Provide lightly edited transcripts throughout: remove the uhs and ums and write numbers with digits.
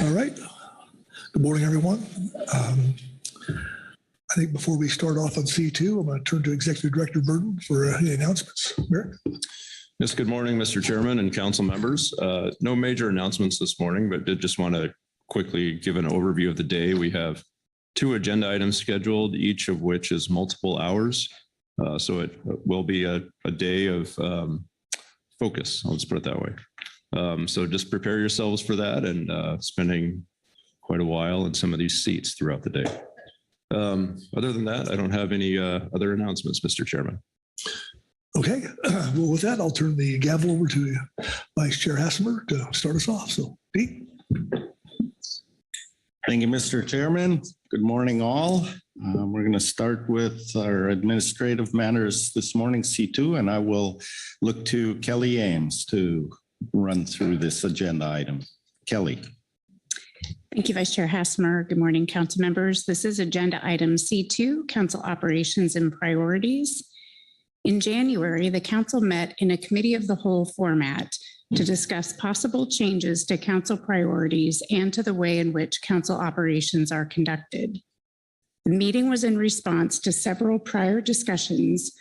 All right. Good morning, everyone. I think before we start off on C2, I'm going to turn to Executive Director Burton for any announcements. Merrick? Yes, good morning, Mr. Chairman and council members. No major announcements this morning, but did just want to quickly give an overview of the day. We have 2 agenda items scheduled, each of which is multiple hours. So it will be a day of focus, I'll just put it that way. So just prepare yourselves for that and spending quite a while in some of these seats throughout the day. Other than that, I don't have any other announcements, Mr. Chairman. Okay. Well, with that, I'll turn the gavel over to Vice Chair Hassemer to start us off. So, Pete. Thank you, Mr. Chairman. Good morning, all. We're going to start with our administrative matters this morning, C2, and I will look to Kelly Ames to run through this agenda item. Kelly. Thank you, Vice Chair Hassemer. Good morning, council members. This is agenda item C2, council operations and priorities. In January, the council met in a committee of the whole format to discuss possible changes to council priorities and to the way in which council operations are conducted. The meeting was in response to several prior discussions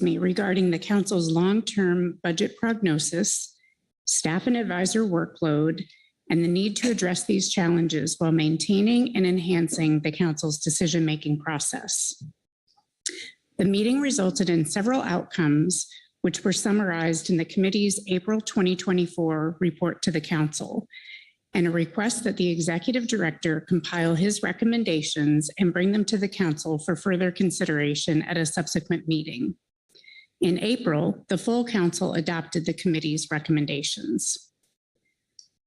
regarding the council's long-term budget prognosis, staff and advisor workload, and the need to address these challenges while maintaining and enhancing the council's decision-making process. The meeting resulted in several outcomes, which were summarized in the committee's April 2024 report to the council, and a request that the executive director compile his recommendations and bring them to the council for further consideration at a subsequent meeting. In April, the full council adopted the committee's recommendations.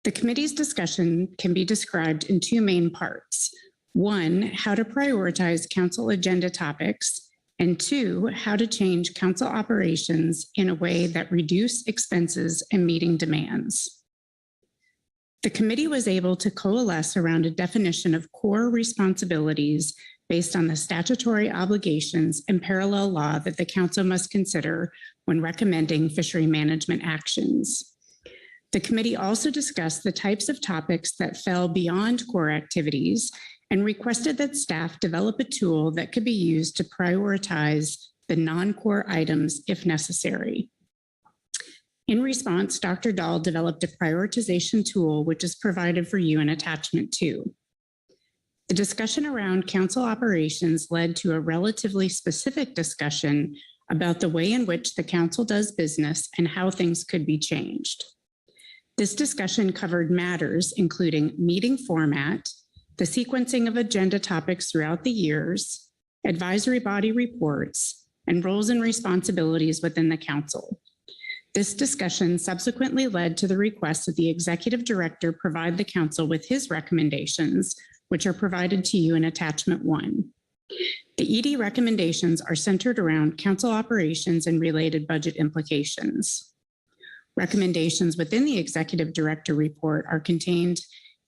The committee's discussion can be described in 2 main parts. 1, how to prioritize council agenda topics, and 2, how to change council operations in a way that reduce expenses and meeting demands. The committee was able to coalesce around a definition of core responsibilities based on the statutory obligations and parallel law that the council must consider when recommending fishery management actions. The committee also discussed the types of topics that fell beyond core activities and requested that staff develop a tool that could be used to prioritize the non-core items if necessary. In response, Dr. Dahl developed a prioritization tool, which is provided for you in attachment 2. The discussion around council operations led to a relatively specific discussion about the way in which the council does business and how things could be changed. This discussion covered matters including meeting format, the sequencing of agenda topics throughout the years, advisory body reports, and roles and responsibilities within the council. This discussion subsequently led to the request that the executive director provide the council with his recommendations, which are provided to you in attachment 1. The ED recommendations are centered around council operations and related budget implications. Recommendations within the executive director report are contained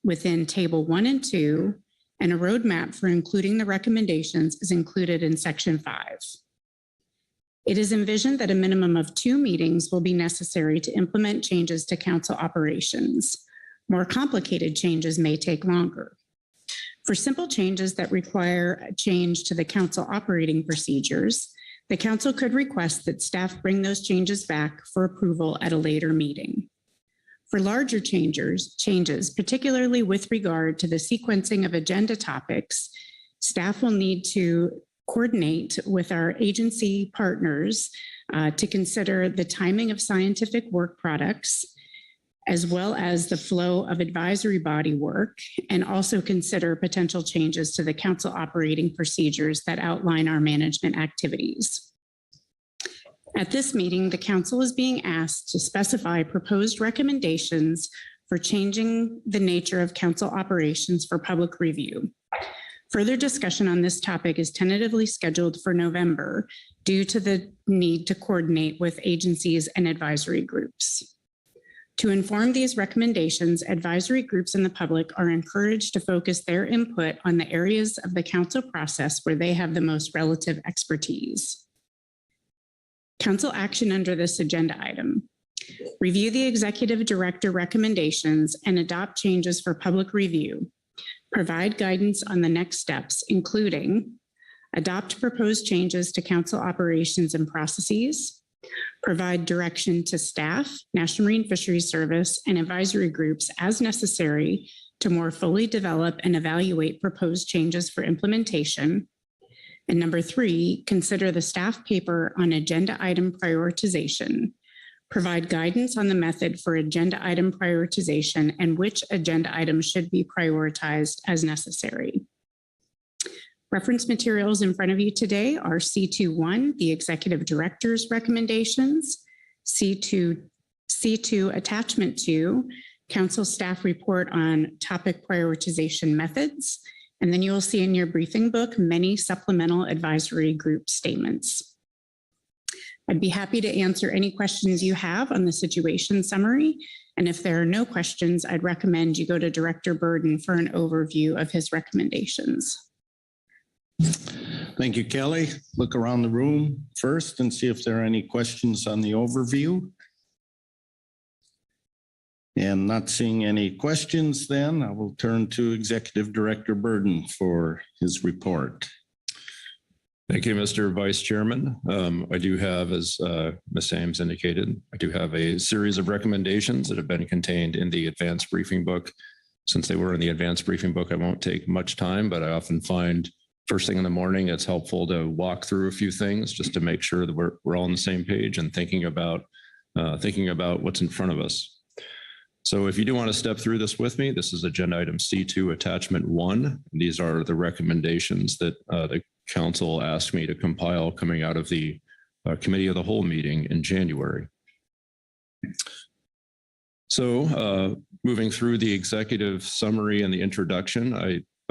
within table 1 and 2, and a roadmap for including the recommendations is included in section 5. It is envisioned that a minimum of 2 meetings will be necessary to implement changes to council operations. More complicated changes may take longer. For simple changes that require a change to the council operating procedures, the council could request that staff bring those changes back for approval at a later meeting. For larger changes, particularly with regard to the sequencing of agenda topics, staff will need to coordinate with our agency partners to consider the timing of scientific work products, as well as the flow of advisory body work, and also consider potential changes to the council operating procedures that outline our management activities. At this meeting, the council is being asked to specify proposed recommendations for changing the nature of council operations for public review. Further discussion on this topic is tentatively scheduled for November due to the need to coordinate with agencies and advisory groups. To inform these recommendations, advisory groups and the public are encouraged to focus their input on the areas of the council process where they have the most relative expertise. Council action under this agenda item. Review the executive director recommendations and adopt changes for public review. Provide guidance on the next steps, including adopt proposed changes to council operations and processes, provide direction to staff, National Marine Fisheries Service, and advisory groups as necessary to more fully develop and evaluate proposed changes for implementation. And number 3, consider the staff paper on agenda item prioritization. Provide guidance on the method for agenda item prioritization and which agenda items should be prioritized as necessary. Reference materials in front of you today are C2-1, the executive director's recommendations, C2 attachment 2, council staff report on topic prioritization methods, and then you will see in your briefing book many supplemental advisory group statements. I'd be happy to answer any questions you have on the situation summary. And if there are no questions, I'd recommend you go to Director Burden for an overview of his recommendations. Thank you, Kelly. Look around the room first and see if there are any questions on the overview. And not seeing any questions, then I will turn to Executive Director Burden for his report. Thank you, Mr. Vice Chairman. I do have, as Ms. Ames indicated, I do have a series of recommendations that have been contained in the advanced briefing book. Since they were in the advanced briefing book, I won't take much time, but I often find first thing in the morning, it's helpful to walk through a few things just to make sure that we're all on the same page and thinking about what's in front of us. So if you do want to step through this with me, this is agenda item C2 attachment 1. These are the recommendations that the council asked me to compile coming out of the committee of the whole meeting in January. So moving through the executive summary and the introduction,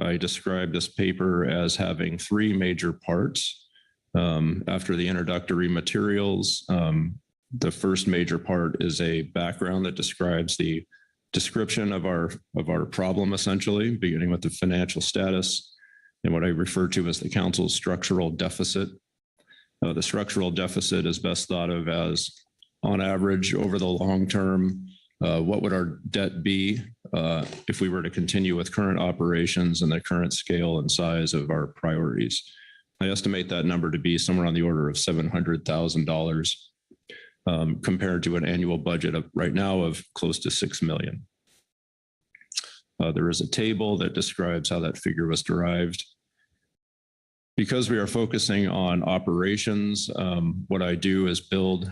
I described this paper as having 3 major parts. After the introductory materials, the first major part is a background that describes the description of our problem, essentially, beginning with the financial status and what I refer to as the council's structural deficit. The structural deficit is best thought of as, on average, over the long term, what would our debt be if we were to continue with current operations and the current scale and size of our priorities? I estimate that number to be somewhere on the order of $700,000 compared to an annual budget of right now of close to $6 million. There is a table that describes how that figure was derived. Because we are focusing on operations, what I do is build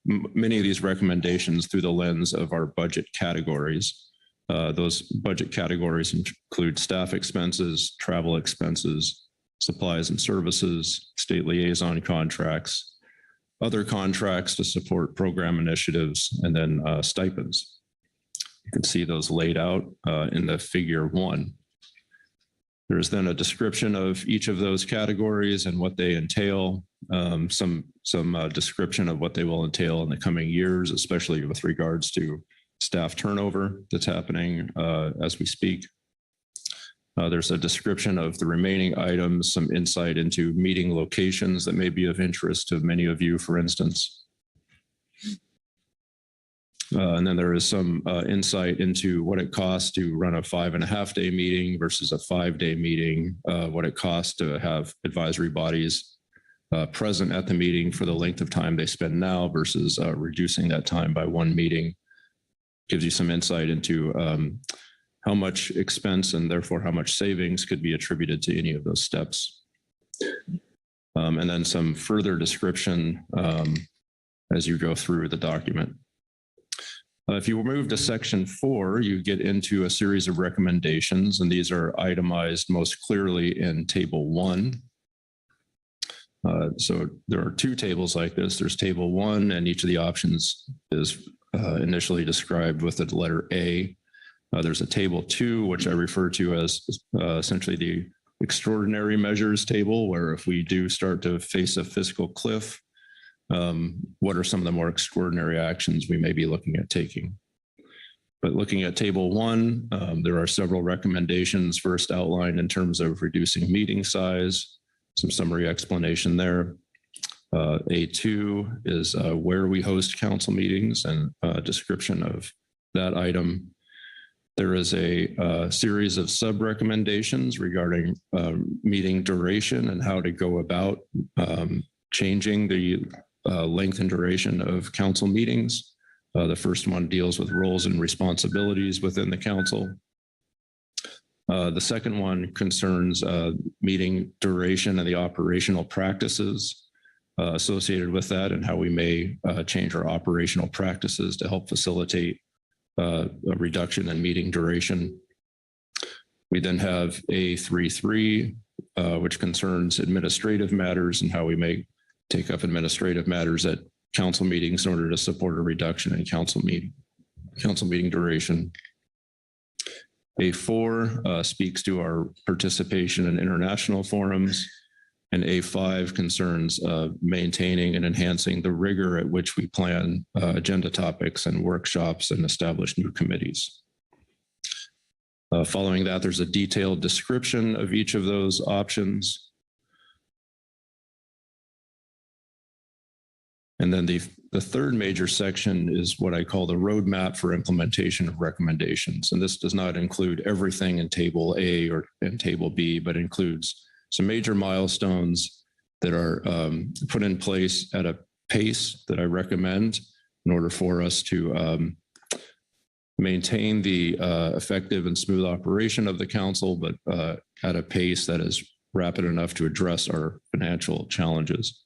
many of these recommendations through the lens of our budget categories. Those budget categories include staff expenses, travel expenses, supplies and services, state liaison contracts, other contracts to support program initiatives, and then stipends. You can see those laid out in the figure 1. There's then a description of each of those categories and what they entail, some description of what they will entail in the coming years, especially with regards to staff turnover that's happening as we speak. There's a description of the remaining items, some insight into meeting locations that may be of interest to many of you, for instance. And then there is some insight into what it costs to run a 5.5-day meeting versus a 5-day meeting, what it costs to have advisory bodies present at the meeting for the length of time they spend now versus reducing that time by 1 meeting. Gives you some insight into how much expense and therefore how much savings could be attributed to any of those steps. And then some further description as you go through the document. If you move to section 4, you get into a series of recommendations, and these are itemized most clearly in table 1. So there are 2 tables like this. There's table 1, and each of the options is initially described with the letter A. There's a table 2, which I refer to as essentially the extraordinary measures table, where if we do start to face a fiscal cliff, what are some of the more extraordinary actions we may be looking at taking? But looking at table 1, there are several recommendations first outlined in terms of reducing meeting size, some summary explanation there. A2 is where we host council meetings and a description of that item. There is a series of sub-recommendations regarding meeting duration and how to go about changing the length and duration of council meetings. The first one deals with roles and responsibilities within the council. The second one concerns meeting duration and the operational practices associated with that and how we may change our operational practices to help facilitate a reduction in meeting duration. We then have A33, which concerns administrative matters and how we may take up administrative matters at council meetings in order to support a reduction in council meeting duration. A4 speaks to our participation in international forums, and A5 concerns maintaining and enhancing the rigor at which we plan agenda topics and workshops and establish new committees. Following that, there's a detailed description of each of those options. And then the third major section is what I call the roadmap for implementation of recommendations. And this does not include everything in Table A or in Table B, but includes some major milestones that are put in place at a pace that I recommend in order for us to maintain the effective and smooth operation of the council, but at a pace that is rapid enough to address our financial challenges.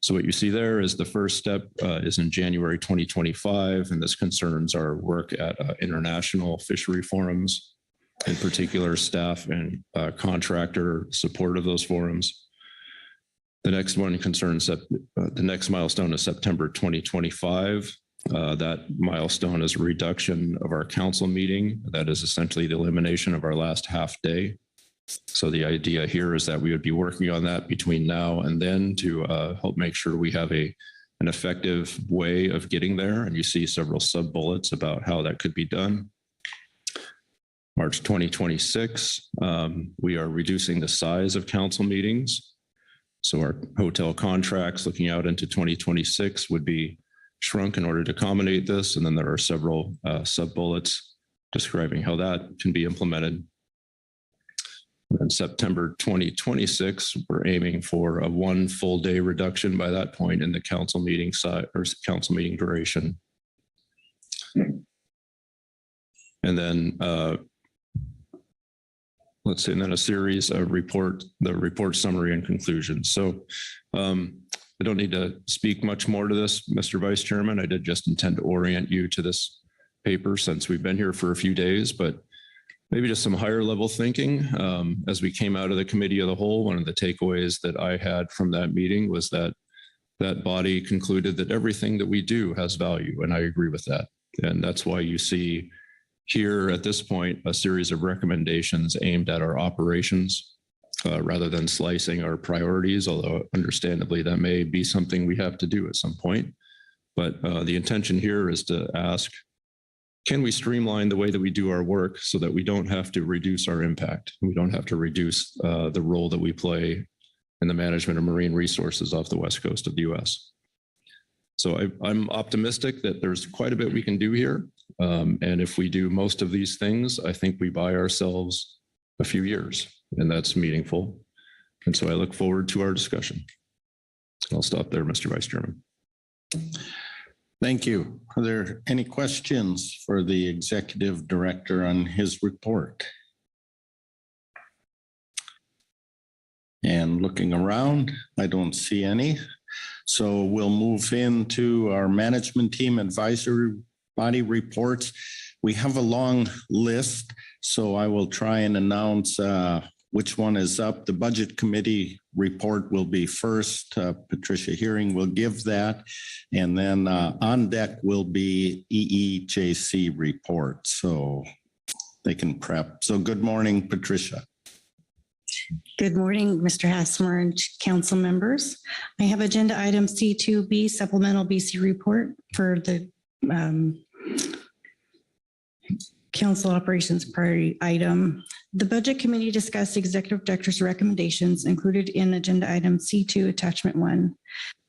So what you see there is the first step is in January 2025, and this concerns our work at international fishery forums, in particular staff and contractor support of those forums. The next one concerns that the next milestone is September 2025. That milestone is a reduction of our council meeting. That is essentially the elimination of our last half day. So the idea here is that we would be working on that between now and then to help make sure we have an effective way of getting there. And you see several sub bullets about how that could be done. March 2026, we are reducing the size of council meetings. So our hotel contracts looking out into 2026 would be shrunk in order to accommodate this. And then there are several sub bullets describing how that can be implemented. In September 2026, we're aiming for a 1 full day reduction by that point in the council meeting size or council meeting duration. And then let's say, and then a series of the report summary and conclusions. So I don't need to speak much more to this, Mr. Vice Chairman. I did just intend to orient you to this paper since we've been here for a few days, but maybe just some higher level thinking. As we came out of the committee of the whole, one of the takeaways that I had from that meeting was that that body concluded that everything that we do has value, and I agree with that. And that's why you see here at this point a series of recommendations aimed at our operations rather than slicing our priorities, although understandably that may be something we have to do at some point. But the intention here is to ask, can we streamline the way that we do our work so that we don't have to reduce our impact? We don't have to reduce the role that we play in the management of marine resources off the west coast of the US. So I'm optimistic that there's quite a bit we can do here. And if we do most of these things, I think we buy ourselves a few years, and that's meaningful. And so I look forward to our discussion. I'll stop there, Mr. Vice Chairman. Thank you. Are there any questions for the executive director on his report? And looking around, I don't see any. So we'll move into our management team advisory body reports. We have a long list, so I will try and announce which one is up. The budget committee report will be first. Patricia Hearing will give that. And then on deck will be EEJC report. So they can prep. So good morning, Patricia. Good morning, Mr. Hassmer and council members. I have agenda item C2B supplemental BC report for the council operations priority item. The Budget Committee discussed Executive Director's recommendations included in Agenda Item C2 Attachment 1.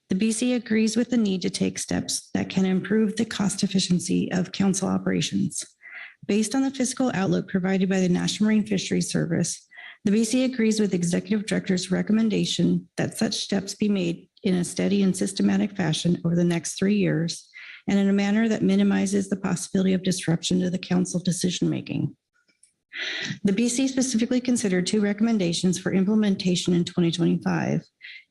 The BC agrees with the need to take steps that can improve the cost efficiency of council operations. Based on the fiscal outlook provided by the National Marine Fisheries Service, the BC agrees with Executive Director's recommendation that such steps be made in a steady and systematic fashion over the next 3 years and in a manner that minimizes the possibility of disruption to the council decision-making. The BC specifically considered 2 recommendations for implementation in 2025,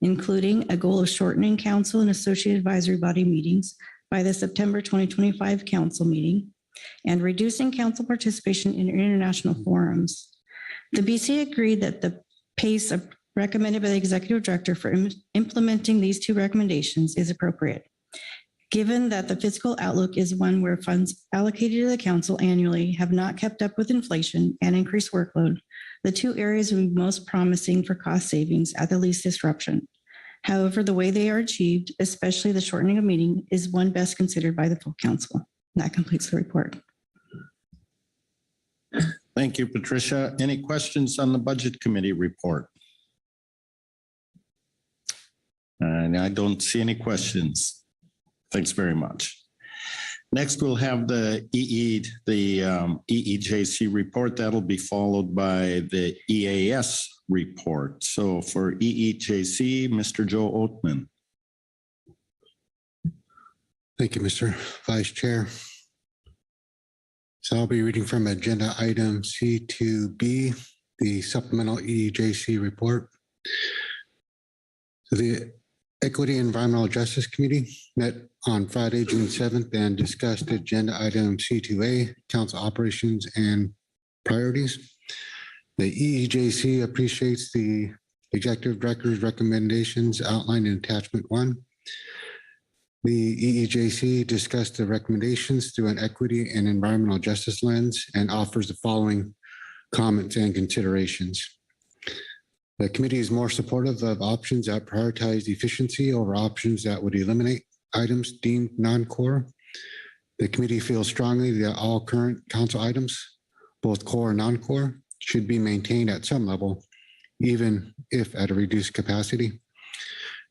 including a goal of shortening council and associate advisory body meetings by the September 2025 council meeting and reducing council participation in international forums. The BC agreed that the pace recommended by the Executive Director for implementing these 2 recommendations is appropriate. Given that the fiscal outlook is one where funds allocated to the council annually have not kept up with inflation and increased workload, the 2 areas would be most promising for cost savings at the least disruption. However, the way they are achieved, especially the shortening of meeting, is one best considered by the full council. That completes the report. Thank you, Patricia. Any questions on the Budget Committee report? And I don't see any questions. Thanks very much. Next, we'll have the EEJC report. That'll be followed by the EAS report. So for EEJC, Mr. Joe Oatman. Thank you, Mr. Vice Chair. So I'll be reading from Agenda Item C2B, the Supplemental EEJC report. So the Equity and Environmental Justice Committee met on Friday, June 7th and discussed Agenda Item C2A, Council Operations and Priorities. The EEJC appreciates the Executive Director's recommendations outlined in Attachment 1. The EEJC discussed the recommendations through an equity and environmental justice lens and offers the following comments and considerations. The committee is more supportive of options that prioritize efficiency over options that would eliminate items deemed non-core. The committee feels strongly that all current council items, both core and non-core, should be maintained at some level, even if at a reduced capacity.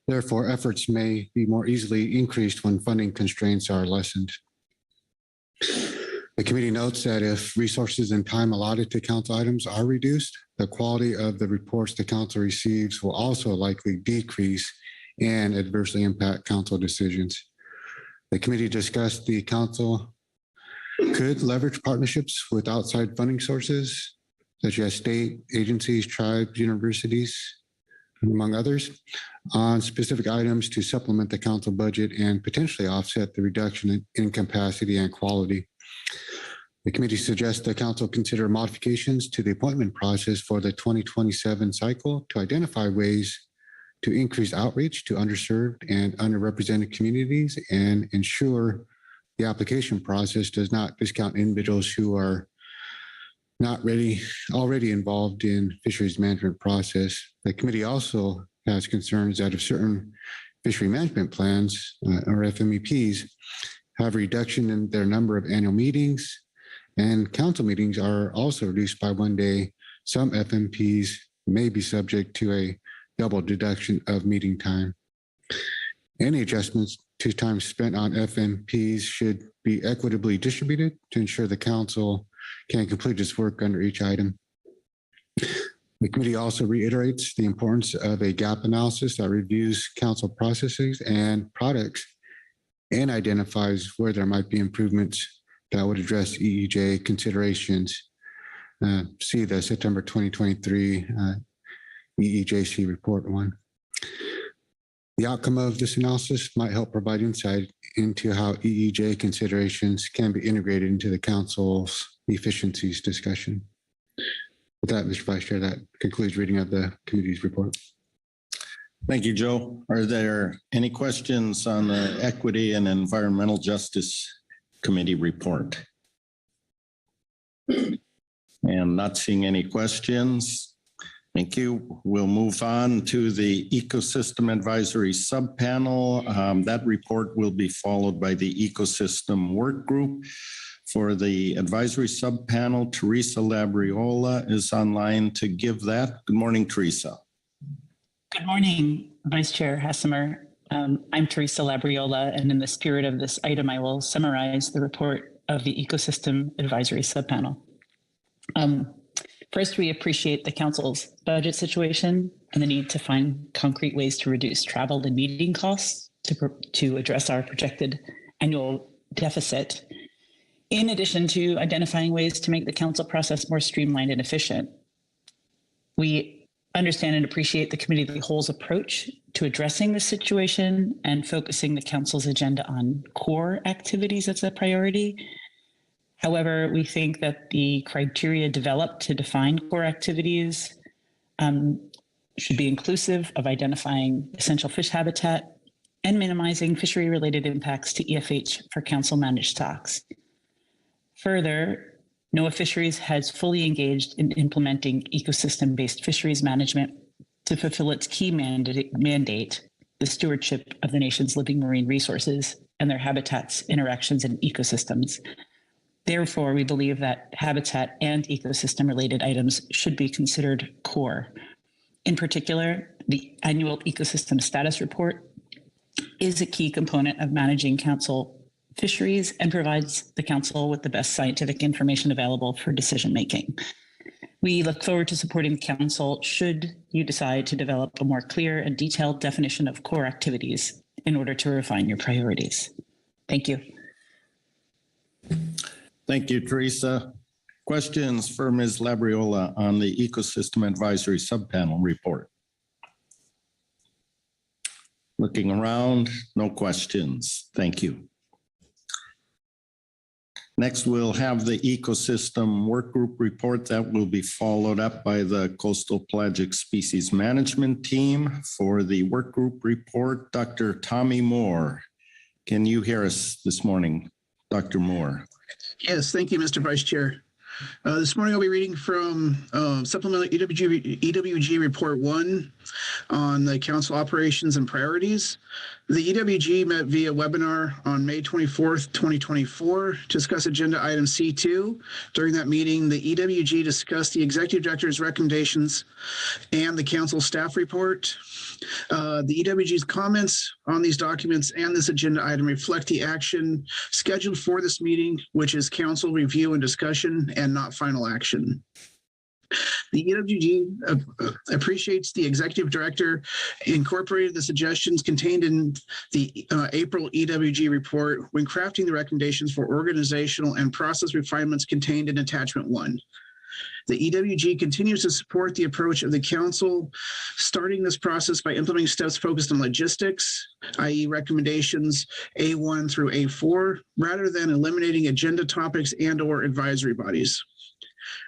Therefore, efforts may be more easily increased when funding constraints are lessened. The committee notes that if resources and time allotted to council items are reduced, the quality of the reports the council receives will also likely decrease and adversely impact council decisions. The committee discussed the council could leverage partnerships with outside funding sources, such as state agencies, tribes, universities, among others, on specific items to supplement the council budget and potentially offset the reduction in capacity and quality. The committee suggests the council consider modifications to the appointment process for the 2027 cycle to identify ways to increase outreach to underserved and underrepresented communities and ensure the application process does not discount individuals who are not already involved in fisheries management process. The committee also has concerns that if certain fishery management plans or FMEPs have a reduction in their number of annual meetings and council meetings are also reduced by 1 day, some FMPs may be subject to a double deduction of meeting time. Any adjustments to time spent on FMPs should be equitably distributed to ensure the council can complete its work under each item. The committee also reiterates the importance of a gap analysis that reviews council processes and products and identifies where there might be improvements that would address EEJ considerations. See the September 2023 EEJC report 1. The outcome of this analysis might help provide insight into how EEJ considerations can be integrated into the council's efficiencies discussion. With that, Mr. Vice Chair, that concludes reading of the committee's report. Thank you, Joe. Are there any questions on the Equity and Environmental Justice Committee report? And not seeing any questions. Thank you. We'll move on to the Ecosystem Advisory Subpanel. That report will be followed by the Ecosystem Work Group. For the Advisory Subpanel, Teresa Labriola is online to give that. Good morning, Teresa. Good morning, Vice Chair Hassemer. I'm Teresa Labriola, and in the spirit of this item, I will summarize the report of the Ecosystem Advisory Subpanel. First, we appreciate the Council's budget situation and the need to find concrete ways to reduce travel and meeting costs to address our projected annual deficit, in addition to identifying ways to make the Council process more streamlined and efficient. We understand and appreciate the Committee of the Whole's approach to addressing the situation and focusing the Council's agenda on core activities as a priority. However, we think that the criteria developed to define core activities should be inclusive of identifying essential fish habitat and minimizing fishery-related impacts to EFH for council-managed stocks. Further, NOAA Fisheries has fully engaged in implementing ecosystem-based fisheries management to fulfill its key mandate, the stewardship of the nation's living marine resources and their habitats, interactions, and ecosystems. Therefore, we believe that habitat and ecosystem-related items should be considered core. In particular, the annual ecosystem status report is a key component of managing council fisheries and provides the council with the best scientific information available for decision-making. We look forward to supporting the council should you decide to develop a more clear and detailed definition of core activities in order to refine your priorities. Thank you. Thank you, Teresa. Questions for Ms. Labriola on the Ecosystem Advisory Subpanel report? Looking around, no questions. Thank you. Next, we'll have the Ecosystem Work Group report that will be followed up by the Coastal Pelagic Species Management Team. For the work group report, Dr. Tommy Moore. Can you hear us this morning, Dr. Moore? Yes, thank you, Mr. Vice Chair. This morning I'll be reading from Supplemental EWG Report 1 on the Council Operations and Priorities. The EWG met via webinar on May 24th, 2024 to discuss Agenda Item C2. During that meeting, the EWG discussed the Executive Director's recommendations and the Council staff report. The EWG's comments on these documents and this agenda item reflect the action scheduled for this meeting, which is Council review and discussion and not final action. The EWG appreciates the Executive Director incorporated the suggestions contained in the April EWG report when crafting the recommendations for organizational and process refinements contained in Attachment 1. The EWG continues to support the approach of the Council, starting this process by implementing steps focused on logistics, i.e. recommendations A1 through A4, rather than eliminating agenda topics and/or advisory bodies.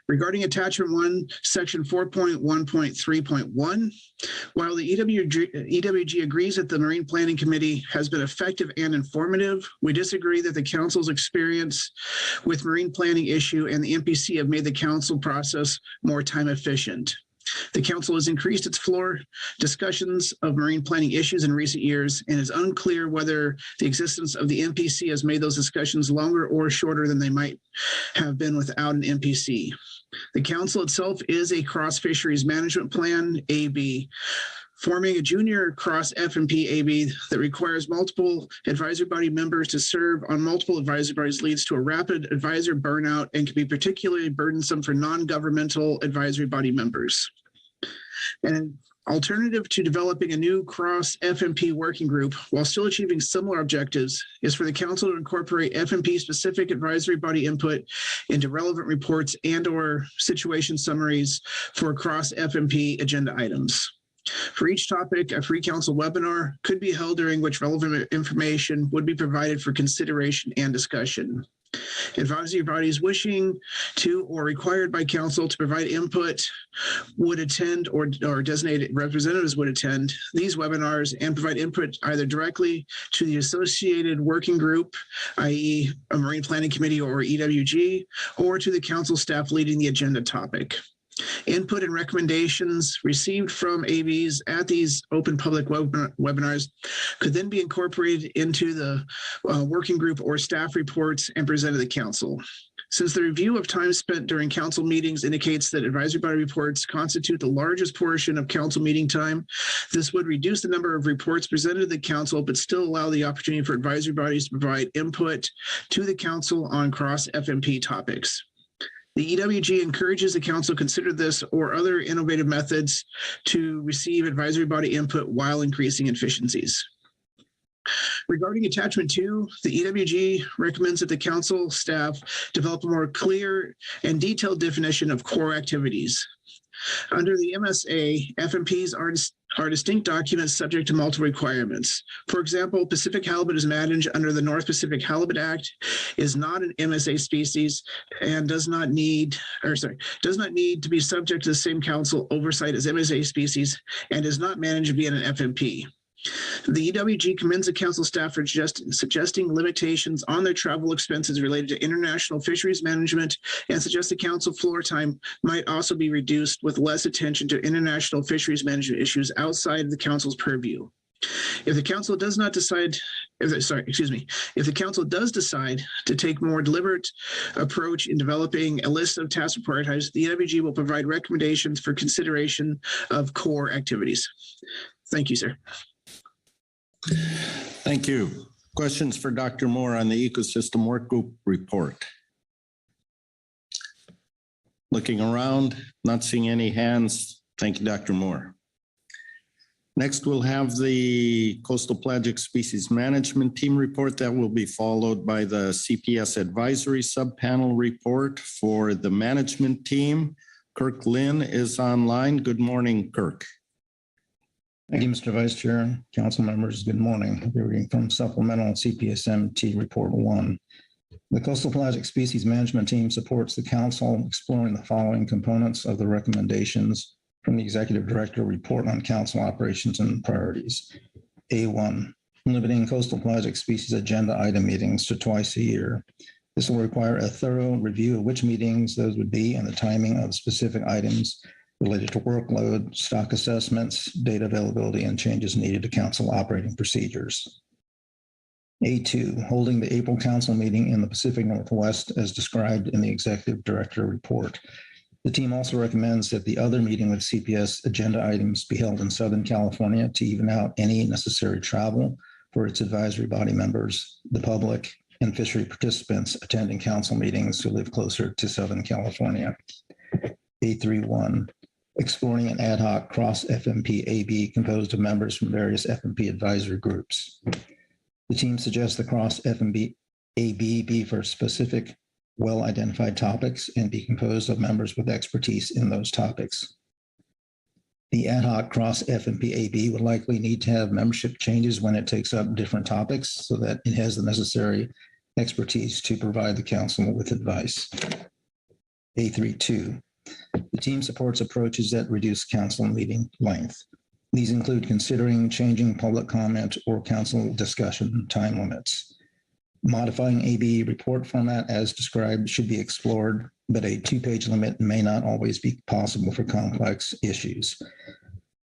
Regarding Attachment 1, Section 4.1.3.1, while the EWG agrees that the Marine Planning Committee has been effective and informative, we disagree that the Council's experience with marine planning issue and the MPC have made the Council process more time efficient. The Council has increased its floor discussions of marine planning issues in recent years and is unclear whether the existence of the MPC has made those discussions longer or shorter than they might have been without an MPC. The Council itself is a cross fisheries management plan, AB. Forming a junior cross FMP AB that requires multiple advisory body members to serve on multiple advisory bodies leads to a rapid advisor burnout and can be particularly burdensome for non-governmental advisory body members. An alternative to developing a new cross FMP working group while still achieving similar objectives is for the Council to incorporate FMP specific advisory body input into relevant reports and/or situation summaries for cross FMP agenda items. For each topic, a free Council webinar could be held during which relevant information would be provided for consideration and discussion. Advisory bodies wishing to or required by Council to provide input would attend or designated representatives would attend these webinars and provide input either directly to the associated working group, i.e. a Marine Planning Committee or EWG, or to the Council staff leading the agenda topic. Input and recommendations received from ABs at these open public webinars could then be incorporated into the working group or staff reports and presented to the council. Since the review of time spent during council meetings indicates that advisory body reports constitute the largest portion of council meeting time, this would reduce the number of reports presented to the council, but still allow the opportunity for advisory bodies to provide input to the council on cross FMP topics. The EWG encourages the council to consider this or other innovative methods to receive advisory body input while increasing efficiencies. Regarding attachment 2, the EWG recommends that the council staff develop a more clear and detailed definition of core activities. Under the MSA, FMPs are distinct documents subject to multiple requirements. For example, Pacific halibut is managed under the North Pacific Halibut Act, is not an MSA species, and does not need to be subject to the same council oversight as MSA species, and is not managed via an FMP. The EWG commends the council staff for suggesting limitations on their travel expenses related to international fisheries management, and suggests the council floor time might also be reduced with less attention to international fisheries management issues outside of the council's purview. If the council does not decide, if the council does decide to take more deliberate approach in developing a list of tasks to prioritize, the EWG will provide recommendations for consideration of core activities. Thank you, sir. Thank you. Questions for Dr. Moore on the Ecosystem Work Group report? Looking around, not seeing any hands. Thank you, Dr. Moore. Next, we'll have the Coastal Pelagic Species Management Team report that will be followed by the CPS Advisory Subpanel report for the management team. Kirk Lynn is online. Good morning, Kirk. Thank you, Mr. Vice Chair. Council members, good morning. I'll be reading from Supplemental CPSMT Report 1. The Coastal Pelagic Species Management Team supports the council exploring the following components of the recommendations from the Executive Director Report on Council Operations and Priorities. A1, limiting coastal pelagic species agenda item meetings to twice a year. This will require a thorough review of which meetings those would be and the timing of specific items related to workload, stock assessments, data availability, and changes needed to council operating procedures. A2, holding the April council meeting in the Pacific Northwest as described in the Executive Director Report. The team also recommends that the other meeting with CPS agenda items be held in Southern California to even out any necessary travel for its advisory body members, the public, and fishery participants attending council meetings who live closer to Southern California. A31, exploring an ad hoc cross FMP AB composed of members from various FMP advisory groups. The team suggests the cross FMP AB be for specific, well-identified topics and be composed of members with expertise in those topics. The ad hoc cross FMP AB would likely need to have membership changes when it takes up different topics so that it has the necessary expertise to provide the council with advice. A32, the team supports approaches that reduce council meeting length. These include considering changing public comment or council discussion time limits. Modifying AB report format as described should be explored, but a 2-page limit may not always be possible for complex issues.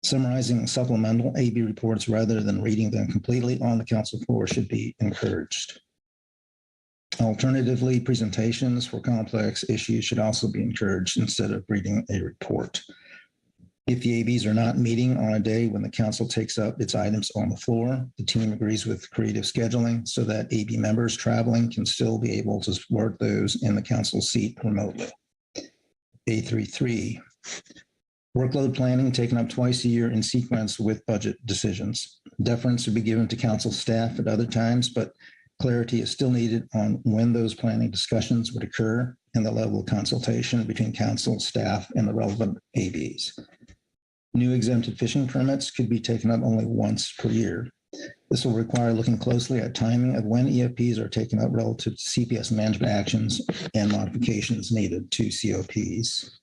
Summarizing supplemental AB reports rather than reading them completely on the council floor should be encouraged. Alternatively, presentations for complex issues should also be encouraged instead of reading a report. If the ABs are not meeting on a day when the council takes up its items on the floor, the team agrees with creative scheduling so that AB members traveling can still be able to support those in the council seat remotely. A33, workload planning taken up twice a year in sequence with budget decisions. Deference would be given to council staff at other times, but clarity is still needed on when those planning discussions would occur and the level of consultation between council staff and the relevant ABs. New exempted fishing permits could be taken up only once per year. This will require looking closely at timing of when EFPs are taken up relative to CPS management actions and modifications needed to COPs.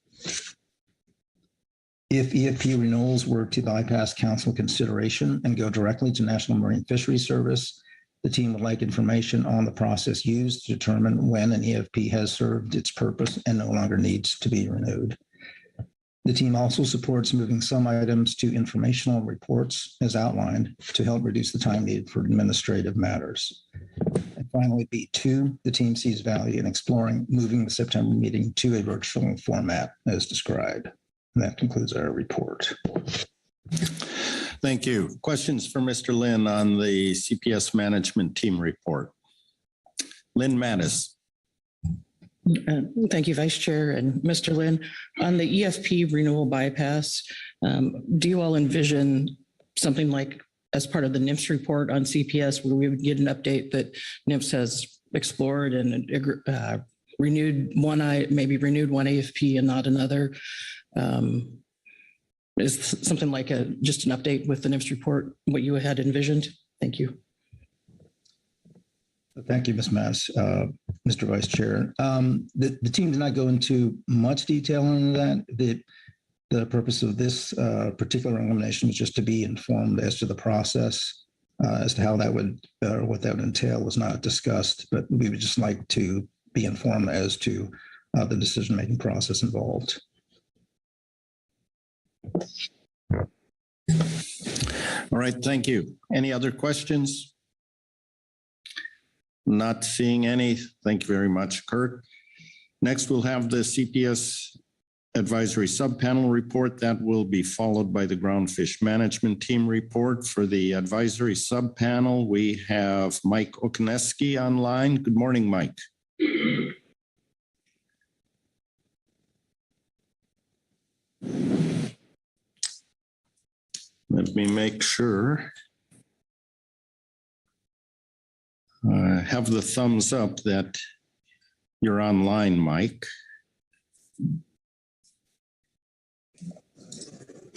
If EFP renewals were to bypass council consideration and go directly to National Marine Fisheries Service, the team would like information on the process used to determine when an EFP has served its purpose and no longer needs to be renewed. The team also supports moving some items to informational reports as outlined to help reduce the time needed for administrative matters. And finally, B2, the team sees value in exploring moving the September meeting to a virtual format as described. And that concludes our report. Thank you. Questions for Mr. Lynn on the CPS management team report? Lynn Mattis. Thank you, Vice Chair and Mr. Lynn. On the EFP renewal bypass, do you all envision something like as part of the NIMS report on CPS where we would get an update that NIMS has explored and renewed one AFP and not another? Is something like just an update with the NIMS report what you had envisioned? Thank you. Thank you, Ms. Mass. Mr. Vice Chair. The team did not go into much detail on that. The purpose of this particular elimination was just to be informed as to the process, as to how that would, what that would entail was not discussed, but we would just like to be informed as to the decision-making process involved. All right, thank you. Any other questions? Not seeing any. Thank you very much, Kurt. Next, we'll have the CPS advisory subpanel report. That will be followed by the Groundfish management team report. For the advisory subpanel, we have Mike Okneski online. Good morning, Mike. Let me make sure. Have the thumbs up that you're online, Mike.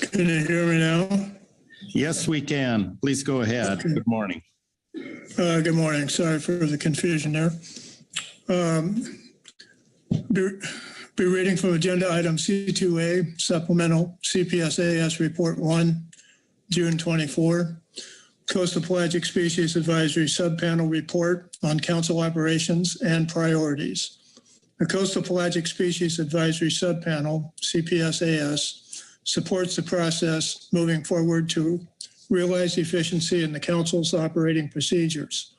Can you hear me now? Yes, we can. Please go ahead. Okay. Good morning. Good morning. Sorry for the confusion there. Be reading from agenda item C2A, supplemental CPSAS report 1, June 24. Coastal Pelagic Species Advisory Subpanel Report on Council Operations and Priorities. The Coastal Pelagic Species Advisory Subpanel, CPSAS, supports the process moving forward to realize efficiency in the Council's operating procedures.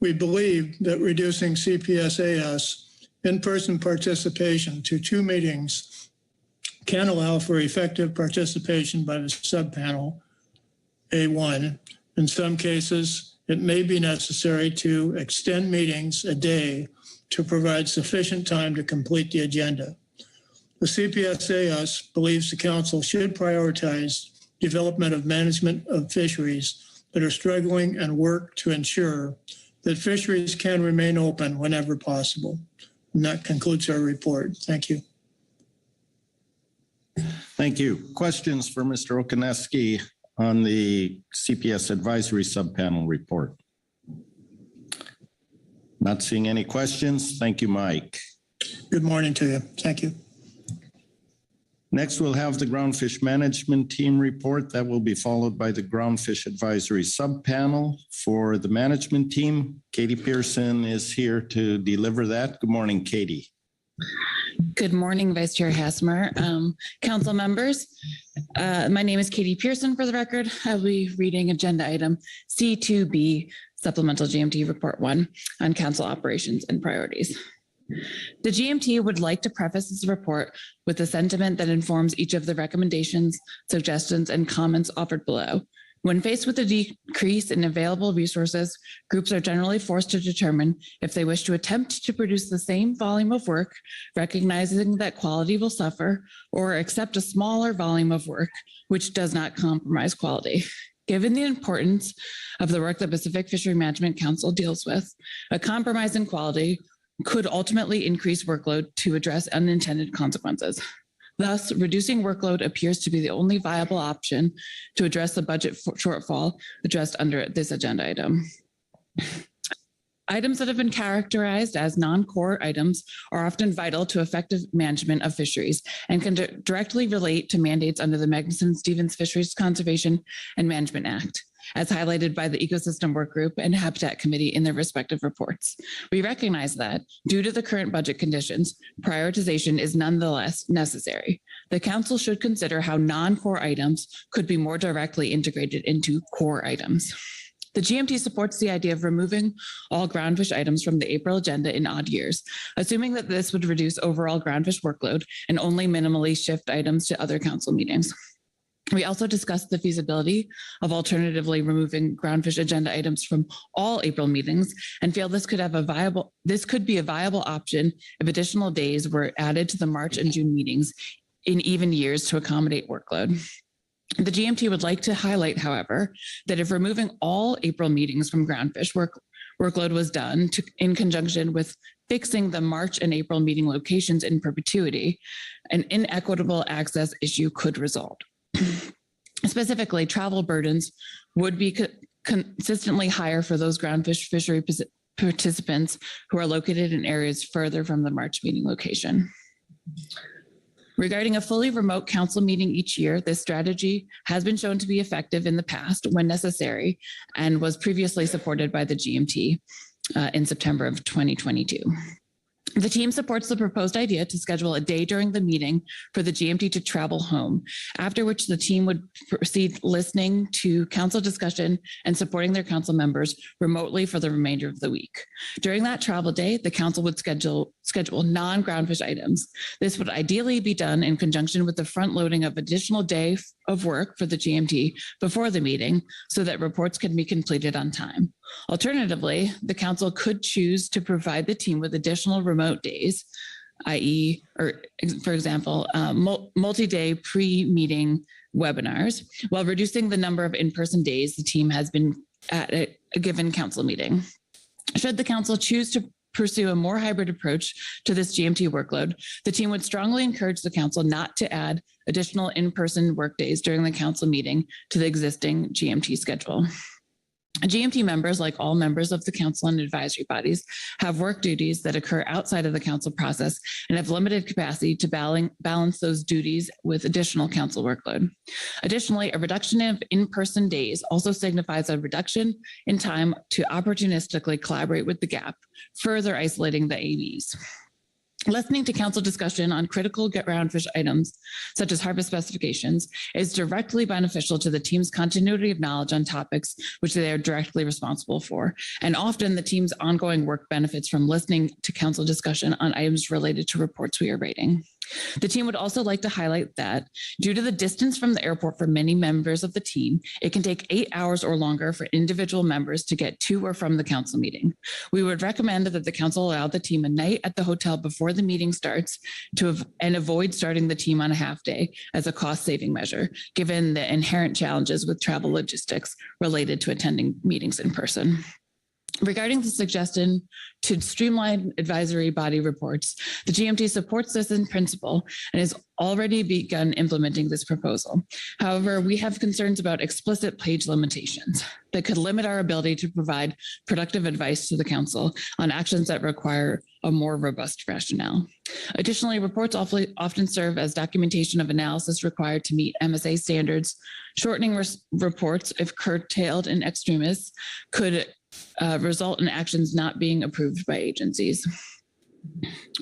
We believe that reducing CPSAS in-person participation to 2 meetings can allow for effective participation by the subpanel, A1. In some cases, it may be necessary to extend meetings a day to provide sufficient time to complete the agenda. The CPSAS believes the Council should prioritize development of management of fisheries that are struggling and work to ensure that fisheries can remain open whenever possible. And that concludes our report. Thank you. Thank you. Questions for Mr. Okneski on the CPS advisory subpanel report? Not seeing any questions. Thank you, Mike. Good morning to you. Thank you. Next, we'll have the Groundfish management team report. That will be followed by the Groundfish advisory subpanel. For the management team, Katie Pearson is here to deliver that. Good morning, Katie. Good morning, Vice Chair Hasmer, council members. My name is Katie Pearson for the record. I'll be reading agenda item C2B, Supplemental GMT Report 1 on Council Operations and Priorities. The GMT would like to preface this report with a sentiment that informs each of the recommendations, suggestions, and comments offered below. When faced with a decrease in available resources, groups are generally forced to determine if they wish to attempt to produce the same volume of work, recognizing that quality will suffer, or accept a smaller volume of work, which does not compromise quality. Given the importance of the work that Pacific Fishery Management Council deals with, a compromise in quality could ultimately increase workload to address unintended consequences. Thus, reducing workload appears to be the only viable option to address the budget shortfall addressed under this agenda item. Items that have been characterized as non-core items are often vital to effective management of fisheries and can directly relate to mandates under the Magnuson-Stevens Fisheries Conservation and Management Act. as highlighted by the Ecosystem Work Group and Habitat Committee in their respective reports. We recognize that due to the current budget conditions, prioritization is nonetheless necessary. The council should consider how non-core items could be more directly integrated into core items. The GMT supports the idea of removing all groundfish items from the April agenda in odd years, assuming that this would reduce overall groundfish workload and only minimally shift items to other council meetings. We also discussed the feasibility of alternatively removing groundfish agenda items from all April meetings and feel this could be a viable option if additional days were added to the March and June meetings in even years to accommodate workload. The GMT would like to highlight, however, that if removing all April meetings from groundfish workload was done in conjunction with fixing the March and April meeting locations in perpetuity, an inequitable access issue could result. Specifically, travel burdens would be consistently higher for those groundfish fishery participants who are located in areas further from the March meeting location. Regarding a fully remote council meeting each year, this strategy has been shown to be effective in the past when necessary and was previously supported by the GMT in September of 2022. The team supports the proposed idea to schedule a day during the meeting for the GMT to travel home, after which the team would proceed listening to council discussion and supporting their council members remotely for the remainder of the week. During that travel day, the council would schedule non-groundfish items. This would ideally be done in conjunction with the front loading of additional day of work for the GMT before the meeting so that reports can be completed on time. Alternatively, the council could choose to provide the team with additional remote days, i.e., or for example, multi-day pre-meeting webinars, while reducing the number of in-person days the team has been at a given council meeting. Should the council choose to pursue a more hybrid approach to this GMT workload, the team would strongly encourage the council not to add additional in-person workdays during the council meeting to the existing GMT schedule. GMT members, like all members of the council and advisory bodies, have work duties that occur outside of the council process and have limited capacity to balance those duties with additional council workload. Additionally, a reduction of in-person days also signifies a reduction in time to opportunistically collaborate with the GAP, further isolating the ABs. Listening to council discussion on critical groundfish items, such as harvest specifications, is directly beneficial to the team's continuity of knowledge on topics which they are directly responsible for. And often the team's ongoing work benefits from listening to council discussion on items related to reports we are rating. The team would also like to highlight that due to the distance from the airport for many members of the team, it can take 8 hours or longer for individual members to get to or from the council meeting. We would recommend that the council allow the team a night at the hotel before the meeting starts and avoid starting the team on a half day as a cost-saving measure, given the inherent challenges with travel logistics related to attending meetings in person. Regarding the suggestion to streamline advisory body reports, the GMT supports this in principle and has already begun implementing this proposal. However, we have concerns about explicit page limitations that could limit our ability to provide productive advice to the council on actions that require a more robust rationale. Additionally, reports often serve as documentation of analysis required to meet MSA standards. Shortening reports, if curtailed in extremis, could result in actions not being approved by agencies.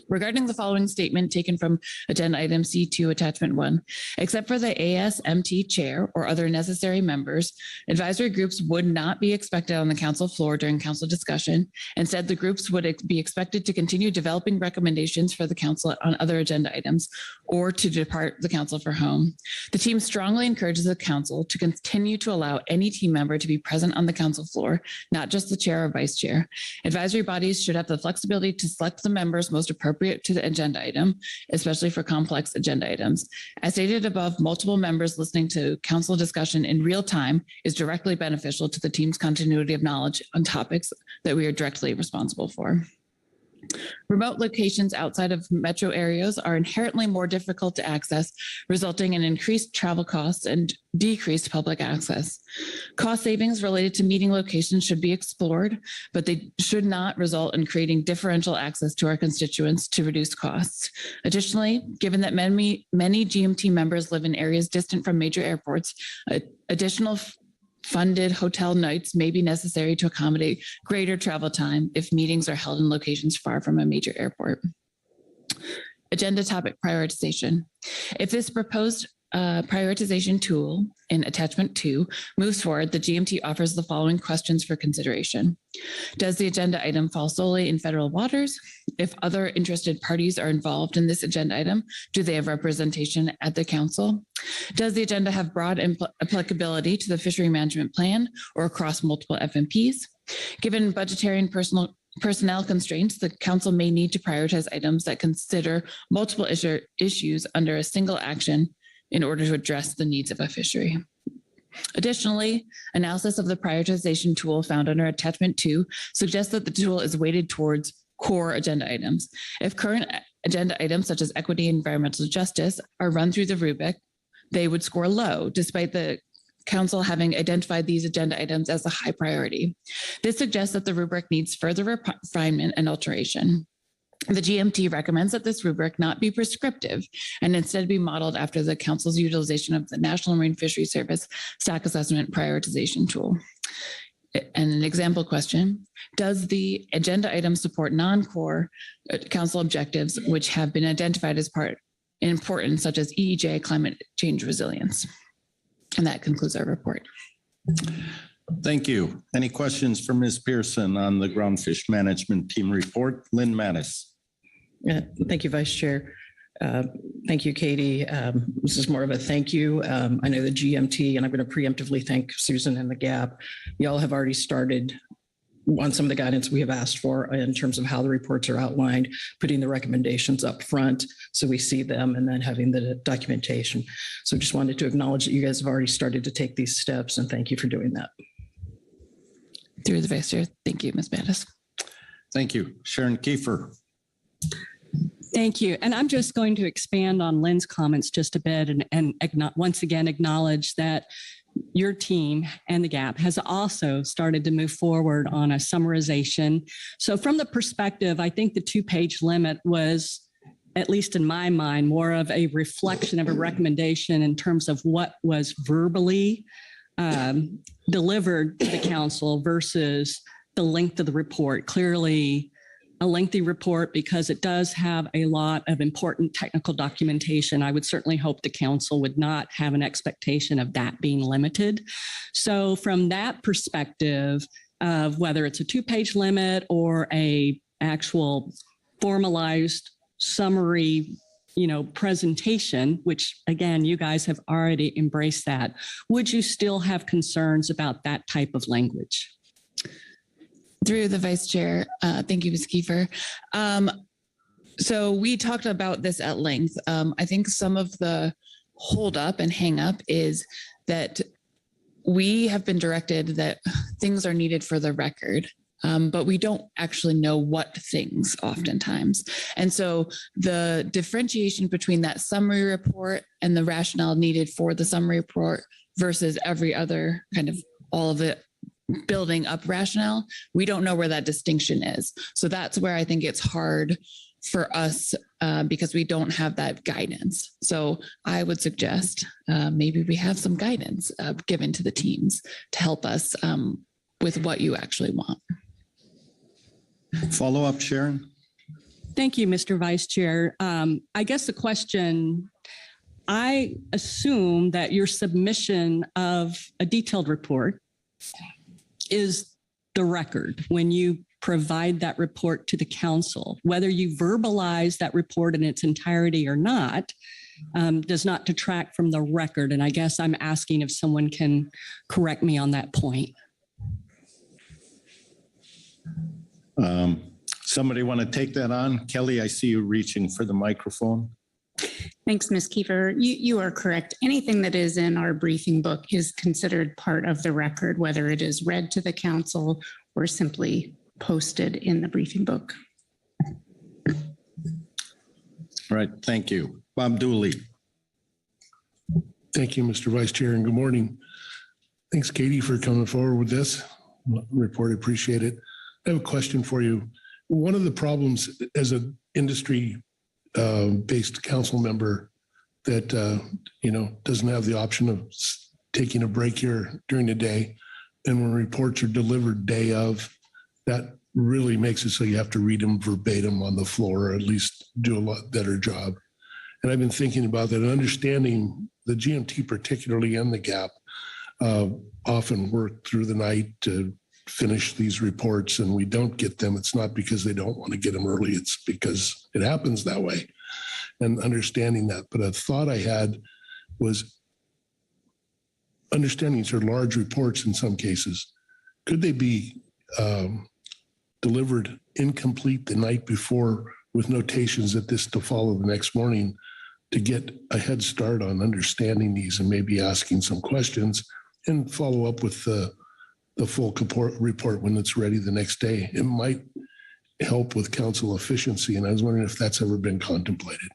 Regarding the following statement taken from agenda item C2 attachment 1, except for the ASMT chair or other necessary members, advisory groups would not be expected on the council floor during council discussion. Instead, the groups would be expected to continue developing recommendations for the council on other agenda items or to depart the council for home. The team strongly encourages the council to continue to allow any team member to be present on the council floor, not just the chair or vice chair. Advisory bodies should have the flexibility to select the members most appropriate to the agenda item, especially for complex agenda items. As stated above, multiple members listening to council discussion in real time is directly beneficial to the team's continuity of knowledge on topics that we are directly responsible for. Remote locations outside of metro areas are inherently more difficult to access, resulting in increased travel costs and decreased public access. Cost savings related to meeting locations should be explored, but they should not result in creating differential access to our constituents to reduce costs. Additionally, given that many GMT members live in areas distant from major airports, additional funded hotel nights may be necessary to accommodate greater travel time if meetings are held in locations far from a major airport. Agenda topic prioritization. If this proposed prioritization tool in attachment 2 moves forward, the GMT offers the following questions for consideration. Does the agenda item fall solely in federal waters? If other interested parties are involved in this agenda item, do they have representation at the council? Does the agenda have broad applicability to the fishery management plan or across multiple FMPs? Given budgetary and personnel constraints, the council may need to prioritize items that consider multiple issues under a single action in order to address the needs of a fishery. Additionally, analysis of the prioritization tool found under attachment 2 suggests that the tool is weighted towards core agenda items. If current agenda items such as equity and environmental justice are run through the rubric, they would score low, despite the council having identified these agenda items as a high priority. This suggests that the rubric needs further refinement and alteration. The GMT recommends that this rubric not be prescriptive and instead be modeled after the council's utilization of the National Marine Fisheries Service Stack Assessment Prioritization Tool. And an example question, does the agenda item support non-core council objectives which have been identified as important, such as EEJ, climate change resilience? And that concludes our report. Thank you. Any questions for Ms. Pearson on the Groundfish Management Team report? Lynn Mattis. Thank you, Vice Chair. Thank you, Katie. This is more of a thank you. I know the GMT, and I'm going to preemptively thank Susan and the GAP. Y'all have already started on some of the guidance we have asked for in terms of how the reports are outlined, putting the recommendations up front so we see them, and then having the documentation. So just wanted to acknowledge that you guys have already started to take these steps, and thank you for doing that. Through the Vice Chair. Thank you, Ms. Mattis. Thank you. Sharon Kiefer. Thank you. And I'm just going to expand on Lynn's comments just a bit and once again acknowledge that your team and the GAP has also started to move forward on a summarization. So from the perspective, I think the 2-page limit was, at least in my mind, more of a reflection of a recommendation in terms of what was verbally delivered to the council versus the length of the report. Clearly a lengthy report because it does have a lot of important technical documentation. I would certainly hope the council would not have an expectation of that being limited. So from that perspective of whether it's a 2-page limit or a actual formalized summary, presentation, which again, you guys have already embraced that, would you still have concerns about that type of language? Through the Vice Chair, thank you, Ms. Kiefer. So we talked about this at length. I think some of the hold up and hang up is that we have been directed that things are needed for the record, but we don't actually know what things oftentimes. And so the differentiation between that summary report and the rationale needed for the summary report versus every other kind of all of it building up rationale, we don't know where that distinction is. So that's where I think it's hard for us because we don't have that guidance. So I would suggest maybe we have some guidance given to the teams to help us with what you actually want. Follow up, Sharon. Thank you, Mr. Vice Chair. I guess the question, I assume that your submission of a detailed report is the record when you provide that report to the council. Whether you verbalize that report in its entirety or not does not detract from the record. And I guess I'm asking if someone can correct me on that point. Somebody want to take that on? Kelly, I see you reaching for the microphone. Thanks, Ms. Kiefer. You are correct. Anything that is in our briefing book is considered part of the record, whether it is read to the council or simply posted in the briefing book. All right, thank you. Bob Dooley. Thank you, Mr. Vice Chair, and good morning. Thanks, Katie, for coming forward with this report. Appreciate it. I have a question for you. One of the problems as an industry based council member that doesn't have the option of taking a break here during the day. And when reports are delivered day of, that really makes it so you have to read them verbatim on the floor, or at least do a lot better job. And I've been thinking about that and understanding the GMT, particularly in the gap, often work through the night to finish these reports, and we don't get them. It's not because they don't want to get them early. It's because it happens that way, and understanding that. But a thought I had was understanding these are large reports in some cases. Could they be delivered incomplete the night before with notations that this to follow the next morning, to get a head start on understanding these and maybe asking some questions and follow up with the full report when it's ready the next day? It might help with council efficiency. And I was wondering if that's ever been contemplated.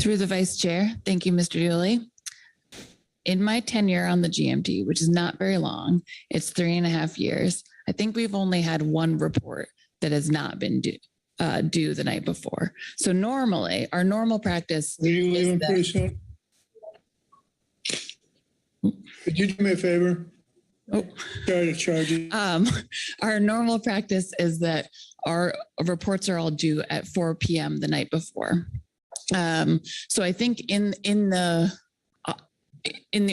Through the vice chair, thank you, Mr. Dooley. In my tenure on the GMT, which is not very long, it's 3.5 years, I think we've only had one report that has not been due the night before. So normally, our normal practice Will you leave is him, that, please, son? Could you do me a favor? Oh. Sorry to charge you. Our normal practice is that our reports are all due at 4 p.m. the night before. So I think in the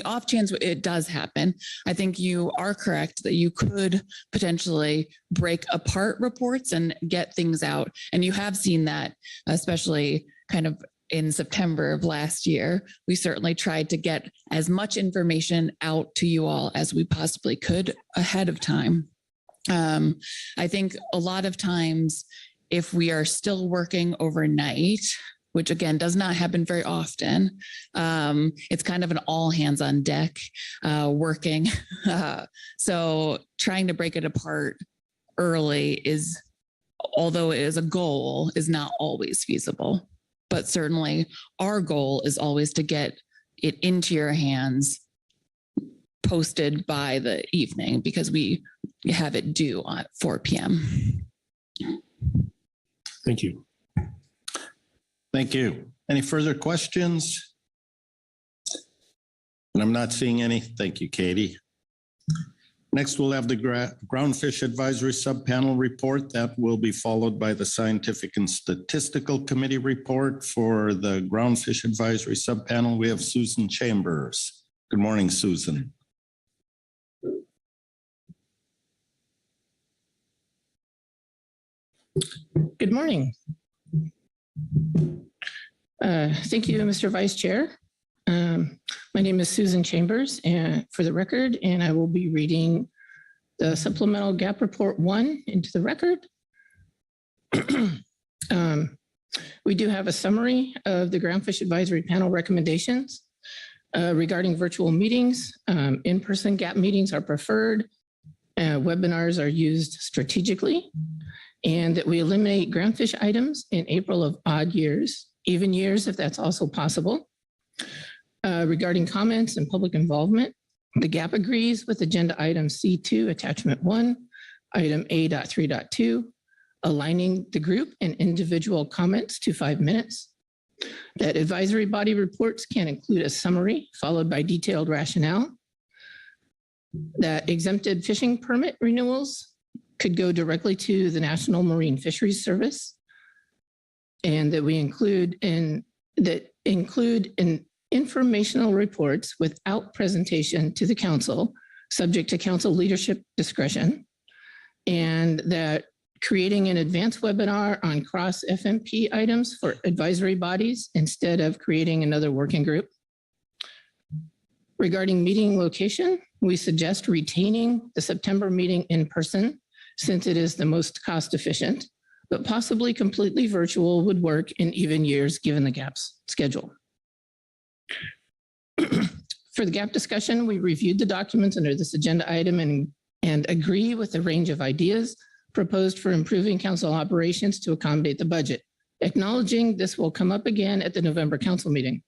off chance it does happen, I think you are correct that you could potentially break apart reports and get things out. And you have seen that, especially kind of in September of last year. We certainly tried to get as much information out to you all as we possibly could ahead of time. I think a lot of times, if we are still working overnight, which again does not happen very often, it's kind of an all hands on deck working. So trying to break it apart early is, although it is a goal, is not always feasible. But certainly our goal is always to get it into your hands posted by the evening, because we have it due at 4 p.m. Thank you. Thank you. Any further questions? And I'm not seeing any. Thank you, Katie. Next, we'll have the Groundfish Advisory Subpanel report. That will be followed by the Scientific and Statistical Committee report. For the Groundfish Advisory Subpanel, we have Susan Chambers. Good morning, Susan. Good morning. Thank you, Mr. Vice Chair. My name is Susan Chambers, and for the record, and I will be reading the Supplemental Gap Report 1 into the record. We do have a summary of the Groundfish Advisory Panel recommendations regarding virtual meetings. In-person gap meetings are preferred. Webinars are used strategically, and that we eliminate groundfish items in April of odd years, even years if that's also possible. Regarding comments and public involvement, the GAP agrees with agenda item C2, attachment 1, item A.3.2, aligning the group and individual comments to 5 minutes. That advisory body reports can include a summary followed by detailed rationale. That exempted fishing permit renewals could go directly to the National Marine Fisheries Service. And that we include in informational reports without presentation to the council, subject to council leadership discretion. And that creating an advanced webinar on cross FMP items for advisory bodies instead of creating another working group. Regarding meeting location, we suggest retaining the September meeting in person, since it is the most cost efficient, but possibly completely virtual would work in even years given the GAP's schedule. For the GAP discussion, we reviewed the documents under this agenda item and agree with the range of ideas proposed for improving council operations to accommodate the budget, acknowledging this will come up again at the November council meeting.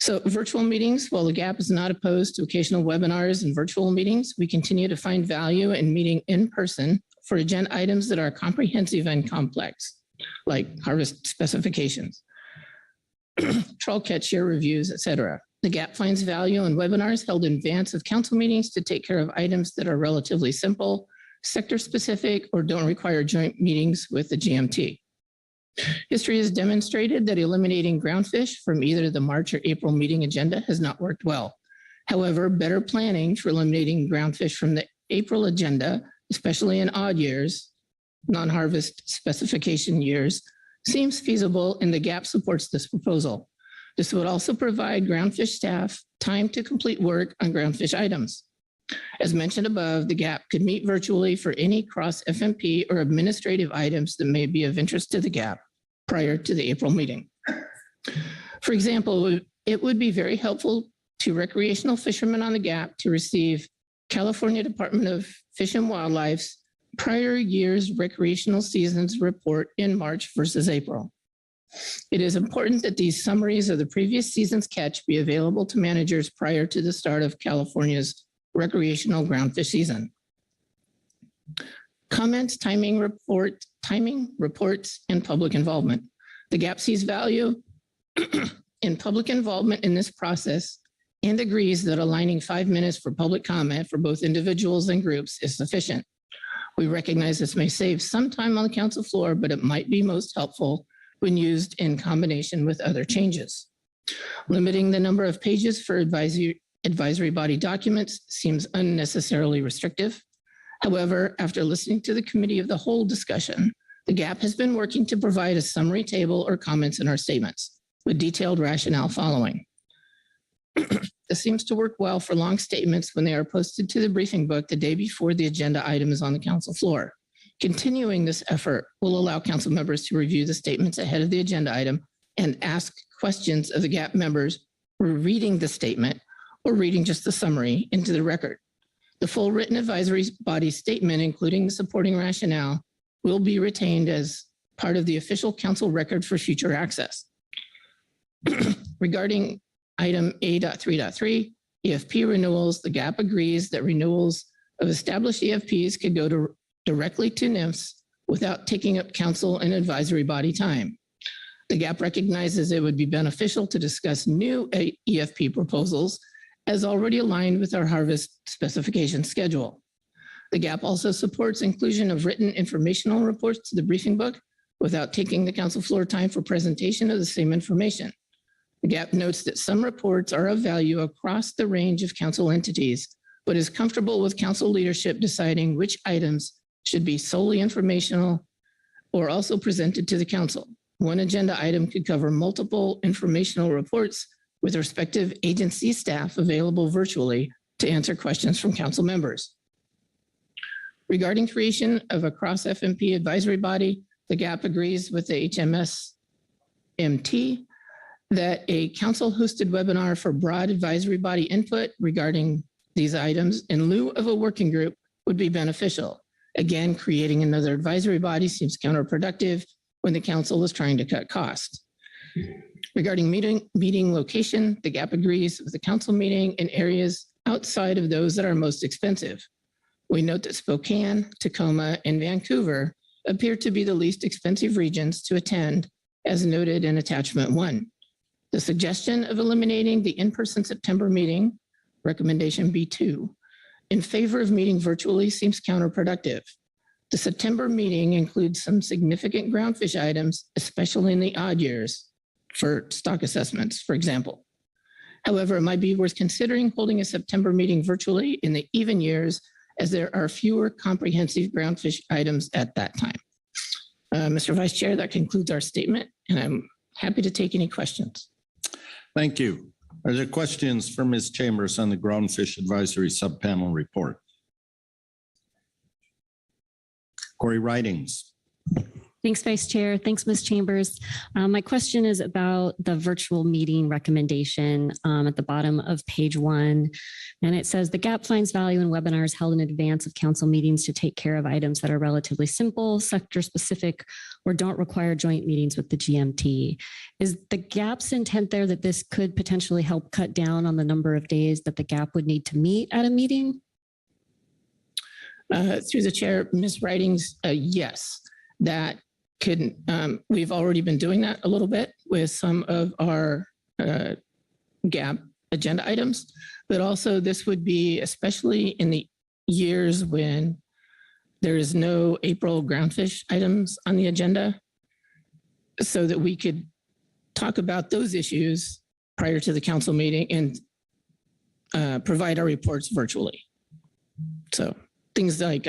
So virtual meetings, while the GAP is not opposed to occasional webinars and virtual meetings, we continue to find value in meeting in person for agenda items that are comprehensive and complex, like harvest specifications, trawl catch share reviews, et cetera. the GAP finds value in webinars held in advance of council meetings to take care of items that are relatively simple, sector-specific, or don't require joint meetings with the GMT. History has demonstrated that eliminating groundfish from either the March or April meeting agenda has not worked well. However, better planning for eliminating groundfish from the April agenda, especially in odd years, non-harvest specification years, seems feasible, and the GAP supports this proposal. This would also provide groundfish staff time to complete work on groundfish items. As mentioned above, the GAP could meet virtually for any cross FMP or administrative items that may be of interest to the GAP prior to the April meeting. For example, it would be very helpful to recreational fishermen on the GAP to receive California Department of Fish and Wildlife's prior year's recreational seasons report in March versus April. It is important that these summaries of the previous season's catch be available to managers prior to the start of California's recreational groundfish season. Comments, timing, reports, and public involvement. The GAP sees value in public involvement in this process and agrees that aligning 5 minutes for public comment for both individuals and groups is sufficient. We recognize this may save some time on the council floor, but it might be most helpful when used in combination with other changes. Limiting the number of pages for advisory body documents seems unnecessarily restrictive. However, after listening to the committee of the whole discussion, the GAP has been working to provide a summary table or comments in our statements with detailed rationale following. This seems to work well for long statements when they are posted to the briefing book the day before the agenda item is on the council floor. Continuing this effort will allow council members to review the statements ahead of the agenda item and ask questions of the GAP members who are reading the statement or reading just the summary into the record. The full written advisory body statement, including the supporting rationale, will be retained as part of the official council record for future access. Regarding item A.3.3, EFP renewals, the GAP agrees that renewals of established EFPs could go directly to NIFS without taking up council and advisory body time. The GAP recognizes it would be beneficial to discuss new EFP proposals as already aligned with our harvest specification schedule. The GAP also supports inclusion of written informational reports to the briefing book without taking the council floor time for presentation of the same information. The GAP notes that some reports are of value across the range of council entities, but is comfortable with council leadership deciding which items should be solely informational or also presented to the council. One agenda item could cover multiple informational reports with respective agency staff available virtually to answer questions from council members. Regarding creation of a cross FMP advisory body, the GAP agrees with the HMS-MT that a council hosted webinar for broad advisory body input regarding these items in lieu of a working group would be beneficial. Again, creating another advisory body seems counterproductive when the council is trying to cut costs. Regarding meeting location, the GAP agrees with the council meeting in areas outside of those that are most expensive. We note that Spokane, Tacoma, and Vancouver appear to be the least expensive regions to attend, as noted in attachment 1. The suggestion of eliminating the in-person September meeting, recommendation B2, in favor of meeting virtually seems counterproductive. The September meeting includes some significant groundfish items, especially in the odd years for stock assessments, for example. However, it might be worth considering holding a September meeting virtually in the even years, as there are fewer comprehensive groundfish items at that time. Mr. Vice Chair, that concludes our statement, and I'm happy to take any questions. Thank you. Are there questions for Ms. Chambers on the Groundfish Advisory Subpanel report? Corey Ridings. Thanks, Vice Chair. Thanks, Ms. Chambers. My question is about the virtual meeting recommendation at the bottom of page 1. And it says the GAP finds value in webinars held in advance of council meetings to take care of items that are relatively simple, sector specific, or don't require joint meetings with the GMT. Is the GAP's intent there that this could potentially help cut down on the number of days that the GAP would need to meet at a meeting? Through the chair, Ms. Ridings, yes, that could, we've already been doing that a little bit with some of our GAP agenda items, but also this would be especially in the years when there is no April groundfish items on the agenda, so that we could talk about those issues prior to the council meeting and provide our reports virtually. So things like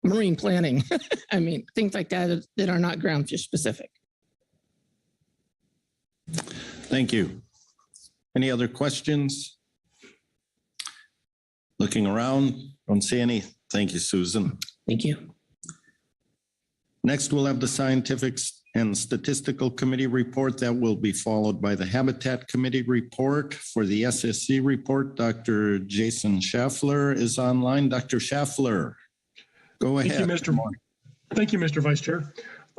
marine planning, I mean, things like that that are not groundfish specific. Thank you. Any other questions? Looking around, don't see any. Thank you, Susan. Thank you. Next, we'll have the Scientific and Statistical Committee report that will be followed by the Habitat Committee report. For the SSC report, Dr. Jason Schaffler is online. Dr. Schaffler, go ahead. Thank you, Mr. Vice Chair.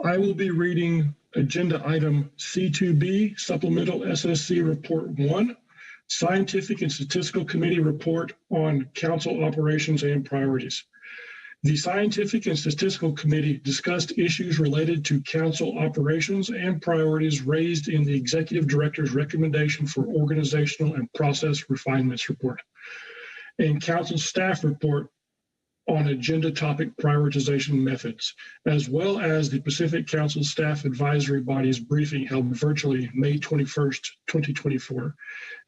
I will be reading agenda item C2B, Supplemental SSC Report 1, Scientific and Statistical Committee report on council operations and priorities. The Scientific and Statistical Committee discussed issues related to council operations and priorities raised in the Executive Director's recommendation for organizational and process refinements report, and council staff report on agenda topic prioritization methods, as well as the Pacific Council Staff Advisory Body's briefing held virtually May 21st, 2024.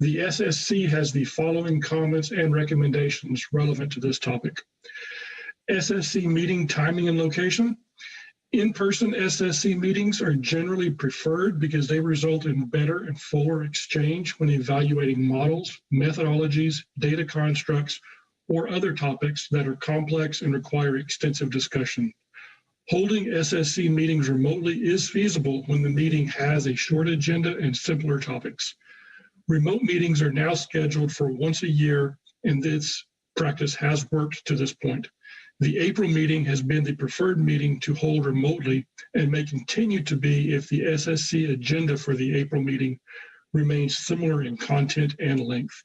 The SSC has the following comments and recommendations relevant to this topic. SSC meeting timing and location. In-person SSC meetings are generally preferred because they result in better and fuller exchange when evaluating models, methodologies, data constructs, or other topics that are complex and require extensive discussion. Holding SSC meetings remotely is feasible when the meeting has a short agenda and simpler topics. Remote meetings are now scheduled for once a year, and this practice has worked to this point. The April meeting has been the preferred meeting to hold remotely and may continue to be if the SSC agenda for the April meeting remains similar in content and length.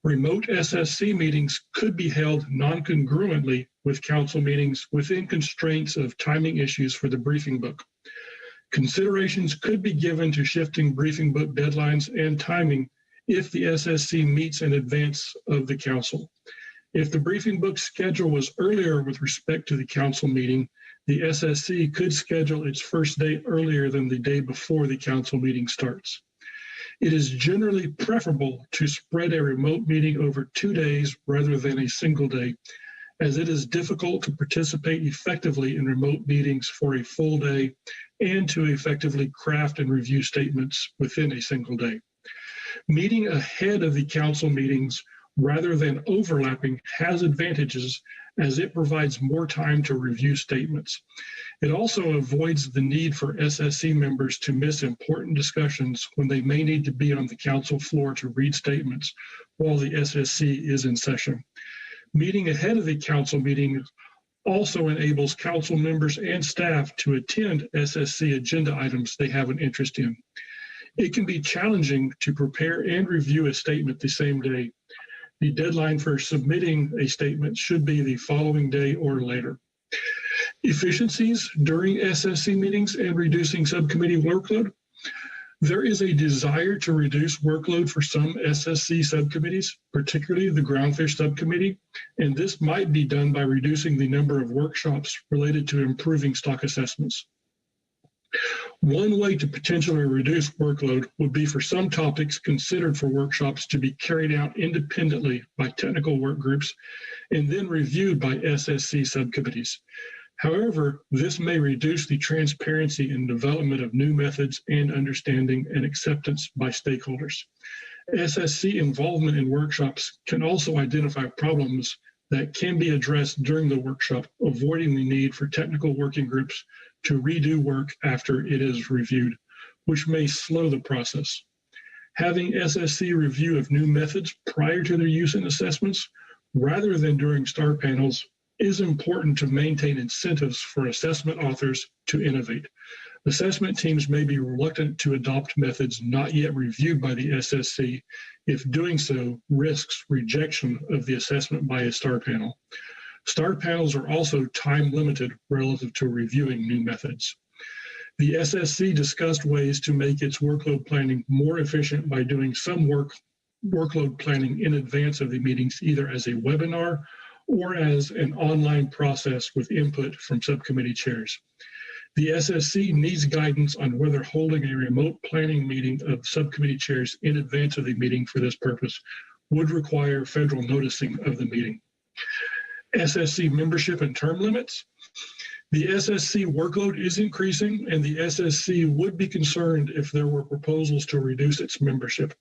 Remote SSC meetings could be held non-congruently with council meetings within constraints of timing issues for the briefing book. Considerations could be given to shifting briefing book deadlines and timing if the SSC meets in advance of the council. If the briefing book schedule was earlier with respect to the council meeting, the SSC could schedule its first day earlier than the day before the council meeting starts. It is generally preferable to spread a remote meeting over 2 days rather than a single day, as it is difficult to participate effectively in remote meetings for a full day and to effectively craft and review statements within a single day. Meeting ahead of the council meetings rather than overlapping has advantages as it provides more time to review statements. It also avoids the need for SSC members to miss important discussions when they may need to be on the council floor to read statements while the SSC is in session. Meeting ahead of the council meeting also enables council members and staff to attend SSC agenda items they have an interest in. It can be challenging to prepare and review a statement the same day. The deadline for submitting a statement should be the following day or later. Efficiencies during SSC meetings and reducing subcommittee workload. There is a desire to reduce workload for some SSC subcommittees, particularly the Groundfish subcommittee, and this might be done by reducing the number of workshops related to improving stock assessments. One way to potentially reduce workload would be for some topics considered for workshops to be carried out independently by technical work groups and then reviewed by SSC subcommittees. However, this may reduce the transparency and development of new methods and understanding and acceptance by stakeholders. SSC involvement in workshops can also identify problems that can be addressed during the workshop, avoiding the need for technical working groups to redo work after it is reviewed, which may slow the process. Having SSC review of new methods prior to their use in assessments, rather than during STAR panels, is important to maintain incentives for assessment authors to innovate. Assessment teams may be reluctant to adopt methods not yet reviewed by the SSC if doing so risks rejection of the assessment by a STAR panel. STAR panels are also time limited relative to reviewing new methods. The SSC discussed ways to make its workload planning more efficient by doing some workload planning in advance of the meetings, either as a webinar or as an online process with input from subcommittee chairs. The SSC needs guidance on whether holding a remote planning meeting of subcommittee chairs in advance of the meeting for this purpose would require federal noticing of the meeting. SSC membership and term limits. The SSC workload is increasing, and the SSC would be concerned if there were proposals to reduce its membership.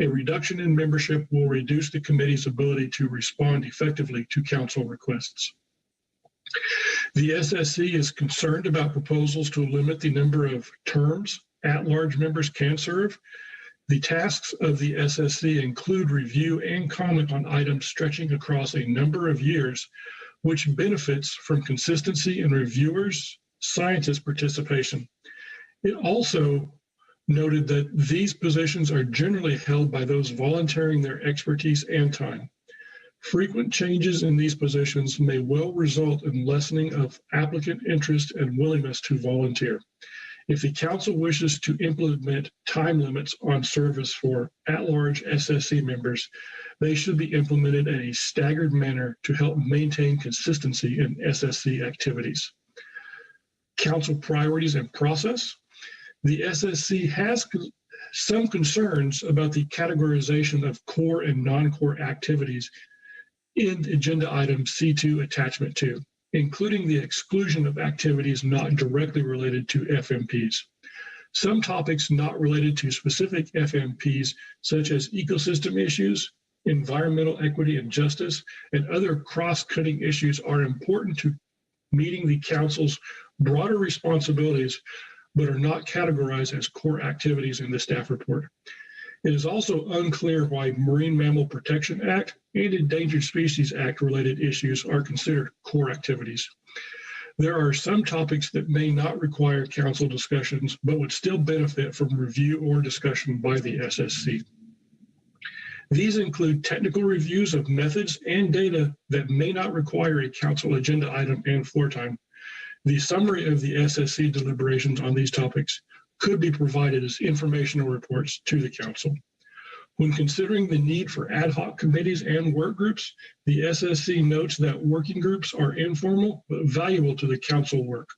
A reduction in membership will reduce the committee's ability to respond effectively to council requests. The SSC is concerned about proposals to limit the number of terms at-large members can serve. The tasks of the SSC include review and comment on items stretching across a number of years, which benefits from consistency in reviewers' scientist participation. It also noted that these positions are generally held by those volunteering their expertise and time. Frequent changes in these positions may well result in lessening of applicant interest and willingness to volunteer. If the council wishes to implement time limits on service for at-large SSC members, they should be implemented in a staggered manner to help maintain consistency in SSC activities. Council priorities and process. The SSC has some concerns about the categorization of core and non-core activities in agenda item C2 attachment 2, including the exclusion of activities not directly related to FMPs. Some topics not related to specific FMPs, such as ecosystem issues, environmental equity and justice, and other cross-cutting issues are important to meeting the council's broader responsibilities, but are not categorized as core activities in the staff report. It is also unclear why Marine Mammal Protection Act and Endangered Species Act related issues are considered core activities. There are some topics that may not require council discussions, but would still benefit from review or discussion by the SSC. These include technical reviews of methods and data that may not require a council agenda item and floor time. The summary of the SSC deliberations on these topics could be provided as informational reports to the council. When considering the need for ad hoc committees and work groups, the SSC notes that working groups are informal but valuable to the council work.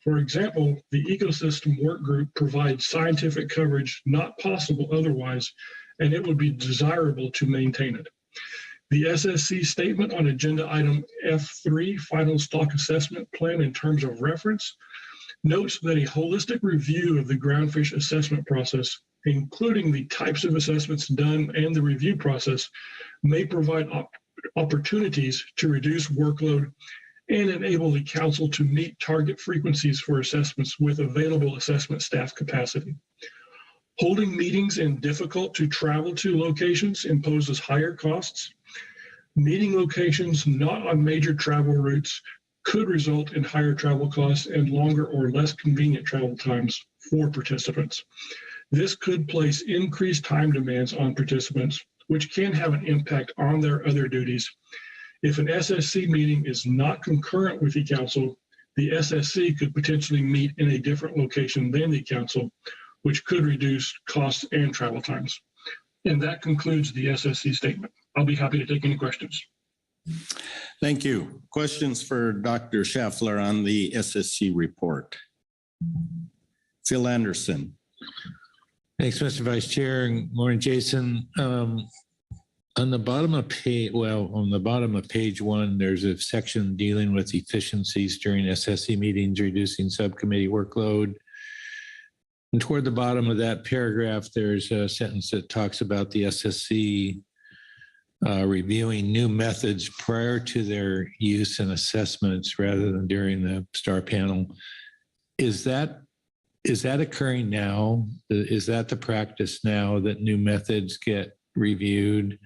For example, the ecosystem work group provides scientific coverage not possible otherwise, and it would be desirable to maintain it. The SSC statement on agenda item F3, final stock assessment plan in terms of reference, notes that a holistic review of the groundfish assessment process, including the types of assessments done and the review process, may provide opportunities to reduce workload and enable the council to meet target frequencies for assessments with available assessment staff capacity. Holding meetings in difficult to travel to locations imposes higher costs. Meeting locations not on major travel routes could result in higher travel costs and longer or less convenient travel times for participants. This could place increased time demands on participants, which can have an impact on their other duties. If an SSC meeting is not concurrent with the council, the SSC could potentially meet in a different location than the council, which could reduce costs and travel times. And that concludes the SSC statement. I'll be happy to take any questions. Thank you. Questions for Dr. Schaffler on the SSC report? Phil Anderson. Thanks, Mr. Vice Chair. And morning, Jason. On the bottom of page one, there's a section dealing with efficiencies during SSC meetings, reducing subcommittee workload. And toward the bottom of that paragraph, there's a sentence that talks about the SSC reviewing new methods prior to their use and assessments rather than during the STAR panel. Is that occurring now? Is that the practice now that new methods get reviewed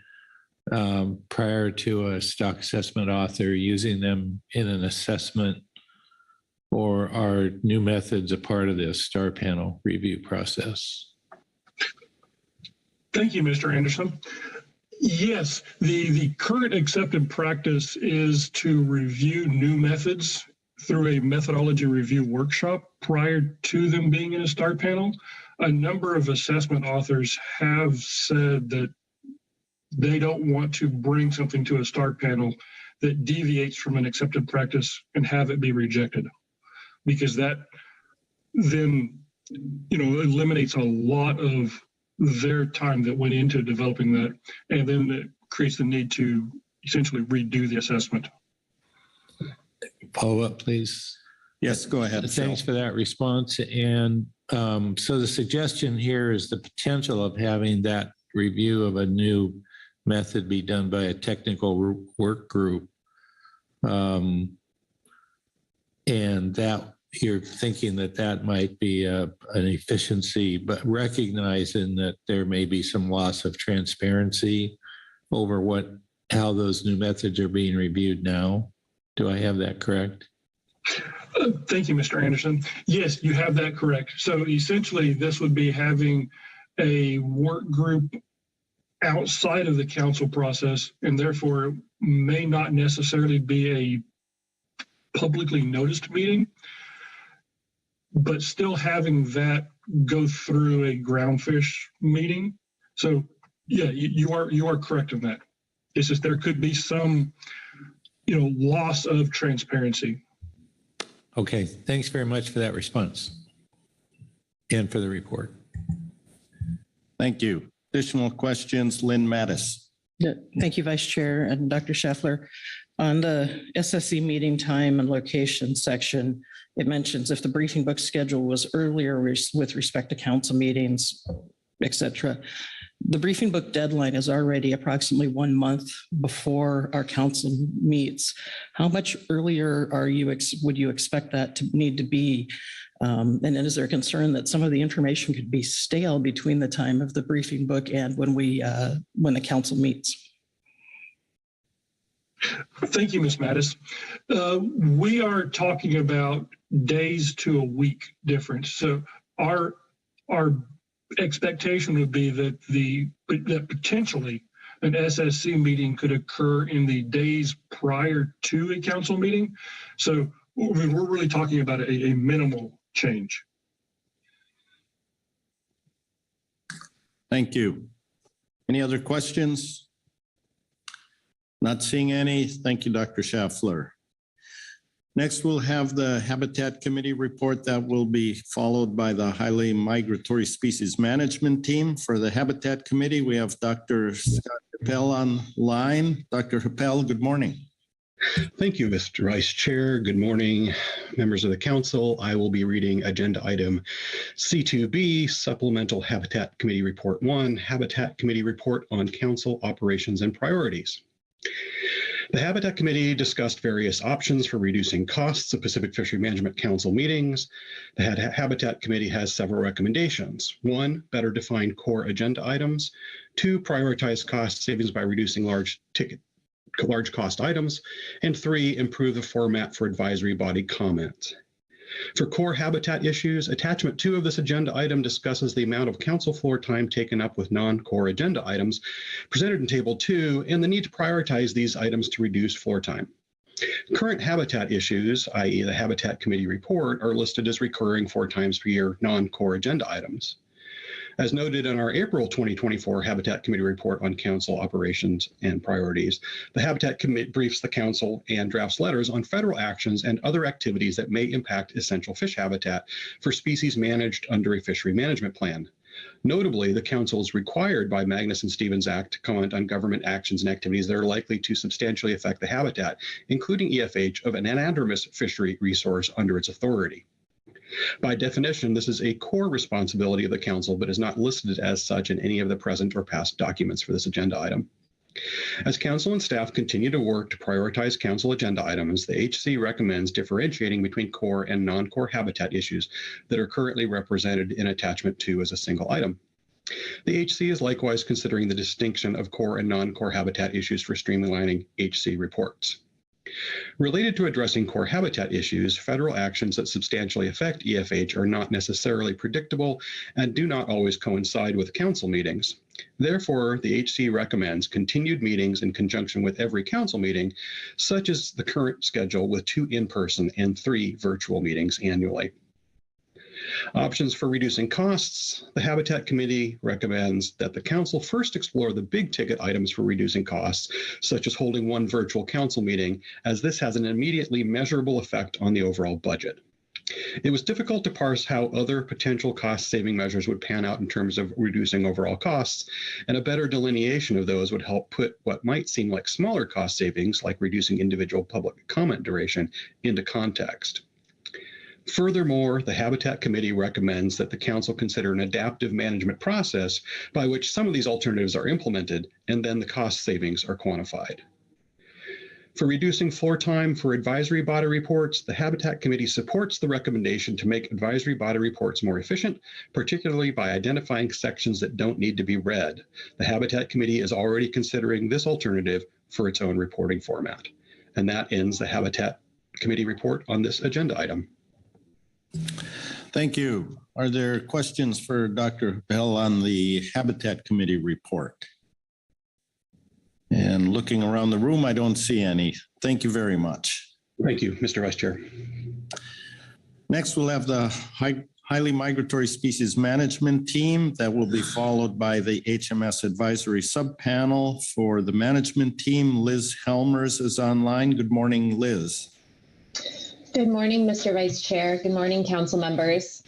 prior to a stock assessment author using them in an assessment? Or are new methods a part of this STAR panel review process? Thank you, Mr. Anderson. Yes, the current accepted practice is to review new methods through a methodology review workshop prior to them being in a start panel. A number of assessment authors have said that they don't want to bring something to a start panel that deviates from an accepted practice and have it be rejected, because that then, eliminates a lot of their time that went into developing that, and then it creates the need to essentially redo the assessment. Follow up, please. Yes, go ahead. Thanks for that response. And so the suggestion here is the potential of having that review of a new method be done by a technical work group. And that you're thinking that might be an efficiency, but recognizing that there may be some loss of transparency over how those new methods are being reviewed now. Do I have that correct? Thank you, Mr. Anderson. Yes, you have that correct. So essentially, this would be having a work group outside of the council process, and therefore may not necessarily be a publicly noticed meeting, but still having that go through a Groundfish meeting. So yeah, you are correct in that. It's just there could be some, loss of transparency. Okay, thanks very much for that response and for the report. Thank you. Additional questions, Lynn Mattis. Yeah, thank you, Vice Chair and Dr. Scheffler. On the SSC meeting time and location section, it mentions if the briefing book schedule was earlier with respect to council meetings, et cetera. The briefing book deadline is already approximately 1 month before our council meets. How much earlier would you expect that to need to be? And then is there a concern that some of the information could be stale between the time of the briefing book and when the council meets? Thank you, Ms. Mattis. We are talking about days to a week difference. So our expectation would be that potentially an SSC meeting could occur in the days prior to a council meeting. So we're really talking about a minimal change. Thank you. Any other questions? Not seeing any. Thank you, Dr. Schaffler. Next, we'll have the Habitat Committee report that will be followed by the Highly Migratory Species Management Team. For the Habitat Committee, we have Dr. Scott Happel online. Dr. Happel, good morning. Thank you, Mr. Vice Chair. Good morning, members of the council. I will be reading agenda item C2B, Supplemental Habitat Committee Report 1, Habitat Committee Report on Council Operations and Priorities. The Habitat Committee discussed various options for reducing costs of Pacific Fishery Management Council meetings. The Habitat Committee has several recommendations. 1, better define core agenda items. 2, prioritize cost savings by reducing large cost items. And 3, improve the format for advisory body comment. For core habitat issues, attachment 2 of this agenda item discusses the amount of council floor time taken up with non-core agenda items presented in table 2 and the need to prioritize these items to reduce floor time. Current habitat issues, i.e. the Habitat Committee report, are listed as recurring 4 times per year non-core agenda items. As noted in our April 2024 Habitat Committee report on council operations and priorities, the Habitat Committee briefs the council and drafts letters on federal actions and other activities that may impact essential fish habitat for species managed under a fishery management plan. Notably, the council is required by Magnuson-Stevens Act to comment on government actions and activities that are likely to substantially affect the habitat, including EFH of an anadromous fishery resource under its authority. By definition, this is a core responsibility of the council, but is not listed as such in any of the present or past documents for this agenda item. As council and staff continue to work to prioritize council agenda items, the HC recommends differentiating between core and non-core habitat issues that are currently represented in attachment 2 as a single item. The HC is likewise considering the distinction of core and non-core habitat issues for streamlining HC reports. Related to addressing core habitat issues, federal actions that substantially affect EFH are not necessarily predictable and do not always coincide with council meetings. Therefore, the HC recommends continued meetings in conjunction with every council meeting, such as the current schedule with 2 in-person and 3 virtual meetings annually. Options for reducing costs. The Habitat Committee recommends that the council first explore the big ticket items for reducing costs, such as holding 1 virtual council meeting, as this has an immediately measurable effect on the overall budget. It was difficult to parse how other potential cost-saving measures would pan out in terms of reducing overall costs, and a better delineation of those would help put what might seem like smaller cost savings, like reducing individual public comment duration, into context. Furthermore, the Habitat Committee recommends that the council consider an adaptive management process by which some of these alternatives are implemented and then the cost savings are quantified. For reducing floor time for advisory body reports, the Habitat Committee supports the recommendation to make advisory body reports more efficient, particularly by identifying sections that don't need to be read. The Habitat Committee is already considering this alternative for its own reporting format. And that ends the Habitat Committee report on this agenda item. Thank you. Are there questions for Dr. Bell on the Habitat Committee report? And looking around the room, I don't see any. Thank you very much. Thank you, Mr. Vice Chair. Next, we'll have the Highly Migratory Species Management Team that will be followed by the HMS Advisory Subpanel. For the management team, Liz Helmers is online. Good morning, Liz. Good morning, Mr. Vice Chair. Good morning, council members.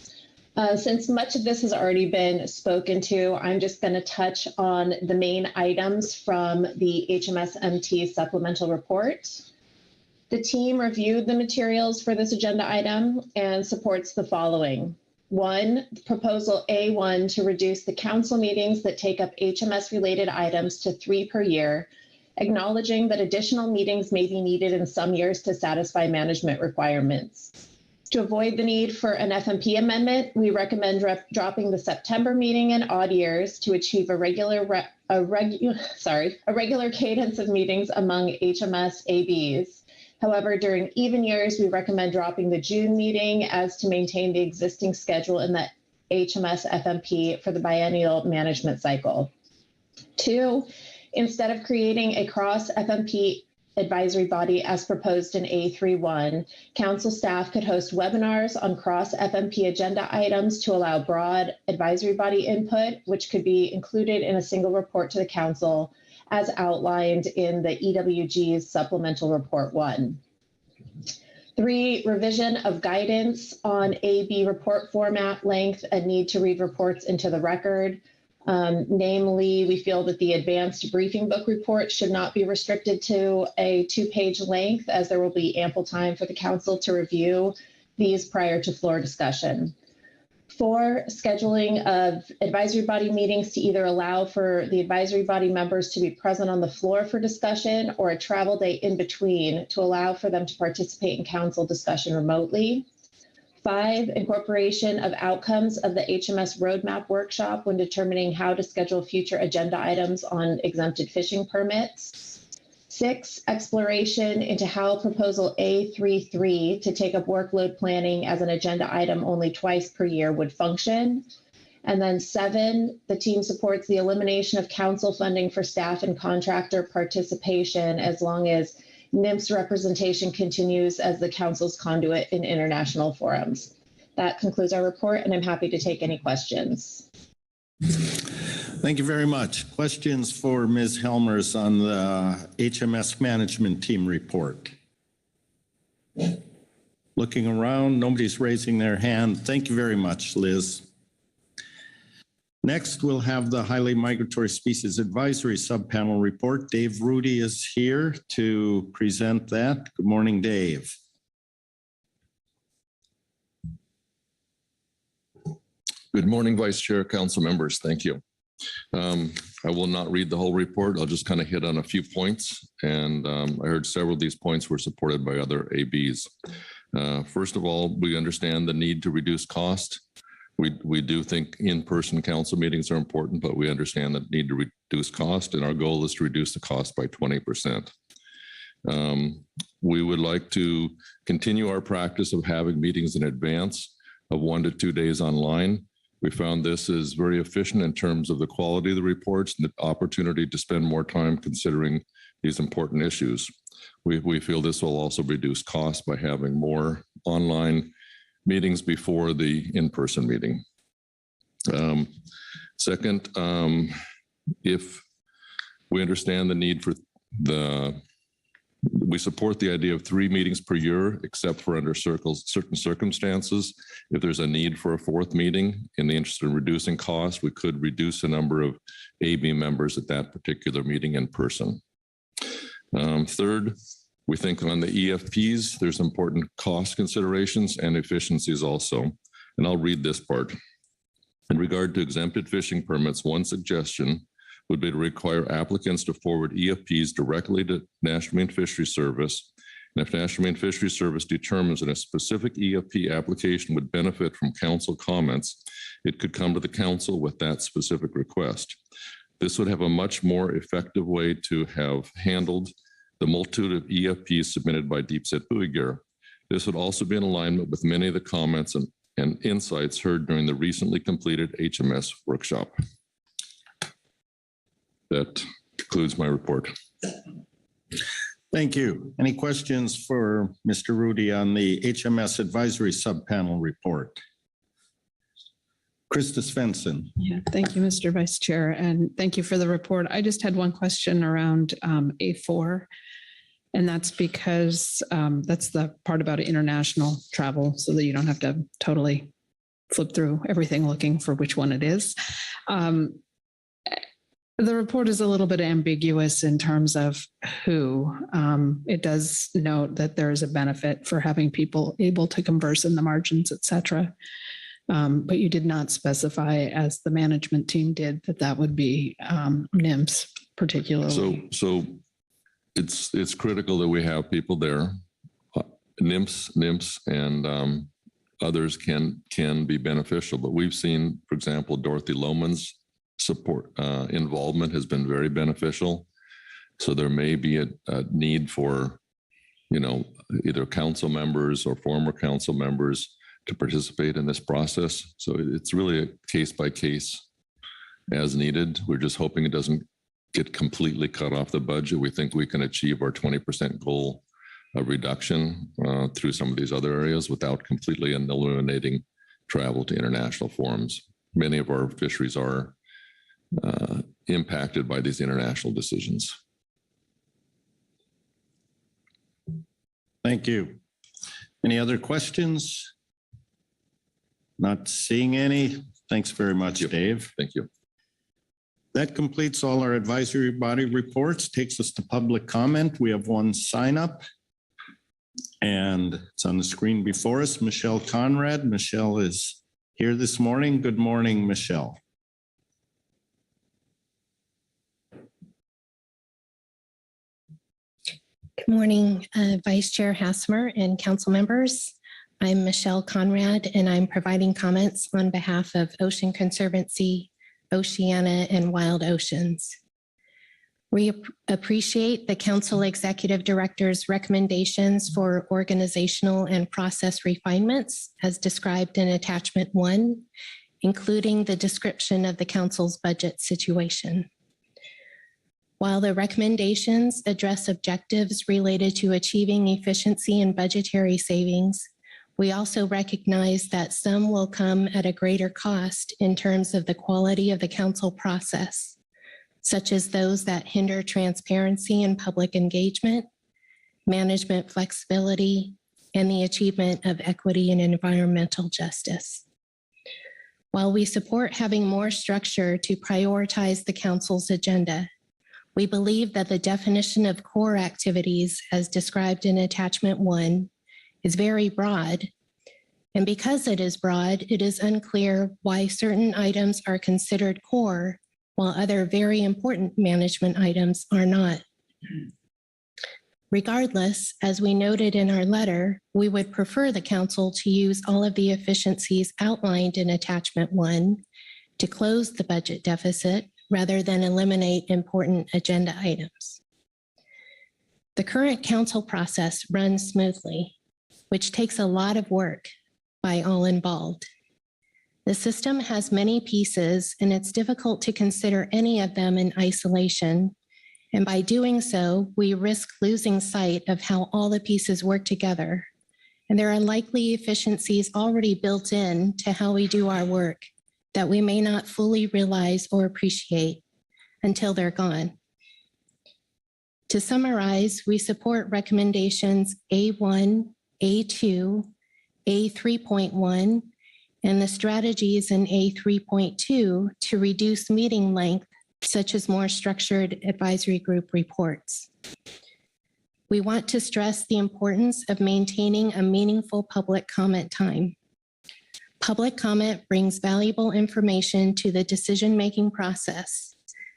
Since much of this has already been spoken to, I'm just going to touch on the main items from the HMSMT supplemental report. The team reviewed the materials for this agenda item and supports the following. 1, proposal A1 to reduce the council meetings that take up HMS-related items to 3 per year, acknowledging that additional meetings may be needed in some years to satisfy management requirements. To avoid the need for an FMP amendment, we recommend dropping the September meeting in odd years to achieve a regular cadence of meetings among HMS ABs. However, during even years, we recommend dropping the June meeting as to maintain the existing schedule in the HMS FMP for the biennial management cycle. 2, instead of creating a cross FMP advisory body as proposed in A31, council staff could host webinars on cross FMP agenda items to allow broad advisory body input, which could be included in a single report to the council as outlined in the EWG's supplemental report 1. 3, revision of guidance on AB report format, length, and need to read reports into the record. Namely, we feel that the advanced briefing book report should not be restricted to a 2-page length, as there will be ample time for the council to review these prior to floor discussion. 4, scheduling of advisory body meetings to either allow for the advisory body members to be present on the floor for discussion or a travel day in between to allow for them to participate in council discussion remotely. 5, incorporation of outcomes of the HMS roadmap workshop when determining how to schedule future agenda items on exempted fishing permits. 6, exploration into how proposal A33 to take up workload planning as an agenda item only twice per year would function. And then 7, the team supports the elimination of council funding for staff and contractor participation as long as NIMS representation continues as the council's conduit in international forums. That concludes our report, and I'm happy to take any questions. Thank you very much. Questions for Ms. Helmers on the HMS management team report? Looking around, nobody's raising their hand. Thank you very much, Liz. Next, we'll have the Highly Migratory Species Advisory Subpanel report. Dave Rudy is here to present that. Good morning, Dave. Good morning, Vice Chair, council members. Thank you. I will not read the whole report. I'll just kind of hit on a few points. And I heard several of these points were supported by other ABs. First of all, we understand the need to reduce cost. We do think in-person council meetings are important, but we understand the need to reduce cost, and our goal is to reduce the cost by 20%. We would like to continue our practice of having meetings in advance of 1 to 2 days online. We found this is very efficient in terms of the quality of the reports and the opportunity to spend more time considering these important issues. We feel this will also reduce costs by having more online meetings before the in-person meeting. Second, if we understand the need for we support the idea of 3 meetings per year, except for under certain circumstances. If there's a need for a 4th meeting in the interest of reducing costs, we could reduce the number of AB members at that particular meeting in person. Third, we think on the EFPs, there's important cost considerations and efficiencies also. And I'll read this part. In regard to exempted fishing permits, one suggestion would be to require applicants to forward EFPs directly to National Marine Fishery Service. And if National Marine Fishery Service determines that a specific EFP application would benefit from council comments, it could come to the council with that specific request. This would have a much more effective way to have handled the multitude of EFPs submitted by Deep Set Buoy Gear. This would also be in alignment with many of the comments and insights heard during the recently completed HMS workshop. That concludes my report. Thank you. Any questions for Mr. Rudy on the HMS Advisory Subpanel report? Krista Svensson. Yeah, thank you, Mr. Vice Chair, and thank you for the report. I just had one question around A4, and that's because that's the part about international travel, so that you don't have to totally flip through everything looking for which one it is. The report is a little bit ambiguous in terms of who. It does note that there is a benefit for having people able to converse in the margins, et cetera. But you did not specify, as the management team did, that would be NIMS particularly. So it's critical that we have people there. NIMS and others can be beneficial, but we've seen, for example, Dorothy Lohman's support involvement has been very beneficial. So there may be a need for, either council members or former council members to participate in this process. So it's really a case by case as needed. We're just hoping it doesn't get completely cut off the budget. We think we can achieve our 20% goal of reduction through some of these other areas without completely eliminating travel to international forums. Many of our fisheries are impacted by these international decisions. Thank you. Any other questions? Not seeing any. Thanks very much, Dave. Thank you. That completes all our advisory body reports, takes us to public comment. We have one sign up and it's on the screen before us. Michelle Conrad. Michelle is here this morning. Good morning, Michelle. Good morning, Vice Chair Hasmer and council members. I'm Michelle Conrad, and I'm providing comments on behalf of Ocean Conservancy, Oceana, and Wild Oceans. We appreciate the Council Executive Director's recommendations for organizational and process refinements as described in Attachment 1, including the description of the Council's budget situation. While the recommendations address objectives related to achieving efficiency and budgetary savings, we also recognize that some will come at a greater cost in terms of the quality of the council process, such as those that hinder transparency and public engagement, management flexibility, and the achievement of equity and environmental justice. While we support having more structure to prioritize the council's agenda, we believe that the definition of core activities as described in Attachment 1 is very broad. And because it is broad, it is unclear why certain items are considered core while other very important management items are not. Regardless, as we noted in our letter, we would prefer the council to use all of the efficiencies outlined in Attachment 1 to close the budget deficit rather than eliminate important agenda items. The current council process runs smoothly, which takes a lot of work by all involved. The system has many pieces, and it's difficult to consider any of them in isolation. And by doing so, we risk losing sight of how all the pieces work together. And there are likely efficiencies already built in to how we do our work that we may not fully realize or appreciate until they're gone. To summarize, we support recommendations A1, A2, A3.1, and the strategies in A3.2 to reduce meeting length, such as more structured advisory group reports. We want to stress the importance of maintaining a meaningful public comment time. Public comment brings valuable information to the decision-making process,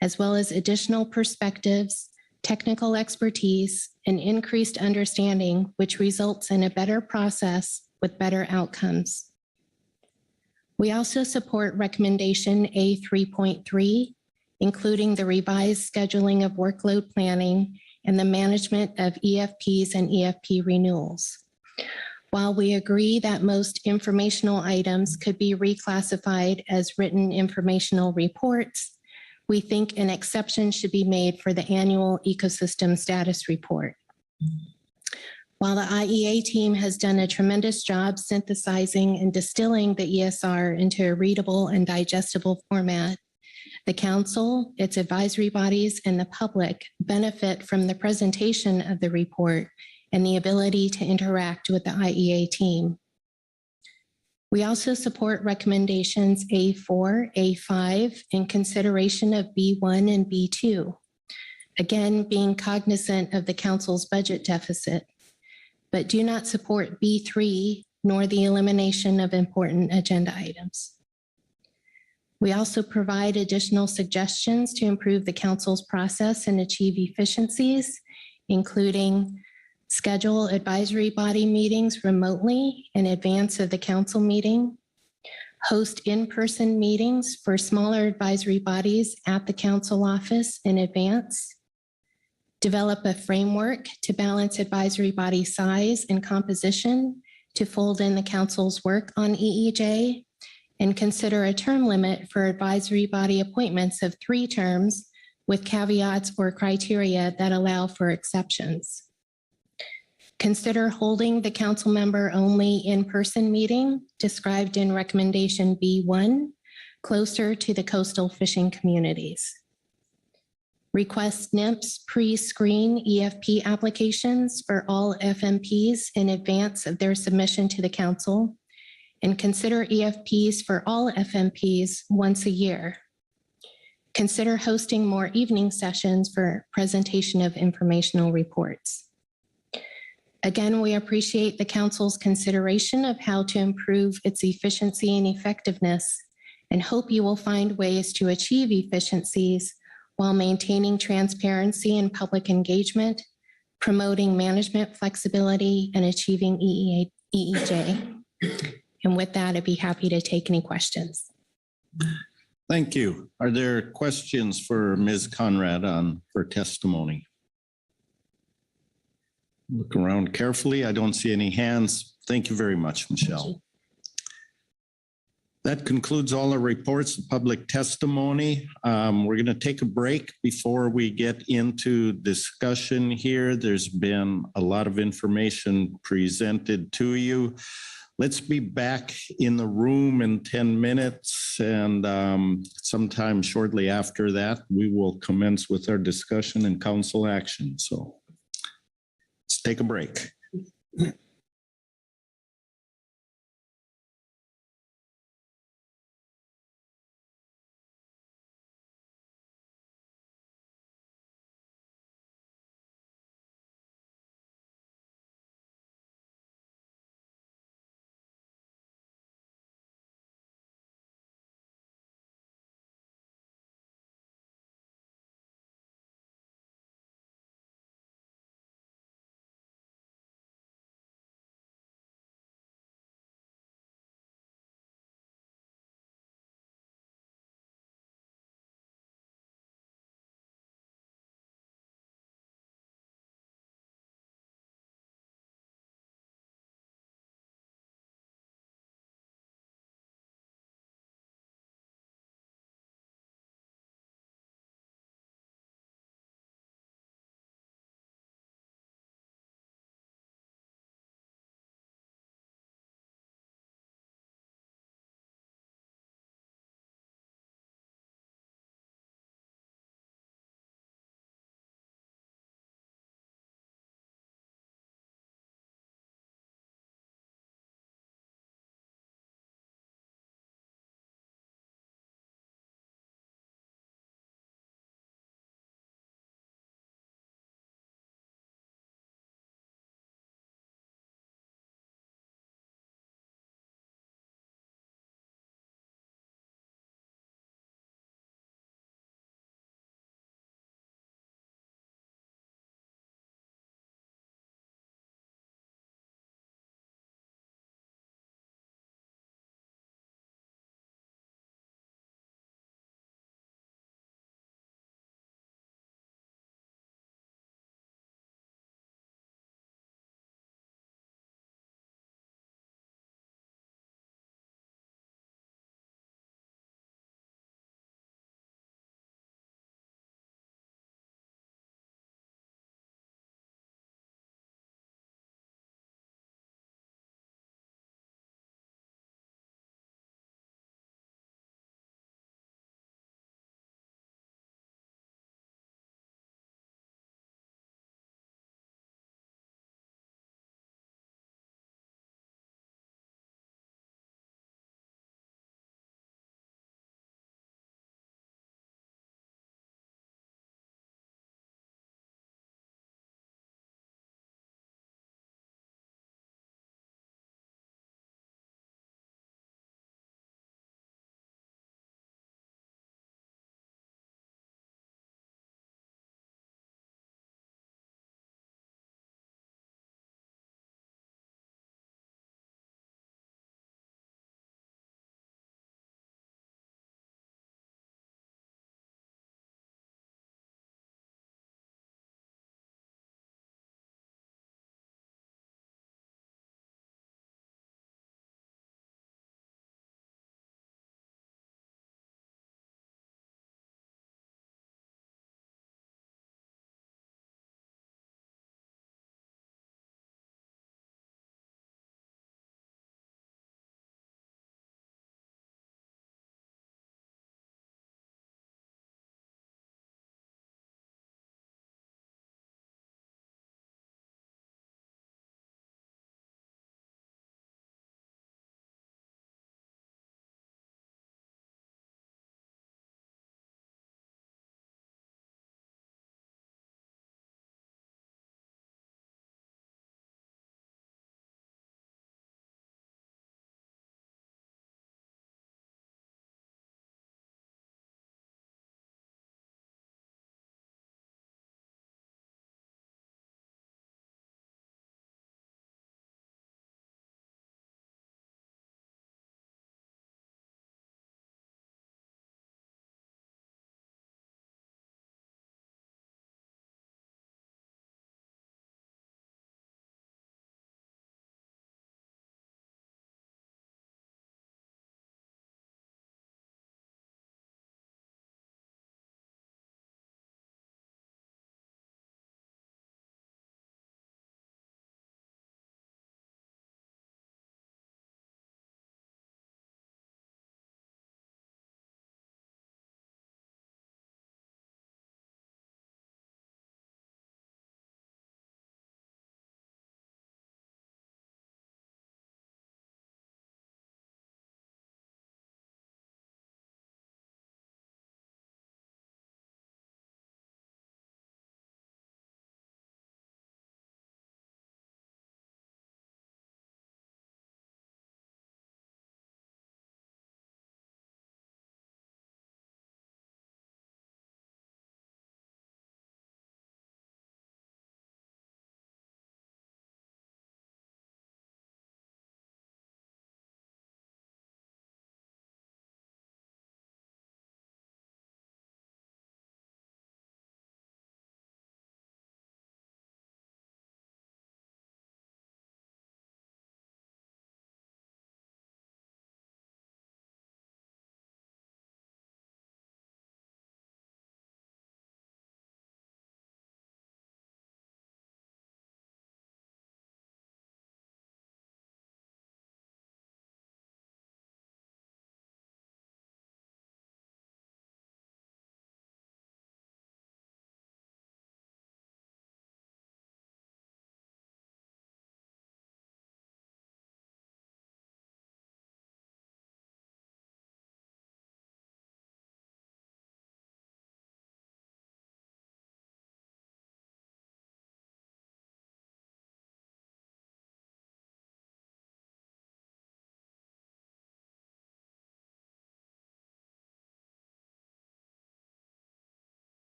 as well as additional perspectives, technical expertise, and increased understanding, which results in a better process with better outcomes. We also support recommendation A3.3, including the revised scheduling of workload planning and the management of EFPs and EFP renewals. While we agree that most informational items could be reclassified as written informational reports, we think an exception should be made for the annual ecosystem status report. While the IEA team has done a tremendous job synthesizing and distilling the ESR into a readable and digestible format, the council, its advisory bodies, and the public benefit from the presentation of the report and the ability to interact with the IEA team. We also support recommendations A4, A5 in consideration of B1 and B2, again, being cognizant of the council's budget deficit, but do not support B3 nor the elimination of important agenda items. We also provide additional suggestions to improve the council's process and achieve efficiencies, including schedule advisory body meetings remotely in advance of the council meeting, host in-person meetings for smaller advisory bodies at the council office in advance, develop a framework to balance advisory body size and composition to fold in the council's work on EEJ, and consider a term limit for advisory body appointments of 3 terms with caveats or criteria that allow for exceptions. Consider holding the council member only in-person meeting described in recommendation B1 closer to the coastal fishing communities. Request NIPS pre-screen EFP applications for all FMPs in advance of their submission to the council, and consider EFPs for all FMPs once a year. Consider hosting more evening sessions for presentation of informational reports. Again, we appreciate the council's consideration of how to improve its efficiency and effectiveness, and hope you will find ways to achieve efficiencies while maintaining transparency and public engagement, promoting management flexibility, and achieving EEJ. And with that, I'd be happy to take any questions. Thank you. Are there questions for Ms. Conrad on her testimony? Look around carefully. I don't see any hands. Thank you very much, Michelle. That concludes all the reports of public testimony. We're going to take a break before we get into discussion here. There's been a lot of information presented to you. Let's be back in the room in 10 minutes, and sometime shortly after that, we will commence with our discussion and council action. So let's take a break.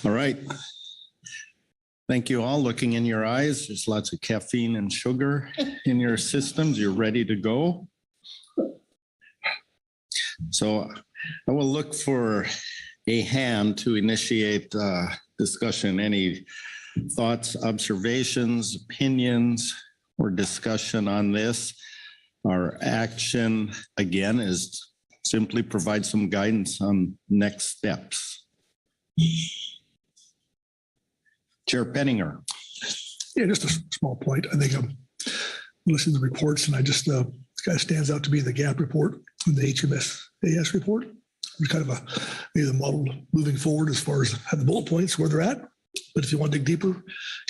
All right. Thank you all. Looking in your eyes, there's lots of caffeine and sugar in your systems. You're ready to go. So I will look for a hand to initiate discussion. Any thoughts, observations, opinions, or discussion on this? Our action, again, is simply provide some guidance on next steps. Chair Penninger. Yeah, just a small point. I think I'm listening to the reports, and I just kind of stands out to me the gap report and the HMS report. It's kind of maybe the model moving forward as far as have the bullet points where they're at. But if you want to dig deeper,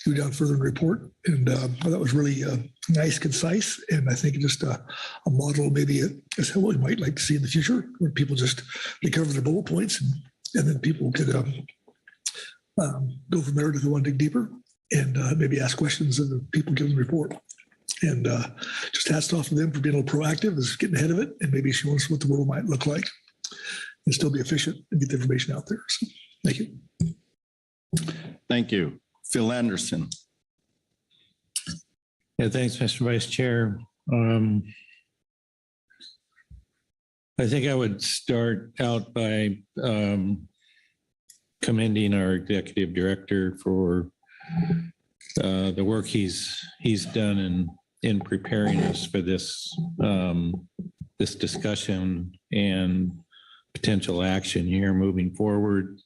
go down further in the report. And that was really nice, concise, and I think just a model maybe as how we might like to see in the future, where people just they cover their bullet points, and then people could go from there if they want to dig deeper and maybe ask questions of the people giving the report. And just hats off to them for being a little proactive, is getting ahead of it, and maybe showing us what the world might look like and still be efficient and get the information out there. So thank you. Thank you. Phil Anderson. Yeah, thanks, Mr. Vice Chair. I think I would start out by commending our executive director for the work he's done in preparing us for this this discussion and potential action here moving forward.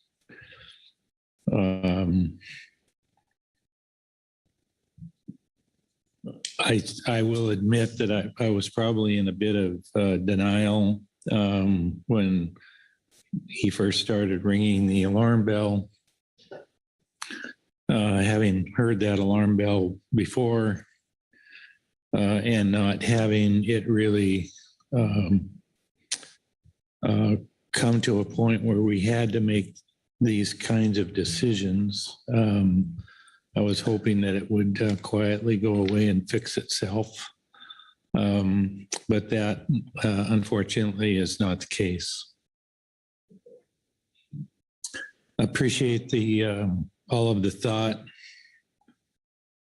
I will admit that I was probably in a bit of denial when he first started ringing the alarm bell. Having heard that alarm bell before and not having it really come to a point where we had to make these kinds of decisions. I was hoping that it would quietly go away and fix itself. But that unfortunately is not the case. Appreciate all of the thought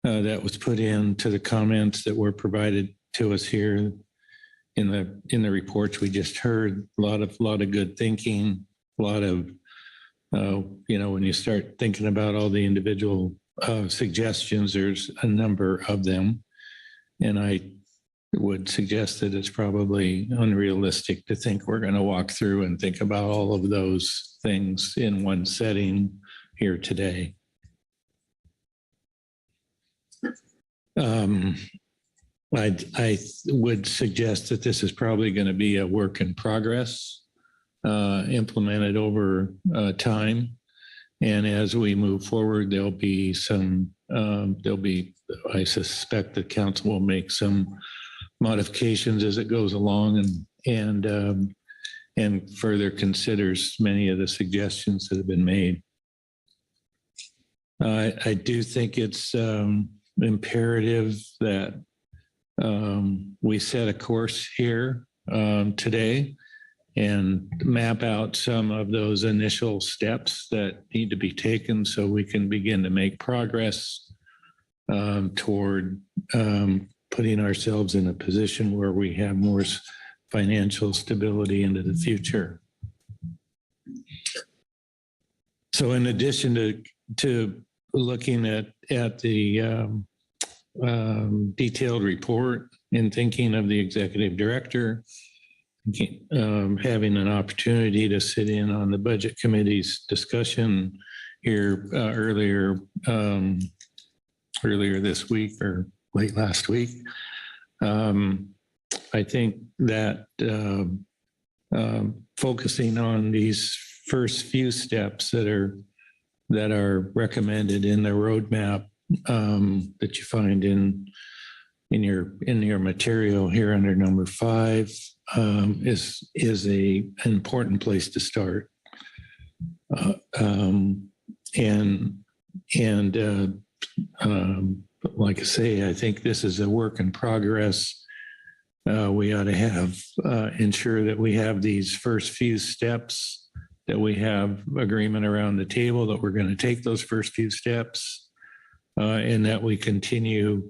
that was put into the comments that were provided to us here in the reports we just heard. A lot of good thinking, a lot of when you start thinking about all the individual suggestions, there's a number of them, and I would suggest that it's probably unrealistic to think we're going to walk through and think about all of those things in one setting here today. I would suggest that this is probably going to be a work in progress, implemented over time. And as we move forward, there'll be I suspect the council will make some modifications as it goes along and further considers many of the suggestions that have been made. I do think it's imperative that we set a course here today and map out some of those initial steps that need to be taken so we can begin to make progress toward putting ourselves in a position where we have more financial stability into the future. So in addition to looking at the detailed report and thinking of the executive director, having an opportunity to sit in on the budget committee's discussion here earlier this week or late last week. I think that focusing on these first few steps that are recommended in the roadmap that you find in your material here under number 5 is an important place to start. Like I say, I think this is a work in progress. We ought to ensure that we have these first few steps that we have agreement around the table that we're going to take those first few steps, and that we continue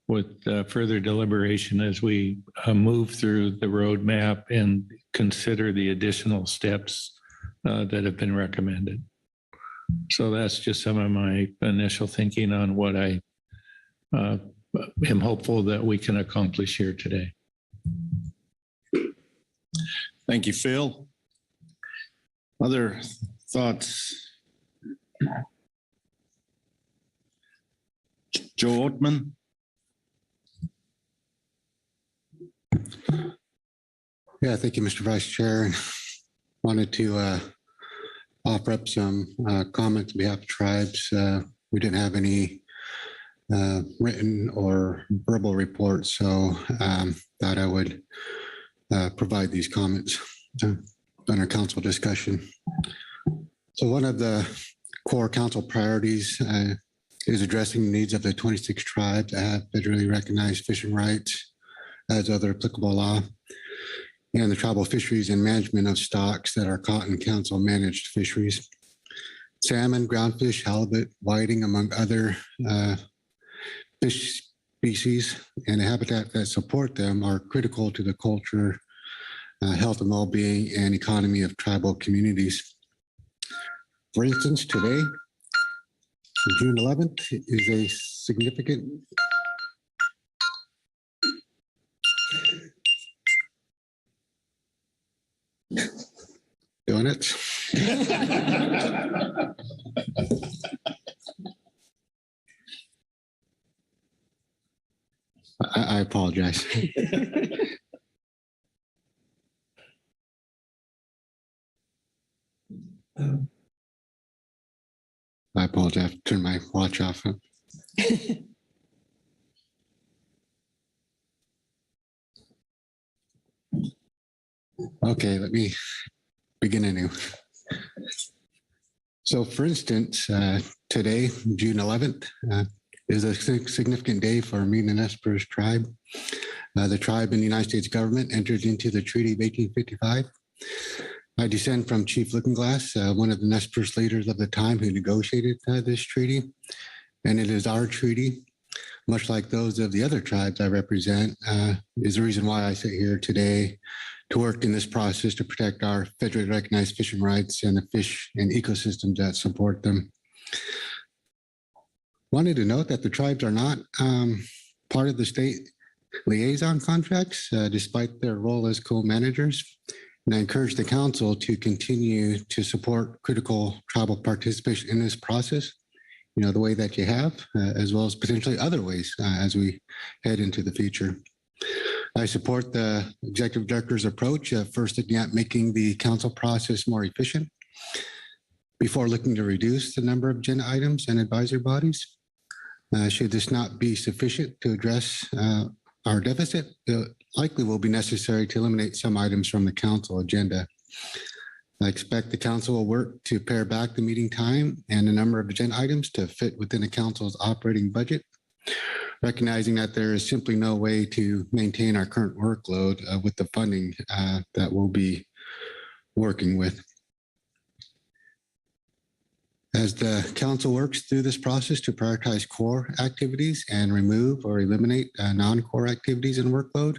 with further deliberation as we move through the roadmap and consider the additional steps that have been recommended. So that's just some of my initial thinking on what I am hopeful that we can accomplish here today. Thank you, Phil. Other thoughts? Joe Oatman? Yeah, thank you, Mr. Vice Chair. Wanted to offer up some comments on behalf of tribes. We didn't have any written or verbal reports, so thought I would provide these comments on our council discussion. So one of the core council priorities is addressing the needs of the 26 tribes that have federally recognized fishing rights as other applicable law, and the tribal fisheries and management of stocks that are caught in council managed fisheries. Salmon, groundfish, halibut, whiting, among other fish species and the habitat that support them are critical to the culture, health and well-being, and economy of tribal communities. For instance, today, June 11th, is a significant doing it. I apologize. I apologize. I have to turn my watch off. Okay, let me begin anew. So for instance, today, June 11th, is a significant day for me and the Nez Perce tribe. The tribe and the United States government entered into the Treaty of 1855. I descend from Chief Lookingglass, one of the Nez Perce leaders of the time who negotiated this treaty. And it is our treaty, much like those of the other tribes I represent, is the reason why I sit here today to work in this process to protect our federally recognized fishing rights and the fish and ecosystems that support them. Wanted to note that the tribes are not part of the state liaison contracts, despite their role as co-managers. And I encourage the council to continue to support critical tribal participation in this process, you know, the way that you have, as well as potentially other ways as we head into the future. I support the executive director's approach of first looking at making the council process more efficient before looking to reduce the number of agenda items and advisory bodies. Should this not be sufficient to address our deficit, it likely will be necessary to eliminate some items from the council agenda. I expect the council will work to pare back the meeting time and the number of agenda items to fit within the council's operating budget, recognizing that there is simply no way to maintain our current workload with the funding that we'll be working with. As the council works through this process to prioritize core activities and remove or eliminate non-core activities and workload,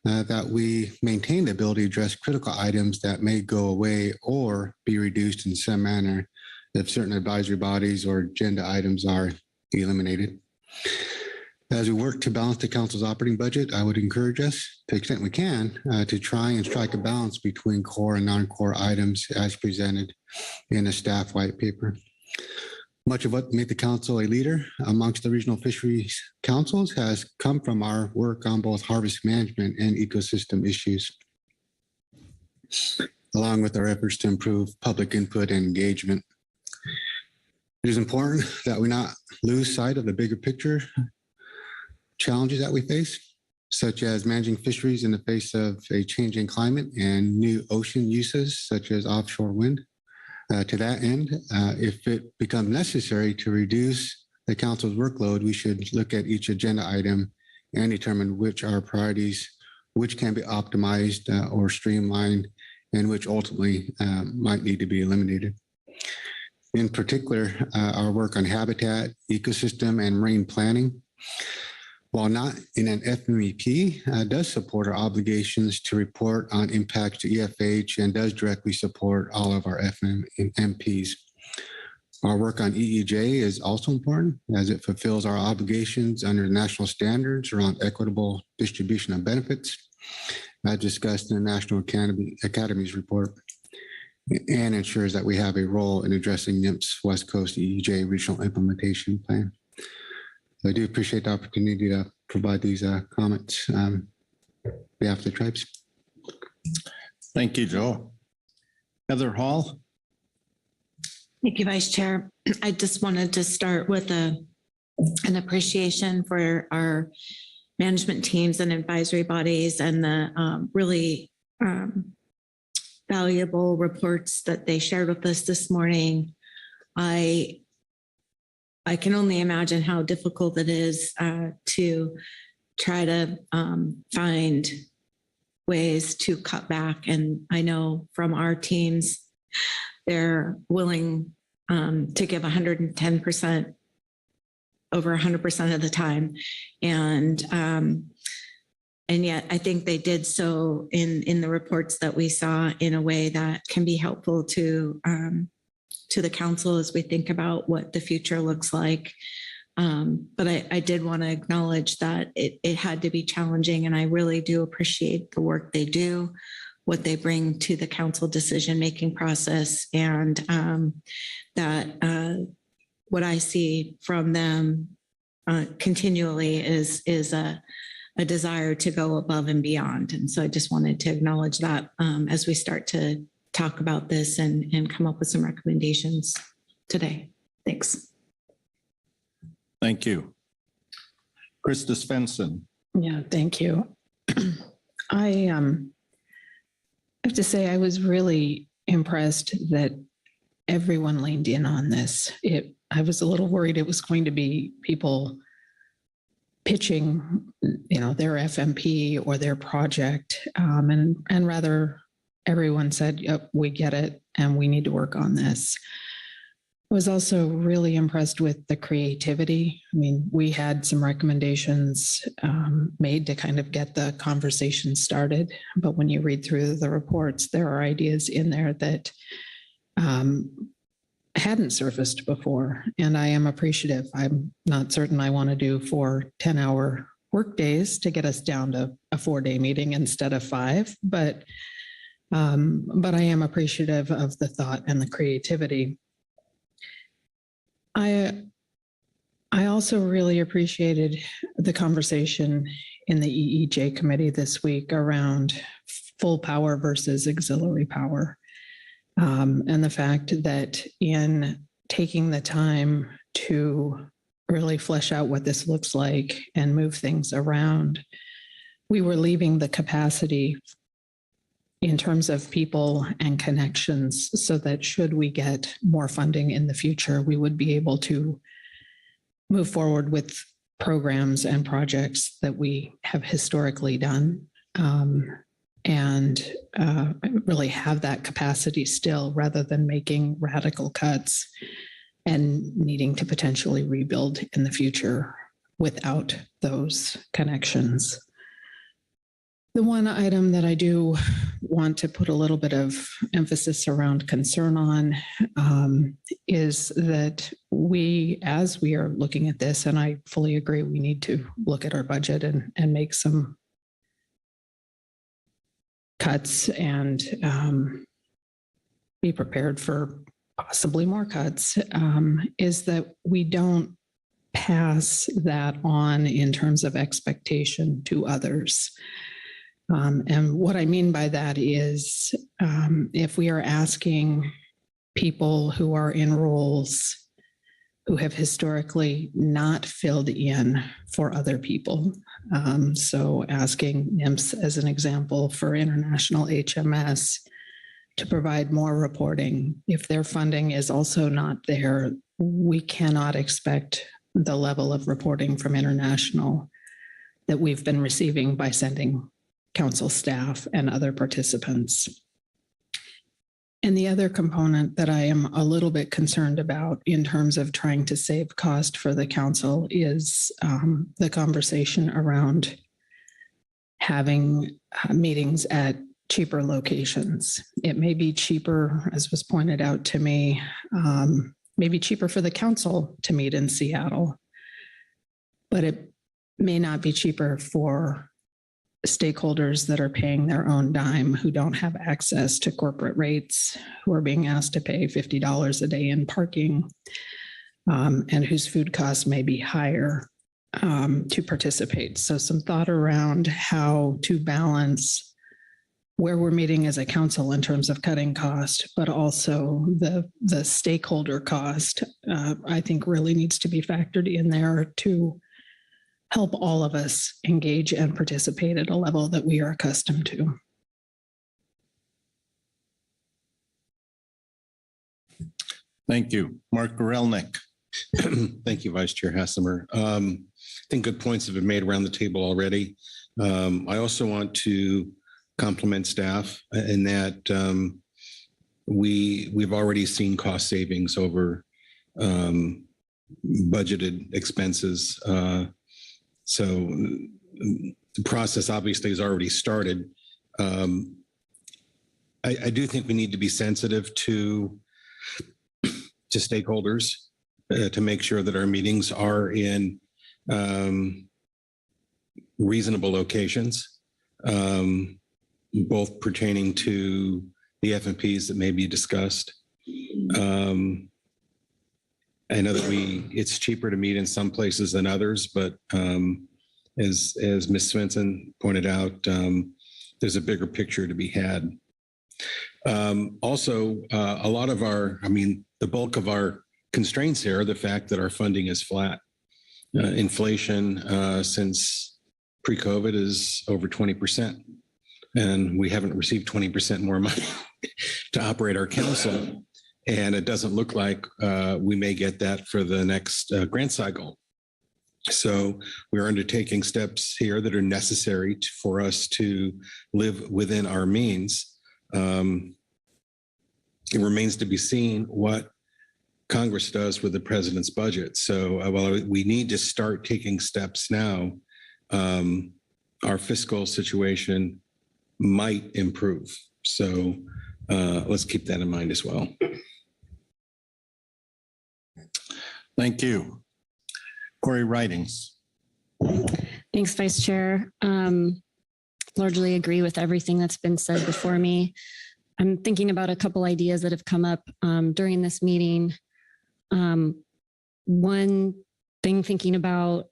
that we maintain the ability to address critical items that may go away or be reduced in some manner if certain advisory bodies or agenda items are eliminated. As we work to balance the council's operating budget, I would encourage us, to the extent we can, to try and strike a balance between core and non-core items as presented in a staff white paper. Much of what made the council a leader amongst the regional fisheries councils has come from our work on both harvest management and ecosystem issues, along with our efforts to improve public input and engagement. It is important that we not lose sight of the bigger picture challenges that we face, such as managing fisheries in the face of a changing climate and new ocean uses, such as offshore wind. To that end, if it becomes necessary to reduce the council's workload, we should look at each agenda item and determine which are priorities, which can be optimized or streamlined, and which ultimately might need to be eliminated. In particular, our work on habitat, ecosystem, and marine planning, while not in an FMEP, does support our obligations to report on impacts to EFH and does directly support all of our FMPs. Our work on EEJ is also important as it fulfills our obligations under national standards around equitable distribution of benefits, as discussed in the National Academy's report, and ensures that we have a role in addressing NIMP's West Coast EEJ Regional Implementation Plan. I do appreciate the opportunity to provide these comments on behalf of the tribes. Thank you, Joe. Heather Hall. Thank you, Vice Chair. I just wanted to start with an appreciation for our management teams and advisory bodies and the really valuable reports that they shared with us this morning. I can only imagine how difficult it is to try to find ways to cut back. And I know from our teams, they're willing to give 110%, over 100% of the time. And yet I think they did so in the reports that we saw in a way that can be helpful to the council as we think about what the future looks like. But I did want to acknowledge that it had to be challenging, and I really do appreciate the work they do, what they bring to the council decision-making process, and that what I see from them continually is a desire to go above and beyond. And so I just wanted to acknowledge that as we start to talk about this and come up with some recommendations today. Thanks. Thank you. Krista Svensson. Yeah, thank you. I have to say I was really impressed that everyone leaned in on this. I was a little worried it was going to be people pitching, their FMP or their project, and rather everyone said, "Yep, we get it, and we need to work on this." I was also really impressed with the creativity. I mean, we had some recommendations made to kind of get the conversation started, but when you read through the reports, there are ideas in there that hadn't surfaced before, and I am appreciative. I'm not certain I want to do 4 10-hour work days to get us down to a 4-day meeting instead of 5, but I am appreciative of the thought and the creativity. I also really appreciated the conversation in the EEJ committee this week around full power versus auxiliary power. And the fact that in taking the time to really flesh out what this looks like and move things around, we were leaving the capacity in terms of people and connections so that should we get more funding in the future, we would be able to move forward with programs and projects that we have historically done, and really have that capacity still, rather than making radical cuts and needing to potentially rebuild in the future without those connections. The one item that I do want to put a little bit of emphasis around concern on is that as we are looking at this, and I fully agree, we need to look at our budget and make some cuts and be prepared for possibly more cuts, is that we don't pass that on in terms of expectation to others. And what I mean by that is if we are asking people who are in roles who have historically not filled in for other people, so asking NIMS as an example for international HMS to provide more reporting, if their funding is also not there, we cannot expect the level of reporting from international that we've been receiving by sending council staff and other participants. And the other component that I am a little bit concerned about in terms of trying to save cost for the council is the conversation around having meetings at cheaper locations. It may be cheaper, as was pointed out to me, maybe cheaper for the council to meet in Seattle, but it may not be cheaper for stakeholders that are paying their own dime, who don't have access to corporate rates, who are being asked to pay $50 a day in parking, and whose food costs may be higher to participate. So some thought around how to balance where we're meeting as a council in terms of cutting cost, but also the stakeholder cost, I think really needs to be factored in there to help all of us engage and participate at a level that we are accustomed to. Thank you. Mark Gorelnik. Thank you, Vice Chair Hassemer. I think good points have been made around the table already. I also want to compliment staff in that we've already seen cost savings over budgeted expenses. So the process obviously has already started. I do think we need to be sensitive to stakeholders to make sure that our meetings are in reasonable locations, both pertaining to the FMPs that may be discussed. I know that it's cheaper to meet in some places than others, but as Ms. Svensson pointed out, there's a bigger picture to be had. Also, a lot of the bulk of our constraints here are the fact that our funding is flat. Inflation since pre-COVID is over 20%, and we haven't received 20% more money to operate our council. And it doesn't look like we may get that for the next grant cycle. So we're undertaking steps here that are necessary for us to live within our means. It remains to be seen what Congress does with the president's budget. So while we need to start taking steps now, our fiscal situation might improve. So let's keep that in mind as well. Thank you. Corey Ridings. Thanks, Vice Chair. Largely agree with everything that's been said before me. I'm thinking about a couple ideas that have come up during this meeting. One thing, thinking about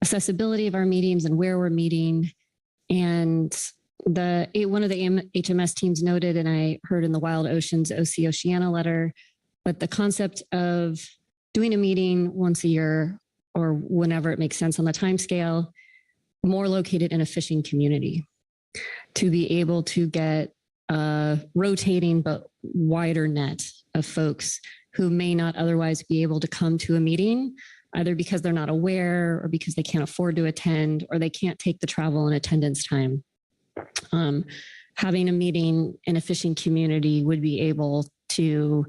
accessibility of our meetings and where we're meeting. And one of the HMS teams noted, and I heard in the Wild Oceans OC Oceana letter, but the concept of doing a meeting once a year or whenever it makes sense on the timescale, more located in a fishing community, to be able to get a rotating but wider net of folks who may not otherwise be able to come to a meeting, either because they're not aware or because they can't afford to attend or they can't take the travel and attendance time. Having a meeting in a fishing community would be able to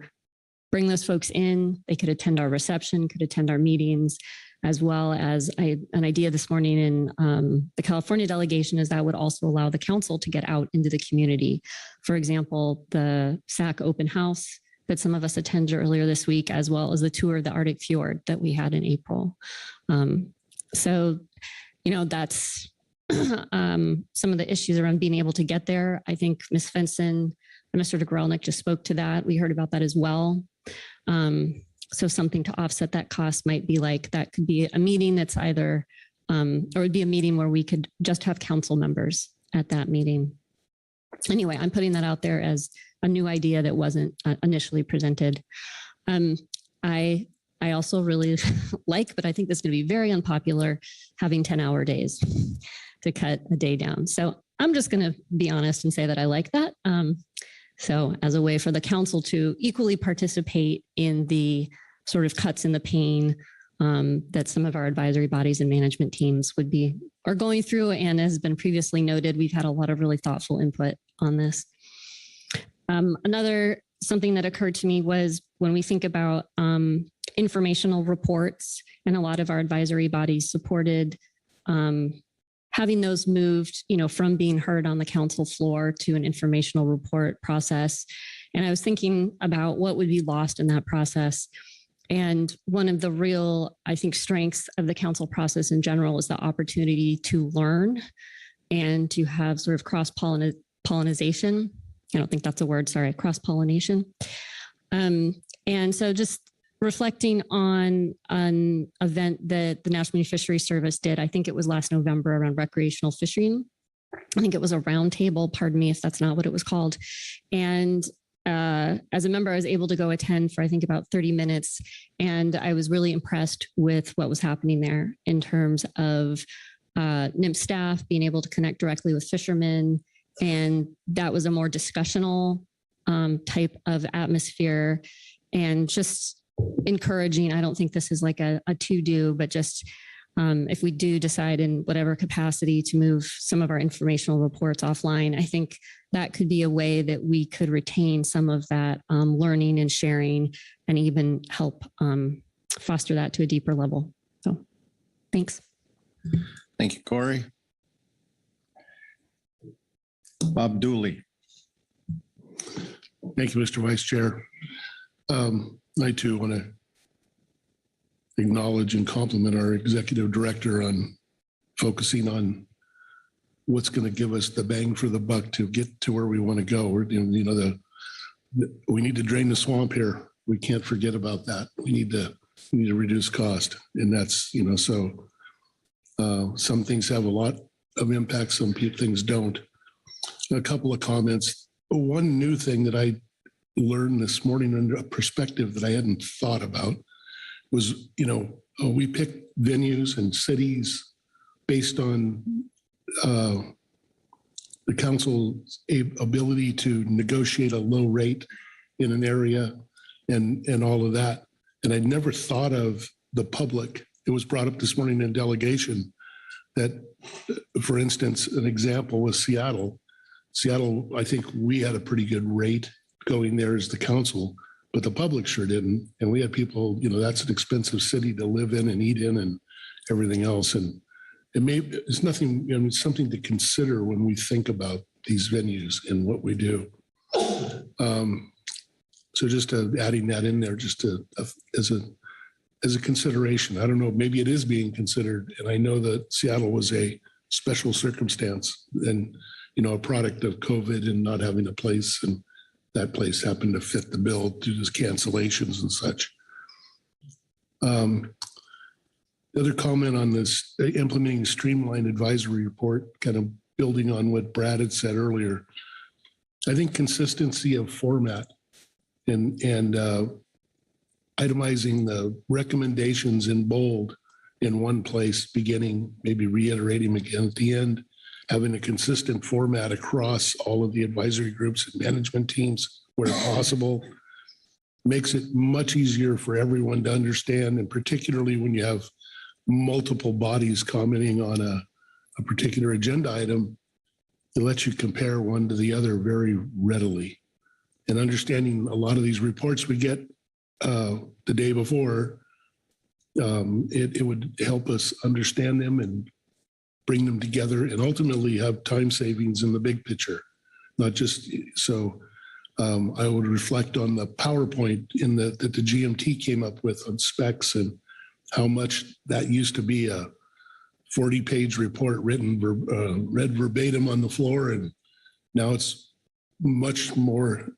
bring those folks in. They could attend our reception, could attend our meetings, as well as an idea this morning in the California delegation is that would also allow the council to get out into the community. For example, the SAC open house that some of us attended earlier this week, as well as the tour of the Arctic Fjord that we had in April. So, that's some of the issues around being able to get there. I think Ms. Svensson and Mr. Grelnick just spoke to that. We heard about that as well. So something to offset that cost might be like, that could be a meeting that's either, or it would be a meeting where we could just have council members at that meeting. Anyway, I'm putting that out there as a new idea that wasn't initially presented. I also really like, but I think this is going to be very unpopular, having 10-hour days to cut a day down. So I'm just going to be honest and say that I like that. So as a way for the council to equally participate in the sort of cuts in the pain that some of our advisory bodies and management teams are going through. And as has been previously noted, we've had a lot of really thoughtful input on this. Another something that occurred to me was when we think about informational reports, and a lot of our advisory bodies supported having those moved, from being heard on the council floor to an informational report process. And I was thinking about what would be lost in that process. And one of the real, I think, strengths of the council process in general is the opportunity to learn and to have sort of cross-pollination. I don't think that's a word, sorry, cross-pollination. And so just reflecting on an event that the National Marine Fishery Service did, I think it was last November around recreational fishing. I think it was a roundtable, pardon me if that's not what it was called. And as a member, I was able to go attend for, I think, about 30 minutes. And I was really impressed with what was happening there in terms of NIMS staff being able to connect directly with fishermen. And that was a more discussional type of atmosphere, and just encouraging. I don't think this is like a to-do, but just if we do decide in whatever capacity to move some of our informational reports offline, I think that could be a way that we could retain some of that learning and sharing, and even help foster that to a deeper level. So thanks. Thank you, Corey. Bob Dooley. Thank you, Mr. Vice Chair. I too want to acknowledge and compliment our executive director on focusing on what's going to give us the bang for the buck to get to where we want to go. We need to drain the swamp here. We can't forget about that. We need to reduce cost, and that's so. Some things have a lot of impact. Some things don't. A couple of comments. One new thing that I learned this morning under a perspective that I hadn't thought about was, we pick venues and cities based on the council's ability to negotiate a low rate in an area and all of that. And I'd never thought of the public. It was brought up this morning in delegation that, for instance, an example was Seattle. Seattle, I think we had a pretty good rate going there as the council, but the public sure didn't. And we had people, that's an expensive city to live in and eat in and everything else. And it's nothing, it's something to consider when we think about these venues and what we do. So just adding that in there, just as a consideration. I don't know, maybe it is being considered. And I know that Seattle was a special circumstance and, a product of COVID and not having a place, and that place happened to fit the bill due to cancellations and such. The other comment on this implementing streamlined advisory report, kind of building on what Brad had said earlier. I think consistency of format and itemizing the recommendations in bold in one place, beginning, maybe reiterating again at the end, having a consistent format across all of the advisory groups and management teams where possible, makes it much easier for everyone to understand. And particularly when you have multiple bodies commenting on a particular agenda item, it lets you compare one to the other very readily. And understanding a lot of these reports we get the day before, it would help us understand them and bring them together and ultimately have time savings in the big picture, not just so. I would reflect on the PowerPoint that the GMT came up with on specs and how much that used to be a 40-page report written, read verbatim on the floor, and now it's much more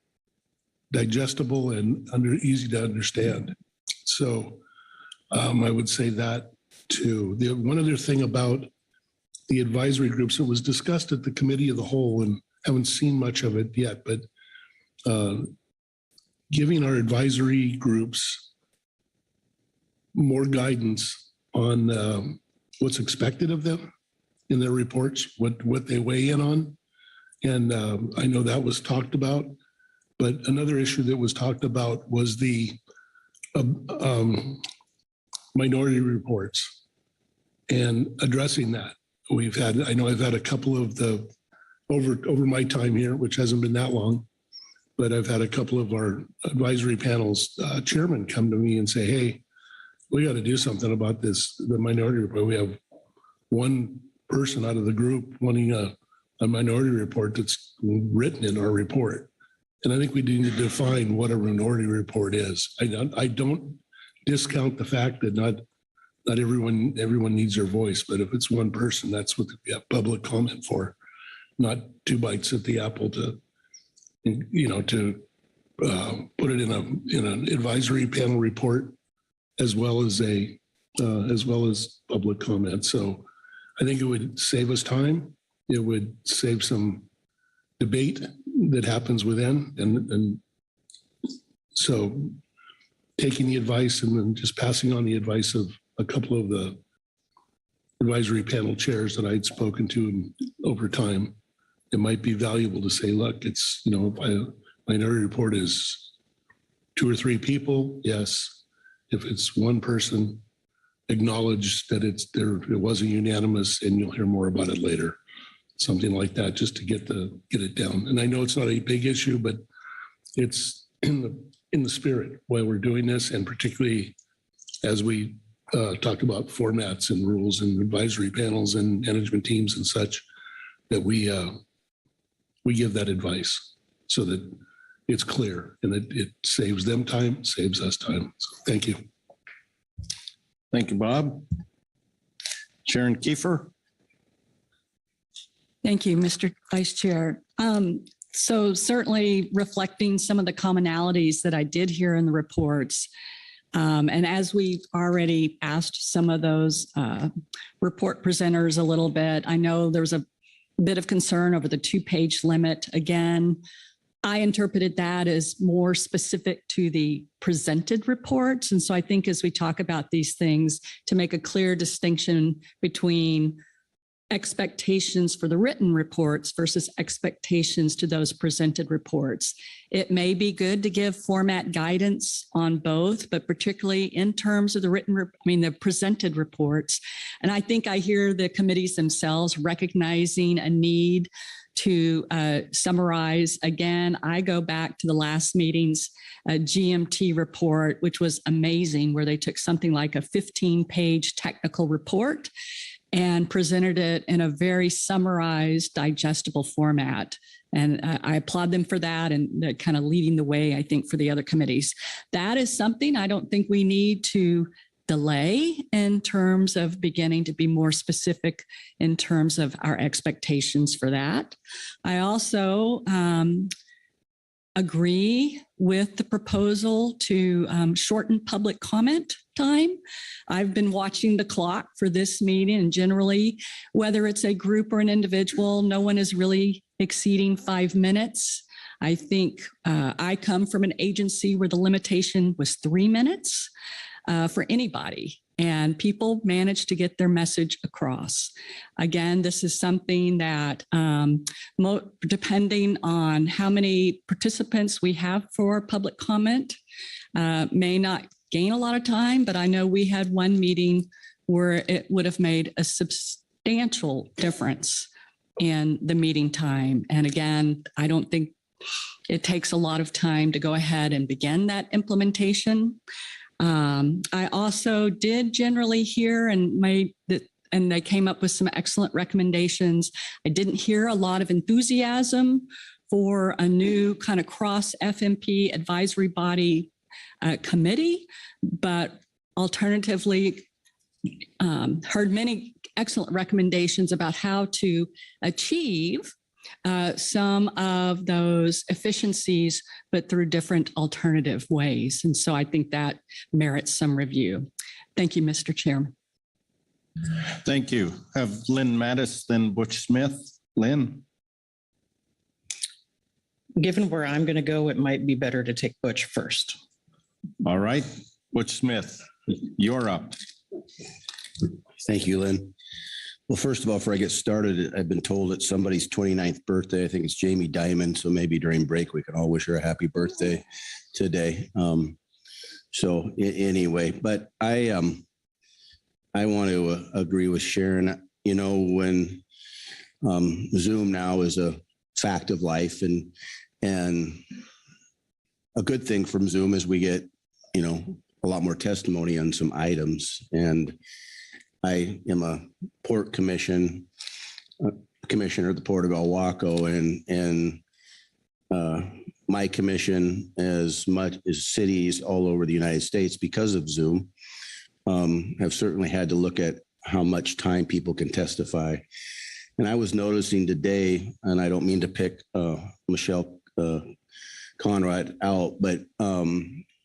digestible and easy to understand. So I would say that too. The one other thing about the advisory groups, it was discussed at the committee of the whole, and haven't seen much of it yet, but giving our advisory groups more guidance on what's expected of them in their reports, what they weigh in on. And I know that was talked about, but another issue that was talked about was the minority reports and addressing that. I know I've had a couple of over my time here, which hasn't been that long, but I've had a couple of our advisory panels chairmen come to me and say, hey, we got to do something about this, the minority report. We have one person out of the group wanting a minority report that's written in our report. And I think we need to define what a minority report is. I don't discount the fact that not everyone needs their voice, but if it's one person, that's what we have public comment for, not 2 bites at the apple to put it in an advisory panel report as well as public comment. So I think it would save us time. It would save some debate that happens within, and so taking the advice and then just passing on the advice of a couple of the advisory panel chairs that I'd spoken to over time, it might be valuable to say, look, it's, a minority report is 2 or 3 people. Yes. If it's one person, acknowledge that it wasn't unanimous, and you'll hear more about it later. Something like that, just to get it down. And I know it's not a big issue, but it's in the spirit while we're doing this, and particularly as we talk about formats and rules and advisory panels and management teams and such, that we give that advice so that it's clear and it saves them time, saves us time. So thank you. Thank you, Bob. Sharon Kiefer. Thank you, Mr. Vice Chair. So certainly reflecting some of the commonalities that I did hear in the reports. And as we've already asked some of those report presenters a little bit, I know there's a bit of concern over the 2-page limit. Again, I interpreted that as more specific to the presented reports. And so I think as we talk about these things, to make a clear distinction between expectations for the written reports versus expectations to those presented reports. It may be good to give format guidance on both, but particularly in terms of the presented reports. And I think I hear the committees themselves recognizing a need to summarize. Again, I go back to the last meeting's GMT report, which was amazing, where they took something like a 15-page technical report and presented it in a very summarized, digestible format. And I applaud them for that, and they're kind of leading the way, I think, for the other committees. That is something I don't think we need to delay in terms of beginning to be more specific in terms of our expectations for that. I also agree with the proposal to shorten public comment time. I've been watching the clock for this meeting, and generally, whether it's a group or an individual, no one is really exceeding 5 minutes. I think I come from an agency where the limitation was 3 minutes for anybody, and people managed to get their message across. Again, this is something that depending on how many participants we have for public comment, may not gain a lot of time, but I know we had one meeting where it would have made a substantial difference in the meeting time. And again, I don't think it takes a lot of time to go ahead and begin that implementation. I also did generally hear and they came up with some excellent recommendations. I didn't hear a lot of enthusiasm for a new kind of cross FMP advisory body committee, but alternatively heard many excellent recommendations about how to achieve some of those efficiencies, but through different alternative ways. And so I think that merits some review. Thank you, Mr. Chairman. Thank you. Have Lynn Mattis, then Butch Smith. Lynn. Given where I'm going to go, it might be better to take Butch first. All right. Butch Smith, you're up. Thank you, Lynn. Well, first of all, before I get started, I've been told it's somebody's 29th birthday. I think it's Jamie Dimon. So maybe during break, we can all wish her a happy birthday today. So anyway, but I want to agree with Sharon. You know, when Zoom now is a fact of life, and a good thing from Zoom is we get, a lot more testimony on some items. And I am a port commissioner at the Port of El Waco, and my commission, as much as cities all over the United States, because of Zoom, have certainly had to look at how much time people can testify. And I was noticing today, and I don't mean to pick Michelle Conrad out, but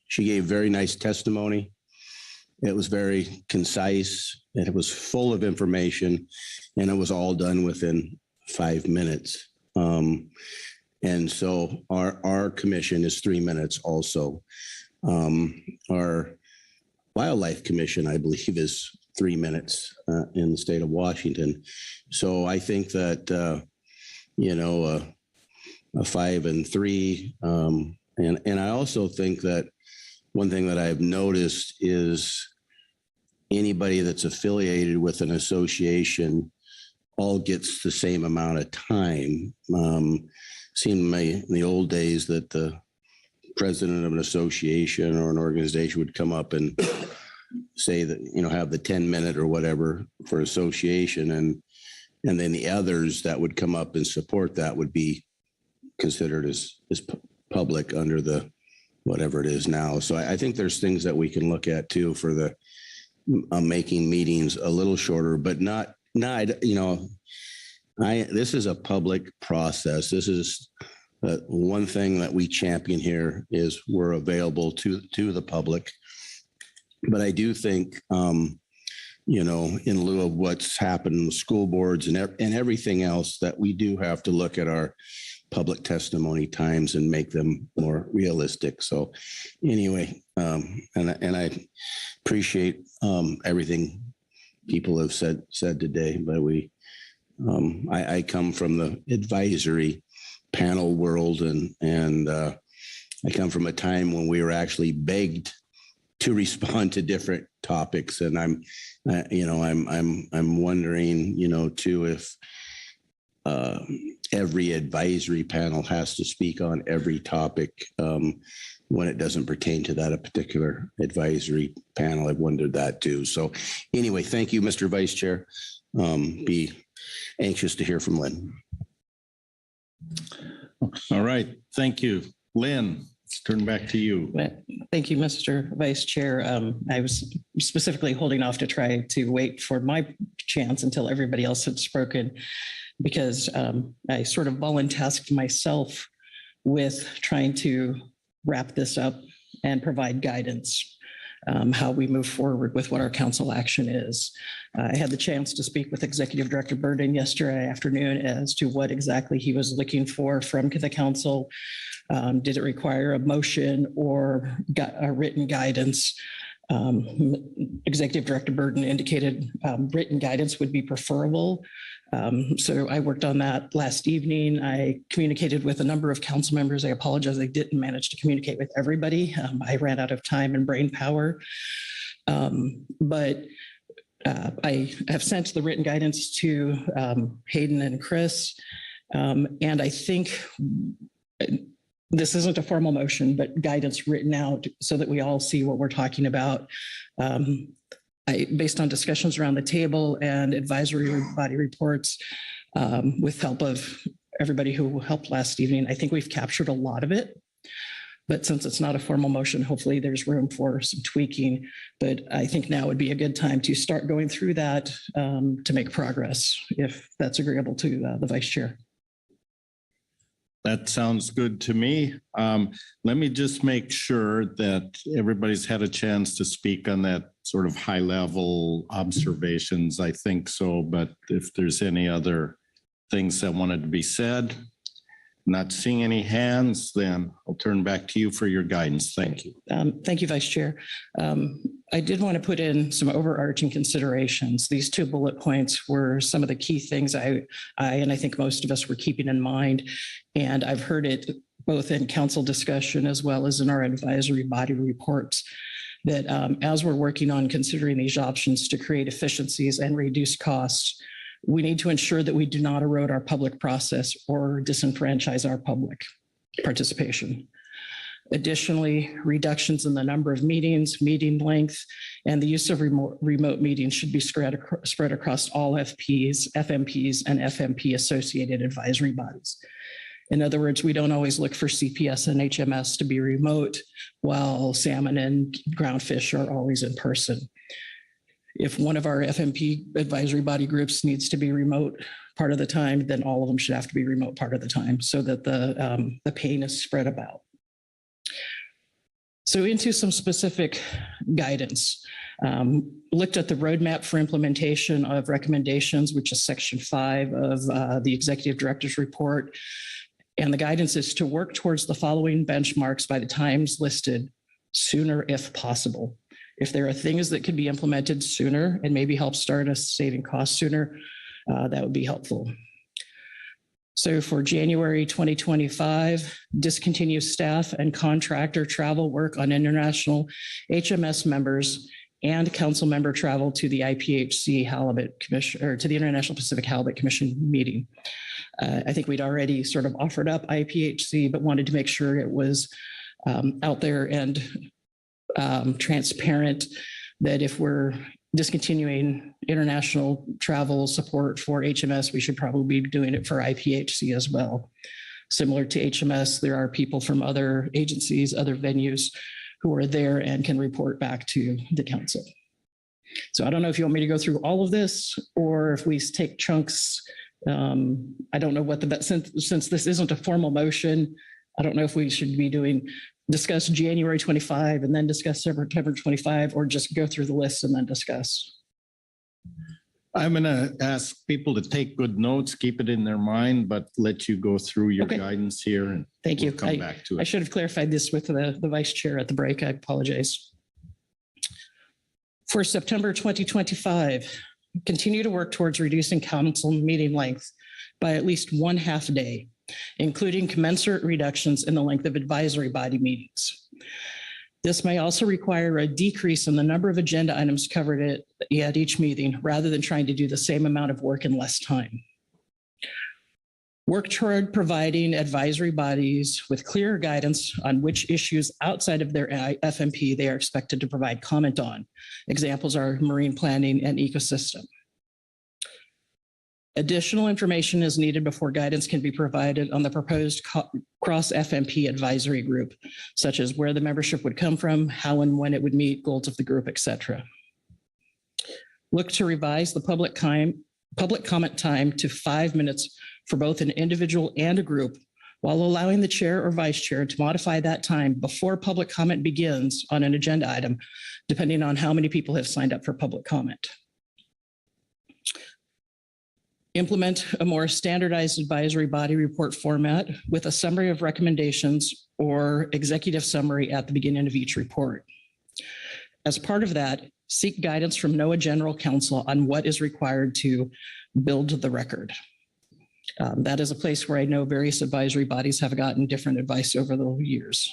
she gave very nice testimony. It was very concise, and it was full of information, and it was all done within 5 minutes. And so our commission is 3 minutes also. Our Wildlife Commission, I believe, is 3 minutes in the state of Washington. So I think that, a 5 and 3. And I also think that one thing that I've noticed is anybody that's affiliated with an association all gets the same amount of time. Seemed in the old days that the president of an association or an organization would come up and say that, have the 10-minute or whatever for association. And then the others that would come up and support that would be considered as public under the whatever it is now. So I think there's things that we can look at too for the making meetings a little shorter, but not, this is a public process. This is one thing that we champion here is we're available to the public. But I do think, in lieu of what's happened in the school boards and everything else, that we do have to look at our public testimony times and make them more realistic. So anyway, and I appreciate everything people have said today, but I come from the advisory panel world, and I come from a time when we were actually begged to respond to different topics, and I'm wondering, too, if every advisory panel has to speak on every topic when it doesn't pertain to that a particular advisory panel. I've wondered that too. So anyway, thank you, Mr. Vice Chair. Be anxious to hear from Lynn. All right. Thank you. Lynn, let's turn back to you. Thank you, Mr. Vice Chair. I was specifically holding off to try to wait for my chance until everybody else had spoken, because I sort of voluntasked myself with trying to wrap this up and provide guidance, how we move forward with what our council action is. I had the chance to speak with Executive Director Burden yesterday afternoon as to what exactly he was looking for from the council. Did it require a motion or a written guidance? Executive Director Burden indicated written guidance would be preferable. So I worked on that last evening. I communicated with a number of council members. I apologize, I didn't manage to communicate with everybody. I ran out of time and brain power. But I have sent the written guidance to Hayden and Chris. And I think this isn't a formal motion, but guidance written out so that we all see what we're talking about. Based on discussions around the table and advisory body reports, with help of everybody who helped last evening, I think we've captured a lot of it. But since it's not a formal motion, hopefully there's room for some tweaking. But I think now would be a good time to start going through that to make progress, if that's agreeable to the Vice Chair. That sounds good to me. Let me just make sure that everybody's had a chance to speak on that sort of high level observations. I think so, but if there's any other things that wanted to be said, not seeing any hands, then I'll turn back to you for your guidance. Thank you. Thank you, Vice Chair. I did want to put in some overarching considerations. These 2 bullet points were some of the key things I and I think most of us were keeping in mind. And I've heard it both in council discussion as well as in our advisory body reports, that as we're working on considering these options to create efficiencies and reduce costs, we need to ensure that we do not erode our public process or disenfranchise our public participation. Additionally, reductions in the number of meetings, meeting length, and the use of remote meetings should be spread across all FPs, FMPs, and FMP associated advisory bodies. In other words, we don't always look for CPS and HMS to be remote, while salmon and groundfish are always in person. If one of our FMP advisory body groups needs to be remote part of the time, then all of them should have to be remote part of the time so that the pain is spread about. So into some specific guidance. Looked at the roadmap for implementation of recommendations, which is section 5 of the executive director's report. And the guidance is to work towards the following benchmarks by the times listed sooner if possible. If there are things that could be implemented sooner and maybe help start us saving costs sooner, that would be helpful. So for January 2025, discontinue staff and contractor travel work on international HMS members and council member travel to the IPHC Halibut Commission, or to the International Pacific Halibut Commission meeting. I think we'd already sort of offered up IPHC, but wanted to make sure it was out there and transparent that if we're discontinuing international travel support for HMS, we should probably be doing it for IPHC as well. Similar to HMS, there are people from other agencies, other venues who are there and can report back to the council. So I don't know if you want me to go through all of this or if we take chunks. I don't know what the best, since this isn't a formal motion, I don't know if we should be discuss January 25 and then discuss September 25, or just go through the list and then discuss. I'm going to ask people to take good notes, keep it in their mind, but let you go through your guidance here. And thank you. We'll come back to it. I should have clarified this with the vice chair at the break. I apologize. For September 2025, continue to work towards reducing council meeting length by at least 1/2 day, including commensurate reductions in the length of advisory body meetings. This may also require a decrease in the number of agenda items covered at each meeting, rather than trying to do the same amount of work in less time. Work toward providing advisory bodies with clearer guidance on which issues outside of their FMP they are expected to provide comment on. Examples are marine planning and ecosystem. Additional information is needed before guidance can be provided on the proposed cross FMP advisory group, such as where the membership would come from, how and when it would meet, goals of the group, etc. Look to revise the public comment time to 5 minutes for both an individual and a group, while allowing the chair or vice chair to modify that time before public comment begins on an agenda item, depending on how many people have signed up for public comment. Implement a more standardized advisory body report format with a summary of recommendations or executive summary at the beginning of each report. As part of that, seek guidance from NOAA General Counsel on what is required to build the record. That is a place where I know various advisory bodies have gotten different advice over the years.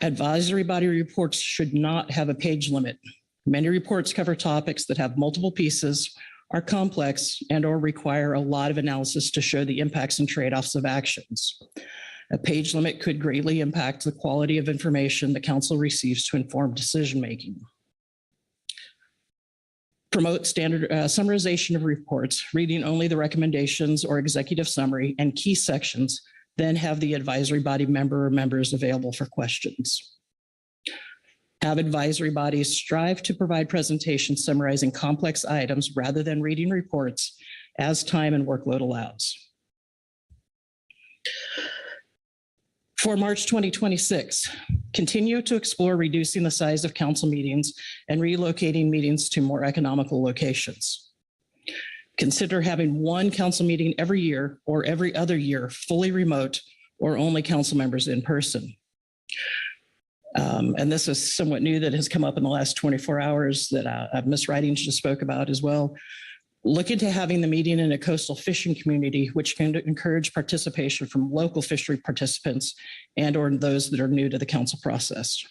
Advisory body reports should not have a page limit. Many reports cover topics that have multiple pieces, are complex, and or require a lot of analysis to show the impacts and trade-offs of actions. A page limit could greatly impact the quality of information the council receives to inform decision-making. Promote standard summarization of reports, reading only the recommendations or executive summary and key sections, then have the advisory body member or members available for questions. Have advisory bodies strive to provide presentations summarizing complex items rather than reading reports as time and workload allows. For March 2026, continue to explore reducing the size of council meetings and relocating meetings to more economical locations. Consider having one council meeting every year or every other year fully remote, or only council members in person. And this is somewhat new that has come up in the last 24 hours that Ms. Ridings just spoke about as well. Look into having the meeting in a coastal fishing community, which can encourage participation from local fishery participants and or those that are new to the council process.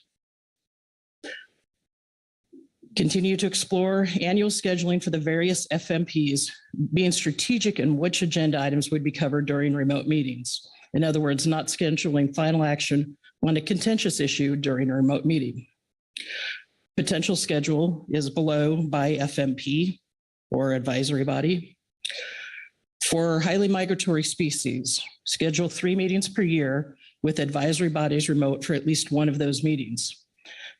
Continue to explore annual scheduling for the various FMPs, being strategic in which agenda items would be covered during remote meetings. In other words, not scheduling final action on a contentious issue during a remote meeting. Potential schedule is below by FMP or advisory body. For highly migratory species, schedule 3 meetings per year with advisory bodies remote for at least one of those meetings.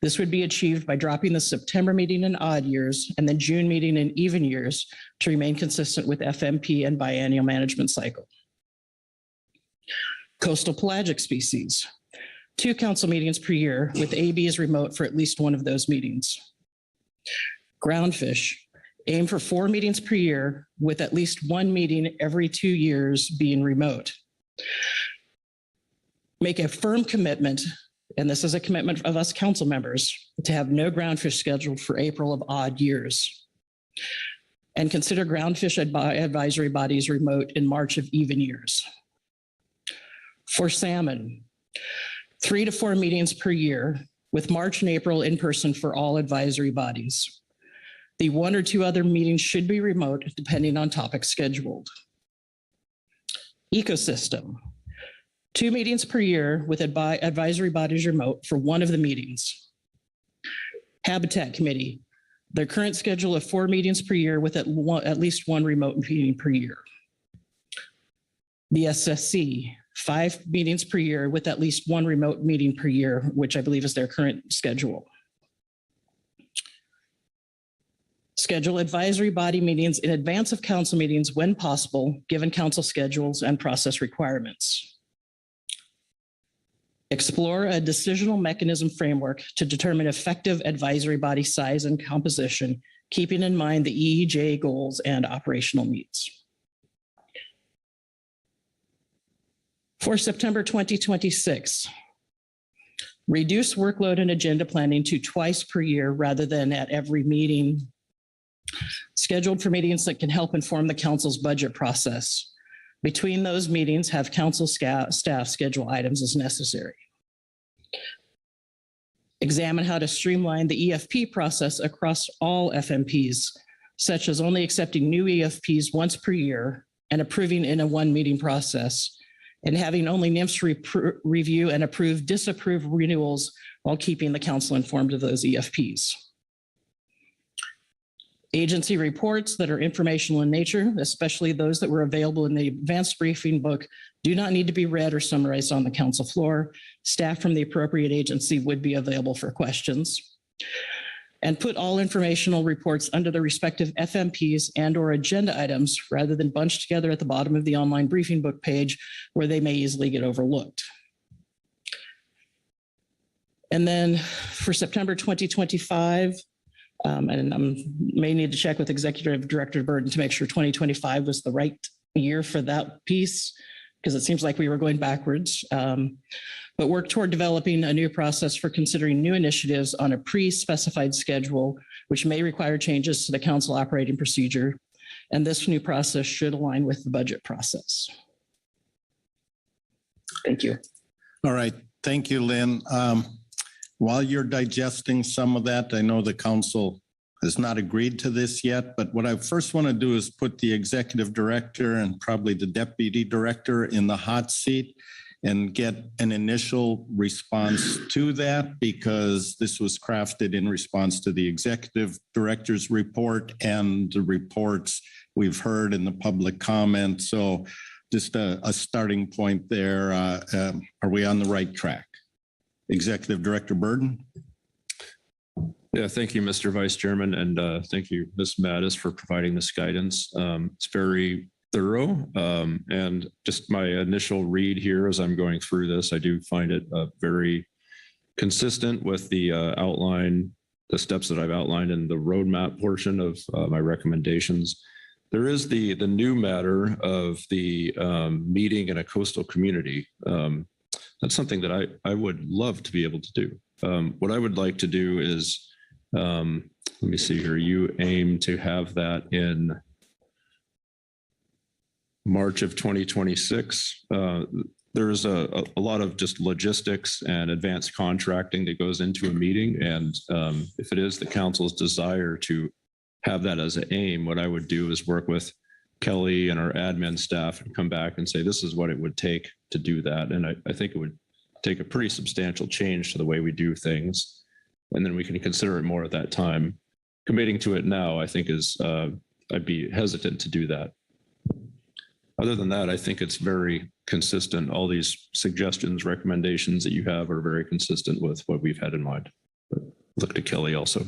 This would be achieved by dropping the September meeting in odd years and the June meeting in even years to remain consistent with FMP and biennial management cycle. Coastal pelagic species, 2 council meetings per year with ABs remote for at least one of those meetings. Groundfish, aim for 4 meetings per year with at least 1 meeting every 2 years being remote. Make a firm commitment, and this is a commitment of us council members, to have no groundfish scheduled for April of odd years. And consider groundfish advisory bodies remote in March of even years. For salmon, 3 to 4 meetings per year with March and April in person for all advisory bodies. The 1 or 2 other meetings should be remote depending on topics scheduled. Ecosystem, 2 meetings per year with advisory bodies remote for one of the meetings. Habitat Committee, their current schedule of 4 meetings per year with at least 1 remote meeting per year. The SSC, 5 meetings per year with at least 1 remote meeting per year, which I believe is their current schedule. Schedule advisory body meetings in advance of council meetings when possible, given council schedules and process requirements. Explore a decisional mechanism framework to determine effective advisory body size and composition, keeping in mind the EEJ goals and operational needs. For September 2026, reduce workload and agenda planning to twice per year rather than at every meeting. Scheduled for meetings that can help inform the council's budget process. Between those meetings, have council staff schedule items as necessary. Examine how to streamline the EFP process across all FMPs, such as only accepting new EFPs once per year and approving in a 1-meeting process, and having only NIMS review and disapprove renewals while keeping the council informed of those EFPs. Agency reports that are informational in nature, especially those that were available in the advanced briefing book, do not need to be read or summarized on the council floor. Staff from the appropriate agency would be available for questions. And put all informational reports under the respective FMPs and/or agenda items rather than bunched together at the bottom of the online briefing book page where they may easily get overlooked. And then for September 2025, and I may need to check with Executive Director Burton to make sure 2025 was the right year for that piece, because it seems like we were going backwards. But work toward developing a new process for considering new initiatives on a pre-specified schedule, which may require changes to the council operating procedure. And this new process should align with the budget process. Thank you. All right. Thank you, Lynn. While you're digesting some of that, I know the council has not agreed to this yet, but what I first want to do is put the executive director and probably the deputy director in the hot seat and get an initial response to that, because this was crafted in response to the executive director's report and the reports we've heard in the public comment. So just a starting point there. Are we on the right track? Executive Director Burden. Yeah, thank you, Mr. Vice Chairman, and thank you, Ms. Mattis, for providing this guidance. It's very thorough, and just my initial read here as I'm going through this, I do find it very consistent with the outline, the steps that I've outlined in the roadmap portion of my recommendations. There is the new matter of the meeting in a coastal community. That's something that I would love to be able to do. What I would like to do is, let me see here, you aim to have that in March of 2026. There's a lot of just logistics and advanced contracting that goes into a meeting. And if it is the council's desire to have that as an aim, what I would do is work with Kelly and our admin staff and come back and say, this is what it would take to do that. And I think it would take a pretty substantial change to the way we do things. And then we can consider it more at that time. Committing to it now, I think is, I'd be hesitant to do that. Other than that, I think it's very consistent. All these suggestions, recommendations that you have are very consistent with what we've had in mind. But look to Kelly also.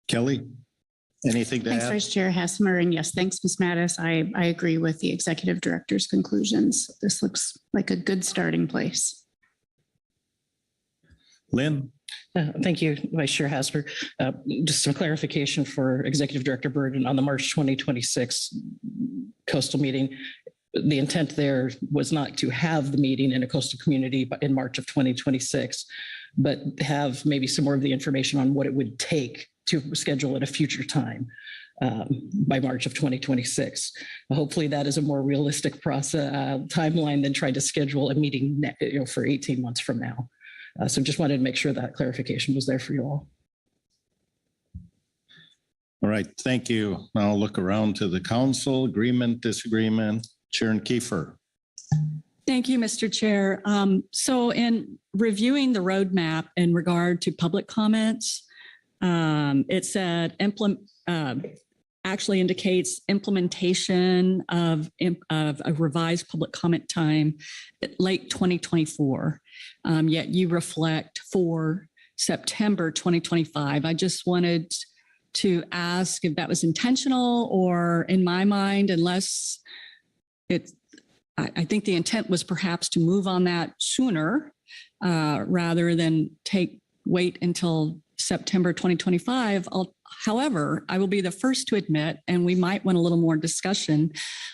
Kelly, anything to Thanks, add? Vice Chair Hassemer. And yes, thanks, Ms. Mattis. I agree with the executive director's conclusions. This looks like a good starting place. Lynn? Thank you, Vice Chair Hasper. Just some clarification for Executive Director Burden on the March 2026 coastal meeting. The intent there was not to have the meeting in a coastal community in March of 2026, but have maybe some more of the information on what it would take to schedule at a future time by March of 2026. Hopefully that is a more realistic process timeline than trying to schedule a meeting for 18 months from now. So just wanted to make sure that clarification was there for you all. All right, thank you. Now I'll look around to the council. Agreement, disagreement. Sharon Kiefer. Thank you, Mr. Chair. So in reviewing the roadmap in regard to public comments, it said actually indicates implementation of a revised public comment time at late 2024. Yet you reflect for September 2025. I just wanted to ask if that was intentional, or in my mind, unless I think the intent was perhaps to move on that sooner rather than wait until September 2025. However, I will be the first to admit, and we might want a little more discussion,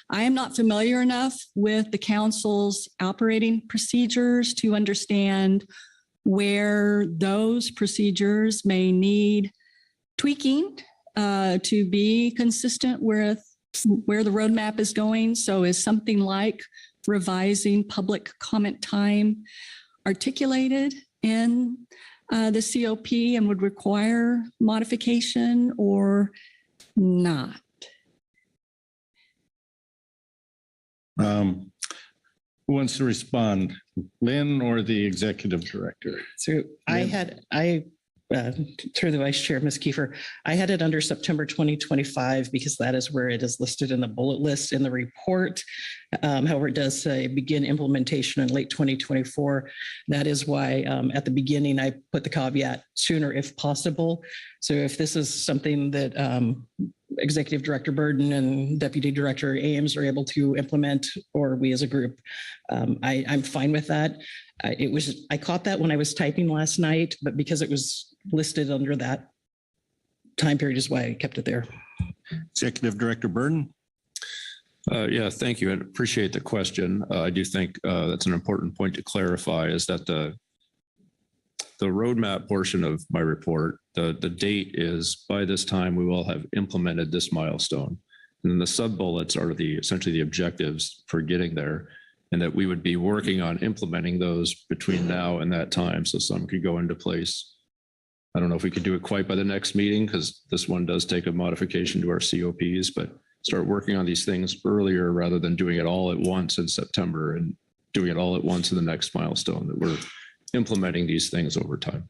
I am not familiar enough with the council's operating procedures to understand where those procedures may need tweaking to be consistent with where the roadmap is going. So is something like revising public comment time articulated in the COP and would require modification or not? Who wants to respond, Lynn or the executive director? So through the Vice Chair, Ms. Kiefer, I had it under September 2025 because that is where it is listed in the bullet list in the report. However, it does say begin implementation in late 2024. That is why at the beginning, I put the caveat sooner if possible. So if this is something that Executive Director Burden and Deputy Director Ames are able to implement, or we as a group, I'm fine with that. I caught that when I was typing last night, but because it was listed under that time period is why I kept it there. Executive Director Burden. Yeah, thank you. I appreciate the question. I do think that's an important point to clarify, is that the roadmap portion of my report, the date is by this time we will have implemented this milestone. And then the sub-bullets are essentially the objectives for getting there, and that we would be working on implementing those between now and that time. So some could go into place. I don't know if we could do it quite by the next meeting, because this one does take a modification to our COPs, but start working on these things earlier rather than doing it all at once in September and doing it all at once in the next milestone, that we're implementing these things over time.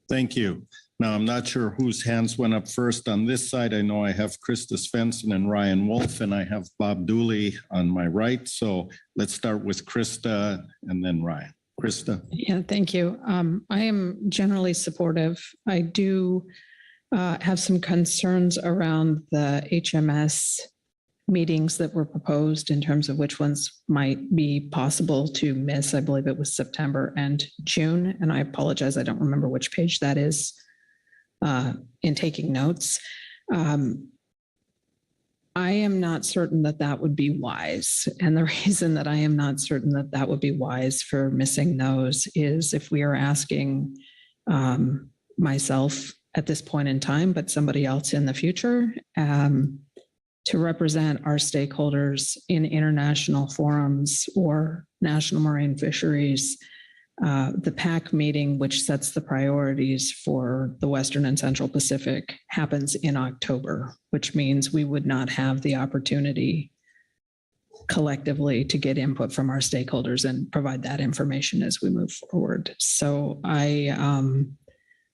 Thank you. Now, I'm not sure whose hands went up first on this side. I know I have Krista Svensson and Ryan Wolf, and I have Bob Dooley on my right. So let's start with Krista and then Ryan. Krista. Yeah, thank you. I am generally supportive. I do have some concerns around the HMS meetings that were proposed in terms of which ones might be possible to miss. I believe it was September and June, and I apologize, I don't remember which page that is in taking notes. I am not certain that that would be wise. And the reason that I am not certain that that would be wise for missing those is if we are asking myself at this point in time, but somebody else in the future, to represent our stakeholders in international forums or national marine fisheries The PAC meeting, which sets the priorities for the Western and Central Pacific, happens in October, which means we would not have the opportunity collectively to get input from our stakeholders and provide that information as we move forward. So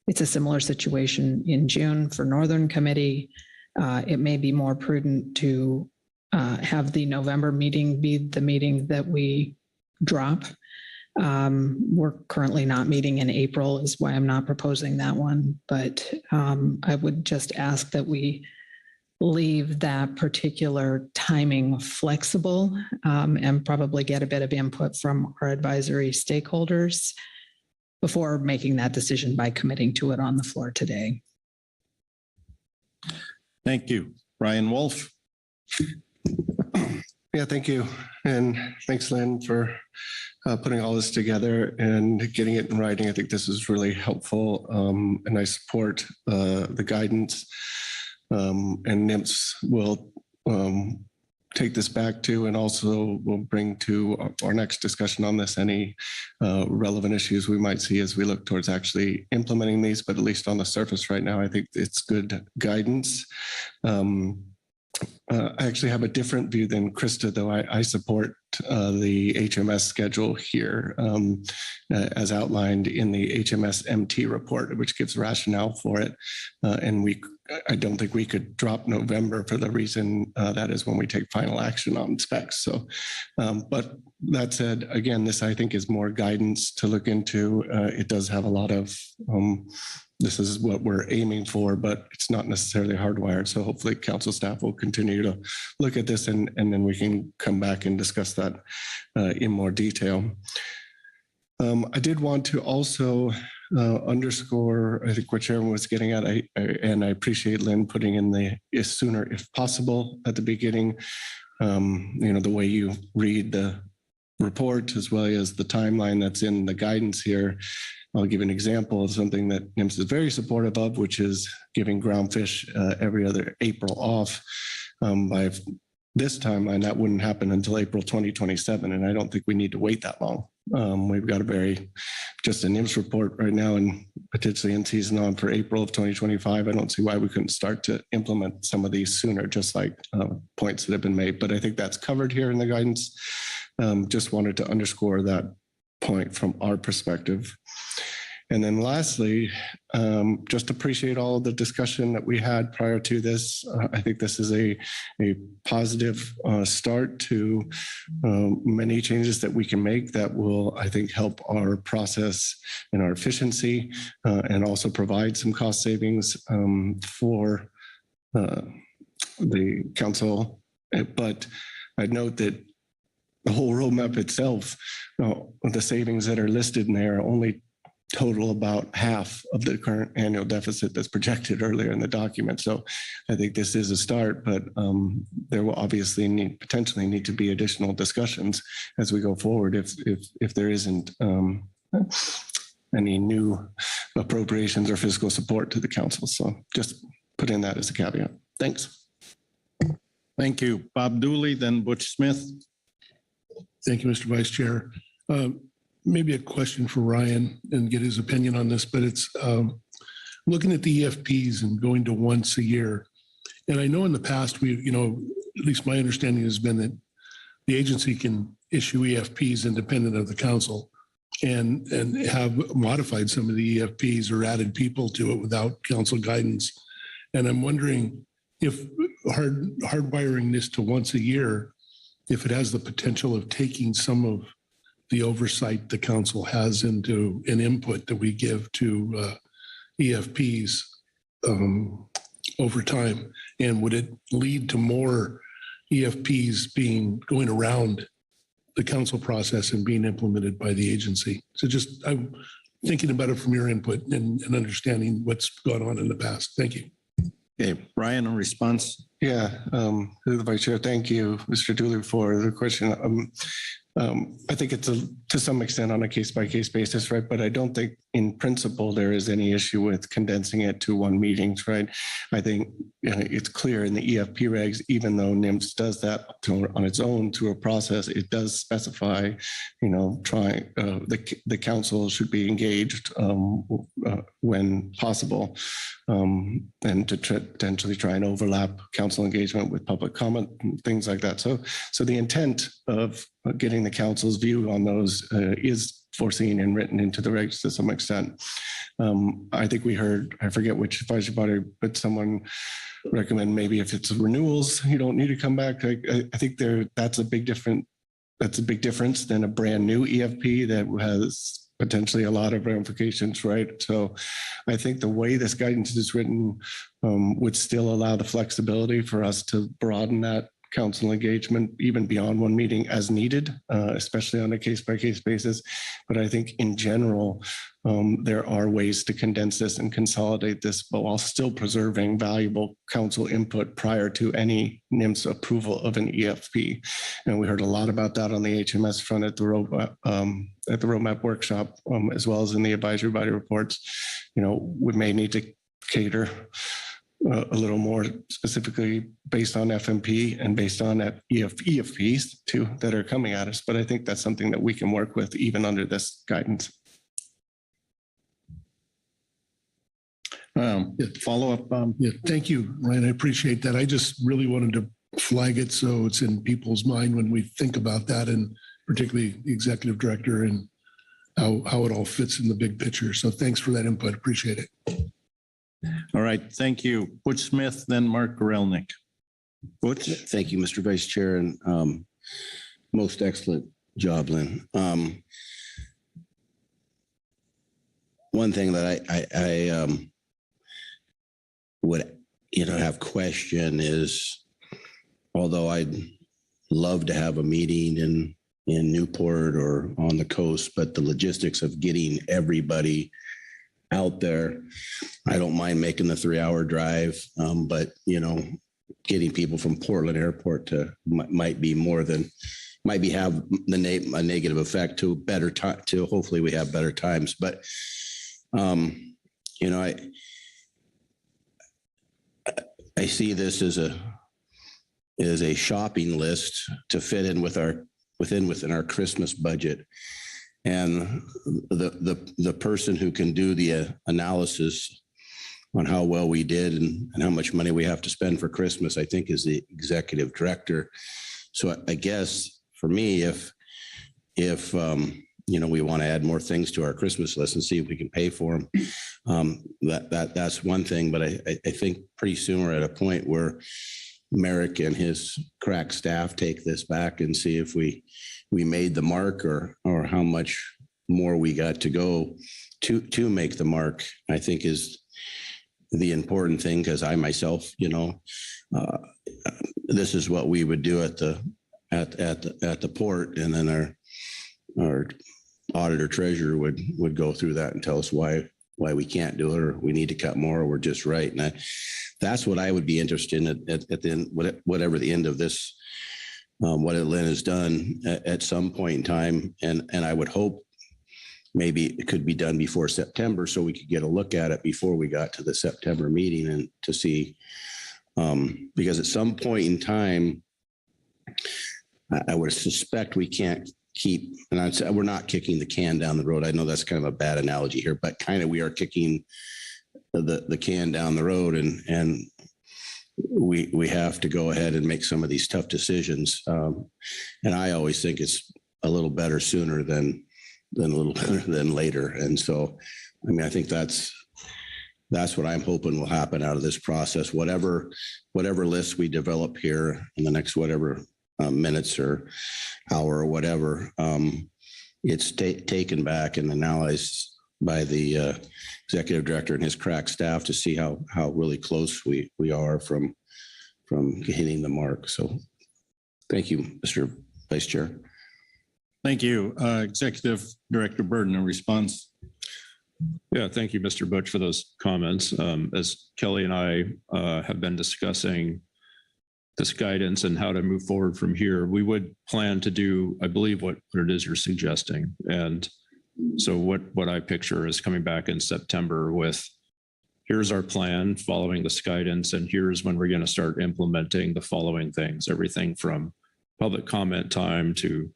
it's a similar situation in June for Northern Committee. It may be more prudent to have the November meeting be the meeting that we drop. We're currently not meeting in April, is why I'm not proposing that one. But I would just ask that we leave that particular timing flexible and probably get a bit of input from our advisory stakeholders before making that decision by committing to it on the floor today. Thank you. Ryan Wolf. Yeah, thank you. And thanks, Lynn, for putting all this together and getting it in writing. I think this is really helpful, and I support the guidance. And NIMS will take this back to, and also will bring to our next discussion on this any relevant issues we might see as we look towards actually implementing these. But at least on the surface right now, I think it's good guidance. I actually have a different view than Krista, though. I support the HMS schedule here as outlined in the HMS MT report, which gives rationale for it. And I don't think we could drop November for the reason that is when we take final action on specs. So, but that said, again, this I think is more guidance to look into. It does have a lot of this is what we're aiming for, but it's not necessarily hardwired. So hopefully council staff will continue to look at this and then we can come back and discuss that in more detail. I did want to also underscore, I think what Chairman was getting at, and I appreciate Lynn putting in the "is sooner if possible" at the beginning. The way you read the report as well as the timeline that's in the guidance here. I'll give an example of something that NIMS is very supportive of, which is giving Groundfish every other April off. By this timeline, that wouldn't happen until April 2027, and I don't think we need to wait that long. We've got just a NIMS report right now and potentially Inseason on for April of 2025. I don't see why we couldn't start to implement some of these sooner, just like points that have been made. But I think that's covered here in the guidance. Just wanted to underscore that point from our perspective. And then lastly, just appreciate all of the discussion that we had prior to this. I think this is a positive start to many changes that we can make that will, I think, help our process and our efficiency and also provide some cost savings for the council. But I'd note that the whole roadmap itself, the savings that are listed in there only total about half of the current annual deficit that's projected earlier in the document. So I think this is a start, but there will obviously potentially need to be additional discussions as we go forward if there isn't any new appropriations or fiscal support to the council. So just put in that as a caveat. Thanks. Thank you. Bob Dooley, then Butch Smith. Thank you, Mr. Vice Chair. Maybe a question for Ryan and get his opinion on this, but it's looking at the EFPs and going to once a year. And I know in the past, at least my understanding has been that the agency can issue EFPs independent of the council and have modified some of the EFPs or added people to it without council guidance. And I'm wondering if hardwiring this to once a year, if it has the potential of taking some of the oversight the council has into an input that we give to EFPs over time, and would it lead to more EFPs going around the council process and being implemented by the agency? So just I'm thinking about it from your input and understanding what's gone on in the past. Thank you. Okay, Ryan, a response? Yeah, the Vice Chair, thank you, Mr. Dooley, for the question. I think it's to some extent on a case-by-case basis, right? But I don't think in principle there is any issue with condensing it to one meeting, right? I think it's clear in the EFP regs, even though NIMS does that on its own through a process, it does specify, the council should be engaged when possible, and to potentially try and overlap council engagement with public comment and things like that. So the intent of getting the council's view on those is foreseen and written into the regs to some extent. I think we heard, I forget which advisory body, but someone recommend maybe if it's renewals, you don't need to come back. I think that's a big difference than a brand new EFP that has potentially a lot of ramifications, right? So I think the way this guidance is written would still allow the flexibility for us to broaden that council engagement even beyond one meeting as needed, especially on a case-by-case basis. But I think in general, there are ways to condense this and consolidate this, but while still preserving valuable council input prior to any NIMS approval of an EFP. And we heard a lot about that on the HMS front at the roadmap workshop, as well as in the advisory body reports. We may need to cater a little more specifically based on FMP and based on EFPs too that are coming at us. But I think that's something that we can work with even under this guidance. Follow up. Yeah, thank you, Ryan. I appreciate that. I just really wanted to flag it so it's in people's mind when we think about that, and particularly the executive director and how it all fits in the big picture. So thanks for that input. Appreciate it. All right, thank you. Butch Smith, then Mark Gorelnik. Butch? Thank you, Mr. Vice Chair, and most excellent job, Lynn. One thing that I would have question is, although I'd love to have a meeting in Newport or on the coast, but the logistics of getting everybody out there, I don't mind making the 3-hour drive, but getting people from Portland Airport to might have a negative effect to better time. To hopefully we have better times, but I see this as a shopping list to fit in within our Christmas budget. And the person who can do the analysis on how well we did and how much money we have to spend for Christmas, I think, is the executive director. So I guess for me, if we want to add more things to our Christmas list and see if we can pay for them, that's one thing. But I think pretty soon we're at a point where Merrick and his crack staff take this back and see if we made the mark or how much more we got to go to make the mark, I think is the important thing. Because I myself, this is what we would do at the port, and then our auditor treasurer would go through that and tell us why we can't do it, or we need to cut more, or we're just right. And that's what I would be interested in at the end, whatever the end of this, what Lynn has done at some point in time. And I would hope maybe it could be done before September, so we could get a look at it before we got to the September meeting, and to see, because at some point in time, I would suspect we can't keep, and I'd say we're not kicking the can down the road. I know that's kind of a bad analogy here, but kind of we are kicking the can down the road, and we have to go ahead and make some of these tough decisions. And I always think it's a little better sooner than a little better than later. And so, I think that's what I'm hoping will happen out of this process. Whatever list we develop here in the next whatever minutes or hour or whatever, it's taken back and analyzed by the executive director and his crack staff to see how really close we are from hitting the mark. So thank you, Mr. Vice Chair. Thank you. Executive Director Burden, a response. Yeah, thank you, Mr. Butch, for those comments. As Kelly and I have been discussing this guidance and how to move forward from here, we would plan to do, I believe, what it is you're suggesting. And so what I picture is coming back in September with here's our plan following this guidance, and here's when we're going to start implementing the following things, everything from public comment time to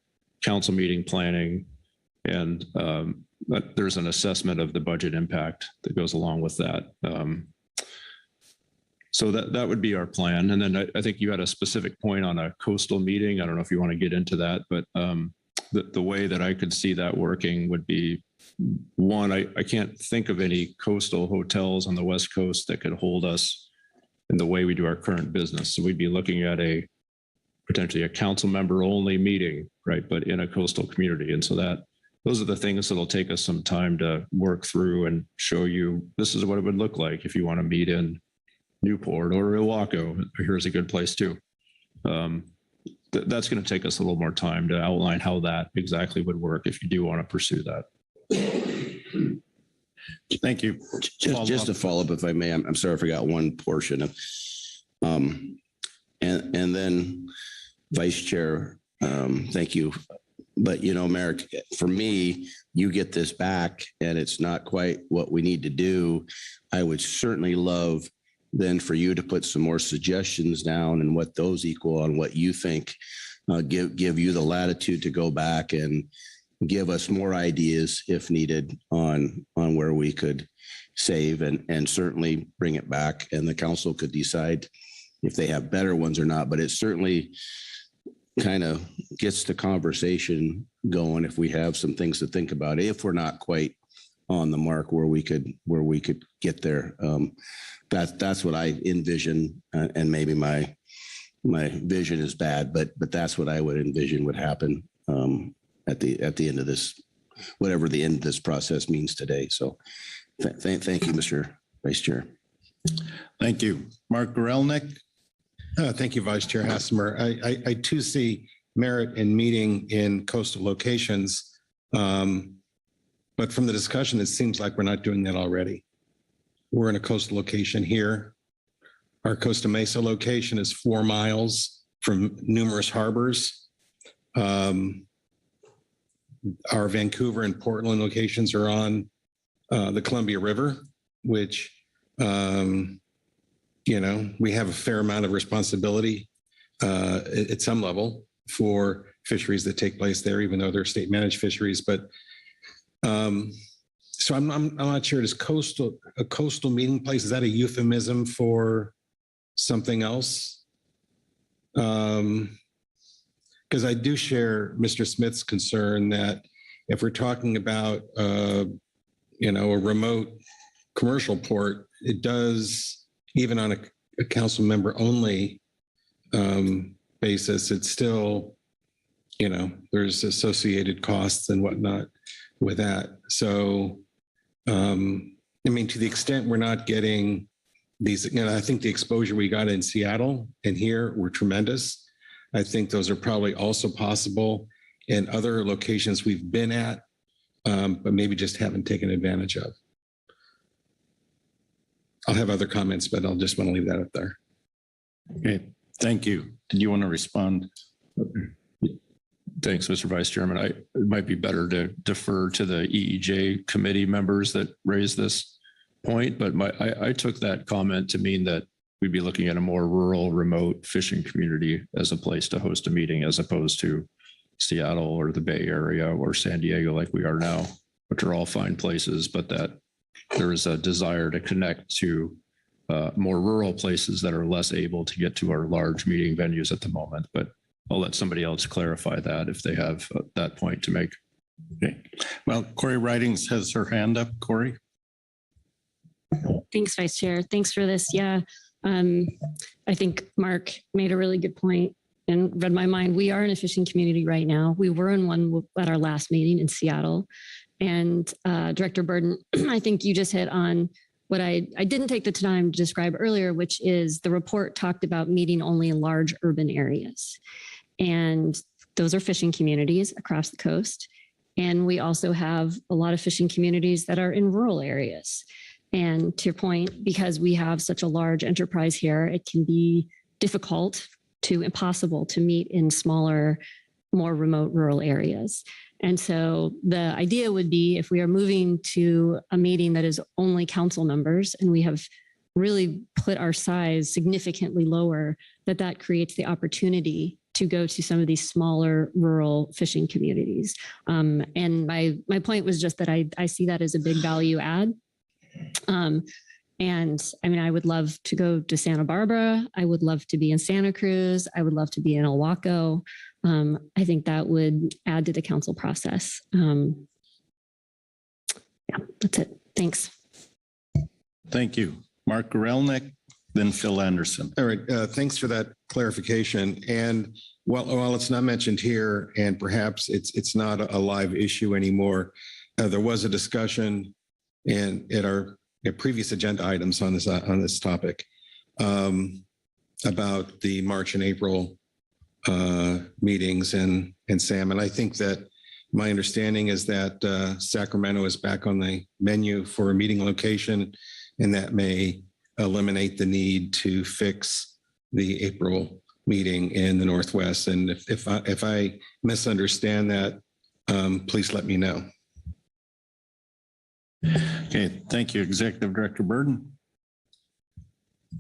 council meeting planning. And there's an assessment of the budget impact that goes along with that. So that would be our plan. And then I think you had a specific point on a coastal meeting. I don't know if you want to get into that, but the way that I could see that working would be, one, I can't think of any coastal hotels on the West Coast that could hold us in the way we do our current business. So we'd be looking at potentially a council member only meeting, right? But in a coastal community. And so those are the things that'll take us some time to work through and show you, this is what it would look like if you want to meet in Newport or Ilwaco. Here's a good place too. That's going to take us a little more time to outline how that exactly would work if you do want to pursue that. Thank you. Just to follow up, if I may, I'm sorry, I forgot one portion of, and then Vice Chair, thank you. But, Merrick, for me, you get this back and it's not quite what we need to do. I would certainly love then for you to put some more suggestions down and what those equal on what you think, give you the latitude to go back and give us more ideas if needed on where we could save and certainly bring it back, and the council could decide if they have better ones or not. But it certainly kind of gets the conversation going if we have some things to think about, if we're not quite on the mark where we could get there. That's what I envision, and maybe my vision is bad, but that's what I would envision would happen at the end of this, whatever the end of this process means today. So thank you, Mr. Vice Chair. Thank you. Mark Gorelnik. Thank you, Vice Chair Hassemer. I too see merit in meeting in coastal locations. But from the discussion, it seems like we're not doing that already. We're in a coastal location here. Our Costa Mesa location is 4 miles from numerous harbors. Our Vancouver and Portland locations are on the Columbia River, which, we have a fair amount of responsibility at some level for fisheries that take place there, even though they're state managed fisheries. But so I'm not sure. Is a coastal meeting place, is that a euphemism for something else? Because I do share Mr. Smith's concern that if we're talking about a remote commercial port, it does, even on a council member only basis, it's still, there's associated costs and whatnot with that. So, to the extent we're not getting these, I think the exposure we got in Seattle and here were tremendous. I think those are probably also possible in other locations we've been at, but maybe just haven't taken advantage of. I'll have other comments, but I'll just want to leave that up there. Okay, thank you. Did you want to respond? Thanks, Mr. Vice Chairman. It might be better to defer to the EEJ committee members that raised this point, but I took that comment to mean that we'd be looking at a more rural, remote fishing community as a place to host a meeting, as opposed to Seattle or the Bay Area or San Diego like we are now, which are all fine places, but that there is a desire to connect to more rural places that are less able to get to our large meeting venues at the moment. But I'll let somebody else clarify that if they have that point to make. Okay. Well, Corey Ridings has her hand up. Corey. Thanks, Vice Chair. Thanks for this. Yeah, I think Mark made a really good point and read my mind. We are in a fishing community right now. We were in one at our last meeting in Seattle. And Director Burden, I think you just hit on what I didn't take the time to describe earlier, which is the report talked about meeting only in large urban areas. And those are fishing communities across the coast. And we also have a lot of fishing communities that are in rural areas. And to your point, because we have such a large enterprise here, it can be difficult to impossible to meet in smaller, more remote rural areas. And so the idea would be if we are moving to a meeting that is only council members and we have really put our size significantly lower, that creates the opportunity to go to some of these smaller rural fishing communities. And my point was just that I see that as a big value add. And I mean, I would love to go to Santa Barbara. I would love to be in Santa Cruz. I would love to be in El Waco. I think that would add to the council process. Yeah, that's it. Thanks. Thank you. Mark Gorelnik, then Phil Anderson. All right, thanks for that clarification. And while it's not mentioned here, and perhaps it's not a live issue anymore, there was a discussion at our previous agenda items on this topic about the March and April meetings and SAM. And I think that my understanding is that Sacramento is back on the menu for a meeting location, and that may eliminate the need to fix the April meeting in the Northwest. And if I misunderstand that, please let me know. Okay, thank you, Executive Director Burden.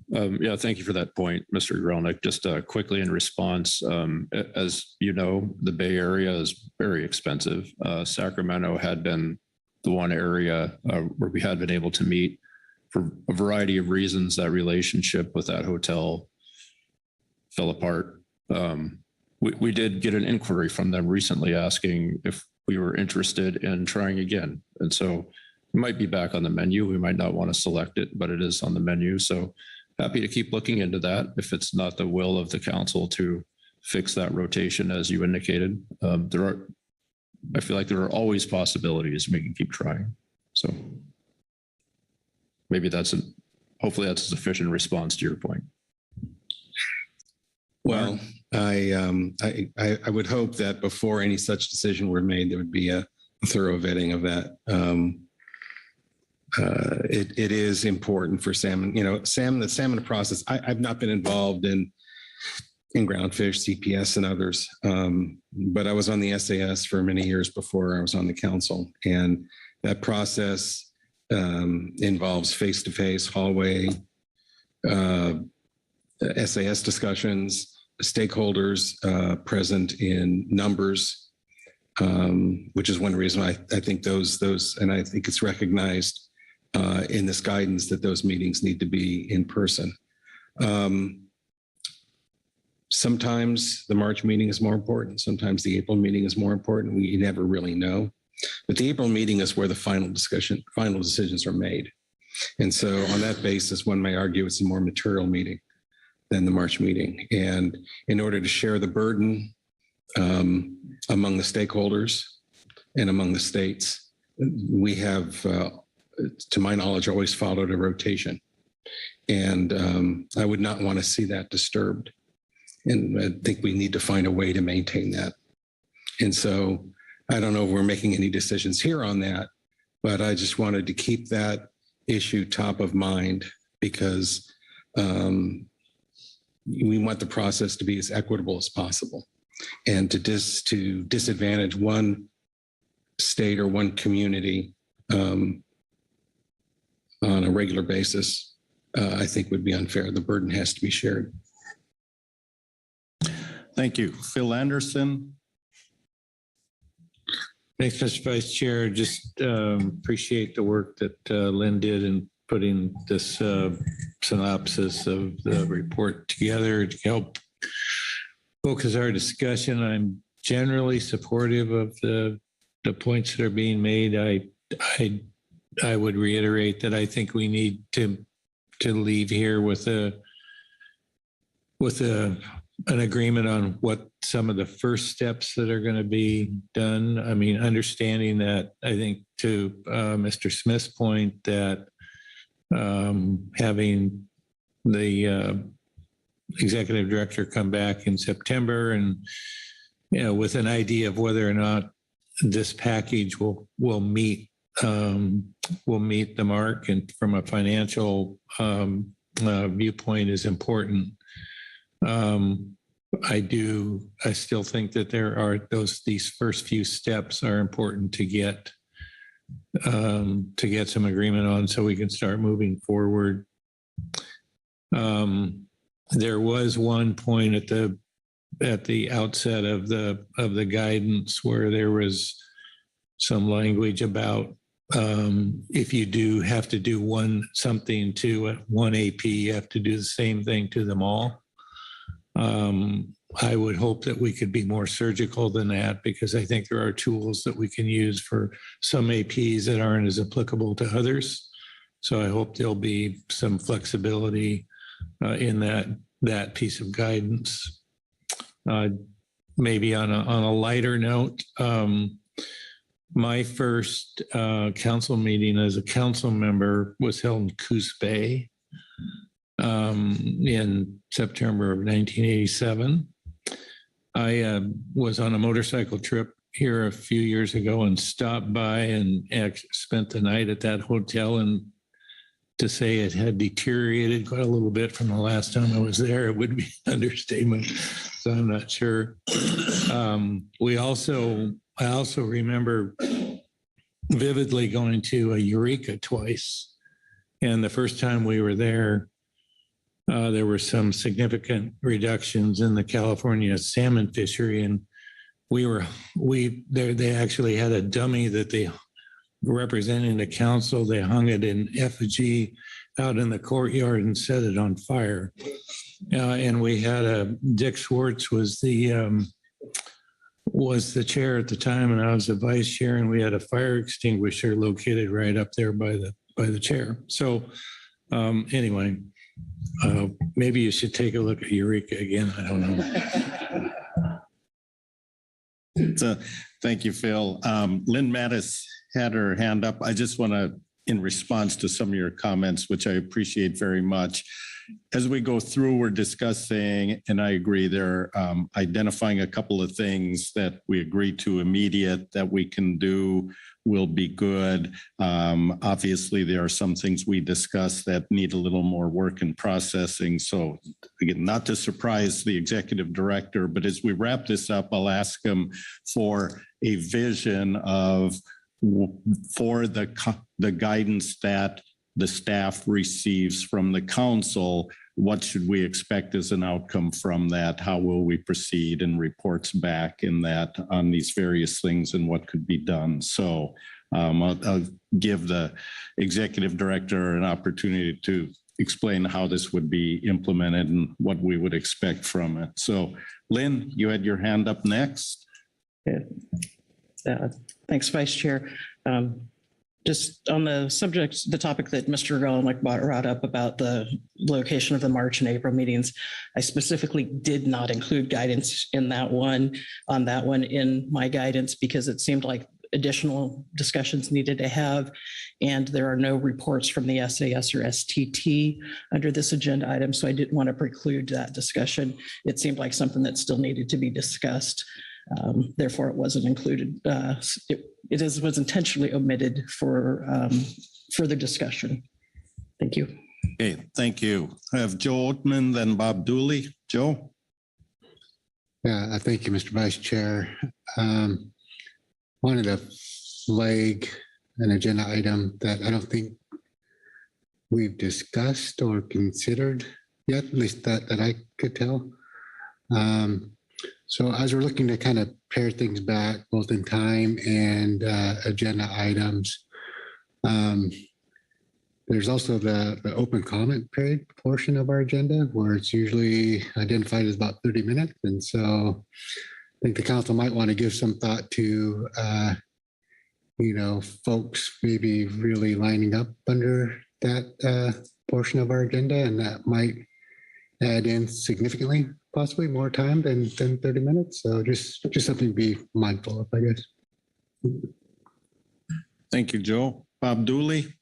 Yeah, thank you for that point, Mr. Grelnick. Just quickly in response, as you know, the Bay Area is very expensive. Sacramento had been the one area where we had been able to meet for a variety of reasons. That relationship with that hotel fell apart. We did get an inquiry from them recently asking if we were interested in trying again. And so it might be back on the menu. We might not want to select it, but it is on the menu. So happy to keep looking into that if it's not the will of the council to fix that rotation as you indicated. I feel like there are always possibilities. We can keep trying. So maybe hopefully that's a sufficient response to your point. Well, I would hope that before any such decision were made, there would be a thorough vetting of that. It is important for salmon, the salmon process. I've not been involved in Groundfish, CPS and others, but I was on the SAS for many years before I was on the council. And that process involves face-to-face hallway, SAS discussions, stakeholders present in numbers, which is one reason I think those, and I think it's recognized in this guidance that those meetings need to be in person. Sometimes the March meeting is more important. Sometimes the April meeting is more important. We never really know. But the April meeting is where the final decisions are made. And so on that basis, one may argue it's a more material meeting than the March meeting. And in order to share the burden among the stakeholders and among the states, we have, to my knowledge, always followed a rotation. And I would not want to see that disturbed. And I think we need to find a way to maintain that. And so I don't know if we're making any decisions here on that, but I just wanted to keep that issue top of mind because we want the process to be as equitable as possible. And to disadvantage one state or one community on a regular basis, I think would be unfair. The burden has to be shared. Thank you. Phil Anderson. Thanks, Mr. Vice Chair. Just appreciate the work that Lynn did in putting this synopsis of the report together to help focus our discussion. I'm generally supportive of the points that are being made. I would reiterate that I think we need to leave here with an agreement on what some of the first steps that are going to be done. I mean, understanding that, I think to Mr. Smith's point that having the executive director come back in September and, with an idea of whether or not this package will meet the mark and from a financial viewpoint is important. I still think that there are these first few steps are important to get some agreement on so we can start moving forward. There was one point at the outset of the guidance where there was some language about if you do have to do something to one AP, you have to do the same thing to them all. I would hope that we could be more surgical than that, because I think there are tools that we can use for some APs that aren't as applicable to others. So I hope there'll be some flexibility in that piece of guidance. Maybe on a lighter note, my first council meeting as a council member was held in Coos Bay in September of 1987. I was on a motorcycle trip here a few years ago and stopped by and spent the night at that hotel, and to say it had deteriorated quite a little bit from the last time I was there, it would be an understatement. So I'm not sure. I also remember vividly going to a Eureka twice. And the first time we were there were some significant reductions in the California salmon fishery. And they actually had a dummy that they representing the council. They hung it in effigy out in the courtyard and set it on fire. And we had Dick Schwartz was the chair at the time, and I was the vice chair, and we had a fire extinguisher located right up there by the chair. So anyway, maybe you should take a look at Eureka again. I don't know. Thank you, Phil. Lynn Mattis had her hand up. I just want to, in response to some of your comments, which I appreciate very much. As we go through, we're discussing, and I agree, they're identifying a couple of things that we agree to immediate that we can do will be good. Obviously, there are some things we discussed that need a little more work and processing. So again, not to surprise the executive director, but as we wrap this up, I'll ask him for a vision for the guidance that the staff receives from the council. What should we expect as an outcome from that? How will we proceed, and reports back in that on these various things and what could be done? So I'll give the executive director an opportunity to explain how this would be implemented and what we would expect from it. So Lynn, you had your hand up next. Thanks, Vice Chair. Just on the topic that Mr. Golomick brought up about the location of the March and April meetings, I specifically did not include guidance on that one in my guidance, because it seemed like additional discussions needed to have, and there are no reports from the SAS or STT under this agenda item, so I didn't want to preclude that discussion. It seemed like something that still needed to be discussed. Therefore, it wasn't included. It was intentionally omitted for further discussion. Thank you. Okay, thank you. I have Joe Oatman, then Bob Dooley. Joe? Yeah, thank you, Mr. Vice Chair. Wanted to flag an agenda item that I don't think we've discussed or considered yet, at least that I could tell. So as we're looking to kind of pare things back, both in time and agenda items, there's also the open comment period portion of our agenda, where it's usually identified as about 30 minutes. And so I think the council might want to give some thought to, folks maybe really lining up under that portion of our agenda, and that might add in significantly, possibly more time than 30 minutes. So just something to be mindful of, I guess. Thank you, Joe. Bob Dooley.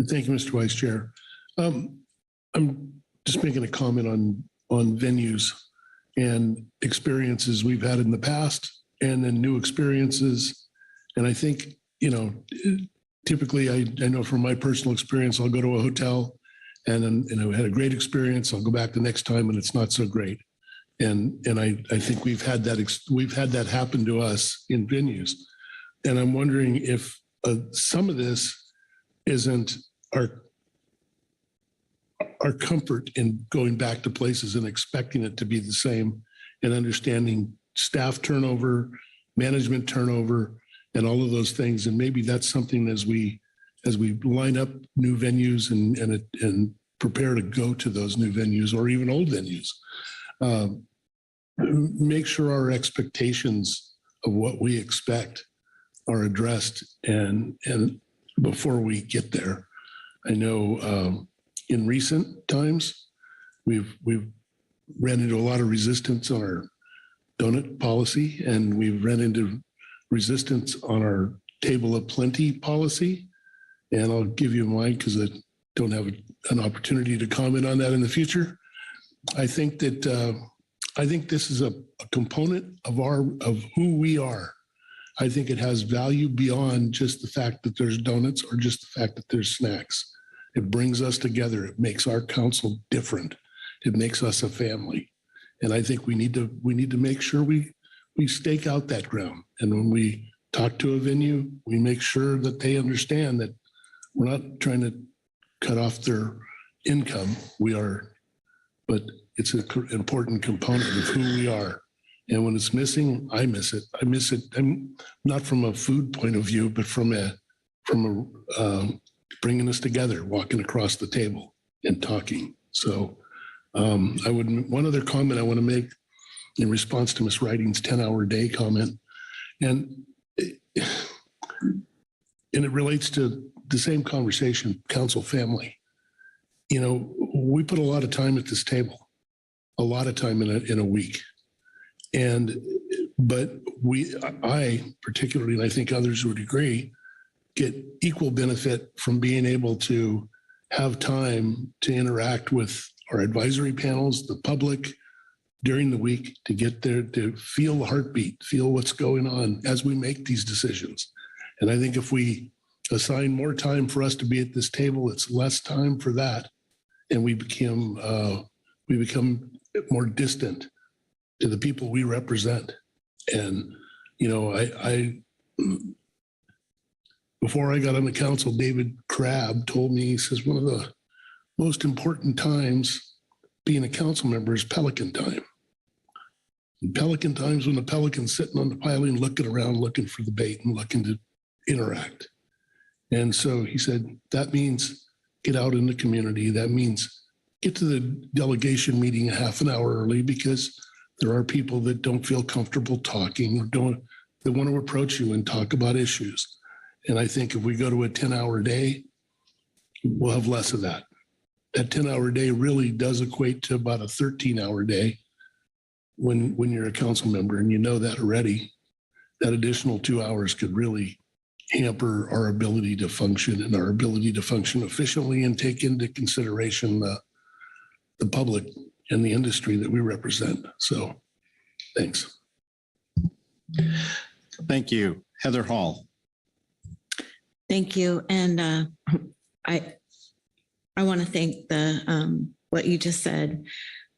Thank you, Mr. Vice Chair. I'm just making a comment on venues and experiences we've had in the past, and then new experiences. And I think, typically I know from my personal experience, I'll go to a hotel and then, I had a great experience. I'll go back the next time and it's not so great. And I think we've had that happen to us in venues. And I'm wondering if some of this isn't our comfort in going back to places and expecting it to be the same, and understanding staff turnover, management turnover, and all of those things. And maybe that's something as we line up new venues and prepare to go to those new venues or even old venues, make sure our expectations of what we expect are addressed and before we get there. I know in recent times we've ran into a lot of resistance on our donut policy, and we've run into resistance on our table of plenty policy. And I'll give you mine because I don't have an opportunity to comment on that in the future. I think this is a component of who we are. I think it has value beyond just the fact that there's donuts or just the fact that there's snacks. It brings us together. It makes our council different. It makes us a family. And I think we need to make sure we stake out that ground. And when we talk to a venue, we make sure that they understand that we're not trying to cut off their income. We are, but it's an important component of who we are. And when it's missing, I miss it. I miss it. I'm not from a food point of view, but from a bringing us together, walking across the table and talking. So one other comment I want to make in response to Ms. Writing's 10-hour-day comment, and it relates to the same conversation, council family. You know, we put a lot of time at this table, a lot of time in a week. But I particularly, and I think others would agree, get equal benefit from being able to have time to interact with our advisory panels, the public during the week, to get there, to feel the heartbeat, feel what's going on as we make these decisions. And I think if we assign more time for us to be at this table, it's less time for that. And we become more distant to the people we represent. And, you know, I before I got on the council, David Crabb told me, he says, one of the most important times being a council member is Pelican time. And Pelican times when the Pelican's sitting on the piling, looking around, looking for the bait and looking to interact. And so he said, that means get out in the community. That means get to the delegation meeting a half an hour early, because there are people that don't feel comfortable talking or they want to approach you and talk about issues. And I think if we go to a 10-hour day, we'll have less of that. That 10-hour day really does equate to about a 13-hour day when you're a council member, and you know that already. That additional 2 hours could really hamper our ability to function and our ability to function efficiently and take into consideration the public and the industry that we represent. So thanks. Thank you. Heather Hall. Thank you. And I want to thank what you just said,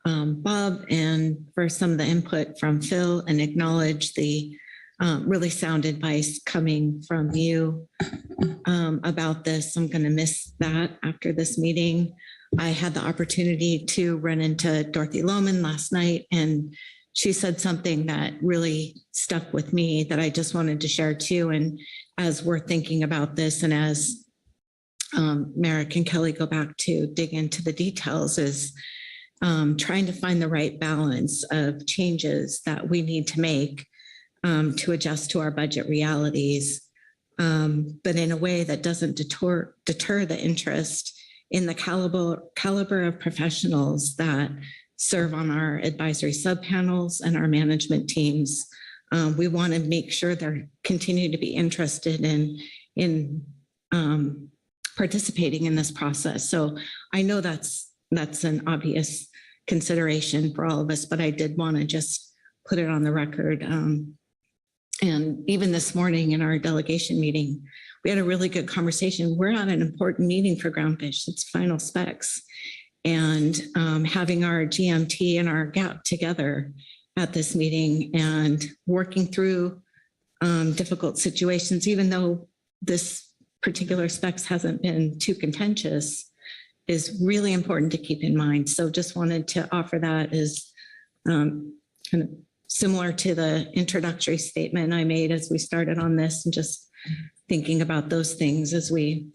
Bob, and for some of the input from Phil, and acknowledge the really sound advice coming from you about this. I'm going to miss that after this meeting. I had the opportunity to run into Dorothy Lohman last night, and she said something that really stuck with me that I just wanted to share too. And as we're thinking about this, and as Merrick and Kelly go back to dig into the details, is trying to find the right balance of changes that we need to make to adjust to our budget realities, but in a way that doesn't deter the interest in the caliber of professionals that serve on our advisory subpanels and our management teams. We want to make sure they're continue to be interested in participating in this process. So I know that's an obvious consideration for all of us, but I did want to just put it on the record. And even this morning in our delegation meeting, we had a really good conversation. We're on an important meeting for Groundfish. It's final specs. and having our GMT and our GAP together at this meeting and working through difficult situations, even though this particular specs hasn't been too contentious, is really important to keep in mind. So just wanted to offer that as kind of similar to the introductory statement I made as we started on this, and just thinking about those things as we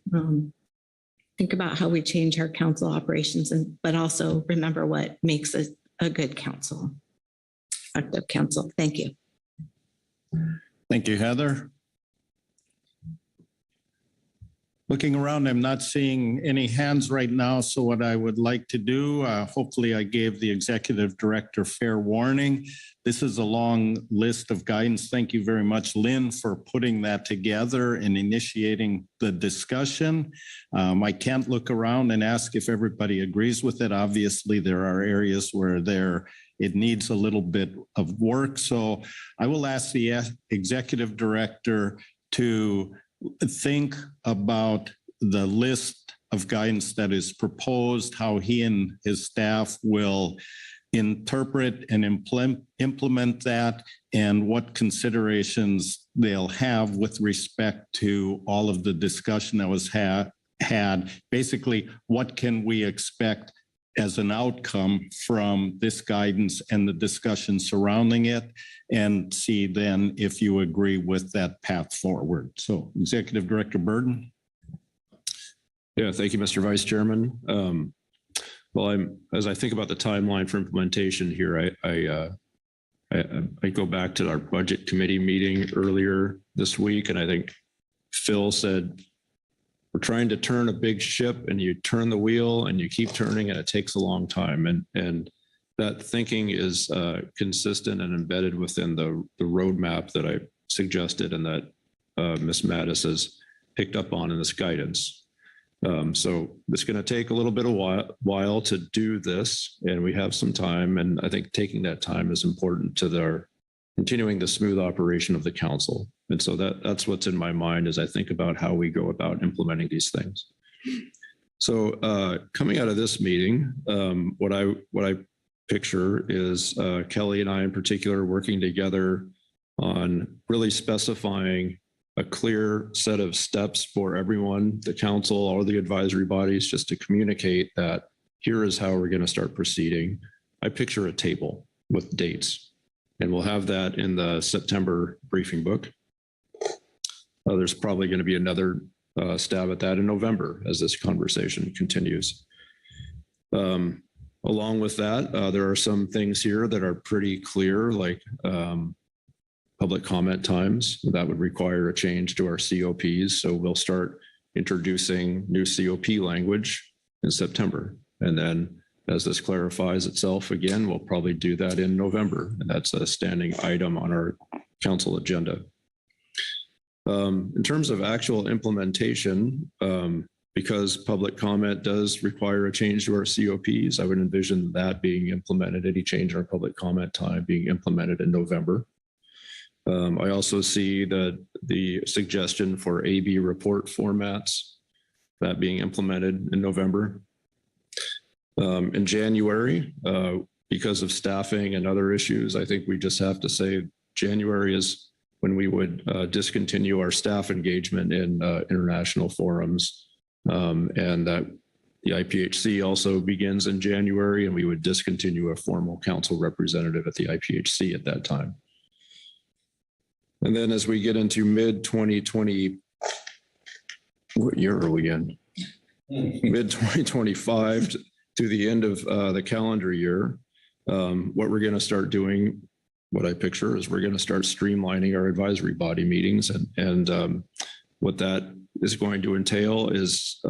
think about how we change our council operations, but also remember what makes a good council, effective council. Thank you. Thank you, Heather. Looking around, I'm not seeing any hands right now. So what I would like to do, hopefully I gave the executive director fair warning. This is a long list of guidance. Thank you very much, Lynn, for putting that together and initiating the discussion. I can't look around and ask if everybody agrees with it. Obviously, there are areas where it needs a little bit of work. So I will ask the executive director to think about the list of guidance that is proposed, how he and his staff will interpret and implement that, and what considerations they'll have with respect to all of the discussion that was had. Basically, what can we expect as an outcome from this guidance and the discussion surrounding it, and see then if you agree with that path forward. So Executive Director Burden. Yeah, thank you, Mr. Vice Chairman. Well, as I think about the timeline for implementation here, I go back to our budget committee meeting earlier this week, and I think Phil said, we're trying to turn a big ship, and you turn the wheel and you keep turning, and it takes a long time. And that thinking is consistent and embedded within the roadmap that I suggested and that Ms. Mattis has picked up on in this guidance. So it's going to take a little bit of while to do this, and we have some time. And I think taking that time is important to continuing the smooth operation of the council. And so that's what's in my mind as I think about how we go about implementing these things. So coming out of this meeting, what I picture is Kelly and I in particular working together on really specifying a clear set of steps for everyone, the council, or the advisory bodies, just to communicate that here is how we're going to start proceeding. I picture a table with dates, and we'll have that in the September briefing book. There's probably going to be another stab at that in November as this conversation continues. Along with that, there are some things here that are pretty clear, like public comment times. That would require a change to our COPs. So we'll start introducing new COP language in September. And then as this clarifies itself again, we'll probably do that in November. And that's a standing item on our council agenda. In terms of actual implementation, because public comment does require a change to our COPs, I would envision that being implemented, any change in our public comment time being implemented in November. I also see that the suggestion for AB report formats, that being implemented in November. In January, because of staffing and other issues, I think we just have to say January is when we would discontinue our staff engagement in international forums, and that the IPHC also begins in January, and we would discontinue a formal council representative at the IPHC at that time. And then as we get into mid-2020, what year are we in? Mid-2025 to the end of the calendar year, what we're going to start doing, what I picture is we're going to start streamlining our advisory body meetings. And what that is going to entail is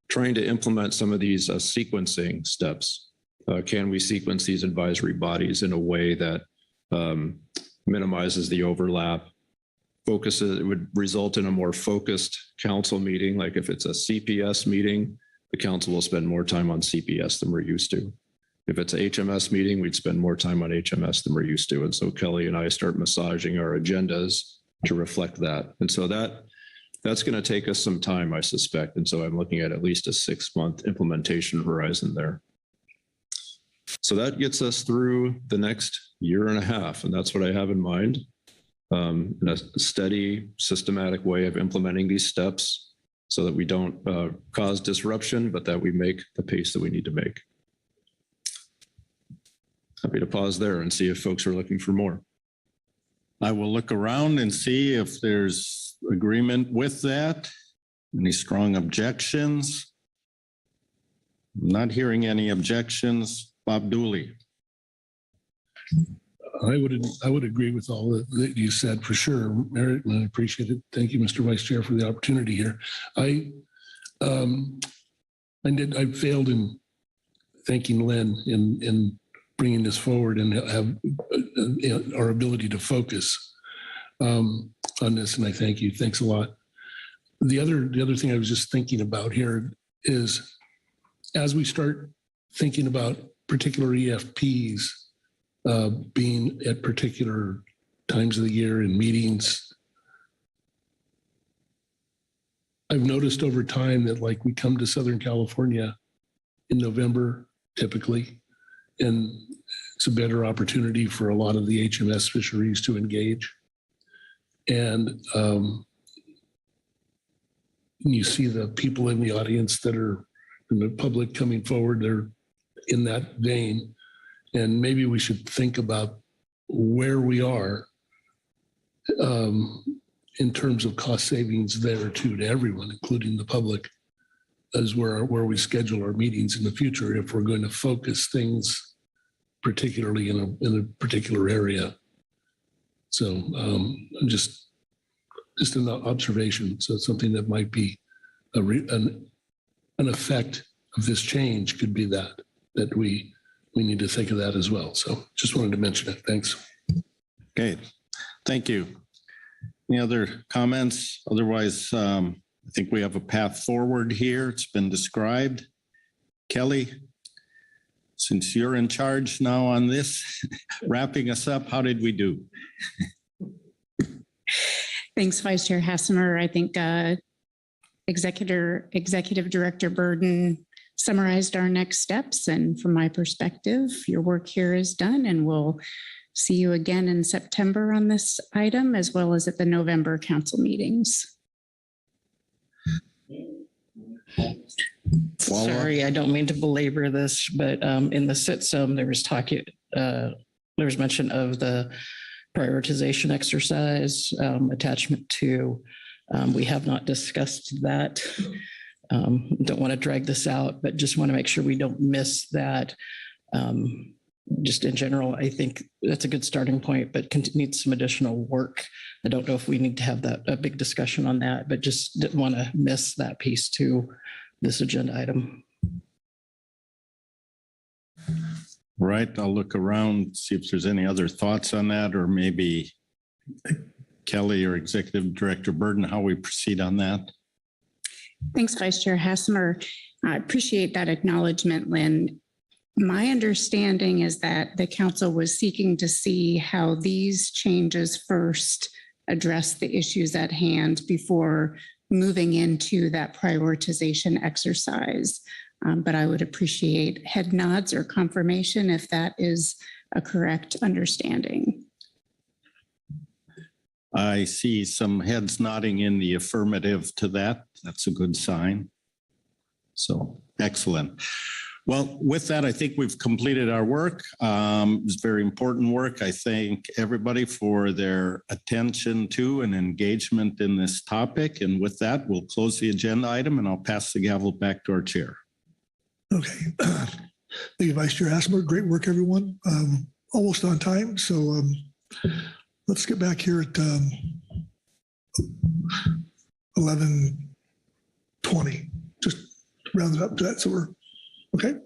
trying to implement some of these sequencing steps. Can we sequence these advisory bodies in a way that minimizes the overlap, focuses, it would result in a more focused council meeting. Like if it's a CPS meeting, the council will spend more time on CPS than we're used to. If it's an HMS meeting, we'd spend more time on HMS than we're used to. And so Kelly and I start massaging our agendas to reflect that. And so that That's going to take us some time, I suspect. And so I'm looking at least a 6-month implementation horizon there. So that gets us through the next year and a half. And that's what I have in mind. In a steady, systematic way of implementing these steps so that we don't cause disruption, but that we make the pace that we need to make. Happy to pause there and see if folks are looking for more. I will look around and see if there's agreement with that. Any strong objections? Not hearing any objections. Bob Dooley. I would agree with all that you said for sure, Merritt, and I appreciate it. Thank you, Mr. Vice Chair, for the opportunity here. I failed in thanking Lynn in bringing this forward and have our ability to focus on this, and I thank you. Thanks a lot. The other thing I was just thinking about here is as we start thinking about particular EFPs being at particular times of the year in meetings, I've noticed over time that like we come to Southern California in November typically, and it's a better opportunity for a lot of the HMS fisheries to engage. And you see the people in the audience that are in the public coming forward, they're in that vein. And maybe we should think about where we are in terms of cost savings there too, to everyone, including the public, as where we schedule our meetings in the future, if we're going to focus things particularly in a particular area. So just an observation. So it's something that might be an effect of this change could be that we need to think of that as well. So just wanted to mention it. Thanks. Okay, thank you. Any other comments? Otherwise, I think we have a path forward here. It's been described. Kelly, since you're in charge now on this, wrapping us up, how did we do? Thanks, Vice Chair Hassemer. I think Executive Director Burden summarized our next steps. And from my perspective, your work here is done, and we'll see you again in September on this item, as well as at the November council meetings. Sorry, I don't mean to belabor this, but in the SITSUM, there was mention of the prioritization exercise, attachment 2. We have not discussed that. Don't want to drag this out, but just want to make sure we don't miss that. Just in general, I think that's a good starting point, but needs some additional work. I don't know if we need to have a big discussion on that, but just didn't want to miss that piece to this agenda item. Right, I'll look around, see if there's any other thoughts on that, or maybe Kelly or Executive Director Burden, how we proceed on that. Thanks, Vice Chair Hassemer. I appreciate that acknowledgement, Lynn. My understanding is that the council was seeking to see how these changes first address the issues at hand before moving into that prioritization exercise. But I would appreciate head nods or confirmation if that is a correct understanding. I see some heads nodding in the affirmative to that. That's a good sign. So excellent. Well, with that, I think we've completed our work. It's very important work. I thank everybody for their attention to and engagement in this topic. And with that, we'll close the agenda item, and I'll pass the gavel back to our chair. Okay. Thank you, Vice Chair Hassemer. Great work, everyone. Almost on time. So let's get back here at 11:20. Just round it up to that. So we're okay.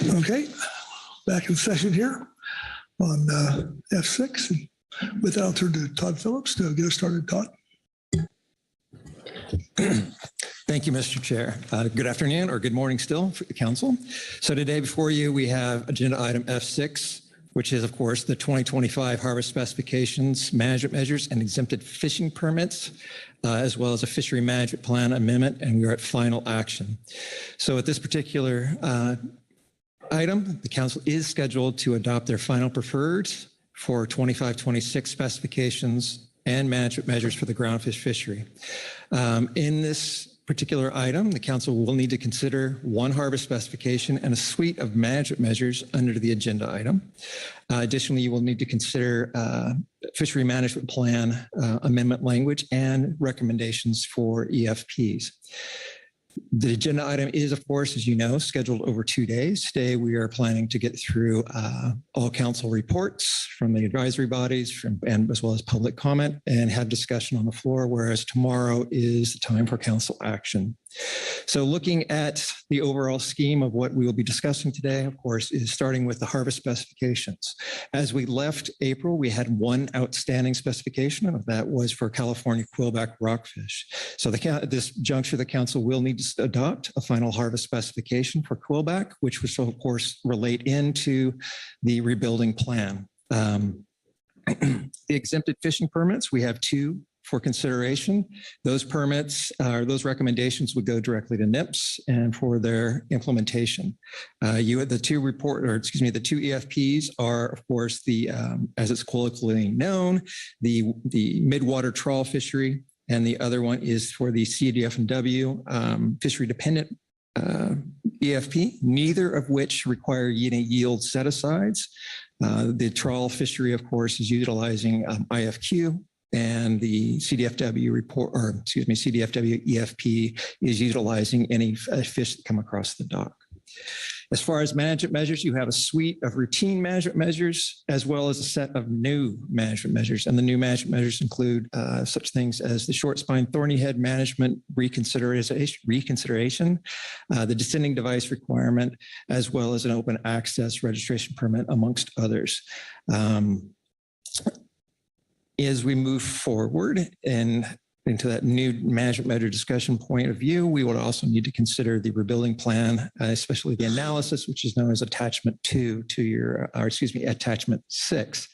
Okay, back in session here on F6. And with that, I'll turn to Todd Phillips to get us started. Todd. Thank you, Mr. Chair. Good afternoon or good morning still for the council. So today before you, we have agenda item F6, which is, of course, the 2025 harvest specifications, management measures, and exempted fishing permits, as well as a fishery management plan amendment, and we are at final action. So at this particular item, the council is scheduled to adopt their final preferreds for 25-26 specifications and management measures for the groundfish fishery. In this particular item, the council will need to consider one harvest specification and a suite of management measures under the agenda item. Additionally, you will need to consider fishery management plan amendment language and recommendations for EFPs. The agenda item is, of course, as you know, scheduled over 2 days. Today, we are planning to get through all council reports from the advisory bodies and as well as public comment and have discussion on the floor, whereas tomorrow is the time for council action. So looking at the overall scheme of what we will be discussing today, of course, is starting with the harvest specifications. As we left April, we had one outstanding specification, and that was for California quillback rockfish. So at this juncture, the council will need to adopt a final harvest specification for quillback, which will, of course, relate into the rebuilding plan. The exempted fishing permits, we have two for consideration. Those permits or those recommendations would go directly to NIPS and for their implementation. The two EFPs are, of course, the as it's colloquially known, the midwater trawl fishery, and the other one is for the CDF&W fishery dependent EFP, neither of which require yield set-asides. The trawl fishery, of course, is utilizing IFQ, and the CDFW CDFW EFP is utilizing any fish that come across the dock. As far as management measures, you have a suite of routine management measures, as well as a set of new management measures. And the new management measures include such things as the short spine thorny head management reconsideration, the descending device requirement, as well as an open access registration permit, amongst others. As we move forward and into that new management measure discussion point of view, we would also need to consider the rebuilding plan, especially the analysis, which is known as attachment 2 to your, or excuse me, attachment 6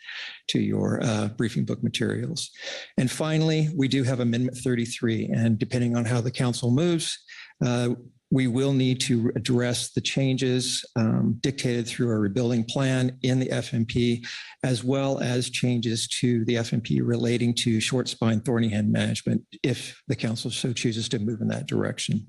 to your briefing book materials. And finally, we do have Amendment 33, and depending on how the council moves, we will need to address the changes dictated through our rebuilding plan in the FMP, as well as changes to the FMP relating to short spine thorny head management, if the council so chooses to move in that direction.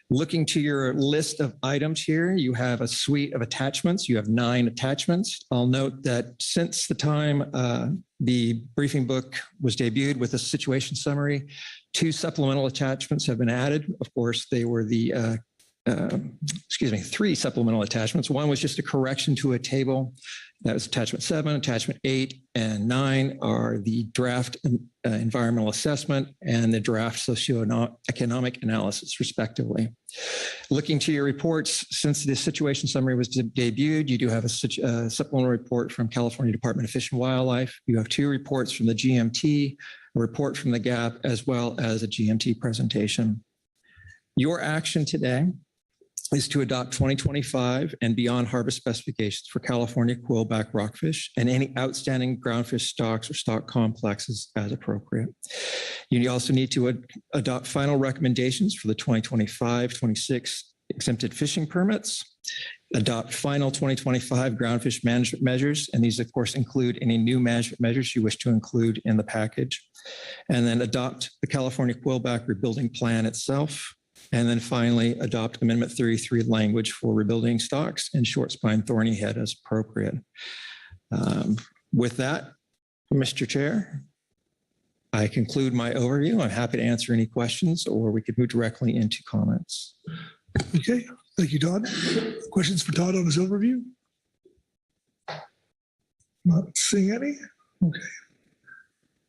Looking to your list of items here, you have a suite of attachments. You have 9 attachments. I'll note that since the time the briefing book was debuted with a situation summary, 2 supplemental attachments have been added. Of course, they were the 3 supplemental attachments. One was just a correction to a table. That was attachment 7, attachment 8, and 9 are the draft environmental assessment and the draft socioeconomic analysis, respectively. Looking to your reports, since the situation summary was debuted, you do have a supplemental report from California Department of Fish and Wildlife. You have 2 reports from the GMT, a report from the GAP, as well as a GMT presentation. Your action today is to adopt 2025 and beyond harvest specifications for California quillback rockfish and any outstanding groundfish stocks or stock complexes as appropriate. You also need to adopt final recommendations for the 2025-26 exempted fishing permits, adopt final 2025 groundfish management measures, and these, of course, include any new management measures you wish to include in the package, and then adopt the California quillback rebuilding plan itself. And then finally, adopt Amendment 33 language for rebuilding stocks and short spine thorny head as appropriate. With that, Mr. Chair, I conclude my overview. I'm happy to answer any questions, or we could move directly into comments. Okay, thank you, Todd. Questions for Todd on his overview? Not seeing any. Okay.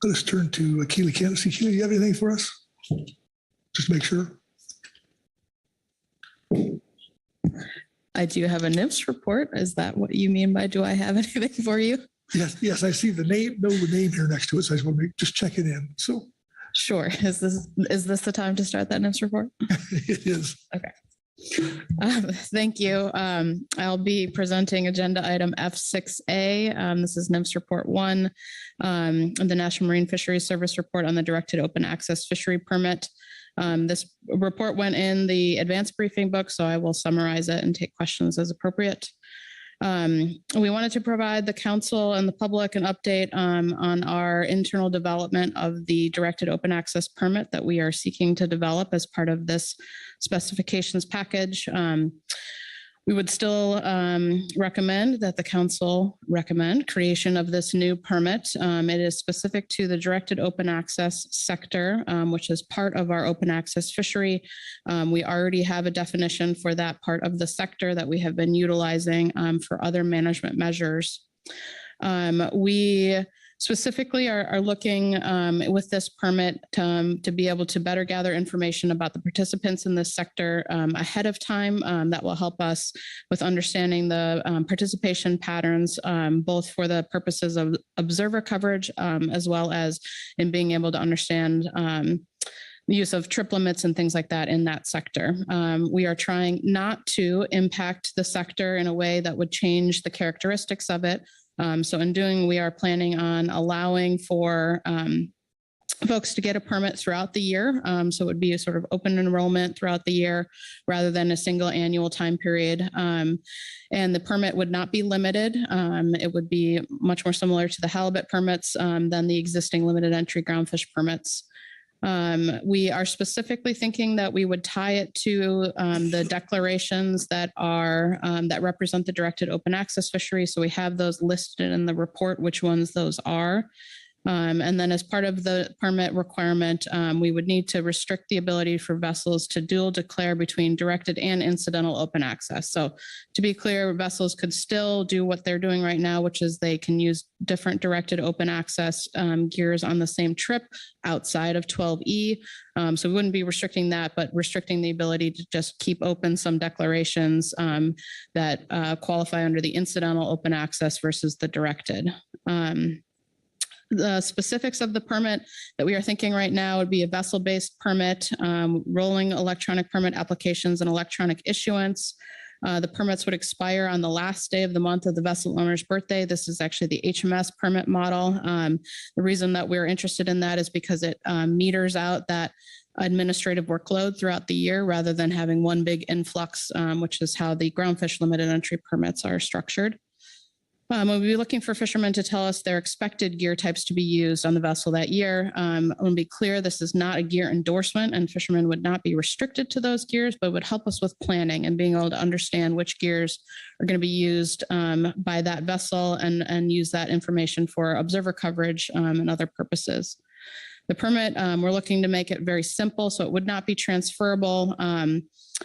Let us turn to Keely Candace. Keely, do you have anything for us? Just make sure. I do have a NIMS report. Is that what you mean by do I have anything for you? Yes, I see the name here next to it. So I just want to just check it in. So Sure. Is this the time to start that NIMS report? it is. Okay. Thank you. I'll be presenting agenda item F6A. This is NIMS Report 1, the National Marine Fisheries Service report on the directed open access fishery permit. This report went in the advanced briefing book, so I will summarize it and take questions as appropriate. We wanted to provide the council and the public an update on our internal development of the directed open access permit that we are seeking to develop as part of this specifications package. We would still recommend that the council recommend creation of this new permit. It is specific to the directed open access sector, which is part of our open access fishery. We already have a definition for that part of the sector that we have been utilizing for other management measures. We specifically are looking with this permit to be able to better gather information about the participants in this sector ahead of time. That will help us with understanding the participation patterns, both for the purposes of observer coverage, as well as in being able to understand the use of trip limits and things like that in that sector. We are trying not to impact the sector in a way that would change the characteristics of it. So in doing, we are planning on allowing for folks to get a permit throughout the year. So it would be a sort of open enrollment throughout the year rather than a single annual time period. And the permit would not be limited. It would be much more similar to the halibut permits than the existing limited entry groundfish permits. We are specifically thinking that we would tie it to the declarations that are that represent the directed open access fishery. So we have those listed in the report, which ones those are. And then as part of the permit requirement, we would need to restrict the ability for vessels to dual declare between directed and incidental open access. So to be clear, vessels could still do what they're doing right now, which is they can use different directed open access gears on the same trip outside of 12E. So we wouldn't be restricting that, but restricting the ability to just keep open some declarations that qualify under the incidental open access versus the directed. The specifics of the permit that we are thinking right now would be a vessel-based permit, rolling electronic permit applications and electronic issuance. The permits would expire on the last day of the month of the vessel owner's birthday. This is actually the HMS permit model. The reason that we're interested in that is because it meters out that administrative workload throughout the year rather than having one big influx, which is how the groundfish limited entry permits are structured. We'll be looking for fishermen to tell us their expected gear types to be used on the vessel that year. I want to be clear, this is not a gear endorsement and fishermen would not be restricted to those gears, but would help us with planning and being able to understand which gears are going to be used by that vessel and use that information for observer coverage and other purposes. The permit, we're looking to make it very simple, so it would not be transferable.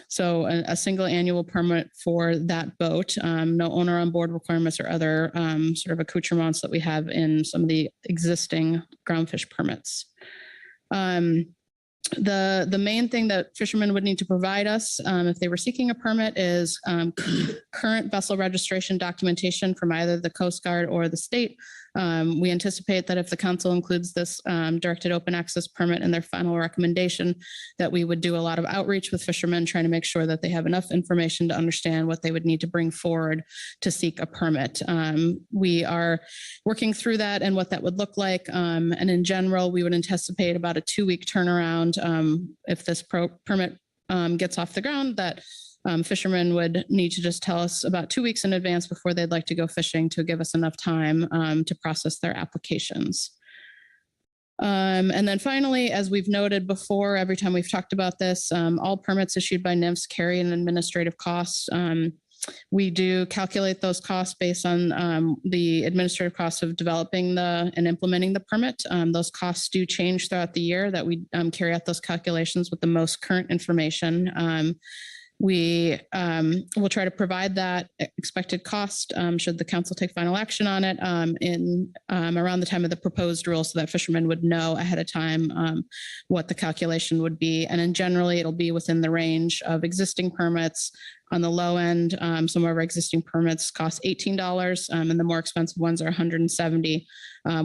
So a single annual permit for that boat, no owner on board requirements or other sort of accoutrements that we have in some of the existing groundfish permits. The main thing that fishermen would need to provide us if they were seeking a permit is current vessel registration documentation from either the Coast Guard or the state. We anticipate that if the council includes this directed open access permit in their final recommendation, that we would do a lot of outreach with fishermen, trying to make sure that they have enough information to understand what they would need to bring forward to seek a permit. We are working through that and what that would look like. And in general, we would anticipate about a 2-week turnaround if this permit gets off the ground, that fishermen would need to just tell us about 2 weeks in advance before they'd like to go fishing to give us enough time to process their applications. And then finally, as we've noted before, every time we've talked about this, all permits issued by NIMS carry an administrative cost. We do calculate those costs based on the administrative costs of developing and implementing the permit. Those costs do change throughout the year that we carry out those calculations with the most current information. We will try to provide that expected cost should the council take final action on it in around the time of the proposed rule so that fishermen would know ahead of time what the calculation would be. And then generally it'll be within the range of existing permits On the low end, some of our existing permits cost $18, and the more expensive ones are $170.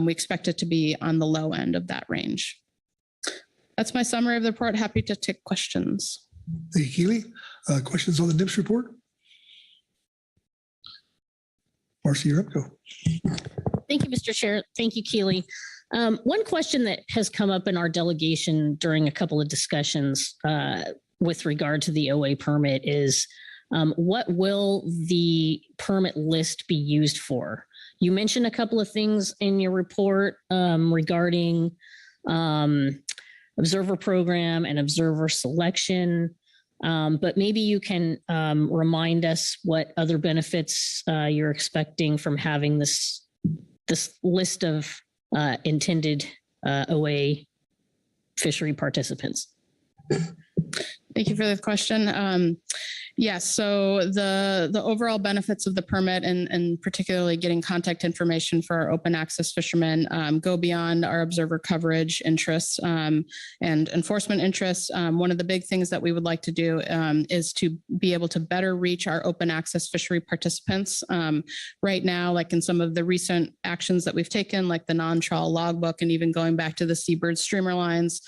We expect it to be on the low end of that range. That's my summary of the report. Happy to take questions. Thank you, Keely. Questions on the NIPS report? Marcy, you're up. Go. Thank you, Mr. Chair. Thank you, Keely. One question that has come up in our delegation during a couple of discussions with regard to the OA permit is what will the permit list be used for? You mentioned a couple of things in your report regarding observer program and observer selection, but maybe you can remind us what other benefits you're expecting from having this list of intended OA fishery participants. Thank you for the question. Yes, so the overall benefits of the permit and particularly getting contact information for our open access fishermen go beyond our observer coverage interests and enforcement interests. One of the big things that we would like to do is to be able to better reach our open access fishery participants. Right now, like in some of the recent actions that we've taken, like the non-trawl logbook and even going back to the seabird streamer lines,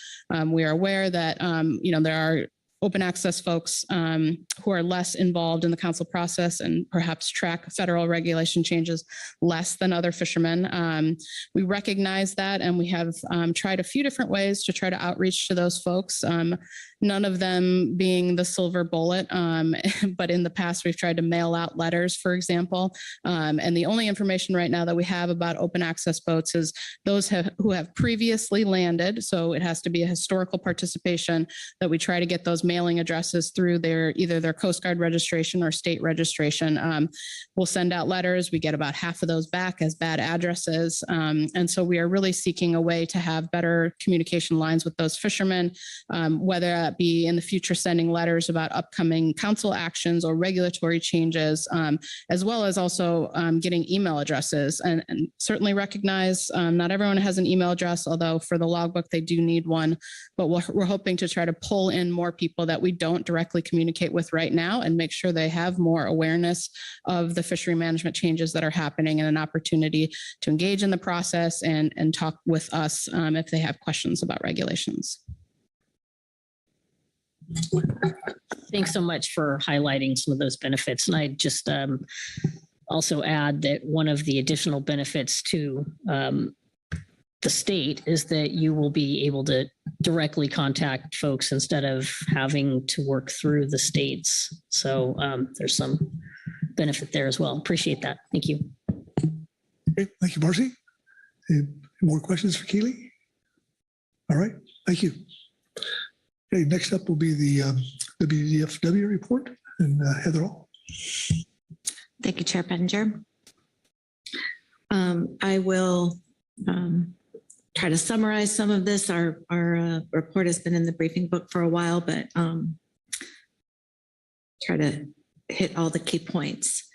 we are aware that there are open access folks who are less involved in the council process and perhaps track federal regulation changes less than other fishermen. We recognize that, and we have tried a few different ways to try to outreach to those folks. None of them being the silver bullet, but in the past we've tried to mail out letters, for example. And the only information right now that we have about open access boats is those who have previously landed. So it has to be a historical participation that we try to get those mailing addresses through either their Coast Guard registration or state registration. We'll send out letters. We get about half of those back as bad addresses. And so we are really seeking a way to have better communication lines with those fishermen, whether that be in the future sending letters about upcoming council actions or regulatory changes, as well as also getting email addresses and certainly recognize not everyone has an email address, although for the logbook, they do need one, but we're hoping to try to pull in more people that we don't directly communicate with right now and make sure they have more awareness of the fishery management changes that are happening and an opportunity to engage in the process and talk with us if they have questions about regulations. Thanks so much for highlighting some of those benefits. And I just also add that one of the additional benefits to the state is that you will be able to directly contact folks instead of having to work through the states. So there's some benefit there as well. Appreciate that. Thank you. Okay, thank you, Marcy. Any more questions for Keely? All right, thank you. Okay, next up will be the WDFW report, and Heather All. Thank you, Chair Pettinger. I will try to summarize some of this. Our report has been in the briefing book for a while, but try to hit all the key points.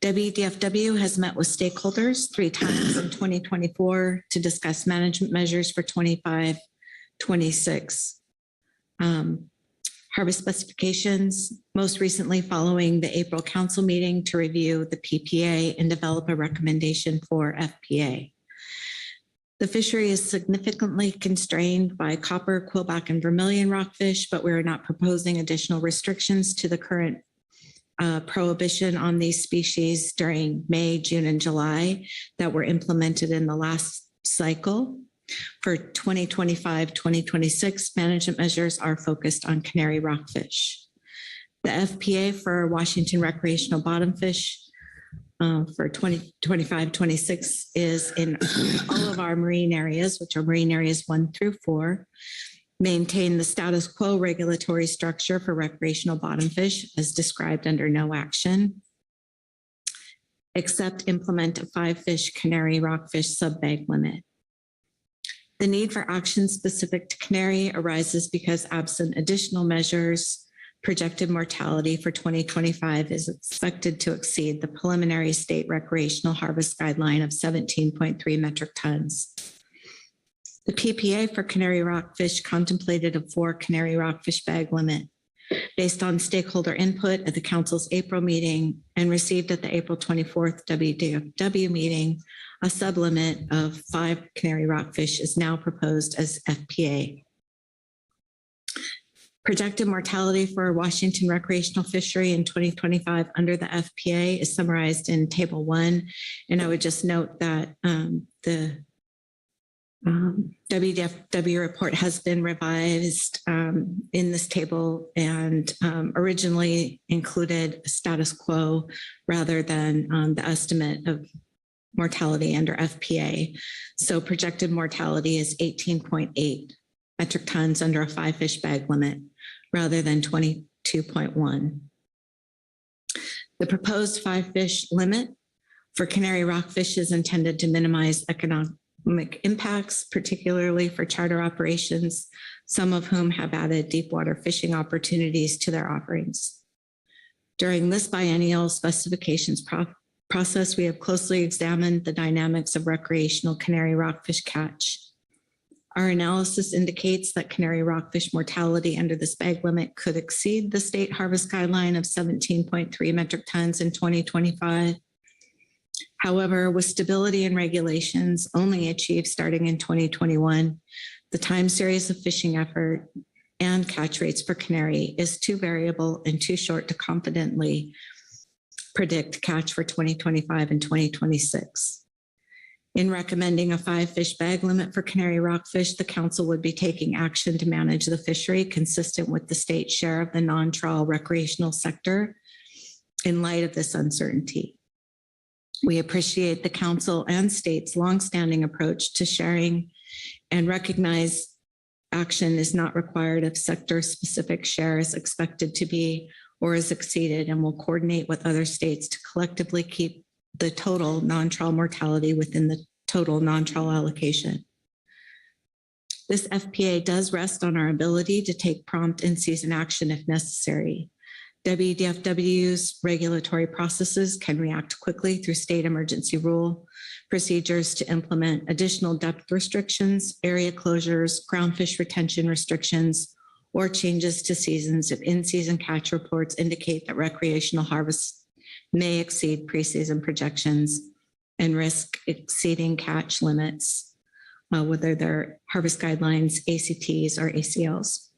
WDFW has met with stakeholders 3 times in 2024 to discuss management measures for 25-26. Harvest specifications, most recently following the April council meeting to review the PPA and develop a recommendation for FPA. The fishery is significantly constrained by copper, quillback, and vermilion rockfish, but we are not proposing additional restrictions to the current prohibition on these species during May, June, and July that were implemented in the last cycle. For 2025-2026, management measures are focused on canary rockfish. The FPA for Washington recreational bottomfish for 2025-26 is in all of our marine areas, which are marine areas 1 through 4, maintain the status quo regulatory structure for recreational bottomfish as described under no action, except implement a 5-fish canary rockfish sub-bag limit. The need for action specific to canary arises because absent additional measures, projected mortality for 2025 is expected to exceed the preliminary state recreational harvest guideline of 17.3 metric tons. The PPA for canary rockfish contemplated a 4 canary rockfish bag limit. based on stakeholder input at the council's April meeting and received at the April 24th WDFW meeting. A sublimit of 5 canary rockfish is now proposed as FPA. Projected mortality for Washington recreational fishery in 2025 under the FPA is summarized in Table 1. And I would just note that the WDFW report has been revised in this table and originally included status quo rather than the estimate of mortality under FPA. So projected mortality is 18.8 metric tons under a 5 fish bag limit rather than 22.1. The proposed 5 fish limit for canary rockfish is intended to minimize economic impacts, particularly for charter operations, some of whom have added deep water fishing opportunities to their offerings. During this biennial specifications process, we have closely examined the dynamics of recreational canary rockfish catch. Our analysis indicates that canary rockfish mortality under this bag limit could exceed the state harvest guideline of 17.3 metric tons in 2025. However, with stability and regulations only achieved starting in 2021, the time series of fishing effort and catch rates for canary is too variable and too short to confidently predict catch for 2025 and 2026. In recommending a 5 fish bag limit for canary rockfish, the council would be taking action to manage the fishery consistent with the state share of the non-trawl recreational sector in light of this uncertainty. We appreciate the council and state's longstanding approach to sharing and recognize action is not required if sector-specific share is expected to be or is exceeded, and will coordinate with other states to collectively keep the total non-trawl mortality within the total non-trawl allocation. This FPA does rest on our ability to take prompt in-season action if necessary. WDFW's regulatory processes can react quickly through state emergency rule procedures to implement additional depth restrictions, area closures, groundfish retention restrictions, or changes to seasons if in-season catch reports indicate that recreational harvests may exceed preseason projections and risk exceeding catch limits, whether they're harvest guidelines, ACTs, or ACLs.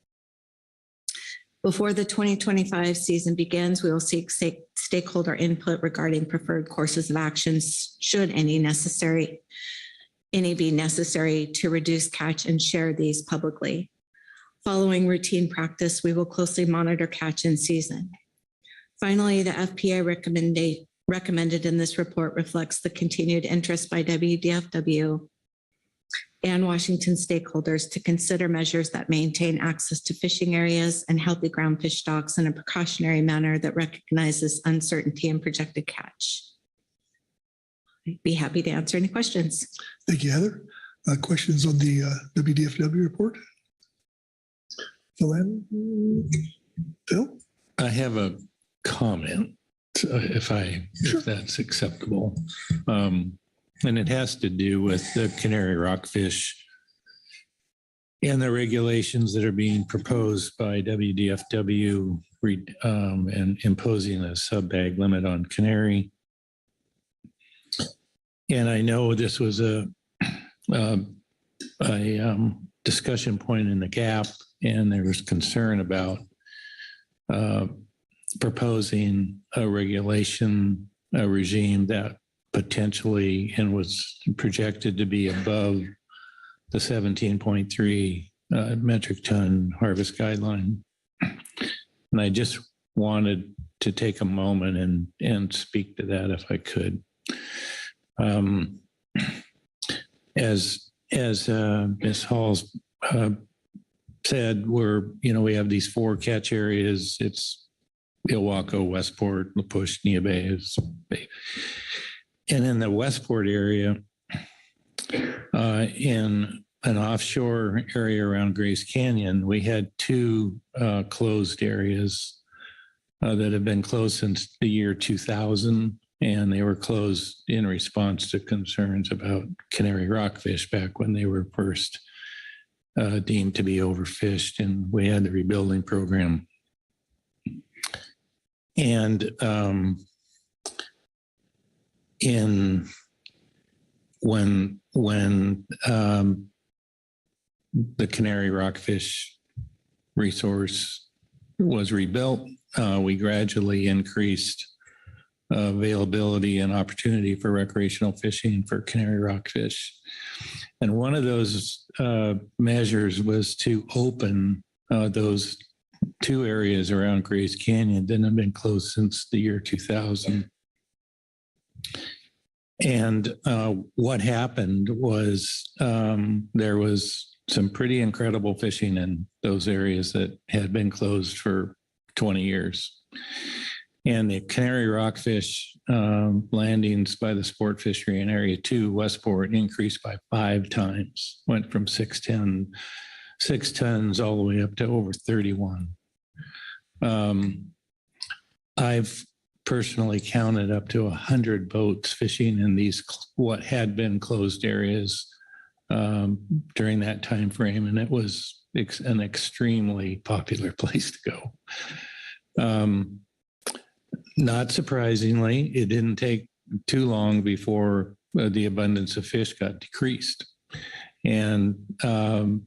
Before the 2025 season begins, we will seek stakeholder input regarding preferred courses of actions, should any be necessary to reduce catch and share these publicly. Following routine practice, we will closely monitor catch in season. Finally, the FPA recommended in this report reflects the continued interest by WDFW and Washington stakeholders to consider measures that maintain access to fishing areas and healthy groundfish stocks in a precautionary manner that recognizes uncertainty in projected catch. I'd be happy to answer any questions. Thank you, Heather. Questions on the WDFW report? Phil? I have a comment, if that's acceptable. And it has to do with the canary rockfish and the regulations that are being proposed by WDFW and imposing a sub-bag limit on canary. And I know this was a discussion point in the GAP, and there was concern about proposing a regulation, a regime that potentially and was projected to be above the 17.3 metric ton harvest guideline. And I just wanted to take a moment and speak to that if I could. As Ms. Hall's said, we have these 4 catch areas. It's Ilwaco, Westport, La Push, Nia Bay. And in the Westport area, in an offshore area around Grace Canyon, we had 2 closed areas that have been closed since the year 2000. And they were closed in response to concerns about canary rockfish back when they were first deemed to be overfished. And we had the rebuilding program And when the Canary Rockfish resource was rebuilt, we gradually increased availability and opportunity for recreational fishing for Canary Rockfish. And one of those measures was to open those two areas around Grace Canyon that have been closed since the year 2000. And what happened was there was some pretty incredible fishing in those areas that had been closed for 20 years. And the Canary Rockfish landings by the sport fishery in Area 2, Westport, increased by 5 times, went from 6 tons all the way up to over 31. I've personally counted up to 100 boats fishing in these what had been closed areas during that time frame, and it was an extremely popular place to go. Not surprisingly, it didn't take too long before the abundance of fish got decreased, and to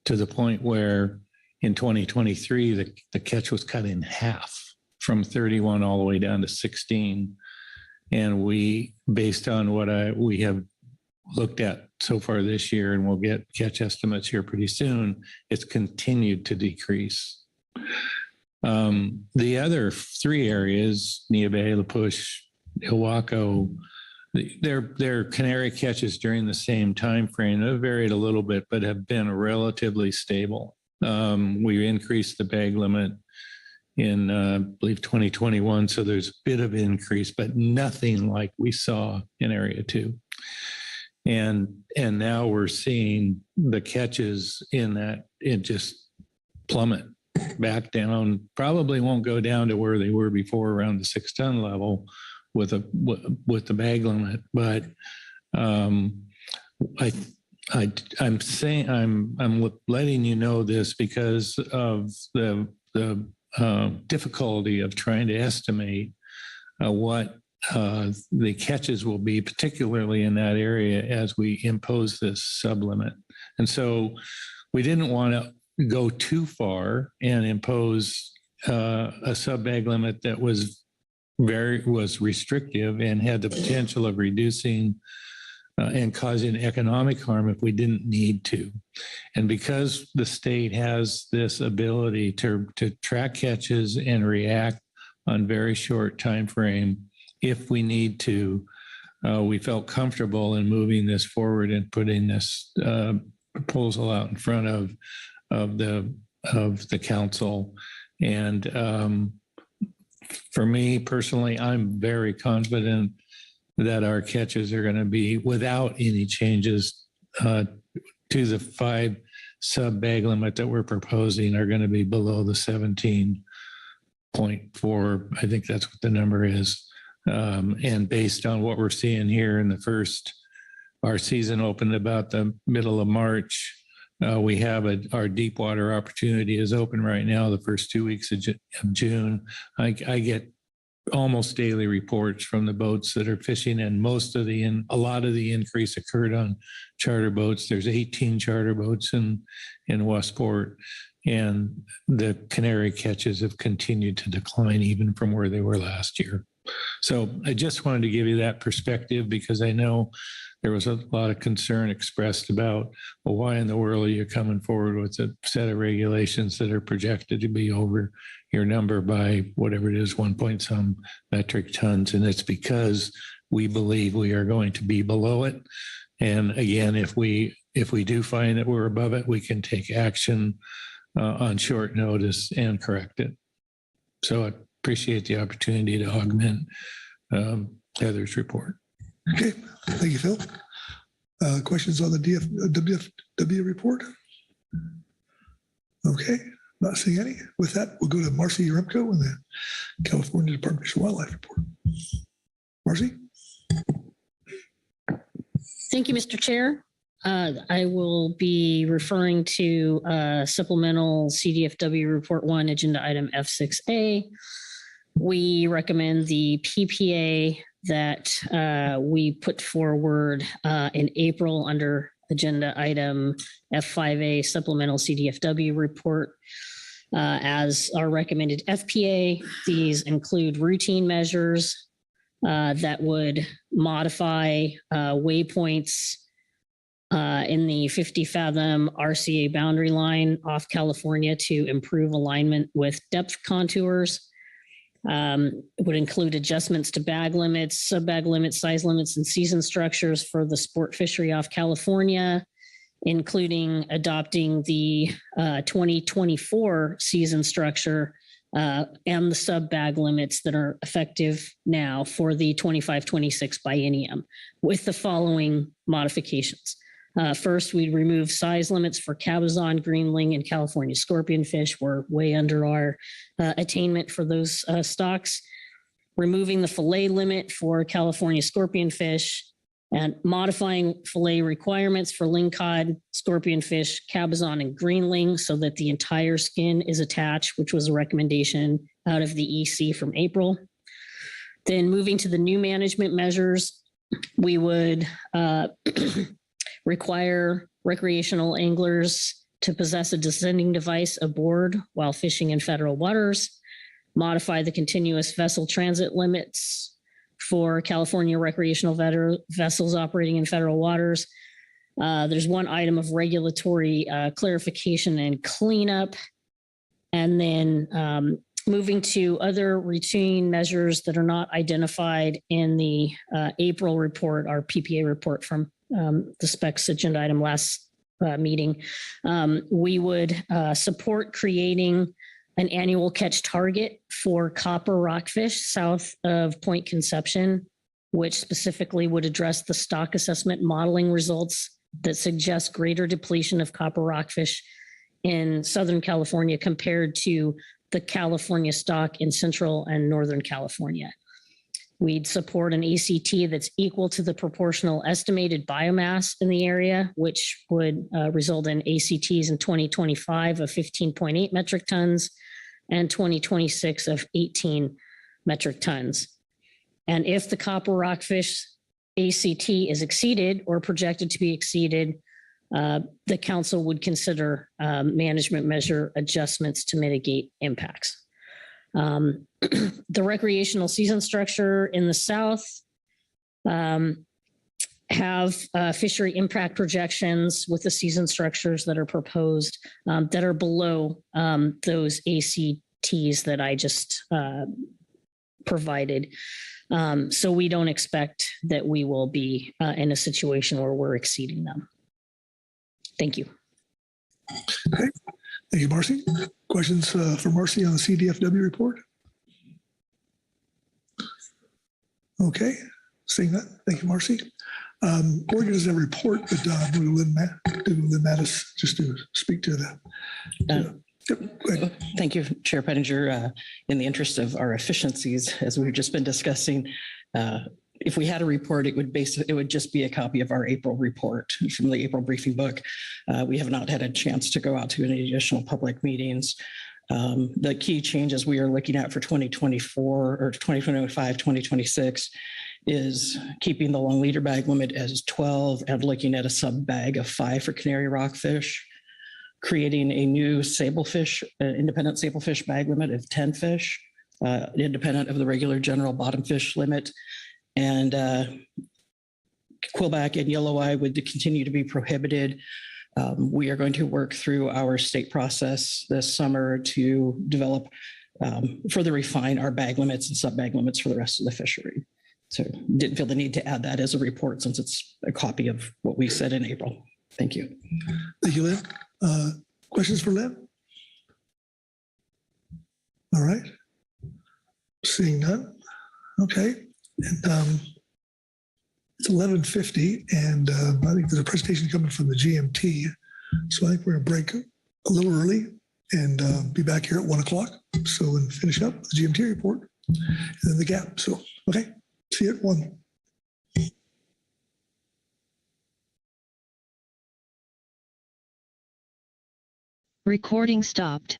the point where in 2023 the catch was cut in half, from 31 all the way down to 16. And we, based on what we have looked at so far this year, and we'll get catch estimates here pretty soon, it's continued to decrease. The other 3 areas, Nia Bay, La Push, Ilwaco, their canary catches during the same time frame have varied a little bit, but have been relatively stable. We increased the bag limit in, I believe, 2021. So there's a bit of increase, but nothing like we saw in Area 2. And now we're seeing the catches in that, it just plummet back down. Probably won't go down to where they were before, around the 6-ton level with the bag limit. But I'm letting you know this because of the difficulty of trying to estimate what the catches will be, particularly in that area, as we impose this sublimit. And so we didn't want to go too far and impose a sub-bag limit that was restrictive and had the potential of reducing and causing economic harm if we didn't need to. And because the state has this ability to track catches and react on very short time frame, if we need to, we felt comfortable in moving this forward and putting this proposal out in front of the council. And for me personally, I'm very confident that our catches are going to be, without any changes to the 5 sub-bag limit that we're proposing, are going to be below the 17.4. I think that's what the number is. And based on what we're seeing here in our season opened about the middle of March. We have our deep water opportunity is open right now, the first 2 weeks of June. I get almost daily reports from the boats that are fishing, and a lot of the increase occurred on charter boats. There's 18 charter boats in Westport, and the canary catches have continued to decline even from where they were last year. So I just wanted to give you that perspective, because I know there was a lot of concern expressed about, well, why in the world are you coming forward with a set of regulations that are projected to be over your number by whatever it is, 1-point-some metric tons? And it's because we believe we are going to be below it. And again, if we do find that we're above it, we can take action on short notice and correct it. So I appreciate the opportunity to augment Heather's report. Okay, thank you, Phil. Questions on the WFW report? Okay, not seeing any. With that, we'll go to Marcy Yaremko and the California Department of Fish and Wildlife report. Marcy? Thank you, Mr. Chair. I will be referring to supplemental CDFW Report 1, Agenda Item F6A. We recommend the PPA that we put forward in April under Agenda Item F5A, Supplemental CDFW Report. As our recommended FPA, these include routine measures that would modify waypoints in the 50 fathom RCA boundary line off California to improve alignment with depth contours. It would include adjustments to bag limits, sub-bag limits, size limits, and season structures for the sport fishery off California, including adopting the 2024 season structure and the sub-bag limits that are effective now for the 25-26 biennium with the following modifications. First, we'd remove size limits for cabezon, greenling, and California scorpionfish. We're way under our attainment for those stocks. Removing the fillet limit for California scorpionfish and modifying fillet requirements for lingcod, scorpionfish, cabezon, and greenling so that the entire skin is attached, which was a recommendation out of the EC from April. Then moving to the new management measures, we would require recreational anglers to possess a descending device aboard while fishing in federal waters, modify the continuous vessel transit limits for California recreational vessels operating in federal waters. There's one item of regulatory clarification and cleanup. And then moving to other routine measures that are not identified in the April report, our PPA report from the specs agenda item last meeting. We would support creating an annual catch target for copper rockfish south of Point Conception, which specifically would address the stock assessment modeling results that suggest greater depletion of copper rockfish in Southern California compared to the California stock in Central and Northern California. We'd support an ACT that's equal to the proportional estimated biomass in the area, which would result in ACTs in 2025 of 15.8 metric tons and 2026 of 18 metric tons. And if the copper rockfish ACT is exceeded or projected to be exceeded, the council would consider management measure adjustments to mitigate impacts. The recreational season structure in the south have fishery impact projections with the season structures that are proposed that are below those ACTs that I just provided. So we don't expect that we will be in a situation where we're exceeding them. Thank you. Okay. Thank you, Marcy. Questions for Marcy on the CDFW report? Okay, seeing that. Thank you, Marcy. Oregon doesn't have a report, but Lynn Mattis just to speak to that. Thank you, Chair Pettinger. In the interest of our efficiencies, as we've just been discussing, if we had a report, it would just be a copy of our April report from the April briefing book. We have not had a chance to go out to any additional public meetings. The key changes we are looking at for 2024 or 2025, 2026 is keeping the long leader bag limit as 12 and looking at a sub bag of 5 for canary rockfish, creating a new sablefish, independent sablefish bag limit of 10 fish, independent of the regular general bottom fish limit. And quillback and yellow eye would continue to be prohibited. We are going to work through our state process this summer to develop, further refine our bag limits and sub bag limits for the rest of the fishery. So didn't feel the need to add that as a report since it's a copy of what we said in April. Thank you. Thank you, Lynn. Questions for Lynn? All right. Seeing none. Okay. And it's 11:50, and I think there's a presentation coming from the GMT. So I think we're going to break a little early and be back here at 1 o'clock. So we'll finish up the GMT report and then the gap. So, okay. See you at 1. Recording stopped.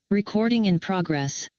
Recording in progress.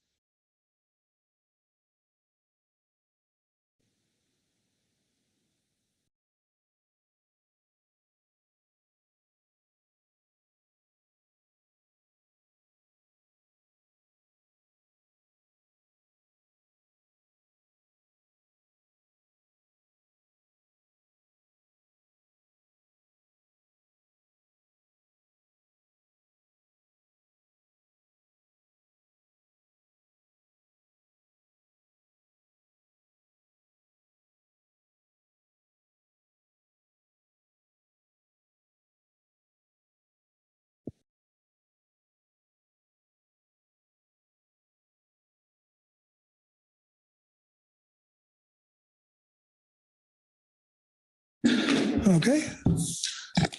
Okay.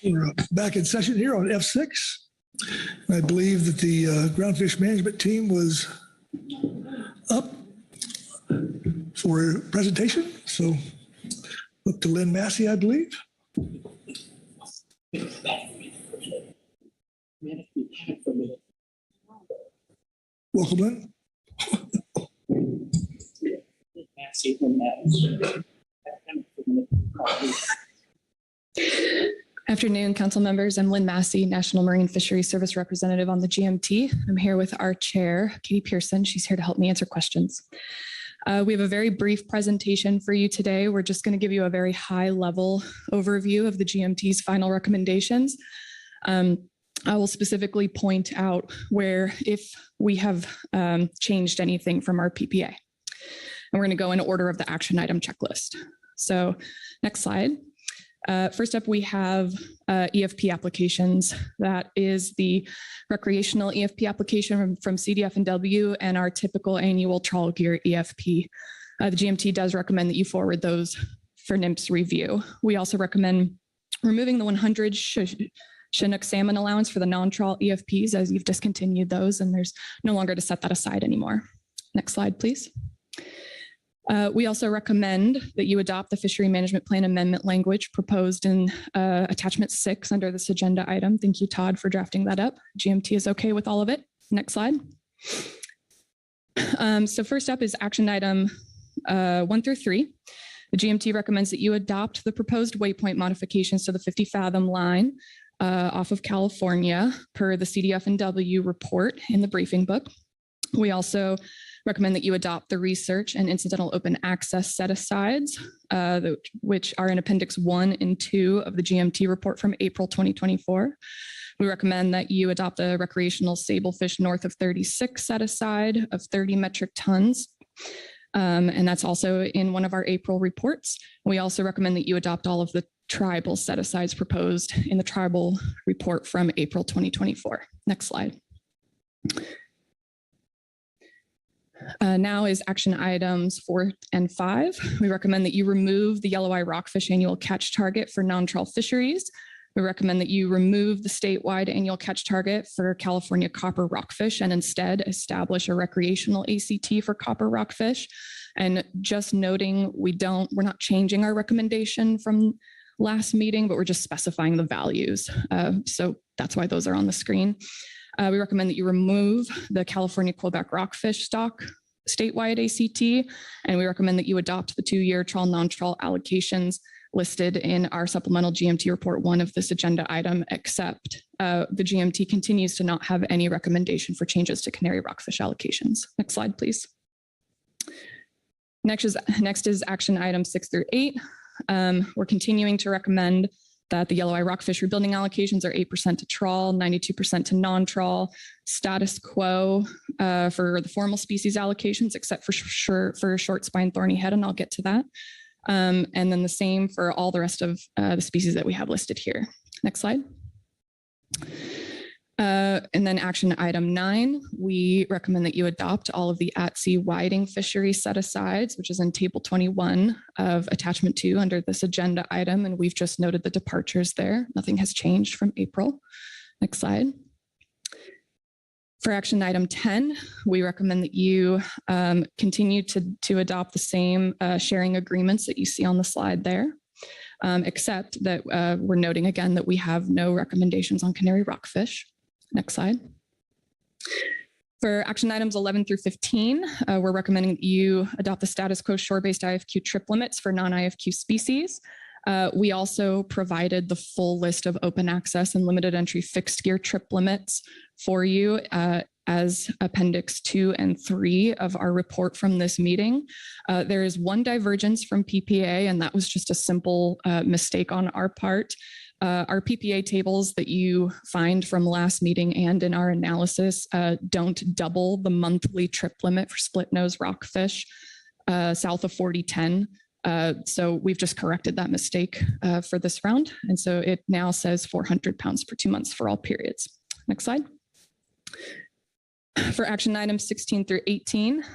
We're back in session here on F6. I believe that the Groundfish management team was up for a presentation. So look to Lynn Massey, I believe. Welcome, Lynn. Afternoon, council members. I'm Lynn Massey, National Marine Fishery Service Representative on the GMT. I'm here with our chair, Katie Pearson. She's here to help me answer questions. We have a very brief presentation for you today. We're just going to give you a very high level overview of the GMT's final recommendations. I will specifically point out where if we have changed anything from our PPA. And we're going to go in order of the action item checklist. So next slide. First up, we have EFP applications. That is the recreational EFP application from CDF&W and our typical annual trawl gear EFP. The GMT does recommend that you forward those for NMFS review. We also recommend removing the 100 Chinook salmon allowance for the non-trawl EFPs, as you've discontinued those and there's no longer to set that aside anymore. Next slide, please. We also recommend that you adopt the Fishery Management Plan amendment language proposed in attachment 6 under this agenda item. Thank you, Todd, for drafting that up. GMT is okay with all of it. Next slide. So first up is action item 1 through 3. The GMT recommends that you adopt the proposed waypoint modifications to the 50 fathom line off of California per the CDF&W report in the briefing book. We also recommend that you adopt the research and incidental open access set-asides, which are in Appendix 1 and 2 of the GMT report from April 2024. We recommend that you adopt a recreational sablefish north of 36 set-aside of 30 metric tons. And that's also in one of our April reports. We also recommend that you adopt all of the tribal set-asides proposed in the tribal report from April 2024. Next slide. Now is action items 4 and 5. We recommend that you remove the yellow eye rockfish annual catch target for non-trawl fisheries. We recommend that you remove the statewide annual catch target for California copper rockfish and instead establish a recreational ACT for copper rockfish. And just noting, we're not changing our recommendation from last meeting, but we're just specifying the values. So that's why those are on the screen. We recommend that you remove the California Quebec rockfish stock statewide ACT, and we recommend that you adopt the 2-year trawl non-trawl allocations listed in our supplemental GMT report 1 of this agenda item, except the GMT continues to not have any recommendation for changes to canary rockfish allocations. Next slide, please. Next is action item 6 through 8. We're continuing to recommend that the yellow eye rockfish rebuilding allocations are 8% to trawl, 92% to non-trawl, status quo for the formal species allocations, except for short spine thorny head, and I'll get to that. And then the same for all the rest of the species that we have listed here. Next slide. And then action item 9, we recommend that you adopt all of the at-sea whiting fishery set-asides, which is in table 21 of attachment 2 under this agenda item. And we've just noted the departures there. Nothing has changed from April. Next slide. For action item 10, we recommend that you continue to adopt the same sharing agreements that you see on the slide there, except that we're noting again that we have no recommendations on canary rockfish. Next slide. For action items 11 through 15, we're recommending that you adopt the status quo shore-based IFQ trip limits for non-IFQ species. We also provided the full list of open access and limited entry fixed gear trip limits for you as Appendix 2 and 3 of our report from this meeting. There is one divergence from PPA, and that was just a simple mistake on our part. Our PPA tables that you find from last meeting and in our analysis don't double the monthly trip limit for split nose rockfish south of 4010. So we've just corrected that mistake for this round. And so it now says 400 pounds per 2 months for all periods. Next slide. For action items 16 through 18,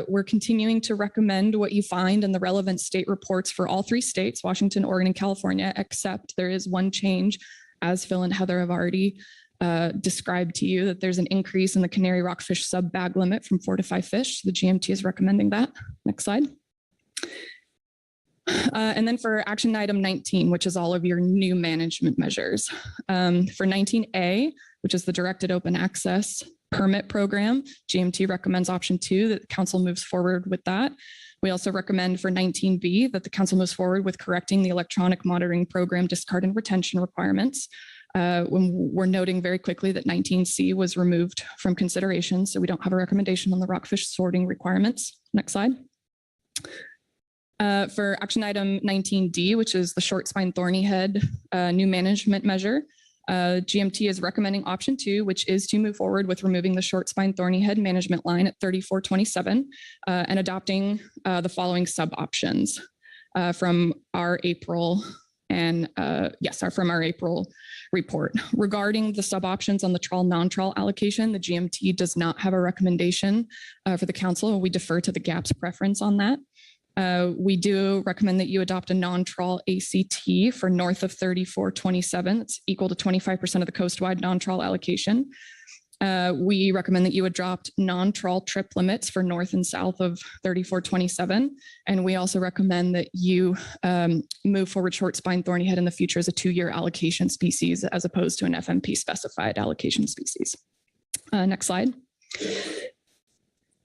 we're continuing to recommend what you find in the relevant state reports for all 3 states, Washington, Oregon, and California, except there is one change, as Phil and Heather have already described to you, that there's an increase in the canary rockfish sub bag limit from 4 to 5 fish. The GMT is recommending that. Next slide. And then for action item 19, which is all of your new management measures. For 19A, which is the directed open access permit program, GMT recommends option 2, that the council moves forward with that. We also recommend for 19B that the council moves forward with correcting the electronic monitoring program discard and retention requirements. When we're noting very quickly that 19C was removed from consideration, so we don't have a recommendation on the rockfish sorting requirements. Next slide. For action item 19D, which is the short spine thorny head new management measure, GMT is recommending option 2, which is to move forward with removing the short spine thorny head management line at 3427 and adopting the following sub options from our April from our April report. Regarding the sub options on the trawl non-trawl allocation, the GMT does not have a recommendation for the council. We defer to the GAP's preference on that. We do recommend that you adopt a non-trawl ACT for north of 3427. It's equal to 25% of the coastwide non-trawl allocation. We recommend that you adopt non-trawl trip limits for north and south of 3427. And we also recommend that you move forward short spine thorny head in the future as a 2-year allocation species as opposed to an FMP specified allocation species. Next slide.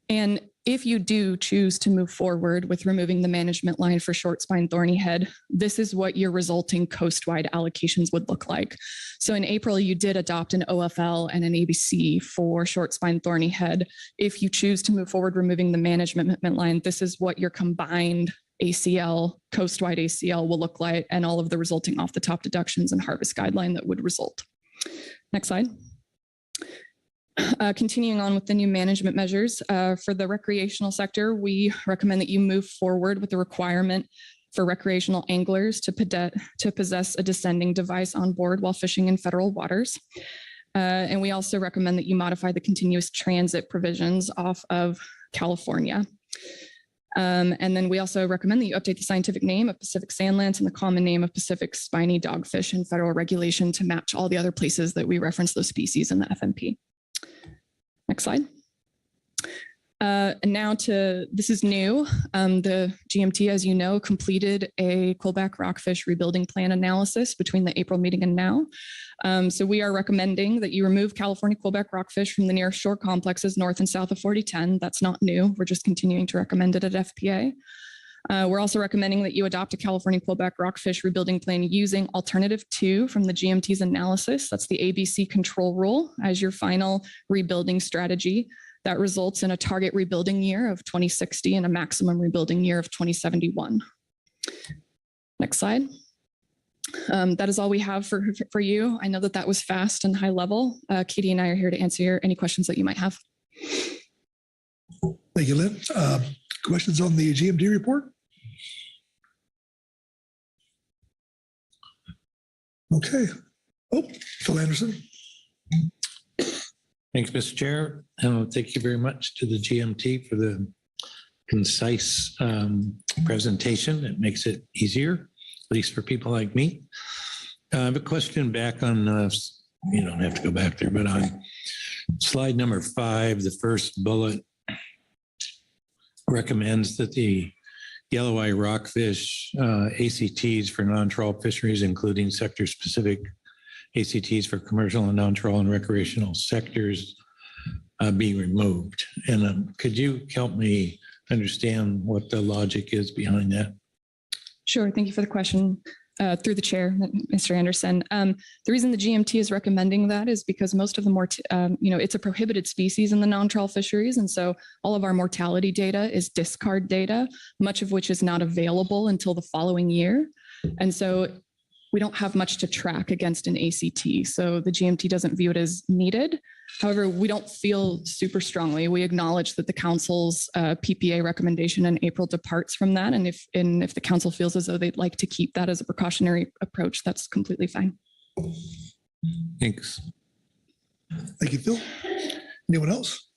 And if you do choose to move forward with removing the management line for short spine thorny head, this is what your resulting coastwide allocations would look like. So in April, you did adopt an OFL and an ABC for short spine thorny head. If you choose to move forward removing the management line, this is what your combined ACL, coastwide ACL will look like, and all of the resulting off the top deductions and harvest guideline that would result. Next slide. Continuing on with the new management measures, for the recreational sector, we recommend that you move forward with the requirement for recreational anglers to possess a descending device on board while fishing in federal waters. And we also recommend that you modify the continuous transit provisions off of California. And then we also recommend that you update the scientific name of Pacific sand lance and the common name of Pacific spiny dogfish in federal regulation to match all the other places that we reference those species in the FMP. Next slide. And now this is new. The GMT, as you know, completed a quillback rockfish rebuilding plan analysis between the April meeting and now. So we are recommending that you remove California quillback rockfish from the nearest shore complexes north and south of 4010. That's not new. We're just continuing to recommend it at FPA. We're also recommending that you adopt a California quillback rockfish rebuilding plan using alternative 2 from the GMT's analysis. That's the ABC control rule as your final rebuilding strategy. That results in a target rebuilding year of 2060 and a maximum rebuilding year of 2071. Next slide. That is all we have for you. I know that was fast and high level. Katie and I are here to answer any questions that you might have. Thank you, Lynn. Questions on the GMT report? Okay. Oh, Phil Anderson. Thanks, Mr. Chair. Thank you very much to the GMT for the concise presentation. It makes it easier, at least for people like me. I have a question back on, you don't have to go back there, but on slide number 5, the first bullet recommends that the yellow eye rockfish ACTs for non-trawl fisheries, including sector-specific ACTs for commercial and non-trawl and recreational sectors, be removed. And could you help me understand what the logic is behind that? Sure. Thank you for the question. Through the chair, Mr. Anderson. The reason the GMT is recommending that is because most of the it's a prohibited species in the non-trawl fisheries. And so all of our mortality data is discard data, much of which is not available until the following year. And so we don't have much to track against an ACT. So the GMT doesn't view it as needed. However, we don't feel super strongly. We acknowledge that the council's PPA recommendation in April departs from that. And if the council feels as though they'd like to keep that as a precautionary approach, that's completely fine. Thanks. Thank you, Phil. Anyone else?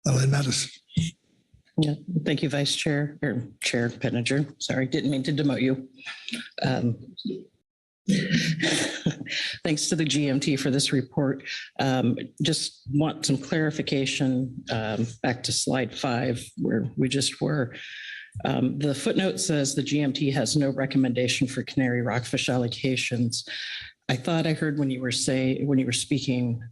Lynn Mattis. Yeah, thank you, Vice Chair or Chair Pettinger. Sorry, didn't mean to demote you. Thanks to the GMT for this report. Just want some clarification back to slide 5 where we just were. The footnote says the GMT has no recommendation for Canary rockfish allocations. I thought I heard when you were speaking,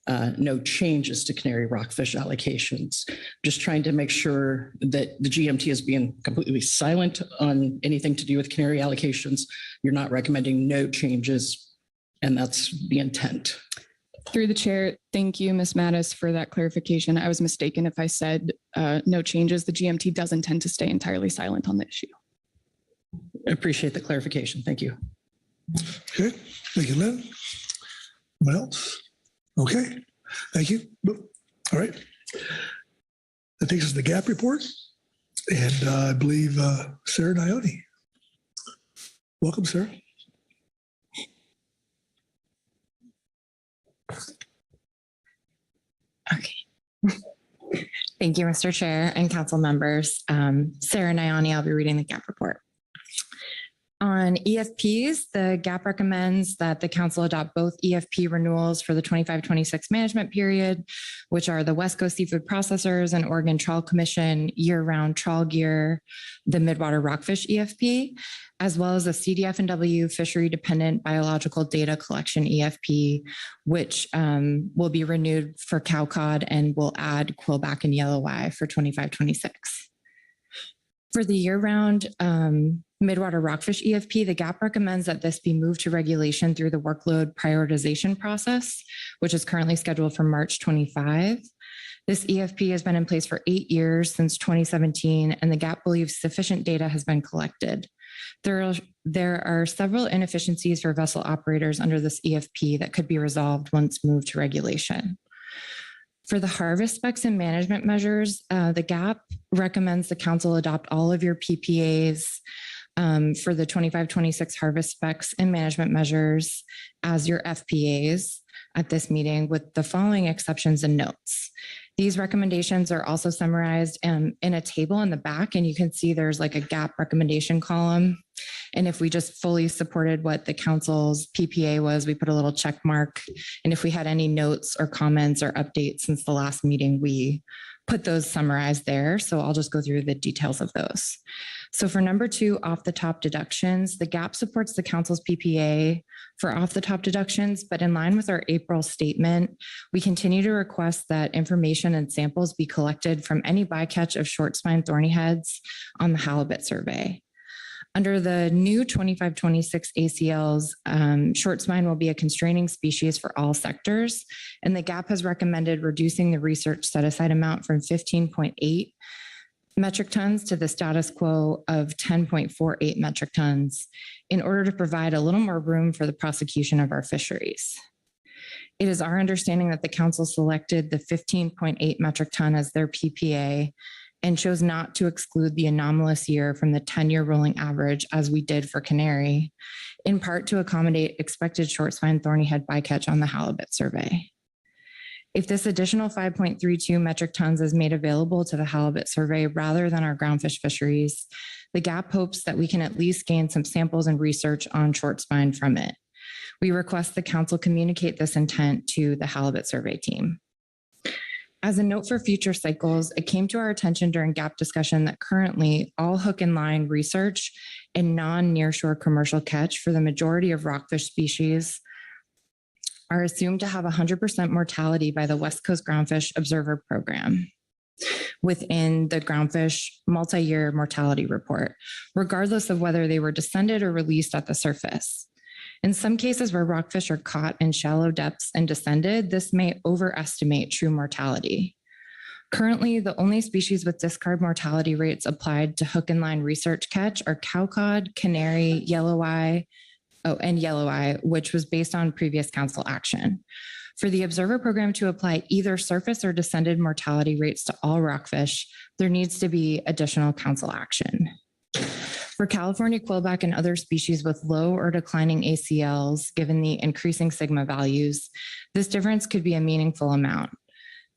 no changes to Canary rockfish allocations. Just trying to make sure that the GMT is being completely silent on anything to do with Canary allocations. You're not recommending no changes, and that's the intent. Through the chair, thank you, Ms. Mattis, for that clarification. I was mistaken if I said no changes. The GMT does intend to stay entirely silent on the issue. I appreciate the clarification. Thank you. Okay, thank you, Lynn. Anyone else? Okay, thank you. All right. That takes us to the GAP report. And I believe Sarah Nione. Welcome, Sarah. Okay. Thank you, Mr. Chair and council members. Sarah Nione, I'll be reading the GAP report. On EFPs, the GAP recommends that the council adopt both EFP renewals for the 25-26 management period, which are the West Coast Seafood Processors and Oregon Trawl Commission year-round trawl gear, the Midwater Rockfish EFP, as well as the CDF&W Fishery Dependent Biological Data Collection EFP, which will be renewed for cow cod and will add quillback and yellow eye for 25-26. For the year-round Midwater Rockfish EFP, the GAP recommends that this be moved to regulation through the workload prioritization process, which is currently scheduled for March 25. This EFP has been in place for 8 years since 2017, and the GAP believes sufficient data has been collected. There are several inefficiencies for vessel operators under this EFP that could be resolved once moved to regulation. For the harvest specs and management measures, the GAP recommends the council adopt all of your PPAs for the 25-26 harvest specs and management measures as your FPAs at this meeting with the following exceptions and notes. These recommendations are also summarized in a table in the back, and you can see there's like a GAP recommendation column. And if we just fully supported what the council's PPA was, we put a little check mark. And if we had any notes or comments or updates since the last meeting, we put those summarized there. So I'll just go through the details of those. So for number 2, off the top deductions, the GAP supports the council's PPA for off the top deductions, but in line with our April statement, we continue to request that information and samples be collected from any bycatch of short spine thorny heads on the halibut survey. Under the new 25-26 ACLs, short spine will be a constraining species for all sectors, and the GAP has recommended reducing the research set aside amount from 15.8 metric tons to the status quo of 10.48 metric tons in order to provide a little more room for the prosecution of our fisheries. It is our understanding that the council selected the 15.8 metric ton as their PPA and chose not to exclude the anomalous year from the 10-year rolling average as we did for Canary, in part to accommodate expected short spine thorny head bycatch on the halibut survey. If this additional 5.32 metric tons is made available to the halibut survey rather than our groundfish fisheries, the GAP hopes that we can at least gain some samples and research on short spine from it. We request the council communicate this intent to the halibut survey team. As a note for future cycles, it came to our attention during GAP discussion that currently all hook and line research and non-nearshore commercial catch for the majority of rockfish species are assumed to have 100% mortality by the West Coast Groundfish Observer Program within the Groundfish multi-year mortality report, regardless of whether they were descended or released at the surface. In some cases where rockfish are caught in shallow depths and descended, this may overestimate true mortality. Currently, the only species with discard mortality rates applied to hook and line research catch are cowcod, canary, yellow eye, which was based on previous council action. For the observer program to apply either surface or descended mortality rates to all rockfish, there needs to be additional council action. For California quillback and other species with low or declining ACLs, given the increasing sigma values, this difference could be a meaningful amount.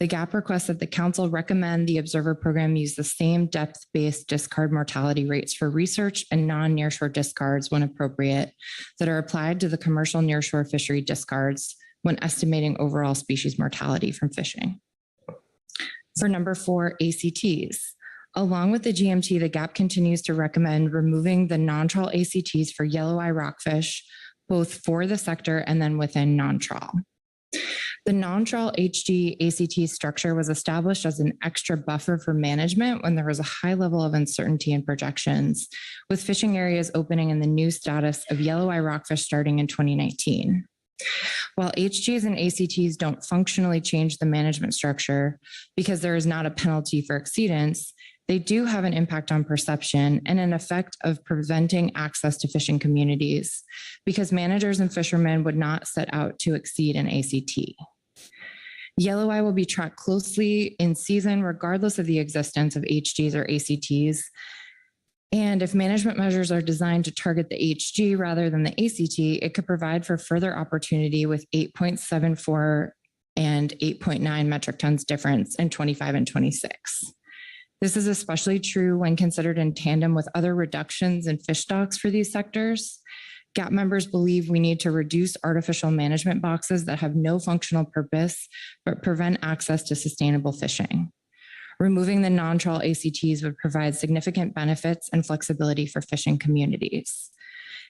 The GAP requests that the council recommend the observer program use the same depth-based discard mortality rates for research and non-nearshore discards when appropriate that are applied to the commercial nearshore fishery discards when estimating overall species mortality from fishing. For number 4, ACTs. Along with the GMT, the GAP continues to recommend removing the non-trawl ACTs for yellow eye rockfish, both for the sector and then within non-trawl. The non-trawl HD ACT structure was established as an extra buffer for management when there was a high level of uncertainty in projections, with fishing areas opening in the new status of yellow eye rockfish starting in 2019. While HGs and ACTs don't functionally change the management structure because there is not a penalty for exceedance, they do have an impact on perception and an effect of preventing access to fishing communities because managers and fishermen would not set out to exceed an ACT. Yellow eye will be tracked closely in season regardless of the existence of HGs or ACTs. And if management measures are designed to target the HG rather than the ACT, it could provide for further opportunity with 8.74 and 8.9 metric tons difference in 25 and 26. This is especially true when considered in tandem with other reductions in fish stocks for these sectors. GAP members believe we need to reduce artificial management boxes that have no functional purpose, but prevent access to sustainable fishing. Removing the non-trawl ACTs would provide significant benefits and flexibility for fishing communities.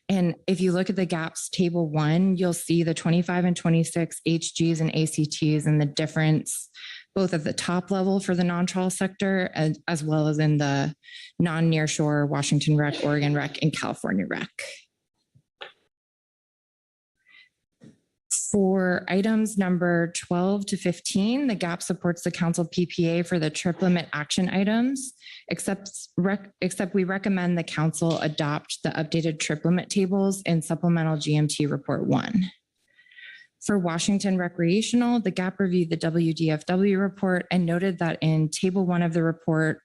And if you look at the GAPs table 1, you'll see the 25 and 26 HGs and ACTs and the difference both at the top level for the non-trawl sector as well as in the non-nearshore Washington Rec, Oregon Rec, and California Rec. For items number 12 to 15, the GAP supports the council PPA for the trip limit action items, except we recommend the council adopt the updated trip limit tables in supplemental GMT report 1. For Washington Recreational, the GAP reviewed the WDFW report and noted that in table 1 of the report,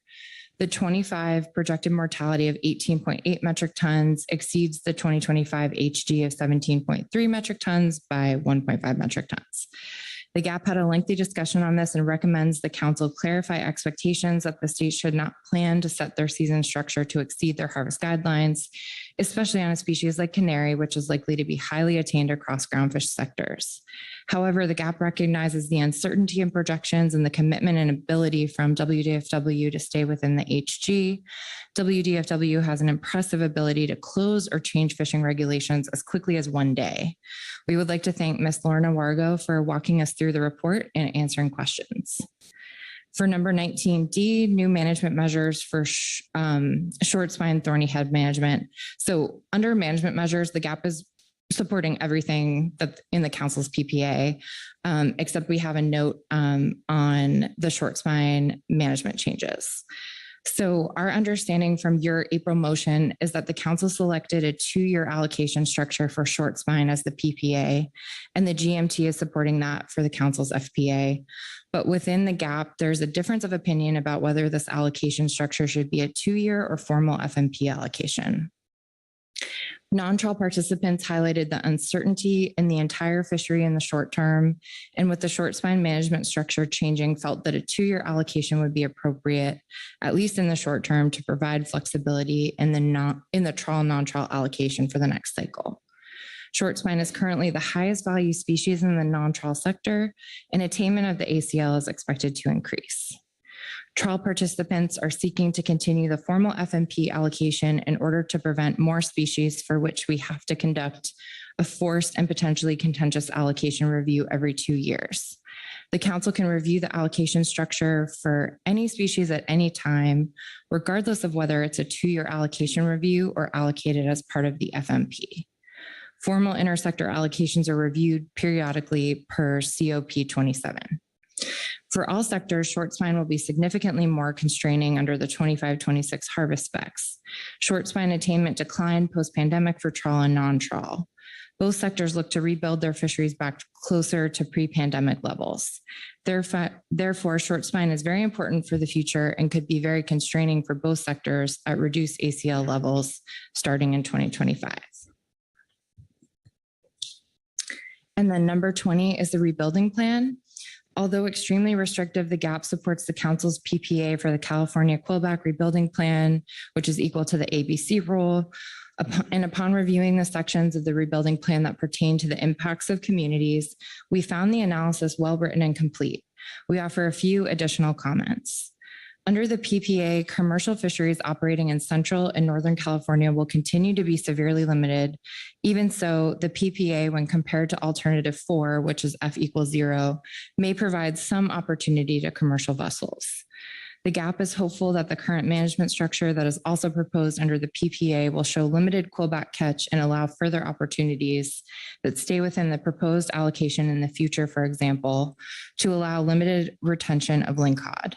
the 25 projected mortality of 18.8 metric tons exceeds the 2025 HG of 17.3 metric tons by 1.5 metric tons. The GAP had a lengthy discussion on this and recommends the council clarify expectations that the state should not plan to set their season structure to exceed their harvest guidelines, especially on a species like canary, which is likely to be highly attained across groundfish sectors. However, the GAP recognizes the uncertainty in projections and the commitment and ability from WDFW to stay within the HG. WDFW has an impressive ability to close or change fishing regulations as quickly as one day. We would like to thank Ms. Lorna Wargo for walking us through the report and answering questions. For number 19D, new management measures for short spine thorny head management. So under management measures, the GAP is supporting everything that's in the council's PPA, except we have a note on the short spine management changes. So our understanding from your April motion is that the council selected a 2-year allocation structure for short spine as the PPA, and the GMT is supporting that for the council's FPA. But within the GAP, there's a difference of opinion about whether this allocation structure should be a 2-year or formal FMP allocation. Non-trawl participants highlighted the uncertainty in the entire fishery in the short term, and with the short spine management structure changing, felt that a 2-year allocation would be appropriate, at least in the short term, to provide flexibility in the trawl non-trawl allocation for the next cycle. Short spine is currently the highest value species in the non-trawl sector, and attainment of the ACL is expected to increase. Trawl participants are seeking to continue the formal FMP allocation in order to prevent more species for which we have to conduct a forced and potentially contentious allocation review every 2 years. The council can review the allocation structure for any species at any time, regardless of whether it's a 2-year allocation review or allocated as part of the FMP. Formal intersector allocations are reviewed periodically per COP 27. For all sectors, short spine will be significantly more constraining under the 25-26 harvest specs. Short spine attainment declined post-pandemic for trawl and non-trawl. Both sectors look to rebuild their fisheries back closer to pre-pandemic levels. Therefore, short spine is very important for the future and could be very constraining for both sectors at reduced ACL levels starting in 2025. And then number 20 is the rebuilding plan. Although extremely restrictive, the GAP supports the council's PPA for the California Quillback Rebuilding Plan, which is equal to the ABC rule. And upon reviewing the sections of the rebuilding plan that pertain to the impacts of communities, we found the analysis well-written and complete. We offer a few additional comments. Under the PPA, commercial fisheries operating in Central and Northern California will continue to be severely limited. Even so, the PPA, when compared to alternative 4, which is F equals 0, may provide some opportunity to commercial vessels. The GAP is hopeful that the current management structure that is also proposed under the PPA will show limited quillback catch and allow further opportunities that stay within the proposed allocation in the future, for example, to allow limited retention of lingcod.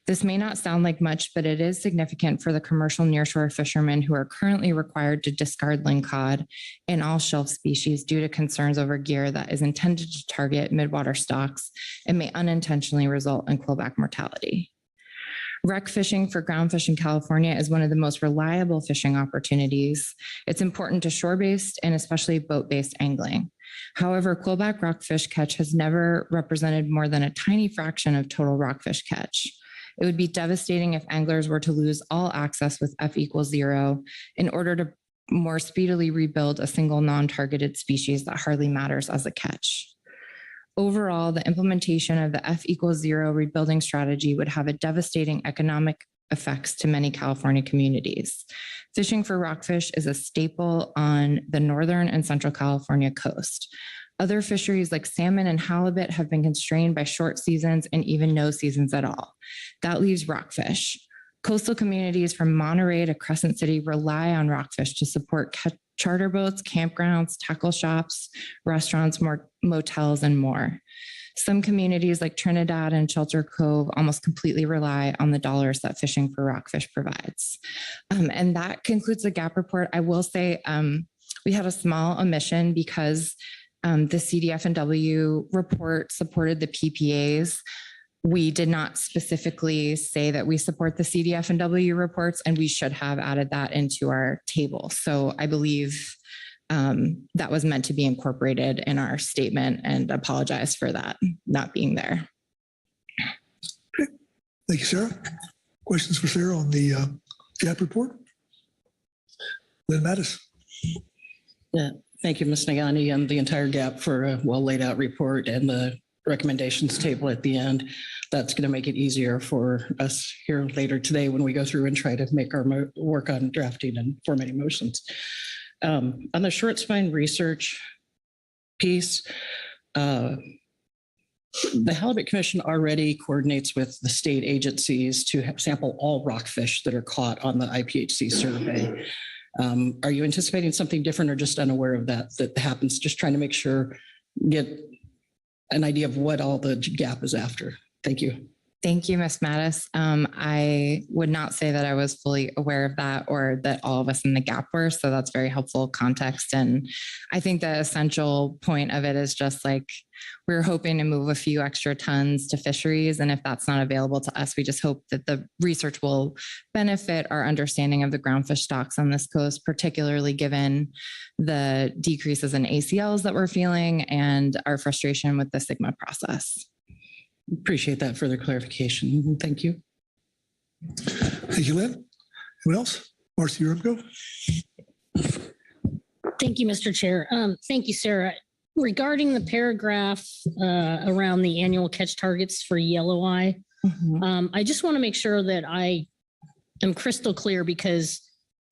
This may not sound like much, but it is significant for the commercial nearshore fishermen who are currently required to discard lingcod and all shelf species due to concerns over gear that is intended to target midwater stocks and may unintentionally result in quillback mortality. Wreck fishing for groundfish in California is one of the most reliable fishing opportunities. It's important to shore-based and especially boat-based angling. However, quillback rockfish catch has never represented more than a tiny fraction of total rockfish catch. It would be devastating if anglers were to lose all access with F equals 0 in order to more speedily rebuild a single non-targeted species that hardly matters as a catch. Overall, the implementation of the F equals 0 rebuilding strategy would have a devastating economic effects to many California communities. Fishing for rockfish is a staple on the Northern and Central California coast. Other fisheries like salmon and halibut have been constrained by short seasons and even no seasons at all. That leaves rockfish. Coastal communities from Monterey to Crescent City rely on rockfish to support charter boats, campgrounds, tackle shops, restaurants, motels, and more. Some communities like Trinidad and Shelter Cove almost completely rely on the dollars that fishing for rockfish provides. And that concludes the GAP report. I will say we had a small omission because the CDF&W report supported the PPAs. We did not specifically say that we support the CDF&W reports, and we should have added that into our table. So I believe that was meant to be incorporated in our statement, and apologize for that not being there. Okay. Thank you, Sarah. Questions for Sarah on the GAP report? Lynn Mattis. Yeah, thank you, Ms. Nagani, and the entire GAP for a well laid out report and the recommendations table at the end. That's going to make it easier for us here later today when we go through and try to make our work on drafting and formatting motions. On the short spine research piece, the Halibut Commission already coordinates with the state agencies to sample all rockfish that are caught on the IPHC survey. Are you anticipating something different or just unaware of that happens? Just trying to make sure, get an idea of what all the GAP is after. Thank you. Thank you, Ms. Mattis. I would not say that I was fully aware of that or that all of us in the GAP were, so that's very helpful context. And I think the essential point of it is just like, we're hoping to move a few extra tons to fisheries. And if that's not available to us, we just hope that the research will benefit our understanding of the groundfish stocks on this coast, particularly given the decreases in ACLs that we're feeling and our frustration with the SIGMA process. Appreciate that further clarification. Thank you. Thank you, Lynn. Anyone else? Marcy, you're up, go. Thank you, Mr. Chair. Thank you, Sarah. Regarding the paragraph around the annual catch targets for yellow eye, I just want to make sure that I am crystal clear because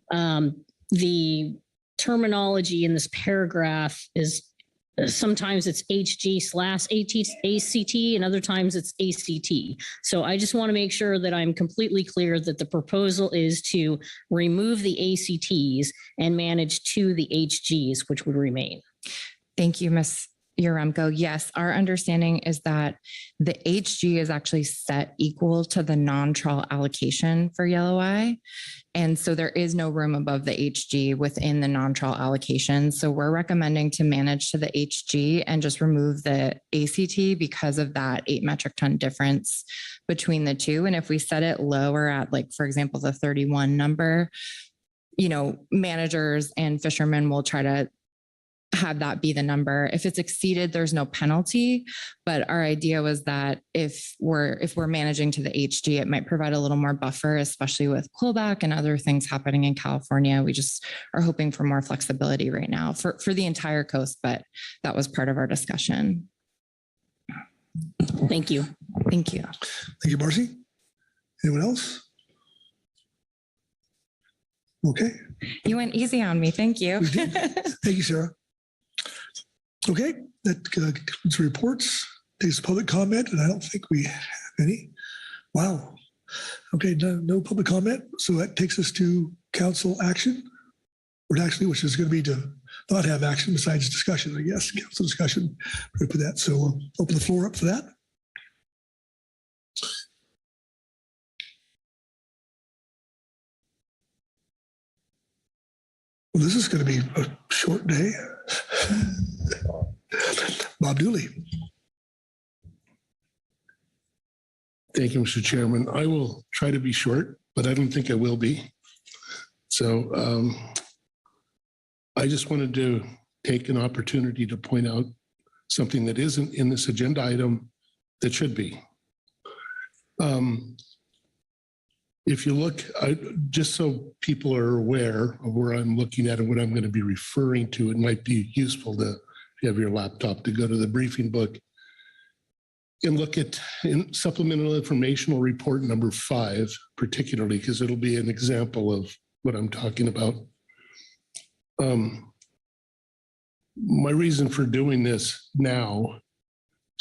the terminology in this paragraph is sometimes it's HG/ACT and other times it's ACT. So I just want to make sure that I'm completely clear that the proposal is to remove the ACTs and manage to the HGs, which would remain. Thank you, Ms. Yaremko. Yes, our understanding is that the HG is actually set equal to the non-trawl allocation for yellow eye. And so there is no room above the HG within the non-trawl allocation. So we're recommending to manage to the HG and just remove the ACT because of that 8 metric ton difference between the two. And if we set it lower at, like, for example, the 31 number, you know, managers and fishermen will try to have that be the number. If it's exceeded, there's no penalty. But our idea was that if we're managing to the HG, it might provide a little more buffer, especially with pullback and other things happening in California. We just are hoping for more flexibility right now for the entire coast, but that was part of our discussion. Thank you. Thank you. Thank you, Marcy. Anyone else? Okay. You went easy on me. Thank you. Thank you, Sarah. Okay, that concludes reports. Takes public comment, and I don't think we have any. Wow. Okay, no public comment. So that takes us to council action, or actually, which is going to be to not have action besides discussion, I guess. Council discussion. We're going to put that. So we'll open the floor up for that. Well, this is going to be a short day. Bob Dooley. Thank you, Mr. Chairman. I will try to be short, but I don't think I will be. So I just wanted to take an opportunity to point out something that isn't in this agenda item that should be. If you look, just so people are aware of where I'm looking at and what I'm going to be referring to, it might be useful to, if you have your laptop, to go to the briefing book and look at supplemental informational report number 5, particularly because it'll be an example of what I'm talking about. My reason for doing this now,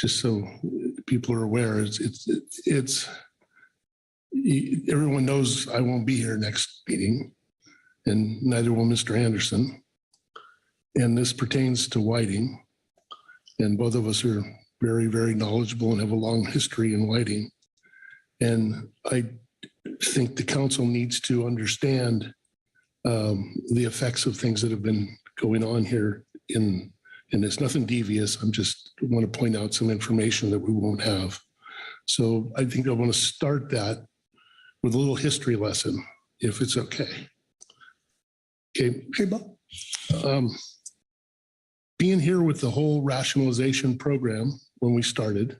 just so people are aware, is it's everyone knows I won't be here next meeting, and neither will Mr. Anderson. And this pertains to whiting. And both of us are very, very knowledgeable and have a long history in whiting. And I think the council needs to understand the effects of things that have been going on here and it's nothing devious. I'm just want to point out some information that we won't have. So I think I want to start that with a little history lesson, if it's okay. Okay, Bob. Being here with the whole rationalization program when we started,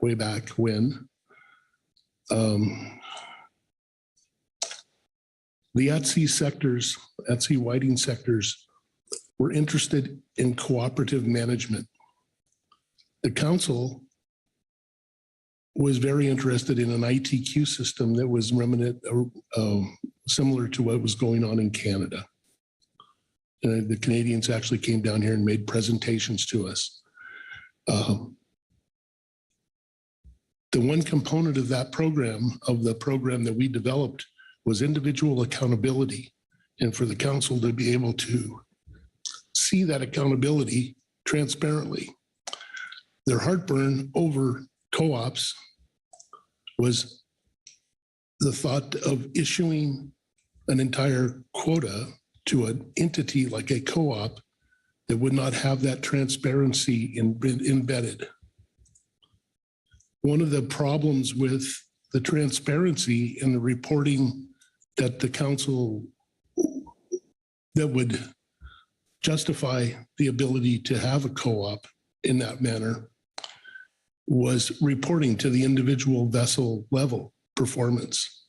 way back when, the at-sea sectors, at-sea whiting sectors, were interested in cooperative management. The council was very interested in an ITQ system that was remnant, similar to what was going on in Canada. The Canadians actually came down here and made presentations to us. The one component of that program, of the program that we developed, was individual accountability, and for the council to be able to see that accountability transparently. Their heartburn over co-ops was the thought of issuing an entire quota to an entity like a co-op that would not have that transparency embedded. One of the problems with the transparency in the reporting that the council that would justify the ability to have a co-op in that manner was reporting to the individual vessel level performance,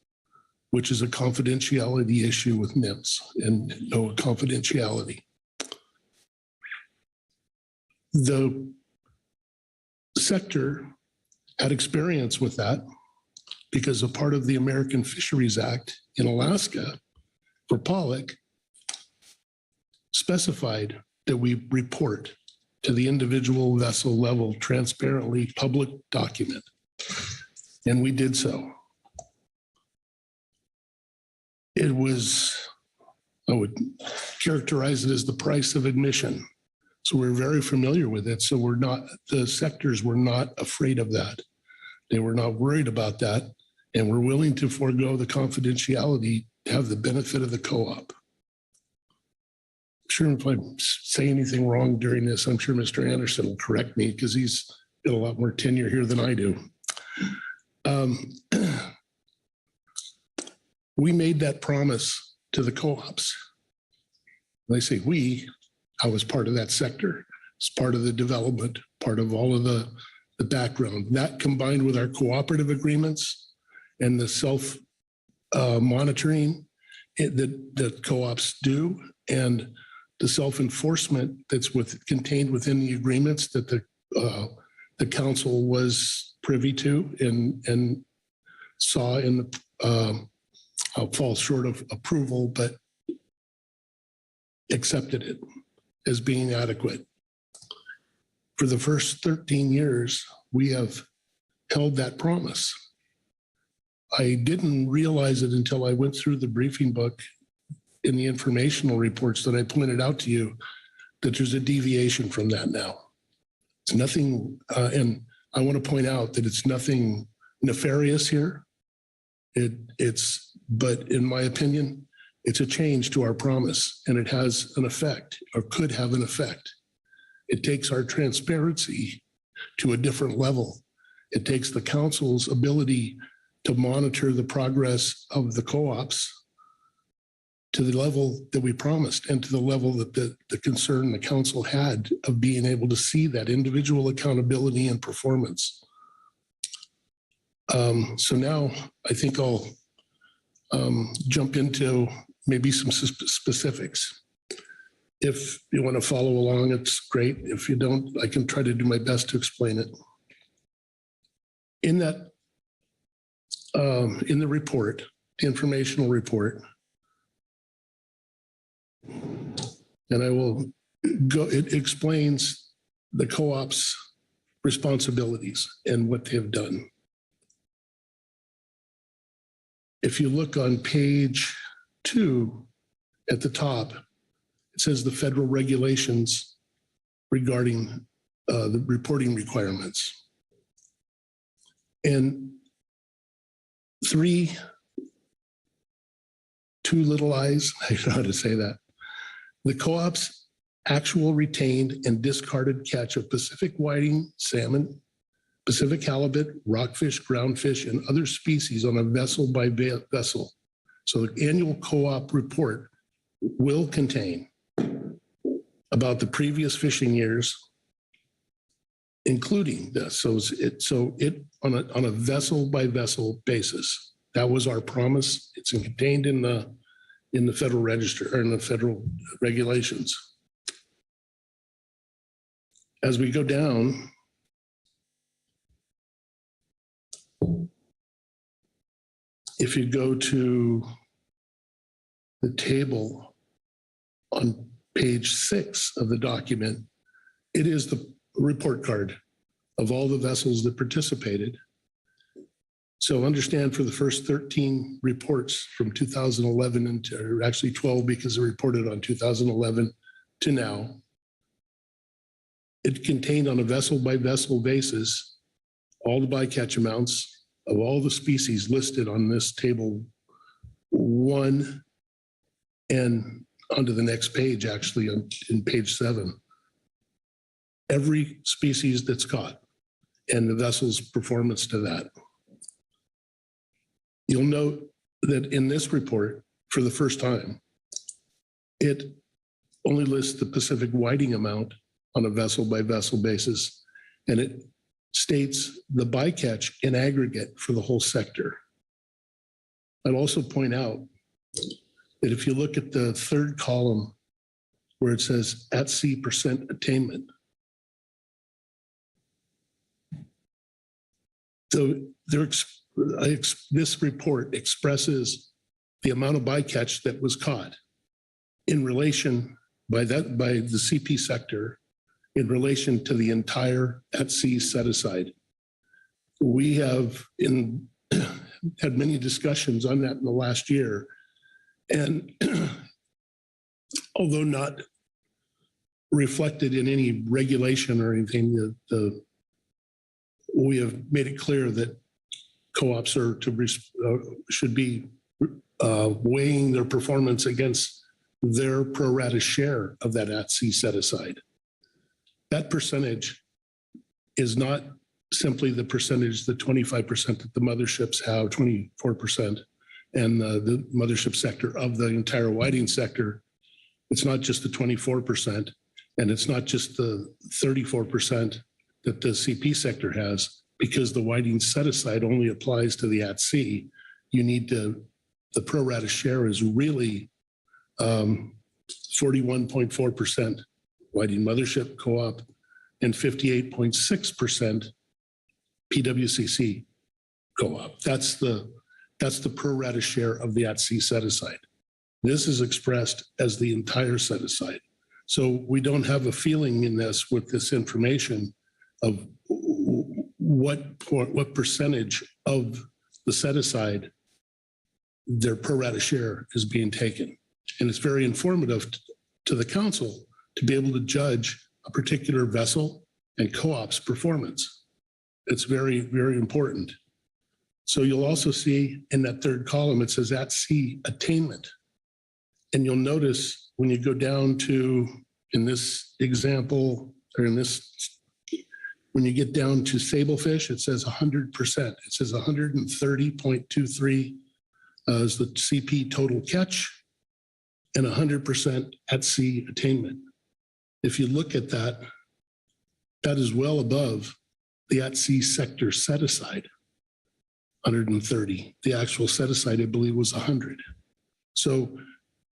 which is a confidentiality issue with NIMS and no confidentiality. The sector had experience with that because a part of the American Fisheries Act in Alaska for pollock specified that we report to the individual vessel level transparently public document. And we did so. It was, I would characterize it as the price of admission. So we're very familiar with it. So we're not, the sectors were not afraid of that. They were not worried about that. And we're willing to forego the confidentiality to have the benefit of the co-op. Sure, if I say anything wrong during this, I'm sure Mr. Anderson will correct me because he's got a lot more tenure here than I do. We made that promise to the co-ops. When I say we, I was part of that sector. It's part of the development, part of all of the background. That combined with our cooperative agreements and the self-monitoring that co-ops do, and the self-enforcement that's contained within the agreements that the council was privy to and saw in the I'll fall short of approval, but accepted it as being adequate. For the first 13 years, we have held that promise. I didn't realize it until I went through the briefing book in the informational reports that I pointed out to you, that there's a deviation from that now. It's nothing, and I want to point out that it's nothing nefarious here. But in my opinion, it's a change to our promise, and it has an effect, or could have an effect. It takes our transparency to a different level. It takes the council's ability to monitor the progress of the co-ops to the level that we promised, and to the level that the concern the council had of being able to see that individual accountability and performance. So now I think I'll jump into maybe some specifics. If you want to follow along, it's great. If you don't, I can try to do my best to explain it. In that, in the report, the informational report, and I will go, it explains the co-op's responsibilities and what they have done. If you look on page 2 at the top, it says the federal regulations regarding the reporting requirements. And two little eyes, I don't know how to say that. The co-op's actual retained and discarded catch of Pacific whiting, salmon, Pacific halibut, rockfish, groundfish, and other species on a vessel by vessel. So the annual co-op report will contain about the previous fishing years, including this. So it on a vessel by vessel basis. That was our promise. It's contained in the Federal Register, or in the federal regulations. As we go down, if you go to the table on page 6 of the document, it is the report card of all the vessels that participated. So understand, for the first 13 reports from 2011 into, or actually 12 because it reported on 2011 to now, it contained on a vessel by vessel basis all the bycatch amounts of all the species listed on this table 1 and onto the next page, actually in page 7. Every species that's caught and the vessel's performance to that. You'll note that in this report, for the first time, it only lists the Pacific whiting amount on a vessel by vessel basis, and it states the bycatch in aggregate for the whole sector. I'd also point out that if you look at the 3rd column where it says at sea % attainment, so this report expresses the amount of bycatch that was caught in relation by the CP sector in relation to the entire at-sea set-aside. We have had many discussions on that in the last year. And although not reflected in any regulation or anything, we have made it clear that co-ops are should be weighing their performance against their pro rata share of that at-sea set-aside. That percentage is not simply the percentage, the 25% that the motherships have, 24%, and the mothership sector of the entire whiting sector. It's not just the 24%, and it's not just the 34% that the CP sector has, because the whiting set-aside only applies to the at-sea. You need to, the pro rata share is really 41.4% whiting mothership co-op and 58.6% PWCC co-op. That's the pro rata share of the at-sea set-aside. This is expressed as the entire set-aside. So we don't have a feeling in this with this information of what percentage of the set-aside their pro rata share is being taken. And it's very informative to the council to be able to judge a particular vessel and co-op's performance. It's very, very important. So you'll also see in that third column, it says at-sea attainment. And you'll notice when you go down to, in this example, or in this, when you get down to sablefish, it says 100%. It says 130.23 is the CP total catch and 100% at-sea attainment. If you look at that, that is well above the at-sea sector set-aside, 130. The actual set-aside, I believe, was 100. So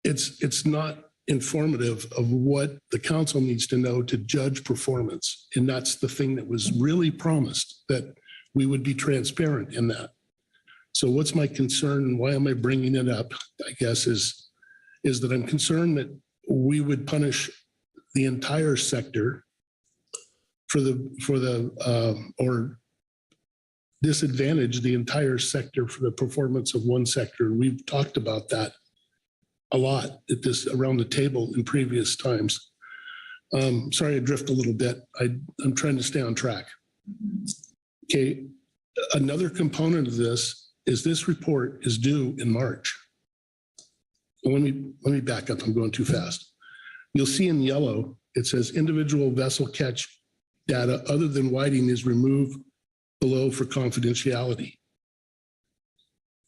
it's not informative of what the council needs to know to judge performance. And that's the thing that was really promised, that we would be transparent in that. So what's my concern and why am I bringing it up, I guess, is that I'm concerned that we would punish the entire sector or disadvantage the entire sector for the performance of one sector. We've talked about that a lot at this around the table in previous times. Sorry, I drift a little bit. I'm trying to stay on track. Okay, another component of this report is due in March. Well, let me back up. I'm going too fast. You'll see in yellow, it says individual vessel catch data other than whiting is removed below for confidentiality.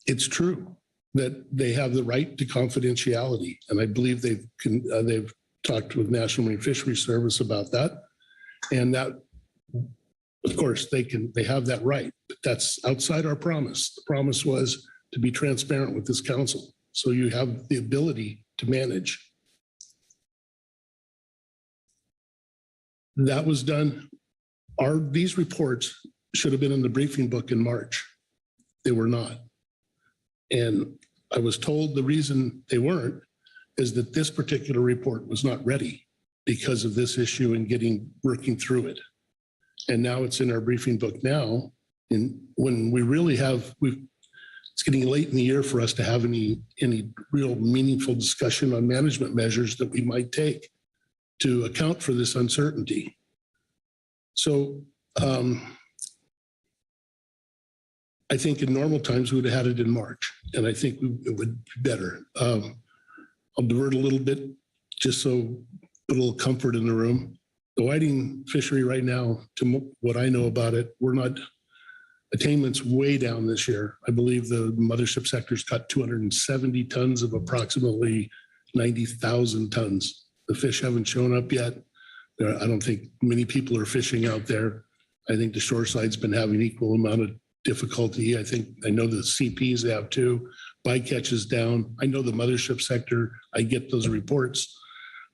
It's true that they have the right to confidentiality, and I believe they've talked with National Marine Fishery Service about that, and that, of course, they have that right, but that's outside our promise. The promise was to be transparent with this council, so you have the ability to manage. That was done. These reports should have been in the briefing book in March. They were not. And I was told the reason they weren't is that this particular report was not ready because of this issue and working through it. And now it's in our briefing book now. And when we really it's getting late in the year for us to have any real meaningful discussion on management measures that we might take to account for this uncertainty. So I think in normal times, we would have had it in March, and I think it would be better. I'll divert a little bit just so put a little comfort in the room. The whiting fishery right now, to what I know about it, attainment's way down this year. I believe the mothership sector's got 270 tons of approximately 90,000 tons. The fish haven't shown up yet. I don't think many people are fishing out there. I think the shoreside's been having equal amount of difficulty. I know the CPs have too. Bycatch is down. I know the mothership sector, I get those reports.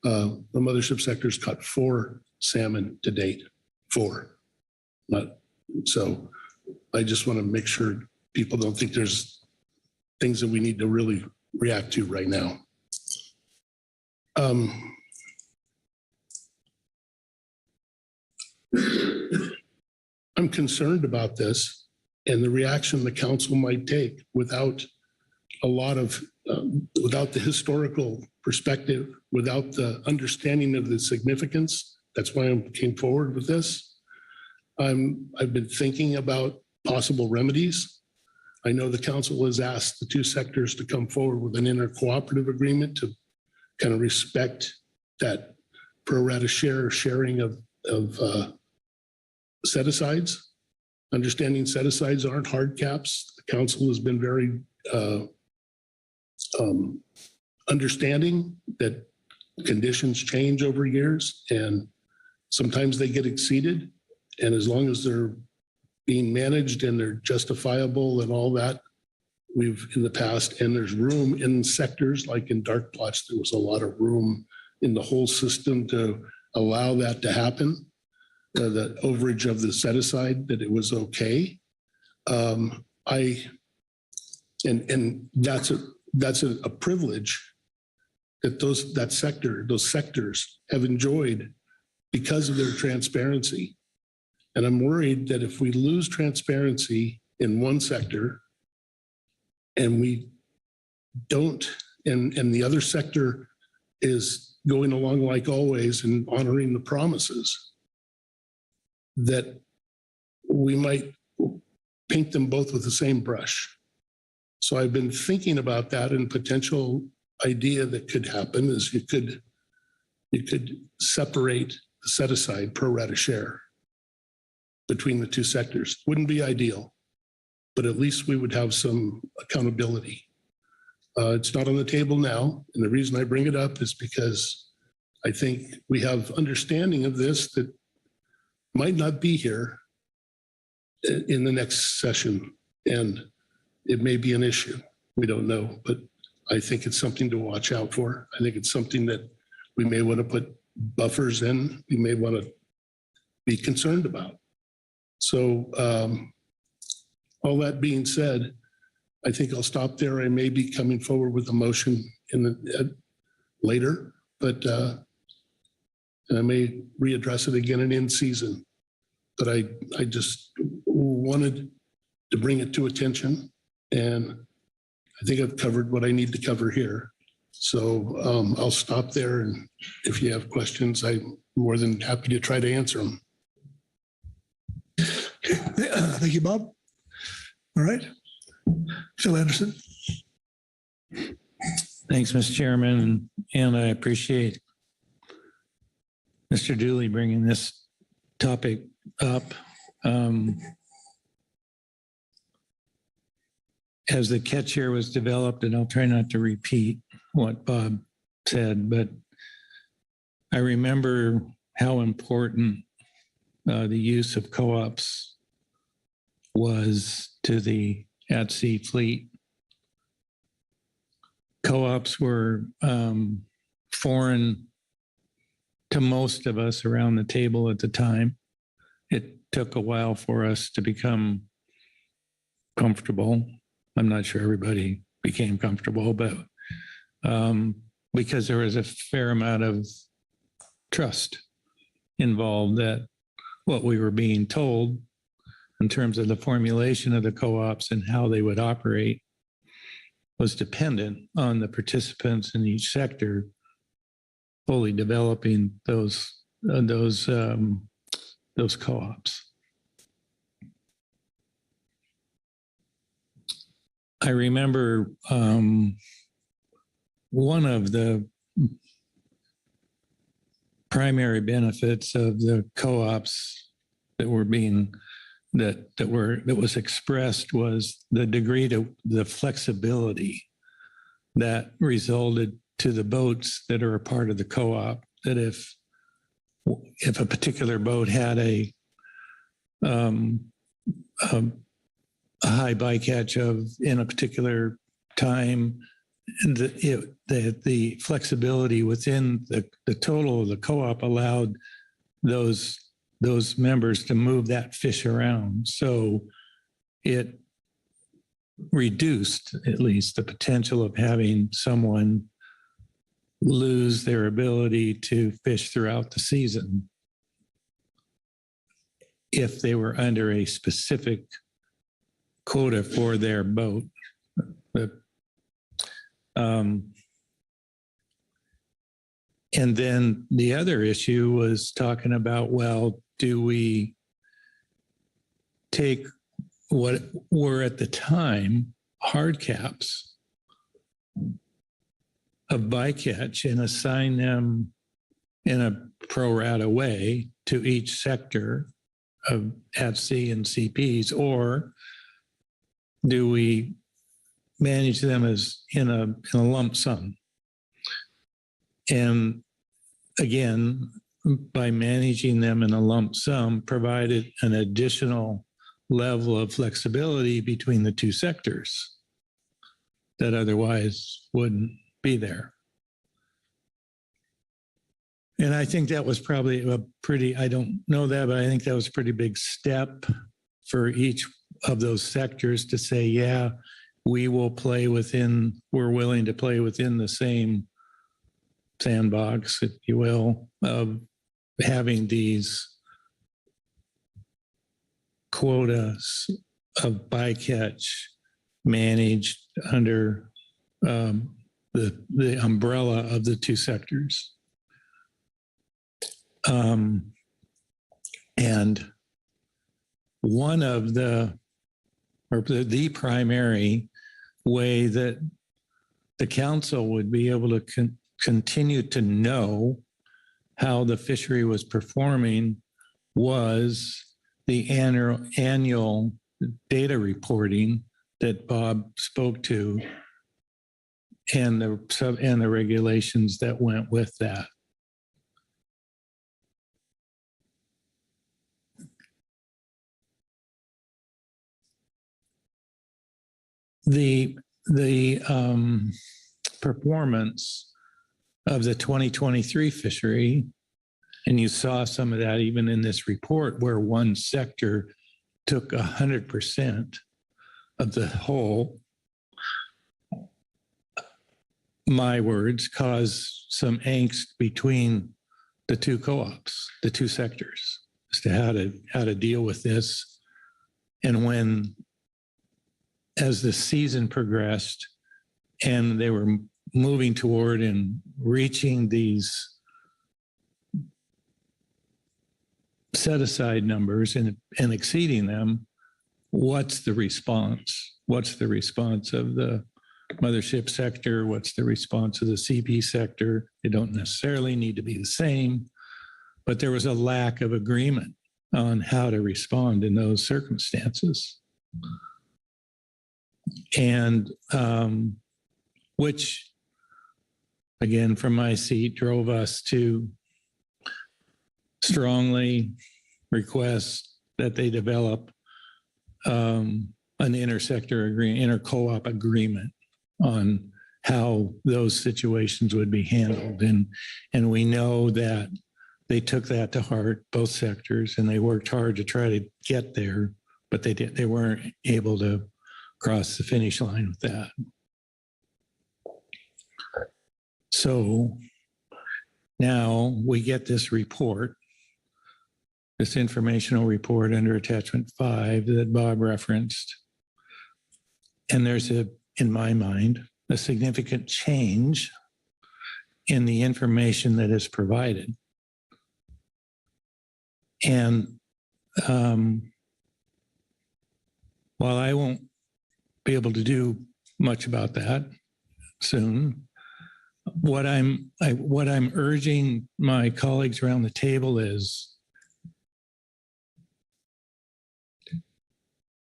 The mothership sector's caught 4 salmon to date. 4. So I just want to make sure people don't think there's things that we need to really react to right now. I'm concerned about this and the reaction the council might take without a lot of, without the historical perspective, without the understanding of the significance. That's why I came forward with this. I've been thinking about possible remedies. I know the council has asked the two sectors to come forward with an intercooperative agreement to kind of respect that pro rata sharing of set-asides. Understanding set-asides aren't hard caps. The council has been very understanding that conditions change over years and sometimes they get exceeded. And as long as they're being managed and they're justifiable and all that, we've in the past, and there's room in sectors like in dark plots, there was a lot of room in the whole system to allow that to happen. The overage of the set aside, that it was okay. And that's a privilege that those sectors have enjoyed because of their transparency. And I'm worried that if we lose transparency in one sector and we don't, and the other sector is going along like always and honoring the promises, that we might paint them both with the same brush. So I've been thinking about that, and potential idea that could happen is you could separate the set aside pro rata share between the two sectors. Wouldn't be ideal, but at least we would have some accountability. It's not on the table now. And the reason I bring it up is because I think we have understanding of this that might not be here in the next session. And it may be an issue. We don't know, but I think it's something to watch out for. I think it's something that we may want to put buffers in. We may want to be concerned about. So all that being said, I think I'll stop there. I may be coming forward with a motion in the later, but and I may readdress it again in season. But I just wanted to bring it to attention, and I think I've covered what I need to cover here. So I'll stop there, and if you have questions, I'm more than happy to try to answer them. Thank you, Bob. All right. Phil Anderson. Thanks, Mr. Chairman, and I appreciate Mr. Dooley bringing this topic up. As the catch here was developed, and I'll try not to repeat what Bob said, but I remember how important the use of co-ops was to the at-sea fleet. Co-ops were foreign to most of us around the table at the time. It took a while for us to become comfortable. I'm not sure everybody became comfortable, but because there was a fair amount of trust involved that what we were being told in terms of the formulation of the co-ops and how they would operate was dependent on the participants in each sector fully developing those co-ops. I remember one of the primary benefits of the co-ops that were being that was expressed was the degree to the flexibility that resulted to the boats that are a part of the co-op. That if a particular boat had a high bycatch of in a particular time, the flexibility within the total of the co-op allowed those members to move that fish around. So it reduced at least the potential of having someone lose their ability to fish throughout the season. if they were under a specific quota for their boat. But, and then the other issue was talking about, well, do we take what were at the time hard caps of bycatch and assign them in a pro rata way to each sector of at sea and CPs, or do we manage them as in a lump sum? And again, by managing them in a lump sum, provided an additional level of flexibility between the two sectors that otherwise wouldn't be there. And I think that was probably a pretty, I don't know that, but I think that was a pretty big step for each of those sectors to say, yeah, we will play within, we're willing to play within the same sandbox, if you will, of having these quotas of bycatch managed under the umbrella of the two sectors. And one of the primary way that the council would be able to continue to know how the fishery was performing was the annual data reporting that Bob spoke to, and the regulations that went with that. The performance of the 2023 fishery, and you saw some of that even in this report, where one sector took 100% of the whole, my words, caused some angst between the two co-ops, the two sectors, as to how to deal with this. And as the season progressed and they were moving toward and reaching these set aside numbers and exceeding them, what's the response? What's the response of the mothership sector? What's the response of the CP sector? They don't necessarily need to be the same, but there was a lack of agreement on how to respond in those circumstances. And which, again, from my seat, drove us to strongly request that they develop an inter-co-op agreement on how those situations would be handled. And we know that they took that to heart, both sectors, and they worked hard to try to get there, but they weren't able to cross the finish line with that. So now we get this report, this informational report under attachment 5 that Bob referenced. And there's in my mind, a significant change in the information that is provided. And while I won't be able to do much about that soon, what I'm urging my colleagues around the table is,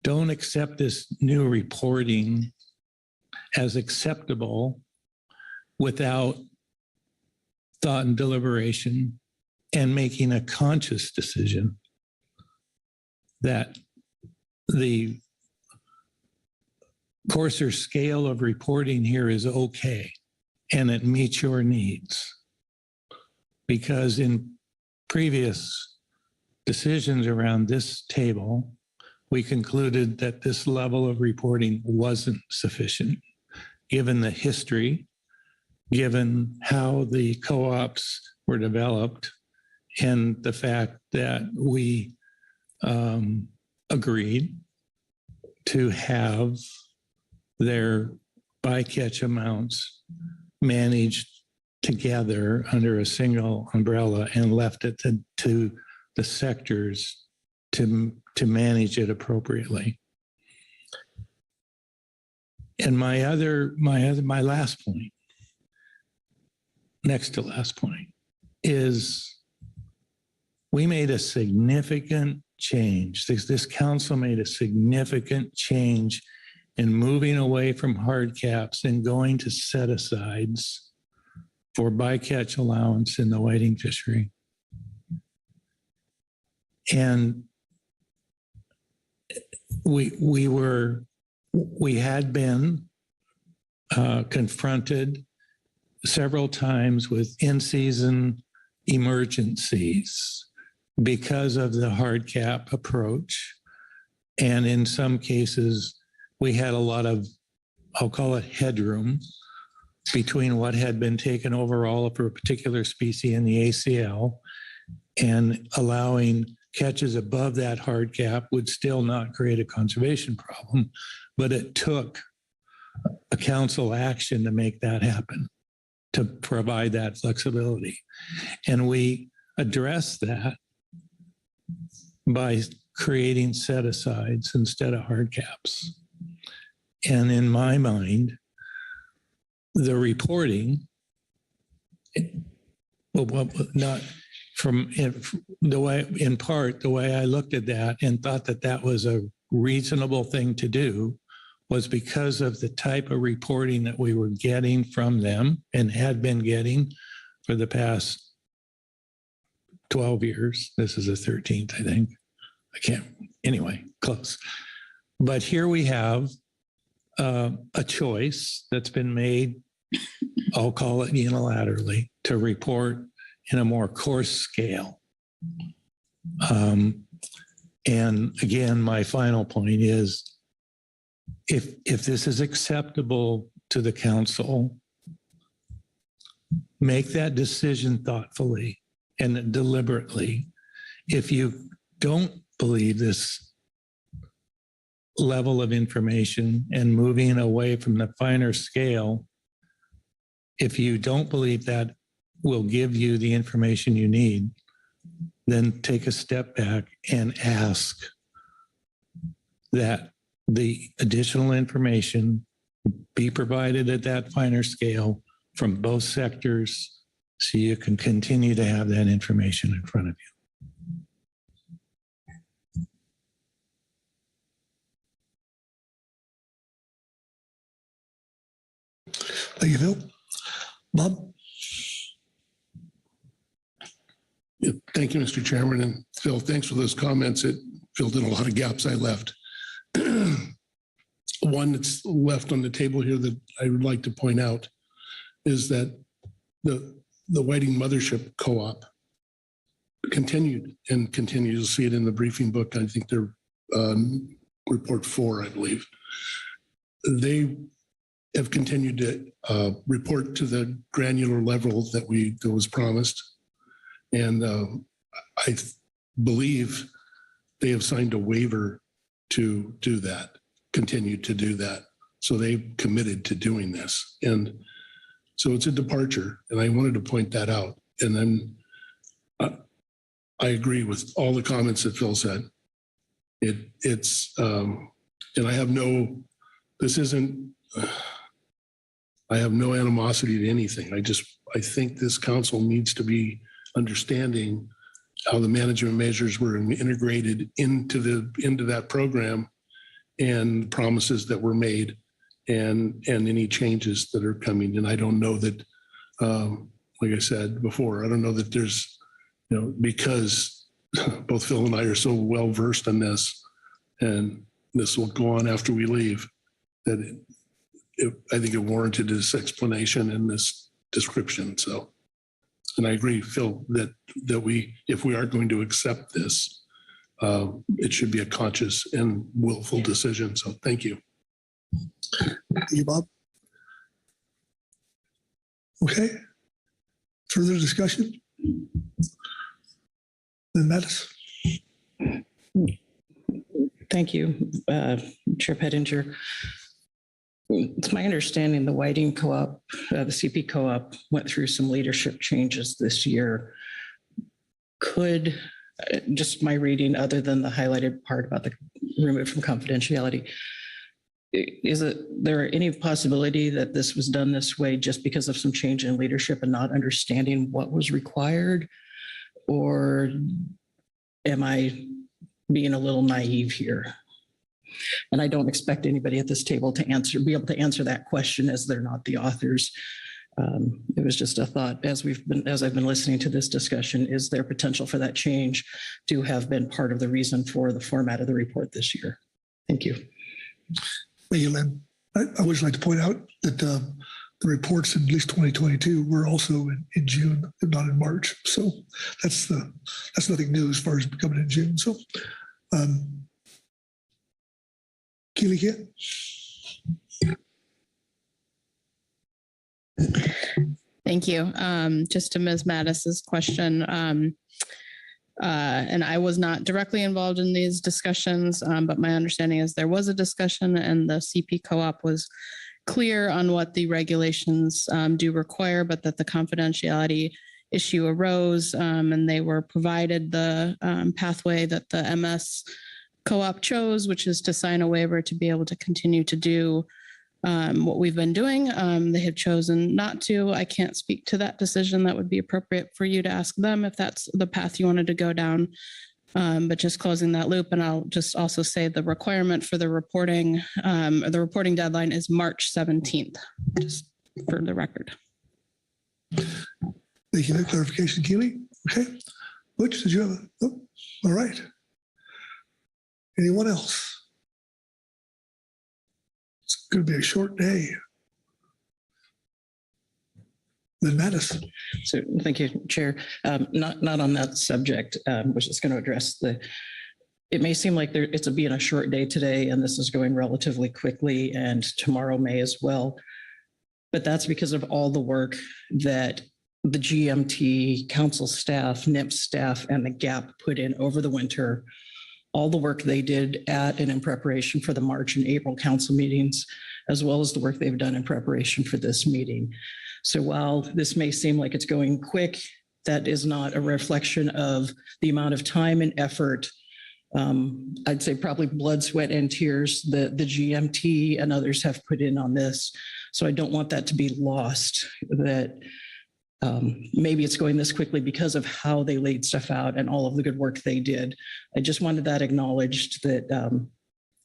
don't accept this new reporting as acceptable without thought and deliberation and making a conscious decision that the coarser scale of reporting here is okay and it meets your needs. Because in previous decisions around this table, we concluded that this level of reporting wasn't sufficient, given the history, given how the co-ops were developed, and the fact that we agreed to have their bycatch amounts managed together under a single umbrella and left it to the sectors to manage it appropriately. And my last point, next to last point, is we made a significant change. This council made a significant change in moving away from hard caps and going to set asides for bycatch allowance in the whiting fishery. And we had been confronted several times with in-season emergencies because of the hard cap approach. And in some cases, we had a lot of, I'll call it headroom between what had been taken overall for a particular species in the ACL, and allowing catches above that hard cap would still not create a conservation problem. But it took a council action to make that happen, to provide that flexibility. And we addressed that by creating set-asides instead of hard caps. And in my mind, the reporting, well, not from the way, in part, the way I looked at that and thought that that was a reasonable thing to do was because of the type of reporting that we were getting from them and had been getting for the past 12 years. This is the 13th, I think. I can't, anyway, close. But here we have a choice that's been made, I'll call it unilaterally, to report in a more coarse scale. And again, my final point is, if this is acceptable to the council, make that decision thoughtfully and deliberately. If you don't believe this level of information and moving away from the finer scale, if you don't believe that will give you the information you need, then take a step back and ask that the additional information be provided at that finer scale from both sectors so you can continue to have that information in front of you. Thank you, Phil. Bob? Yeah, thank you, Mr. Chairman. And Phil, thanks for those comments. It filled in a lot of gaps I left. One that's left on the table here that I would like to point out is that the Whiting Mothership Co-op continued and continues to see it in the briefing book. I think they're report 4, I believe. They have continued to report to the granular level that was promised. And I believe they have signed a waiver to do that, continue to do that. So they've committed to doing this. And so it's a departure. And I wanted to point that out. And then I agree with all the comments that Phil said. It's and I have no animosity to anything. I think this council needs to be understanding how the management measures were integrated into that program and promises that were made and any changes that are coming. And I don't know that, like I said before, I don't know that there's, because both Phil and I are so well versed in this, and this will go on after we leave, that I think it warranted this explanation and this description. So, and I agree, Phil, that if we are going to accept this, it should be a conscious and willful decision. So thank you. Thank you, Bob. Okay. Further discussion? Then Mattis. Thank you, Chair Pettinger. It's my understanding the Whiting Co-op, the CP Co-op went through some leadership changes this year. Could, just my reading, other than the highlighted part about the removed from confidentiality, is there any possibility that this was done this way just because of some change in leadership and not understanding what was required? Or am I being a little naive here? And I don't expect anybody at this table to be able to answer that question, as they're not the authors. It was just a thought as I've been listening to this discussion. Is there potential for that change to have been part of the reason for the format of the report this year? Thank you. Thank you, Lynn. I would just like to point out that the reports in at least 2022 were also in June, if not in March. So that's nothing new as far as becoming in June. So, Keely Kit. Thank you. Just to Ms. Mattis's question, and I was not directly involved in these discussions, but my understanding is there was a discussion and the CP Co-op was clear on what the regulations do require, but that the confidentiality issue arose, and they were provided the pathway that the MS Co-op chose, which is to sign a waiver to be able to continue to do what we've been doing. They have chosen not to. I can't speak to that decision. That would be appropriate for you to ask them if that's the path you wanted to go down. But just closing that loop, and I'll just also say the requirement for the reporting deadline is March 17th, just for the record. Thank you for that clarification, Keely. Okay. Butch, did you have oh, all right. Anyone else? It's going to be a short day. Lynn Mattis. So thank you, Chair. Not on that subject. Was just going to address it may seem like it's being a short day today, and this is going relatively quickly, and tomorrow may as well. But that's because of all the work that the GMT council staff, NIPS staff, and the GAP put in over the winter. All the work they did at and in preparation for the March and April council meetings, as well as the work they've done in preparation for this meeting. So while this may seem like it's going quick, that is not a reflection of the amount of time and effort. I'd say probably blood, sweat, and tears that the GMT and others have put in on this. So I don't want that to be lost, that maybe it's going this quickly because of how they laid stuff out and all of the good work they did. I just wanted that acknowledged, that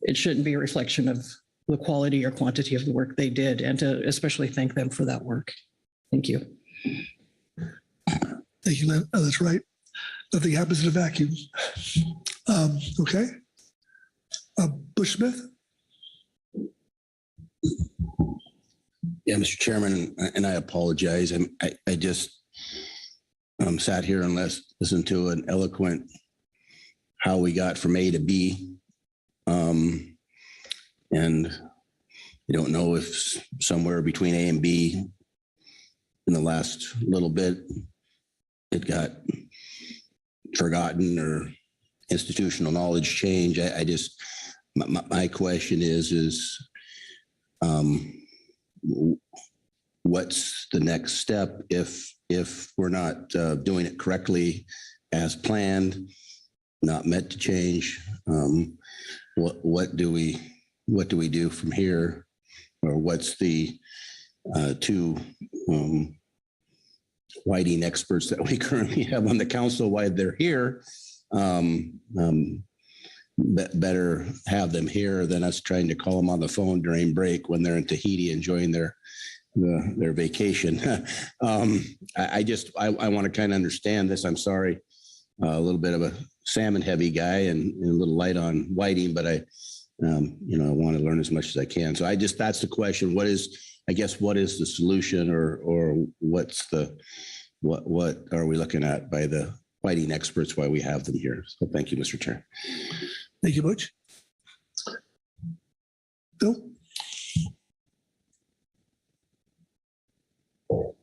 it shouldn't be a reflection of the quality or quantity of the work they did, and to especially thank them for that work. Thank you. Thank you, Lynn. Oh, that's right. Nothing happens in a vacuum. Okay. Bush Smith. Yeah, Mr. Chairman, and I apologize. I just sat here and listened to an eloquent how we got from A to B. And I don't know if somewhere between A and B in the last little bit, it got forgotten or institutional knowledge change. I just, my question is what's the next step if we're not doing it correctly as planned, not meant to change? What do we do from here? Or what's the two Whiting experts that we currently have on the council, why they're here? Better have them here than us trying to call them on the phone during break when they're in Tahiti enjoying their vacation. I want to kind of understand this. I'm sorry, a little bit of a salmon heavy guy and a little light on whiting, but I want to learn as much as I can. So that's the question. What is the solution, or what are we looking at by the whiting experts, why we have them here? So thank you, Mr. Chair. Thank you, Butch. Bill?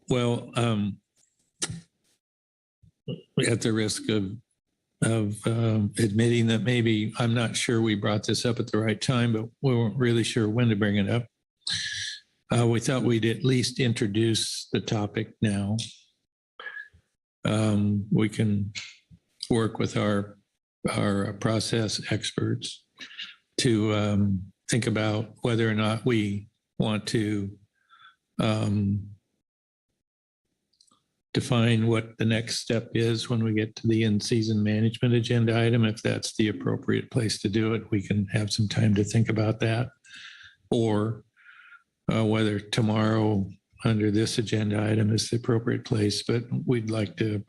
Well, at the risk of admitting that maybe I'm not sure we brought this up at the right time, but we weren't really sure when to bring it up. We thought we'd at least introduce the topic now. We can work with our process experts to think about whether or not we want to define what the next step is when we get to the in-season management agenda item. If that's the appropriate place to do it, we can have some time to think about that. Or whether tomorrow under this agenda item is the appropriate place. But we'd like to,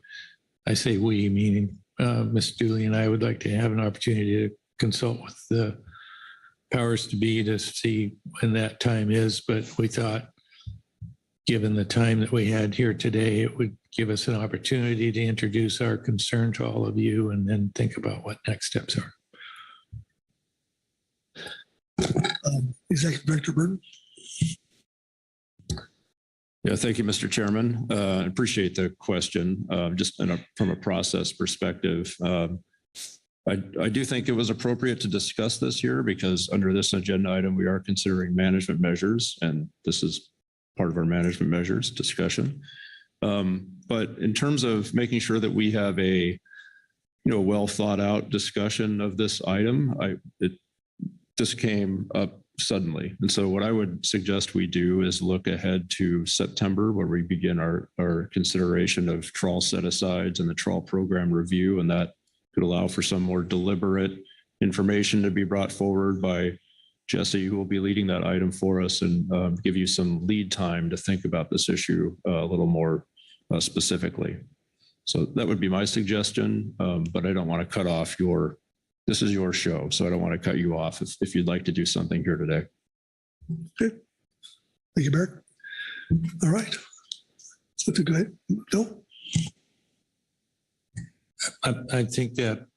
I say we, meaning Ms. Dooley and I would like to have an opportunity to consult with the powers to be to see when that time is. But we thought, given the time that we had here today, it would give us an opportunity to introduce our concern to all of you and then think about what next steps are. Executive Director Burton. Yeah, thank you, Mr. Chairman. I appreciate the question. Just from a process perspective, I do think it was appropriate to discuss this here because under this agenda item, we are considering management measures, and this is part of our management measures discussion. But in terms of making sure that we have a well thought out discussion of this item, this came up suddenly. And so what I would suggest we do is look ahead to September, where we begin our consideration of trawl set-asides and the trawl program review. And that could allow for some more deliberate information to be brought forward by Jesse, who will be leading that item for us, and give you some lead time to think about this issue a little more specifically. So that would be my suggestion, but I don't want to cut off this is your show, so I don't want to cut you off if you'd like to do something here today. Okay. Thank you, Barrett. All right. So go ahead. Bill? I think that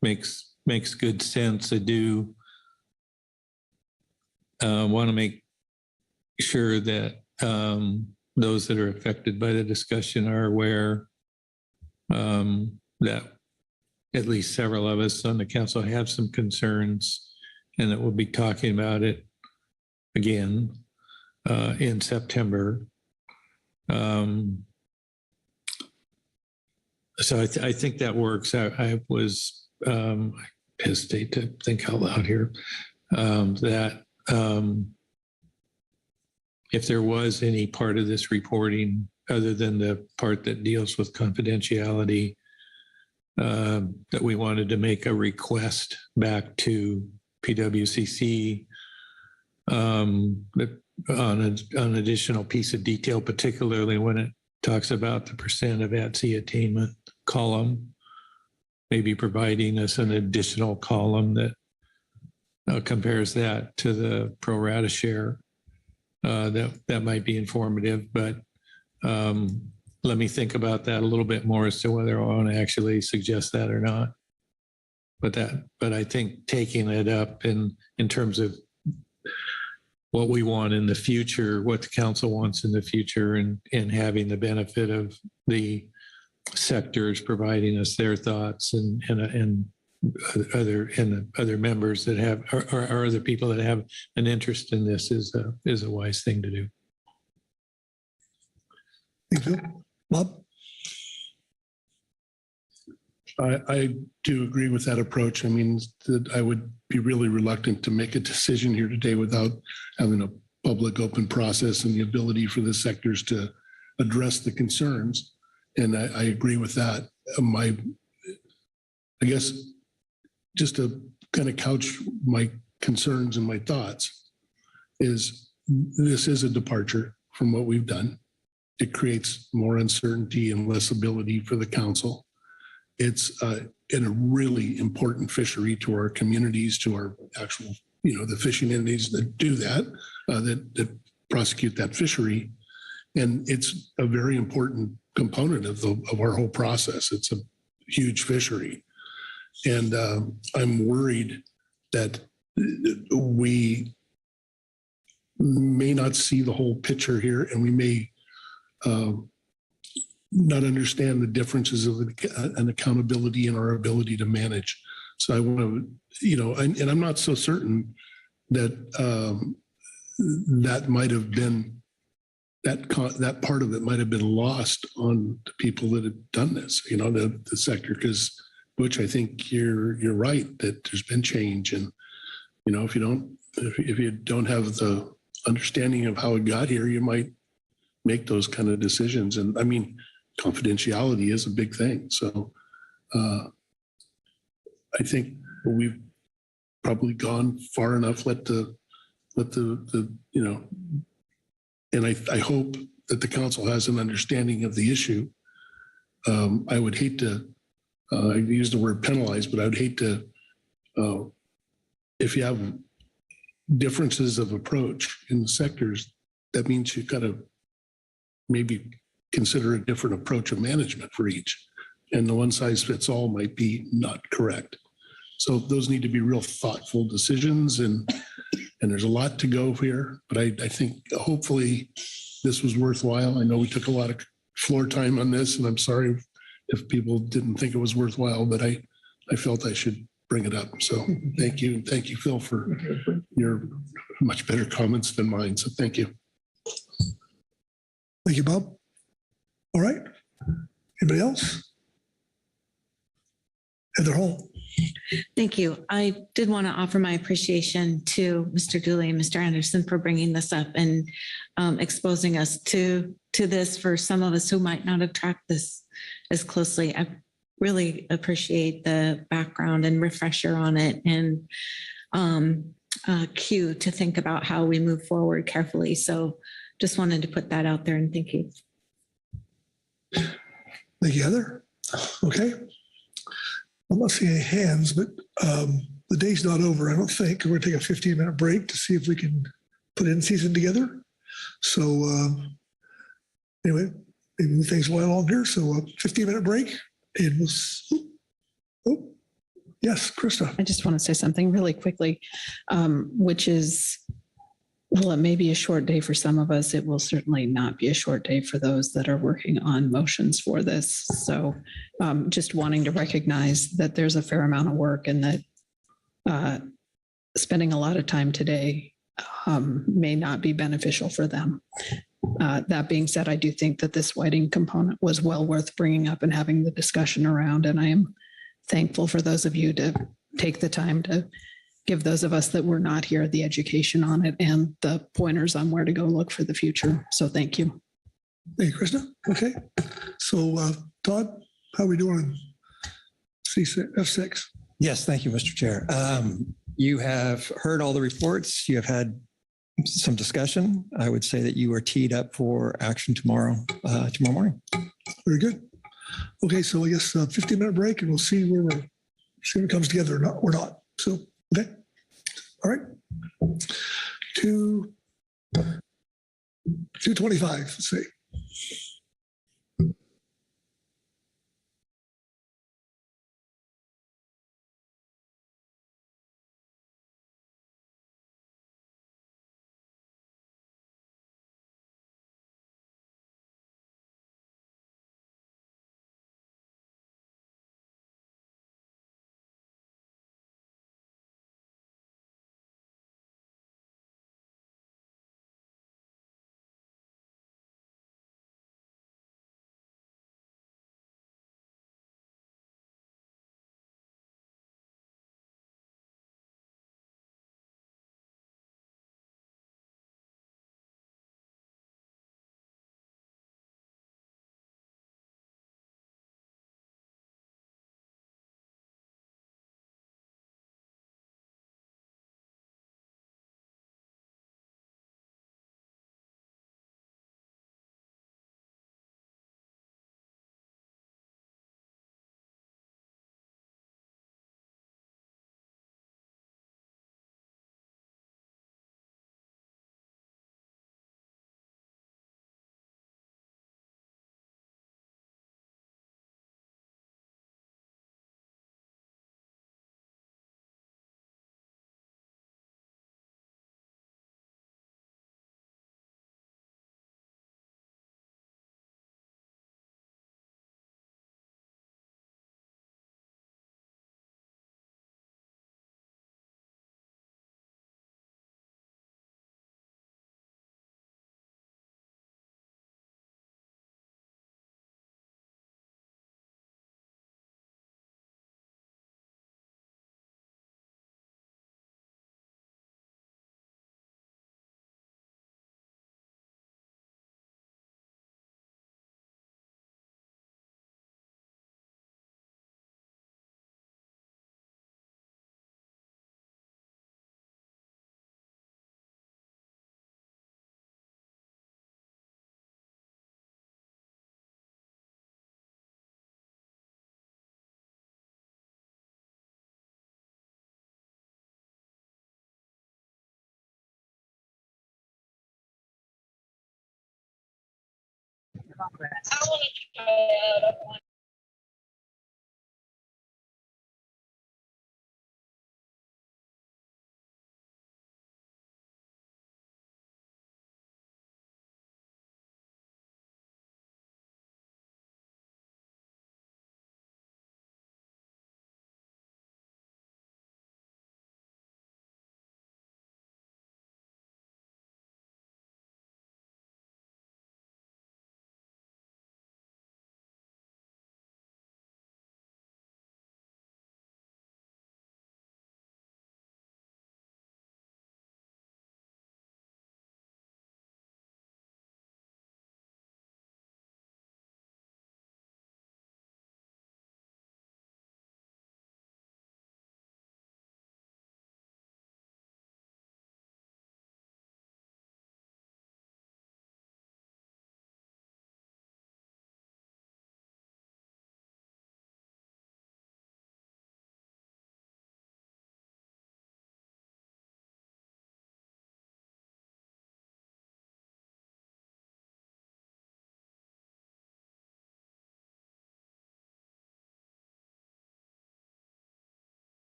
makes good sense. I do want to make sure that those that are affected by the discussion are aware that at least several of us on the council have some concerns, and that we'll be talking about it again in September. So I think that works. I hesitate to think out loud here, that if there was any part of this reporting other than the part that deals with confidentiality, that we wanted to make a request back to PWCC on an additional piece of detail, particularly when it talks about the percent of at-sea attainment column, maybe providing us an additional column that compares that to the pro rata share. That might be informative, but let me think about that a little bit more as to whether I want to actually suggest that or not. But I think taking it up in terms of what we want in the future, what the council wants in the future, and having the benefit of the sectors providing us their thoughts and other members that have or other people that have an interest in this is a wise thing to do. Thank you. Bob? I do agree with that approach. I mean, I would be really reluctant to make a decision here today without having a public open process and the ability for the sectors to address the concerns. And I agree with that. I guess just to kind of couch my concerns and my thoughts is this is a departure from what we've done. It creates more uncertainty and less ability for the council. It's in a really important fishery to our communities, to our actual, the fishing entities that do that, that prosecute that fishery. And it's a very important component of our whole process. It's a huge fishery. And I'm worried that we may not see the whole picture here, and we may not understand the differences of an accountability and our ability to manage. So I want to, and I'm not so certain that that might have been that part of it might have been lost on the people that have done this, the sector, because Butch, I think you're right that there's been change, and if you don't have the understanding of how it got here, you might make those kind of decisions. And I mean, confidentiality is a big thing. So I think we've probably gone far enough. Let the and I hope that the council has an understanding of the issue. I would hate to, I use the word penalize, but I would hate to, if you have differences of approach in the sectors, that means you've got to maybe consider a different approach of management for each. And the one size fits all might be not correct. So those need to be real thoughtful decisions, and there's a lot to go here, but I think hopefully this was worthwhile. I know we took a lot of floor time on this, and I'm sorry if people didn't think it was worthwhile, but I felt I should bring it up. So thank you. And thank you, Phil, for your much better comments than mine. So thank you. Thank you, Bob. All right. Anybody else? Heather Hall. Thank you. I did want to offer my appreciation to Mr. Dooley and Mr. Anderson for bringing this up and exposing us to this for some of us who might not have tracked this as closely. I really appreciate the background and refresher on it, and cue to think about how we move forward carefully. So just wanted to put that out there, and thank you. Thank you, Heather. Okay. I'm not seeing any hands, but the day's not over, I don't think. We're going to take a 15-minute break to see if we can put Inseason together. So anyway, maybe move things along here. So a 15-minute break. And yes, Krista. I just want to say something really quickly, which is, well, it may be a short day for some of us. It will certainly not be a short day for those that are working on motions for this. So just wanting to recognize that there's a fair amount of work, and that spending a lot of time today may not be beneficial for them. That being said, I do think that this whiting component was well worth bringing up and having the discussion around. And I am thankful for those of you to take the time to give those of us that were not here the education on it and the pointers on where to go look for the future. So thank you. Thank you, Krista. Okay. So Todd, how are we doing? F6. Yes, thank you, Mr. Chair. You have heard all the reports. You have had some discussion. I would say that you are teed up for action tomorrow morning. Very good. Okay, so I guess 15-minute break, and we'll see where it comes together or not. So, okay. All right. 2:25, let's see. progress.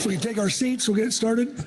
we can take our seats, we'll get started.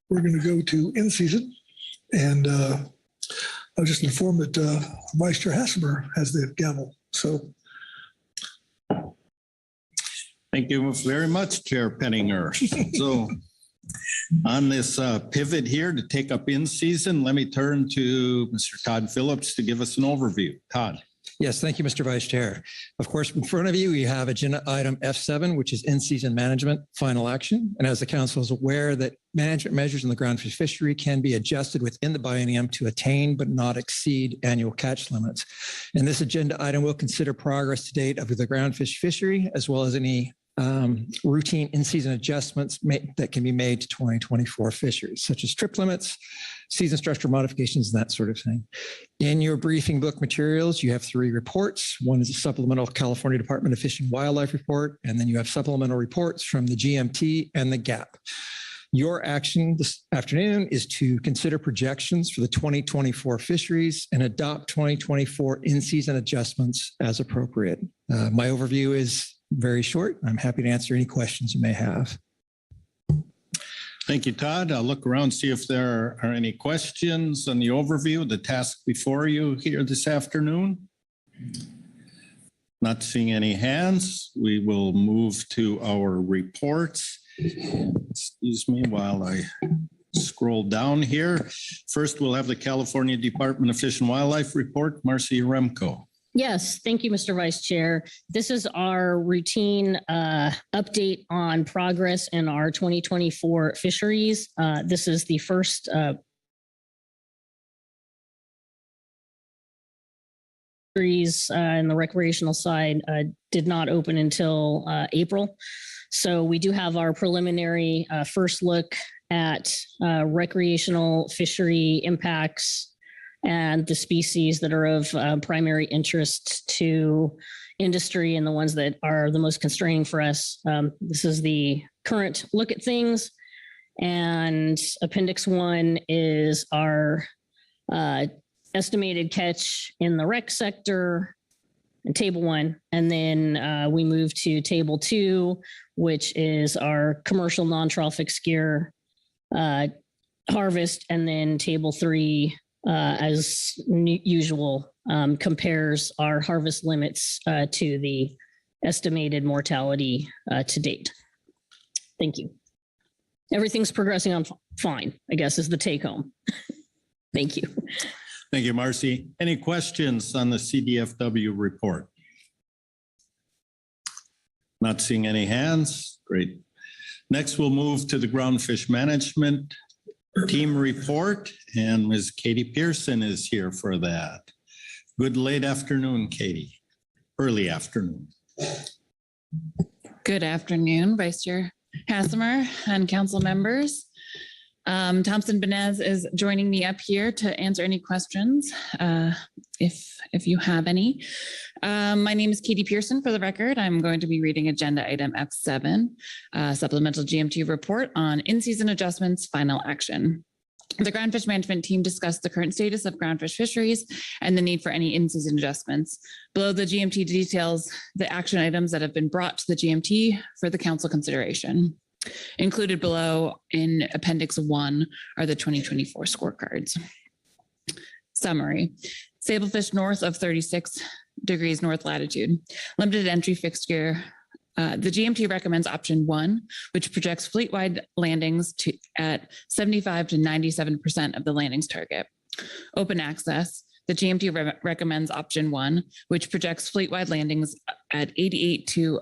We're going to go to Inseason, and I was just informed that Vice Chair Hassemer has the gavel. So, Thank you very much, Chair Pettinger. So on this pivot here to take up in season, let me turn to Mr. Todd Phillips to give us an overview. Todd. Yes, thank you, Mr. Vice Chair. Of course, in front of you, we have agenda item F7, which is in-season management final action. And as the council is aware that management measures in the groundfish fishery can be adjusted within the biennium to attain but not exceed annual catch limits. And this agenda item will consider progress to date of the groundfish fishery, as well as any routine in-season adjustments that can be made to 2024 fisheries, such as trip limits, season structure modifications, and that sort of thing. In your briefing book materials, you have 3 reports. One is a supplemental California Department of Fish and Wildlife report, and then you have supplemental reports from the GMT and the GAP. Your action this afternoon is to consider projections for the 2024 fisheries and adopt 2024 in-season adjustments as appropriate. My overview is very short. I'm happy to answer any questions you may have. Thank you, Todd. I'll look around, see if there are any questions on the overview, the task before you here this afternoon. Not seeing any hands. We will move to our reports. Excuse me while I scroll down here. First, we'll have the California Department of Fish and Wildlife report. Marcy Remco. Yes, thank you, Mr. Vice Chair. This is our routine update on progress in our 2024 fisheries. This is the first fisheries in the recreational side did not open until April. So we do have our preliminary first look at recreational fishery impacts and the species that are of primary interest to industry and the ones that are the most constraining for us. This is the current look at things. And Appendix 1 is our estimated catch in the rec sector and Table 1. And then we move to Table 2, which is our commercial non-trophic skewer harvest. And then Table 3, as usual, compares our harvest limits to the estimated mortality to date. Thank you. Everything's progressing on fine, I guess, is the take home. Thank you. Thank you, Marcy. Any questions on the CDFW report? Not seeing any hands. Great. Next, we'll move to the groundfish management team report, and Ms. Katie Pearson is here for that. Good late afternoon, Katie. Early afternoon. Good afternoon, Vice Chair Hassemer and council members. Thompson Benez is joining me up here to answer any questions, if you have any. My name is Katie Pearson, for the record. I'm going to be reading agenda item F7, supplemental GMT report on in-season adjustments, final action. The groundfish management team discussed the current status of groundfish fisheries and the need for any in-season adjustments. Below the GMT details the action items that have been brought to the GMT for the council consideration. Included below in Appendix 1 are the 2024 scorecards. Summary. Sablefish north of 36 degrees north latitude. Limited entry fixed gear. The GMT recommends option 1, which projects fleet-wide landings at 75 to 97% of the landings target. Open access. The GMT recommends option 1, which projects fleet-wide landings at 88 to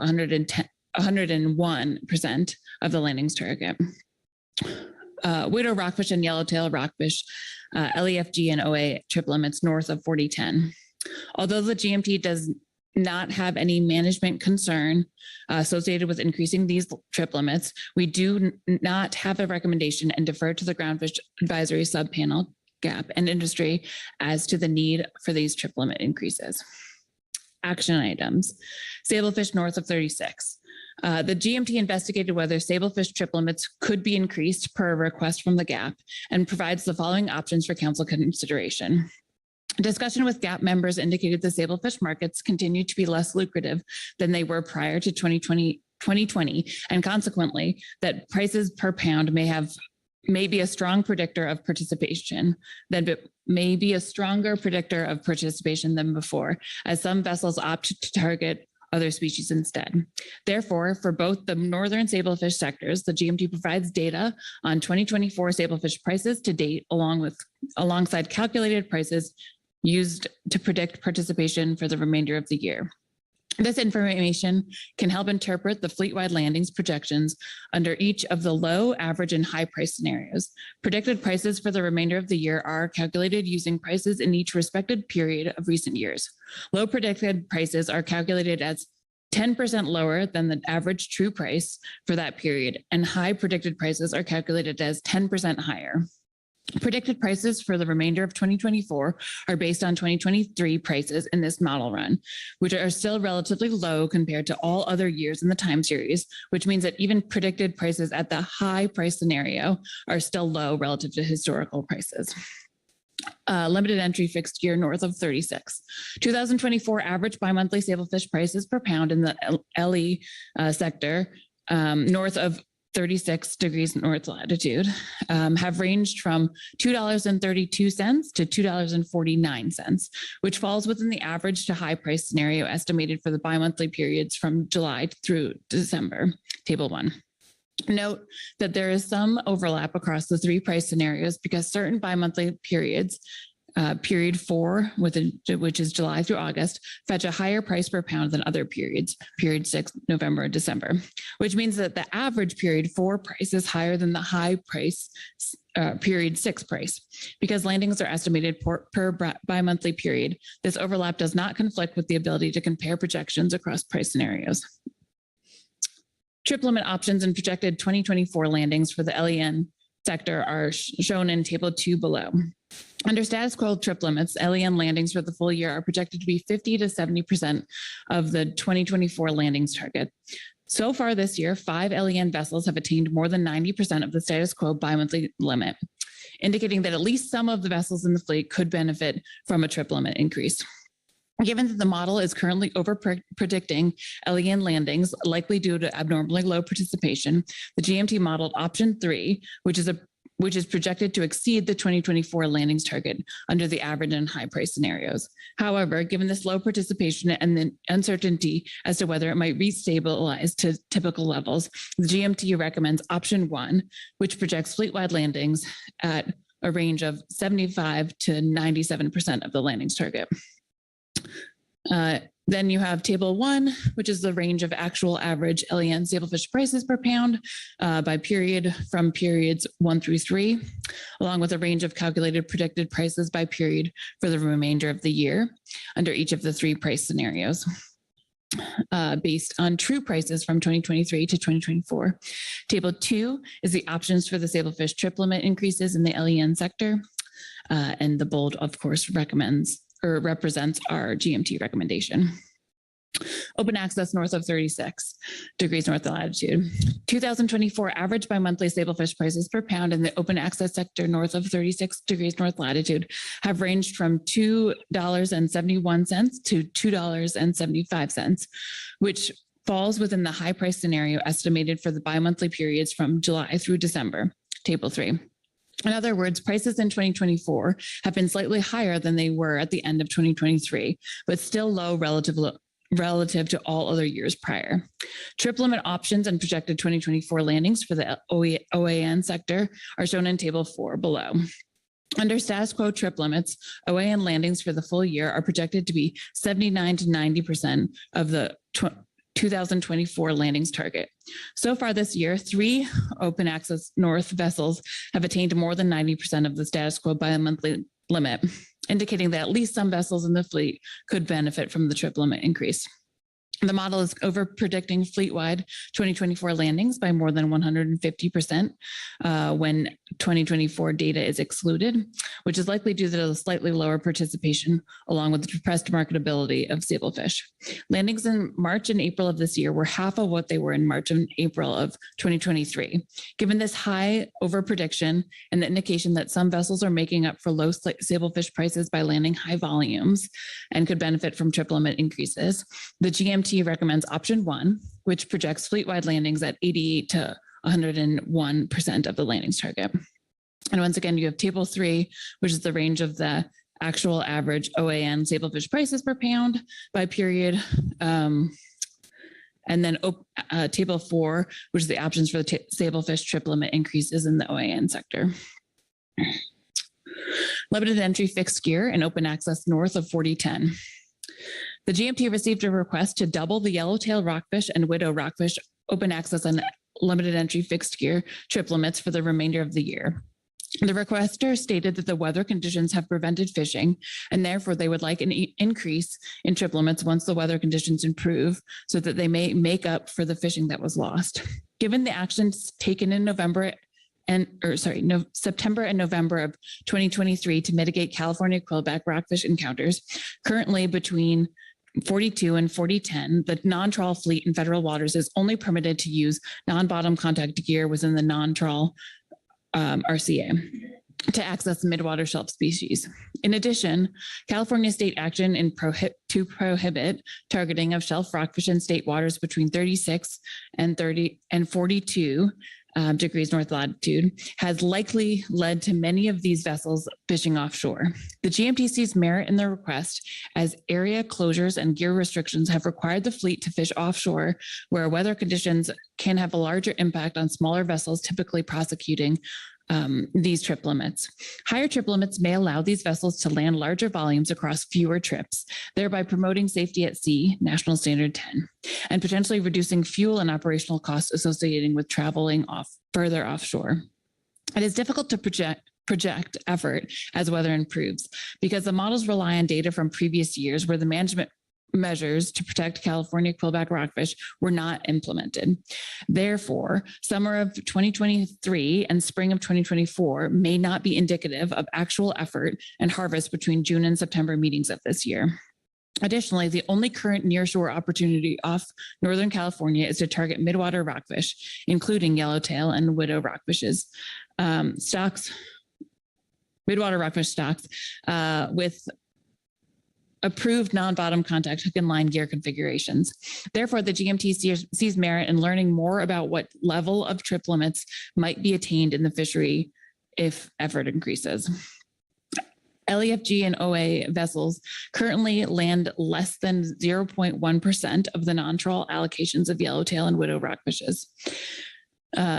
101% of the landings target. Widow rockfish and yellowtail rockfish, LEFG and OA trip limits north of 4010. Although the GMT does not have any management concern associated with increasing these trip limits, we do not have a recommendation and defer to the Groundfish Advisory Subpanel, GAP, and industry as to the need for these trip limit increases. Action items. Sablefish north of 36. The GMT investigated whether sablefish trip limits could be increased per a request from the GAP and provides the following options for council consideration. Discussion with GAP members indicated the sablefish markets continue to be less lucrative than they were prior to 2020, and consequently that prices per pound may be a strong predictor of participation than before, as some vessels opt to target other species instead. Therefore, for both the northern sablefish sectors, the GMT provides data on 2024 sablefish prices to date, alongside calculated prices used to predict participation for the remainder of the year. This information can help interpret the fleet-wide landings projections under each of the low, average, and high price scenarios. Predicted prices for the remainder of the year are calculated using prices in each respective period of recent years. Low predicted prices are calculated as 10% lower than the average true price for that period, and high predicted prices are calculated as 10% higher. Predicted prices for the remainder of 2024 are based on 2023 prices in this model run, which are still relatively low compared to all other years in the time series, which means that even predicted prices at the high price scenario are still low relative to historical prices. Limited entry fixed year north of 36. 2024 average bi-monthly sablefish prices per pound in the LE sector north of 36 degrees north latitude have ranged from $2.32 to $2.49, which falls within the average to high price scenario estimated for the bi-monthly periods from July through December, table 1. Note that there is some overlap across the three price scenarios because certain bi-monthly periods, period 4, which is July through August, fetch a higher price per pound than other periods, period 6, November and December, which means that the average period 4 price is higher than the high price period 6 price. Because landings are estimated per bi-monthly period, this overlap does not conflict with the ability to compare projections across price scenarios. Trip limit options and projected 2024 landings for the LEN sector are shown in table 2 below. Under status quo trip limits, LEN landings for the full year are projected to be 50 to 70% of the 2024 landings target. So far this year, 5 LEN vessels have attained more than 90% of the status quo bi-monthly limit, indicating that at least some of the vessels in the fleet could benefit from a trip limit increase. Given that the model is currently over predicting LEN landings, likely due to abnormally low participation, the GMT modeled option 3, which is projected to exceed the 2024 landings target under the average and high price scenarios. However, given this low participation and the uncertainty as to whether it might restabilize to typical levels, the GMT recommends option 1, which projects fleet-wide landings at a range of 75 to 97% of the landings target. Then you have table 1, which is the range of actual average LEN sablefish prices per pound by period from periods 1 through 3, along with a range of calculated predicted prices by period for the remainder of the year under each of the 3 price scenarios. Based on true prices from 2023 to 2024. Table 2 is the options for the sablefish trip limit increases in the LEN sector. And the bold, of course, represents our GMT recommendation. Open access north of 36 degrees north latitude. 2024 average bi-monthly sablefish prices per pound in the open access sector north of 36 degrees north latitude have ranged from $2.71 to $2.75, which falls within the high price scenario estimated for the bi-monthly periods from July through December, table 3. In other words, prices in 2024 have been slightly higher than they were at the end of 2023, but still low relative to all other years prior. Trip limit options and projected 2024 landings for the OAN sector are shown in table 4 below. Under status quo trip limits, OAN landings for the full year are projected to be 79 to 90% of the 2024 landings target. So far this year, 3 open access north vessels have attained more than 90% of the status quo bi-monthly limit, indicating that at least some vessels in the fleet could benefit from the trip limit increase. The model is over predicting fleet-wide 2024 landings by more than 150% when 2024 data is excluded, which is likely due to the slightly lower participation along with the depressed marketability of sablefish. Landings in March and April of this year were half of what they were in March and April of 2023. Given this high overprediction and the indication that some vessels are making up for low sablefish prices by landing high volumes and could benefit from trip limit increases, the GMT recommends option 1, which projects fleet-wide landings at 88 to 101% of the landings target. And once again, you have table 3, which is the range of the actual average OAN sablefish prices per pound by period. And then table 4, which is the options for the sablefish trip limit increases in the OAN sector. Limited entry fixed gear and open access north of 4010. The GMT received a request to double the yellowtail rockfish and widow rockfish open access and limited entry fixed gear trip limits for the remainder of the year. The requester stated that the weather conditions have prevented fishing, and therefore they would like an increase in trip limits once the weather conditions improve so that they may make up for the fishing that was lost. Given the actions taken in September and November of 2023 to mitigate California quillback rockfish encounters, currently between 42 and 4010, the non-trawl fleet in federal waters is only permitted to use non-bottom contact gear within the non-trawl RCA to access midwater shelf species. In addition, California state action to prohibit targeting of shelf rockfish in state waters between 36 and 42 degrees north latitude has likely led to many of these vessels fishing offshore. The GMT sees merit in the request as area closures and gear restrictions have required the fleet to fish offshore, where weather conditions can have a larger impact on smaller vessels typically prosecuting these trip limits. Higher trip limits may allow these vessels to land larger volumes across fewer trips, thereby promoting safety at sea, National Standard 10, and potentially reducing fuel and operational costs associated with traveling further offshore. It is difficult to project effort as weather improves because the models rely on data from previous years where the management measures to protect California quillback rockfish were not implemented. Therefore, summer of 2023 and spring of 2024 may not be indicative of actual effort and harvest between June and September meetings of this year. Additionally, the only current nearshore opportunity off Northern California is to target midwater rockfish, including yellowtail and widow rockfishes midwater rockfish stocks with approved non-bottom contact hook and line gear configurations. Therefore, the GMT sees merit in learning more about what level of trip limits might be attained in the fishery if effort increases. LEFG and OA vessels currently land less than 0.1% of the non-trawl allocations of yellowtail and widow rockfishes.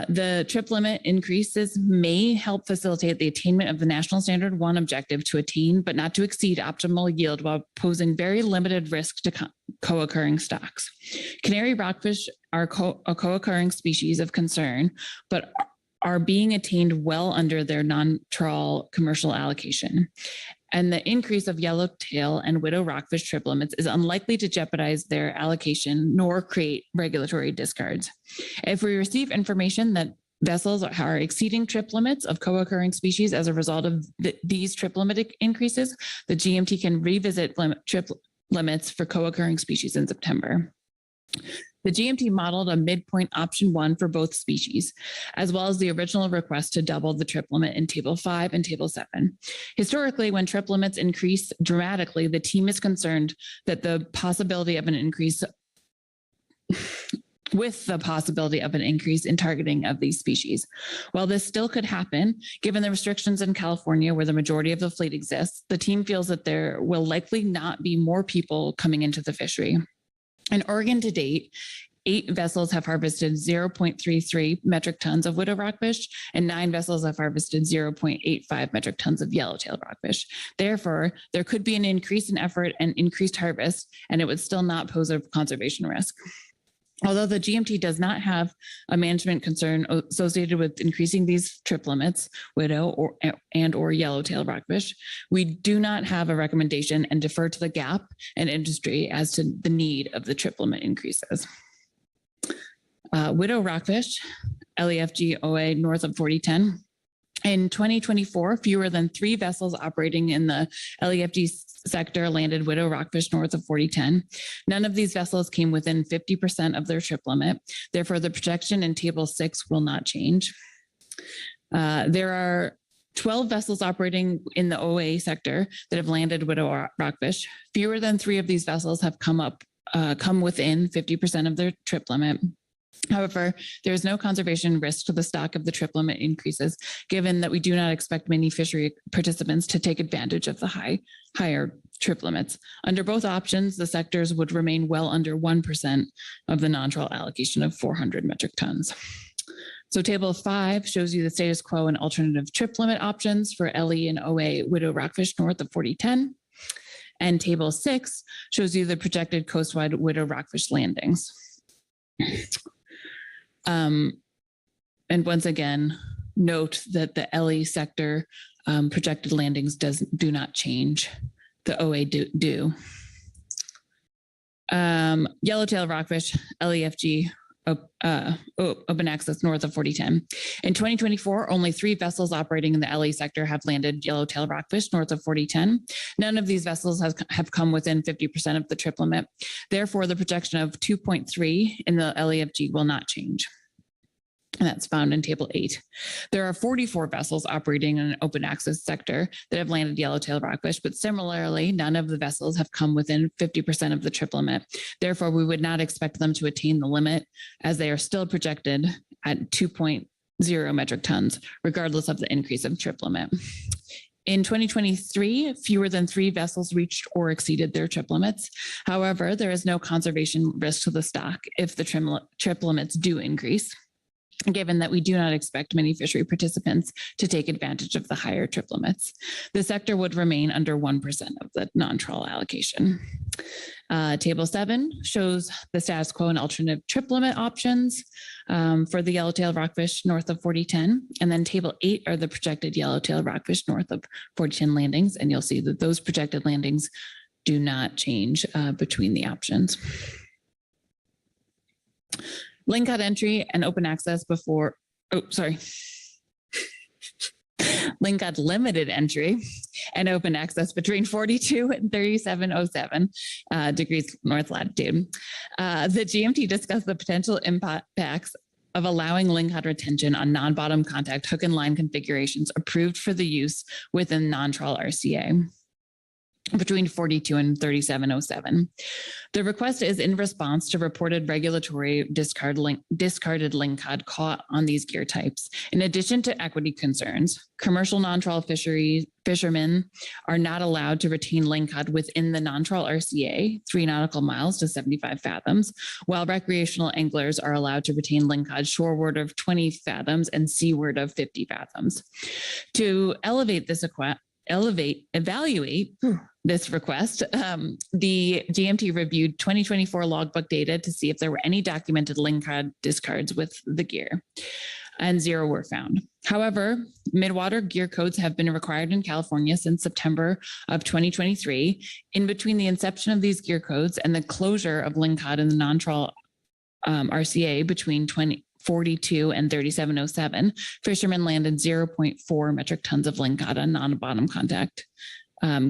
The trip limit increases may help facilitate the attainment of the National Standard 1 objective to attain but not to exceed optimal yield while posing very limited risk to co-occurring stocks. Canary rockfish are a co-occurring species of concern, but are being attained well under their non-trawl commercial allocation. And the increase of yellowtail and widow rockfish trip limits is unlikely to jeopardize their allocation nor create regulatory discards. If we receive information that vessels are exceeding trip limits of co-occurring species as a result of these trip limit increases, the GMT can revisit trip limits for co-occurring species in September. The GMT modeled a midpoint option 1 for both species, as well as the original request to double the trip limit in Table 5 and Table 7. Historically, when trip limits increase dramatically, the team is concerned that the possibility of an increase in targeting of these species. While this still could happen, given the restrictions in California where the majority of the fleet exists, the team feels that there will likely not be more people coming into the fishery. In Oregon to date, 8 vessels have harvested 0.33 metric tons of widow rockfish, and 9 vessels have harvested 0.85 metric tons of yellowtail rockfish. Therefore, there could be an increase in effort and increased harvest, and it would still not pose a conservation risk. Although the GMT does not have a management concern associated with increasing these trip limits, widow or yellowtail rockfish, we do not have a recommendation and defer to the GAP and industry as to the need of the trip limit increases. Widow rockfish, LEFG OA north of 4010. In 2024, fewer than 3 vessels operating in the LEFG sector landed widow rockfish north of 4010. None of these vessels came within 50% of their trip limit. Therefore, the projection in Table 6 will not change. There are 12 vessels operating in the OA sector that have landed widow rockfish. Fewer than 3 of these vessels have come within 50% of their trip limit. However, there is no conservation risk to the stock of the trip limit increases, given that we do not expect many fishery participants to take advantage of the higher trip limits. Under both options, the sectors would remain well under 1% of the non-trawl allocation of 400 metric tons. So Table 5 shows you the status quo and alternative trip limit options for LE and OA widow rockfish north of 4010. And Table 6 shows you the projected coastwide widow rockfish landings. And once again, note that the LE sector projected landings do not change. The OA do. Yellowtail rockfish, LEFG, open access north of 4010. In 2024, only 3 vessels operating in the LE sector have landed yellowtail rockfish north of 4010. None of these vessels have come within 50% of the trip limit. Therefore, the projection of 2.3 in the LEFG will not change. And that's found in Table 8. There are 44 vessels operating in an open access sector that have landed yellowtail rockfish, but similarly, none of the vessels have come within 50% of the trip limit. Therefore, we would not expect them to attain the limit, as they are still projected at 2.0 metric tons, regardless of the increase of trip limit. In 2023, fewer than 3 vessels reached or exceeded their trip limits. However, there is no conservation risk to the stock if the trip limits do increase, given that we do not expect many fishery participants to take advantage of the higher trip limits. The sector would remain under 1% of the non-trawl allocation. Table 7 shows the status quo and alternative trip limit options for the yellowtail rockfish north of 4010. And then Table 8 are the projected yellowtail rockfish north of 4010 landings. And you'll see that those projected landings do not change between the options. Lingcod entry and open access Lingcod limited entry and open access between 42 and 3707 degrees north latitude. The GMT discussed the potential impacts of allowing lingcod retention on non-bottom contact hook and line configurations approved for the use within non-trawl RCA between 42 and 3707. The request is in response to reported regulatory discarded lingcod caught on these gear types. In addition to equity concerns, commercial non-trawl fishermen are not allowed to retain lingcod within the non-trawl RCA, 3 nautical miles to 75 fathoms, while recreational anglers are allowed to retain lingcod shoreward of 20 fathoms and seaward of 50 fathoms. To evaluate this request, the GMT reviewed 2024 logbook data to see if there were any documented lingcod discards with the gear, and 0 were found. However, midwater gear codes have been required in California since September of 2023. In between the inception of these gear codes and the closure of lingcod in the non-trawl RCA between 42 and 3707, fishermen landed 0.4 metric tons of lingcod on non-bottom contact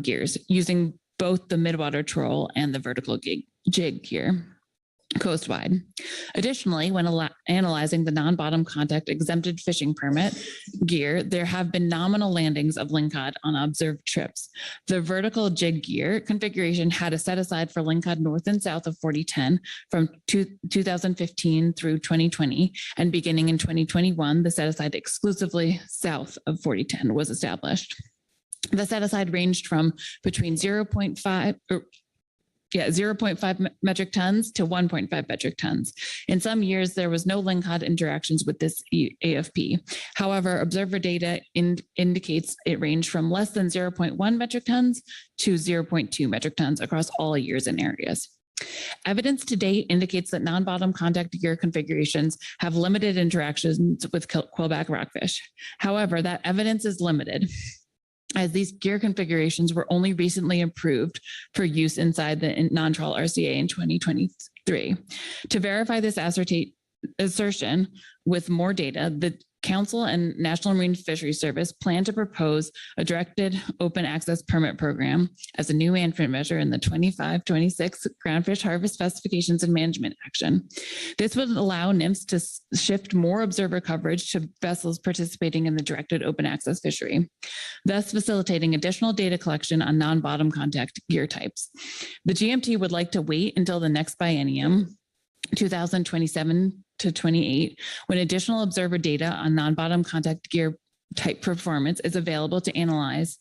gears using both the midwater troll and the vertical jig gear coastwide. Additionally, when analyzing the non-bottom contact exempted fishing permit gear, there have been nominal landings of lingcod on observed trips. The vertical jig gear configuration had a set aside for lingcod north and south of 4010 from 2015 through 2020, and beginning in 2021, the set aside exclusively south of 4010 was established. The set aside ranged from between 0.5 metric tons to 1.5 metric tons. In some years, there was no lingcod interactions with this AFP. However, observer data indicates it ranged from less than 0.1 metric tons to 0.2 metric tons across all years and areas. Evidence to date indicates that non-bottom contact gear configurations have limited interactions with quillback rockfish. However, that evidence is limited, as these gear configurations were only recently approved for use inside the non-trawl RCA in 2023. To verify this assertion with more data, the Council and National Marine Fisheries Service plan to propose a directed open access permit program as a new management measure in the 25-26 groundfish harvest specifications and management action. This would allow NIMS to shift more observer coverage to vessels participating in the directed open access fishery, thus facilitating additional data collection on non-bottom contact gear types. The GMT would like to wait until the next biennium, 2027 to 28, when additional observer data on non-bottom contact gear type performance is available to analyze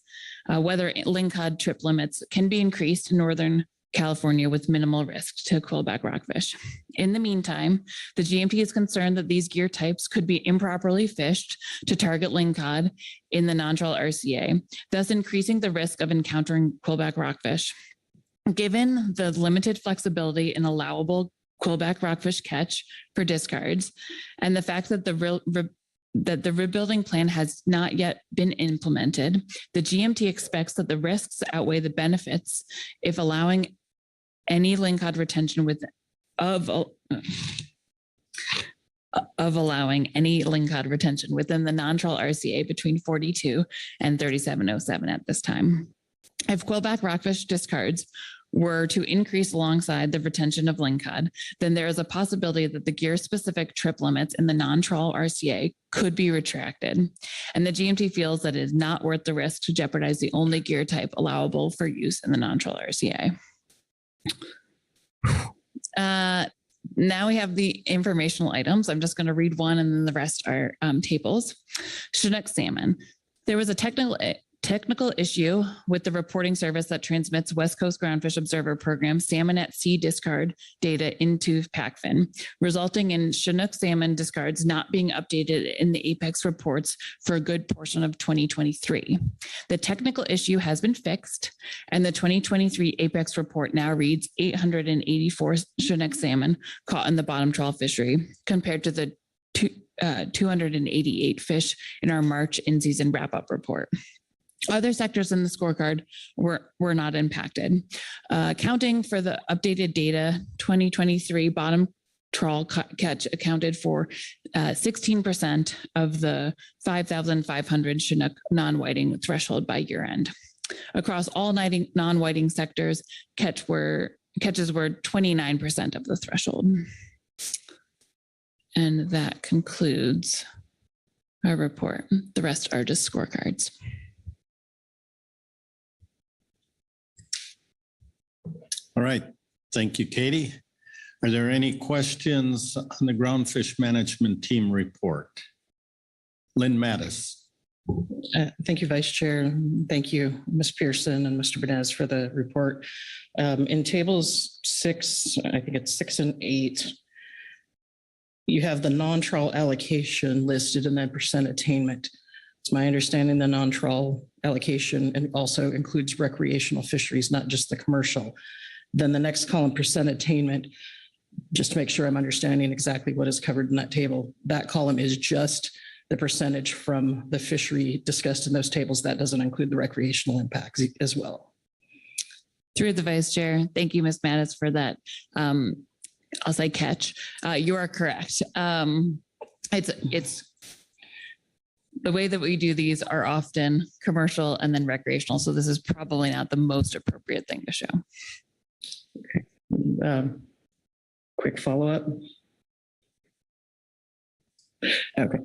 whether lingcod trip limits can be increased in Northern California with minimal risk to quillback rockfish. In the meantime, the GMT is concerned that these gear types could be improperly fished to target lingcod in the non-trawl RCA, thus increasing the risk of encountering quillback rockfish. Given the limited flexibility in allowable quillback rockfish catch for discards, and the fact that the rebuilding plan has not yet been implemented, the GMT expects that the risks outweigh the benefits if allowing any lingcod retention allowing any lingcod retention within the non-trawl RCA between 42 and 3707 at this time. If quillback rockfish discards were to increase alongside the retention of lingcod, then there is a possibility that the gear-specific trip limits in the non-trawl RCA could be retracted. And the GMT feels that it is not worth the risk to jeopardize the only gear type allowable for use in the non-trawl RCA. Now we have the informational items. I'm just going to read one and then the rest are tables. Chinook salmon. There was a technical issue with the reporting service that transmits West Coast Groundfish Observer Program salmon at sea discard data into PACFIN, resulting in Chinook salmon discards not being updated in the Apex reports for a good portion of 2023. The technical issue has been fixed, and the 2023 Apex report now reads 884 Chinook salmon caught in the bottom trawl fishery compared to the 288 fish in our March in-season wrap-up report. Other sectors in the scorecard were not impacted. Accounting for the updated data, 2023 bottom trawl catch accounted for 16% of the 5,500 Chinook non-whiting threshold by year end. Across all non-whiting sectors, catches were 29% of the threshold. And that concludes our report. The rest are just scorecards. All right. Thank you, Katie. Are there any questions on the Groundfish Management Team report? Lynn Mattis. Thank you, Vice Chair. Thank you, Ms. Pearson and Mr. Benez for the report. In tables 6, I think it's 6 and 8, you have the non-trawl allocation listed and then percent attainment. It's my understanding the non-trawl allocation and also includes recreational fisheries, not just the commercial. Then the next column, percent attainment, just to make sure I'm understanding exactly what is covered in that table. That column is just the percentage from the fishery discussed in those tables. That doesn't include the recreational impacts as well. Through the Vice Chair, thank you, Ms. Mattis, for that. I'll say catch. You are correct. It's the way that we do these are often commercial and then recreational. So this is probably not the most appropriate thing to show. Okay. Quick follow-up. Okay.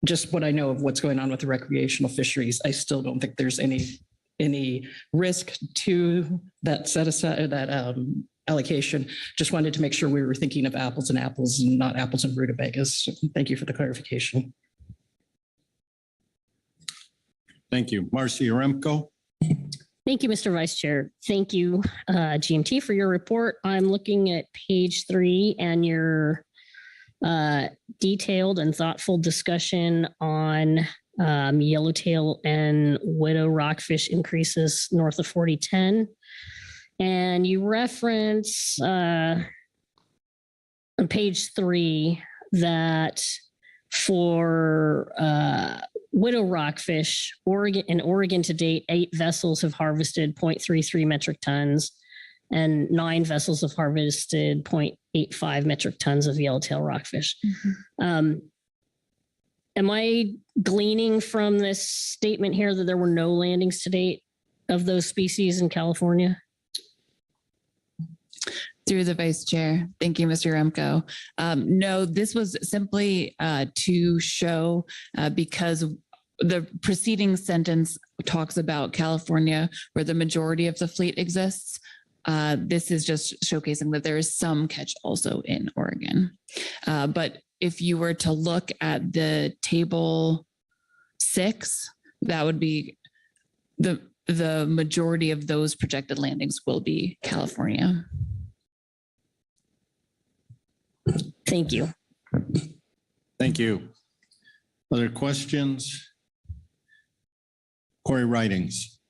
Just what I know of what's going on with the recreational fisheries, I still don't think there's any risk to that set aside, that allocation. Just wanted to make sure we were thinking of apples and apples and not apples and rutabagas. Thank you for the clarification. Thank you. Marcy Yaremko. Thank you, Mr. Vice Chair. Thank you, GMT, for your report. I'm looking at page 3 and your detailed and thoughtful discussion on yellowtail and widow rockfish increases north of 4010. And you reference on page 3 that for widow rockfish, Oregon to date, 8 vessels have harvested 0.33 metric tons and 9 vessels have harvested 0.85 metric tons of yellowtail rockfish. Am I gleaning from this statement here that there were no landings to date of those species in California? Through the vice chair. Thank you, Mr. Remco. No, this was simply to show because the preceding sentence talks about California where the majority of the fleet exists. This is just showcasing that there is some catch also in Oregon. But if you were to look at the table 6, that would be the majority of those projected landings will be California. Thank you. Thank you. Other questions? Corey Ridings.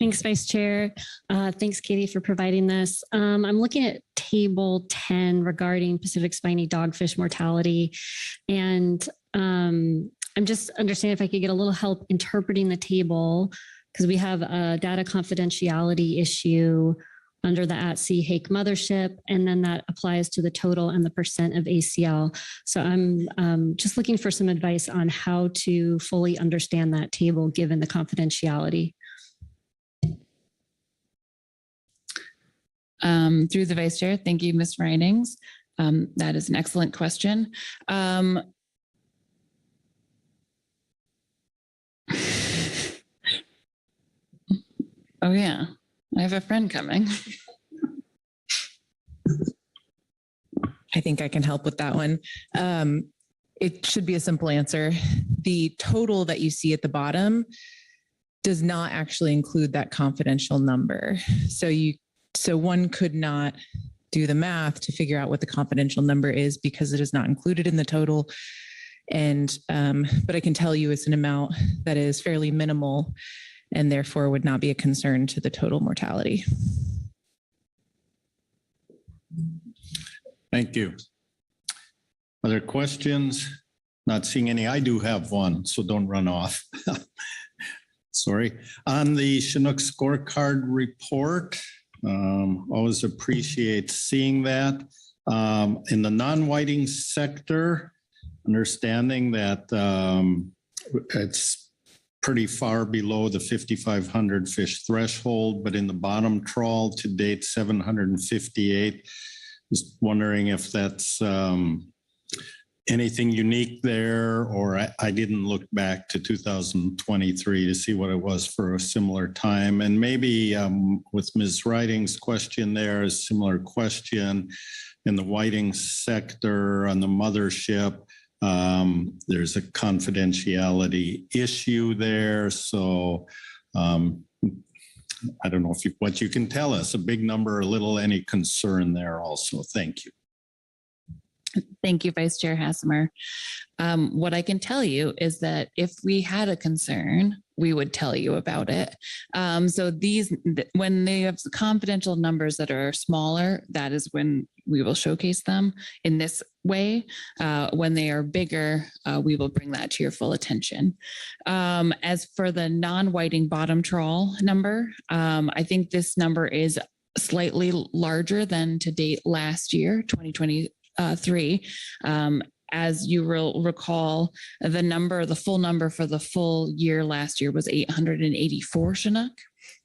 Thanks, Vice Chair. Thanks, Katie, for providing this. I'm looking at table 10 regarding Pacific spiny dogfish mortality. And I'm just understanding if I could get a little help interpreting the table, because we have a data confidentiality issue under the at-sea Hake mothership, and then that applies to the total and the percent of ACL. So I'm just looking for some advice on how to fully understand that table given the confidentiality. Through the vice chair, thank you, Ms. Ridings. That is an excellent question. Oh yeah, I have a friend coming. I think I can help with that one. It should be a simple answer. The total that you see at the bottom does not actually include that confidential number. So one could not do the math to figure out what the confidential number is because it is not included in the total. And but I can tell you it's an amount that is fairly minimal and therefore would not be a concern to the total mortality. Thank you. Other questions? Not seeing any. I do have one, so don't run off. Sorry. On the Chinook scorecard report, always appreciate seeing that. In the non-whiting sector, understanding that it's pretty far below the 5,500 fish threshold, but in the bottom trawl to date, 758. Just wondering if that's anything unique there, or I didn't look back to 2023 to see what it was for a similar time. And maybe with Ms. Riding's question there, a similar question in the whiting sector on the mothership. There's a confidentiality issue there. So I don't know what you can tell us, a big number, a little, any concern there also. Thank you. Thank you, Vice Chair Hassemer. What I can tell you is that if we had a concern, we would tell you about it. So when they have confidential numbers that are smaller, that is when we will showcase them in this way. When they are bigger, we will bring that to your full attention. As for the non-whiting bottom trawl number, I think this number is slightly larger than to date last year, 2023. As you will recall, the full number for the full year last year was 884 Chinook.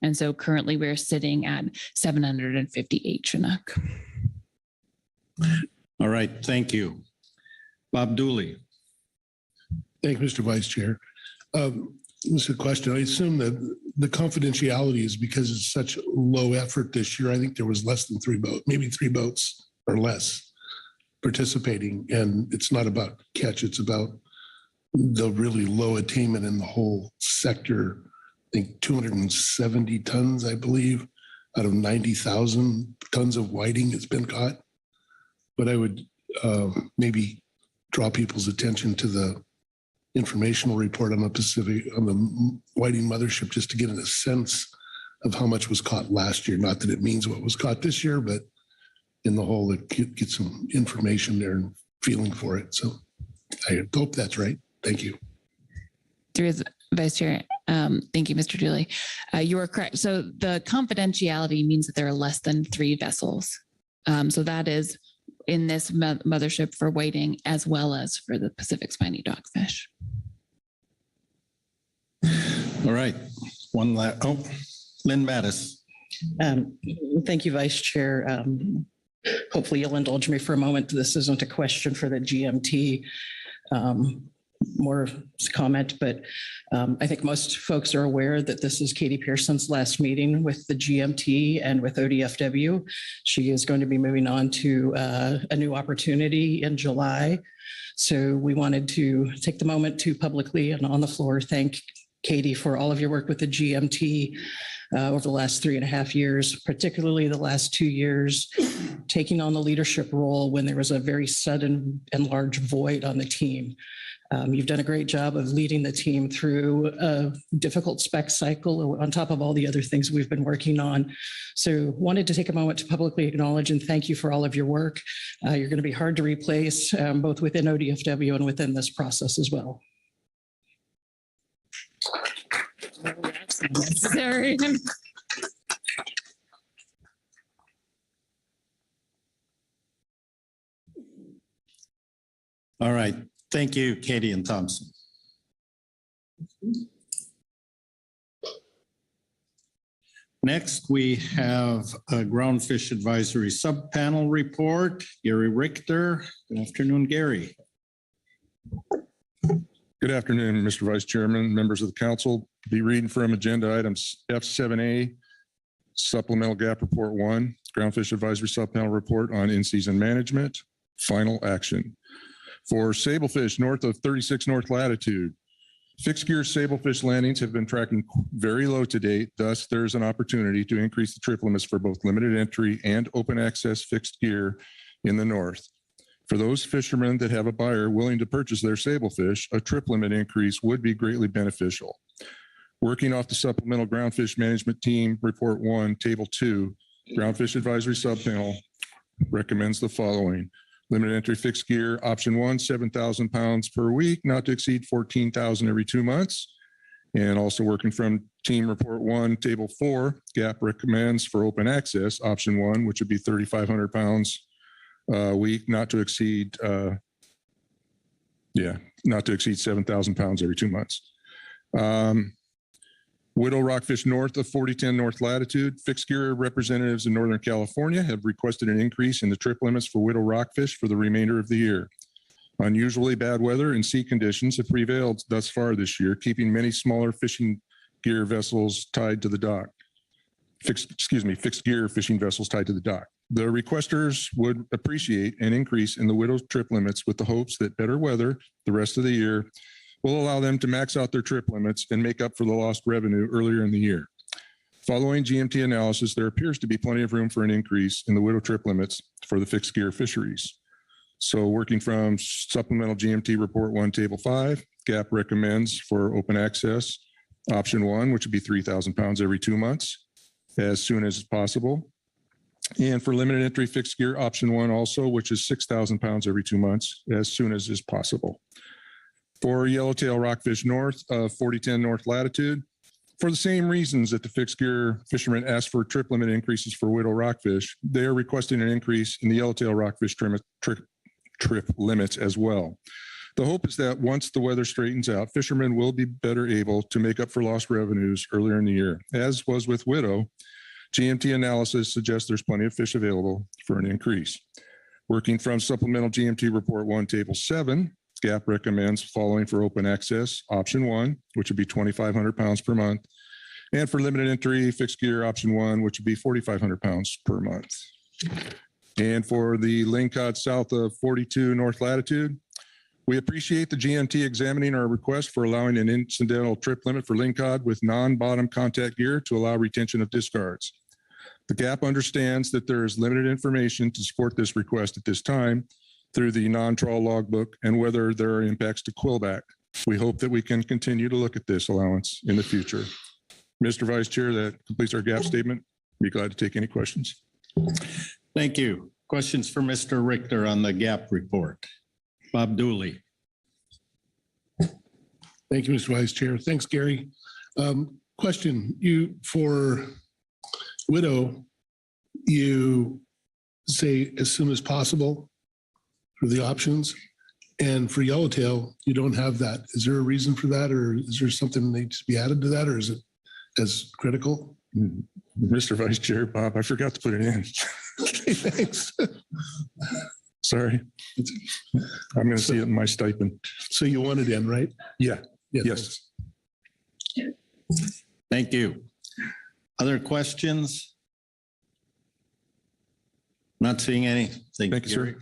And so currently we're sitting at 758 Chinook. All right, thank you. Bob Dooley. Thank you, Mr. Vice Chair. This is a question. I assume that the confidentiality is because it's such low effort this year. I think there was less than 3 boats, maybe 3 boats or less participating. And it's not about catch, it's about the really low attainment in the whole sector. I think 270 tons, I believe, out of 90,000 tons of whiting has been caught. But I would maybe draw people's attention to the informational report on the whiting mothership, just to get a sense of how much was caught last year. Not that it means what was caught this year, but in the whole, it get some information there and feeling for it. So I hope that's right. Thank you. Through Vice Chair, thank you, Mr. Dooley. You are correct. So the confidentiality means that there are less than 3 vessels. So that is in this mothership for wading as well as for the Pacific spiny dogfish. All right. One last, Lynn Mattis. Thank you, Vice Chair. Hopefully you'll indulge me for a moment. This isn't a question for the GMT, more comment, but I think most folks are aware that this is Katie Pearson's last meeting with the GMT and with ODFW. She is going to be moving on to a new opportunity in July. So we wanted to take the moment to publicly and on the floor thank Katie for all of your work with the GMT over the last 3.5 years, particularly the last 2 years, taking on the leadership role when there was a very sudden and large void on the team. You've done a great job of leading the team through a difficult spec cycle on top of all the other things we've been working on. So wanted to take a moment to publicly acknowledge and thank you for all of your work. You're going to be hard to replace, both within ODFW and within this process as well. Sorry. All right. Thank you, Katie and Thompson. Next, we have a Groundfish Advisory Subpanel report. Gary Richter. Good afternoon, Gary. Good afternoon, Mr. Vice Chairman, members of the council. Be reading from agenda items F7A, Supplemental Gap Report 1, Groundfish Advisory Subpanel Report on In-Season Management, Final Action. For sablefish north of 36 north latitude, fixed gear sablefish landings have been tracking very low to date. Thus, there's an opportunity to increase the trip limits for both limited entry and open access fixed gear in the north. For those fishermen that have a buyer willing to purchase their sablefish, a trip limit increase would be greatly beneficial. Working off the Supplemental Groundfish Management Team Report 1, Table 2, Groundfish Advisory Subpanel recommends the following. Limited entry fixed gear, option 1, 7,000 pounds per week, not to exceed 14,000 every 2 months. And also working from Team Report 1, Table 4, GAP recommends for open access, option 1, which would be 3,500 pounds a week, not to exceed 7,000 pounds every 2 months. Widow rockfish north of 4010 north latitude. Fixed gear representatives in Northern California have requested an increase in the trip limits for widow rockfish for the remainder of the year. Unusually bad weather and sea conditions have prevailed thus far this year, keeping many smaller fishing gear vessels tied to the dock. Fixed gear fishing vessels tied to the dock. The requesters would appreciate an increase in the widow trip limits with the hopes that better weather the rest of the year will allow them to max out their trip limits and make up for the lost revenue earlier in the year. Following GMT analysis, there appears to be plenty of room for an increase in the widow trip limits for the fixed gear fisheries. So working from Supplemental GMT Report 1, Table 5, GAP recommends for open access, option 1, which would be 3,000 pounds every 2 months, as soon as possible. And for limited entry fixed gear, option 1 also, which is 6,000 pounds every 2 months, as soon as is possible. For yellowtail rockfish north of 4010 north latitude, for the same reasons that the fixed gear fishermen asked for trip limit increases for widow rockfish, they are requesting an increase in the yellowtail rockfish trip limits as well. The hope is that once the weather straightens out, fishermen will be better able to make up for lost revenues earlier in the year. As was with widow, GMT analysis suggests there's plenty of fish available for an increase. Working from Supplemental GMT Report 1, Table 7, GAP recommends following for open access, option 1, which would be 2,500 pounds per month. And for limited entry fixed gear, option 1, which would be 4,500 pounds per month. And for the lingcod south of 42 north latitude, we appreciate the GMT examining our request for allowing an incidental trip limit for lingcod with non-bottom contact gear to allow retention of discards. The GAP understands that there is limited information to support this request at this time through the non-trawl logbook and whether there are impacts to quillback. We hope that we can continue to look at this allowance in the future. Mr. Vice Chair, that completes our gap statement. Be glad to take any questions. Thank you. Questions for Mr. Richter on the gap report? Bob Dooley. Thank you, Mr. Vice Chair. Thanks, Gary. Question, you for widow, you say as soon as possible for the options, and for yellowtail, you don't have that. Is there a reason for that, or is there something that needs to be added to that, or is it as critical? Mr. Vice Chair, Bob, I forgot to put it in. Okay, thanks. Sorry. I'm going to see it in my stipend. So you want it in, right? Yeah. Yeah, Yes. Thank you. Other questions? Not seeing any. Thank you, sir.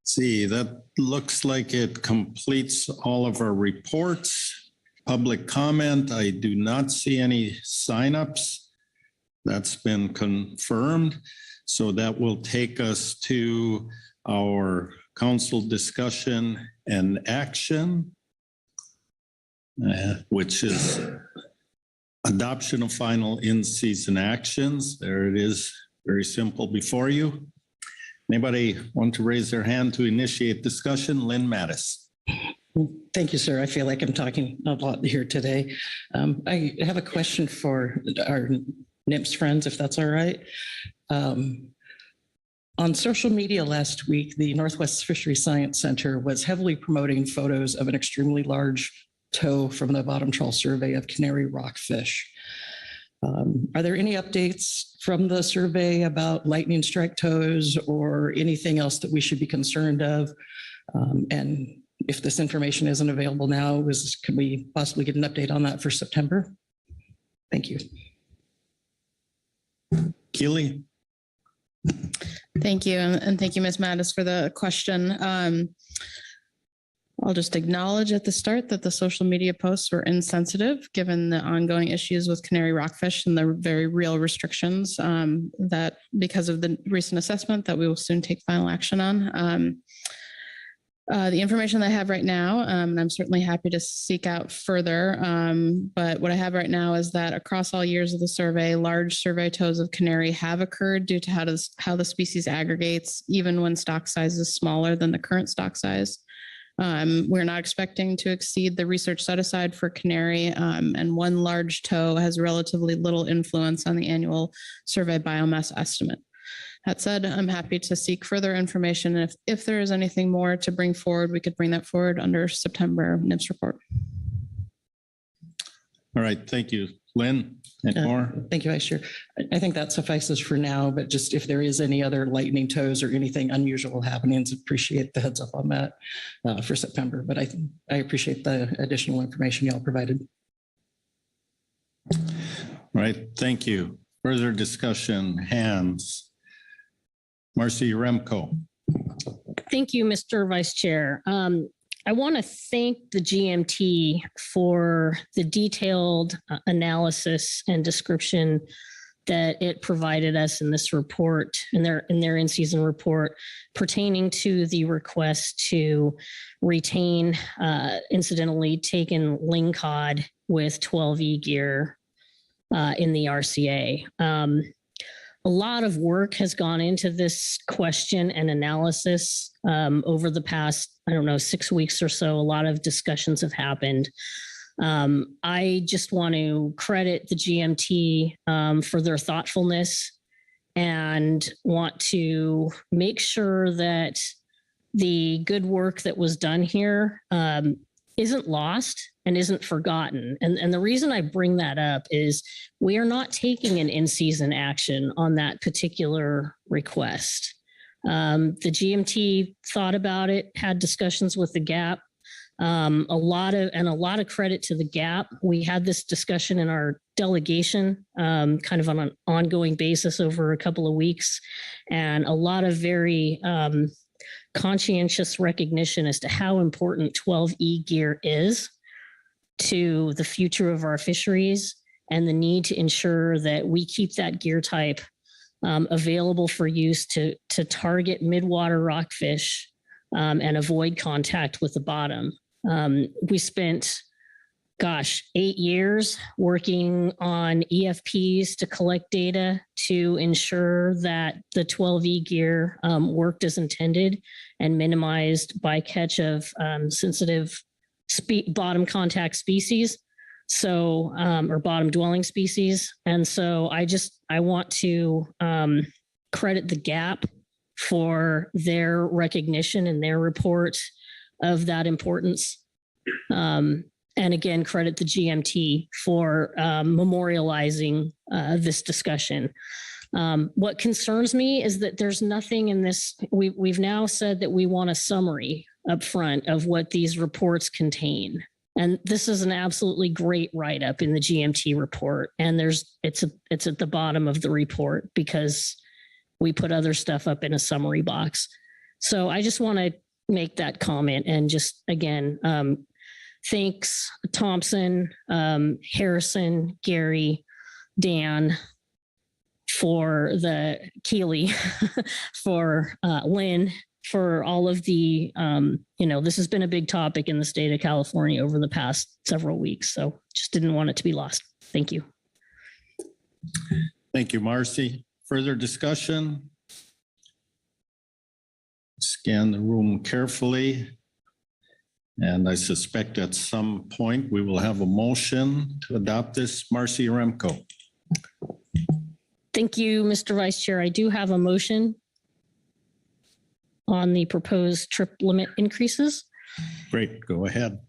See, that looks like it completes all of our reports. Public comment, I do not see any signups. That's been confirmed. So that will take us to our council discussion and action, which is adoption of final in-season actions. There it is, very simple before you. Anybody want to raise their hand to initiate discussion? Lynn Mattis. Thank you, sir. I feel like I'm talking a lot here today. I have a question for our NIPS friends, if that's all right. On social media last week, the Northwest Fishery Science Center was heavily promoting photos of an extremely large tow from the bottom trawl survey of canary rockfish. Are there any updates from the survey about lightning strike tows or anything else that we should be concerned of? And if this information isn't available now, could we possibly get an update on that for September? Thank you. Keely. Thank you. And thank you, Ms. Mattis, for the question. I'll just acknowledge at the start that the social media posts were insensitive, given the ongoing issues with canary rockfish and the very real restrictions that because of the recent assessment that we will soon take final action on. The information that I have right now, and I'm certainly happy to seek out further, but what I have right now is that across all years of the survey, large survey tows of canary have occurred due to how the species aggregates, even when stock size is smaller than the current stock size. We're not expecting to exceed the research set aside for canary, and one large tow has relatively little influence on the annual survey biomass estimate. That said, I'm happy to seek further information. And if there is anything more to bring forward, we could bring that forward under September NIPS report. All right, thank you. Lynn, any more? Thank you, Vice Chair. I think that suffices for now, but just if there is any other lightning tows or anything unusual happenings, appreciate the heads up on that for September. But I appreciate the additional information y'all provided. All right, thank you. Further discussion, hands. Marcy Remco. Thank you, Mr. Vice Chair. I want to thank the GMT for the detailed analysis and description that it provided us in this report, in their in-season report, pertaining to the request to retain incidentally taken lingcod with 12E gear in the RCA. A lot of work has gone into this question and analysis over the past, 6 weeks or so. A lot of discussions have happened. I just want to credit the GMT for their thoughtfulness and want to make sure that the good work that was done here isn't lost and isn't forgotten. And the reason I bring that up is we are not taking an in-season action on that particular request. The GMT thought about it, had discussions with the GAP, a lot of credit to the GAP. We had this discussion in our delegation, kind of on an ongoing basis over a couple of weeks, and a lot of very conscientious recognition as to how important 12E gear is to the future of our fisheries and the need to ensure that we keep that gear type available for use to target midwater rockfish and avoid contact with the bottom. We spent 8 years working on EFPs to collect data to ensure that the 12E gear worked as intended and minimized bycatch of sensitive bottom contact species. So, or bottom dwelling species. And so I want to credit the GAP for their recognition and their report of that importance. And again, credit the GMT for memorializing this discussion. What concerns me is that there's nothing in this. We've now said that we want a summary up front of what these reports contain. And this is an absolutely great write-up in the GMT report. And it's at the bottom of the report because we put other stuff up in a summary box. So I just want to make that comment and just, again, thanks Thompson, Harrison, Gary, Dan, for the Keeley, for Lynn, for all of the, this has been a big topic in the state of California over the past several weeks. So just didn't want it to be lost. Thank you. Thank you, Marcy. Further discussion? Scan the room carefully. And I suspect at some point we will have a motion to adopt this. Marcy Remco. Thank you, Mr. Vice Chair. I do have a motion on the proposed trip limit increases. Great, go ahead.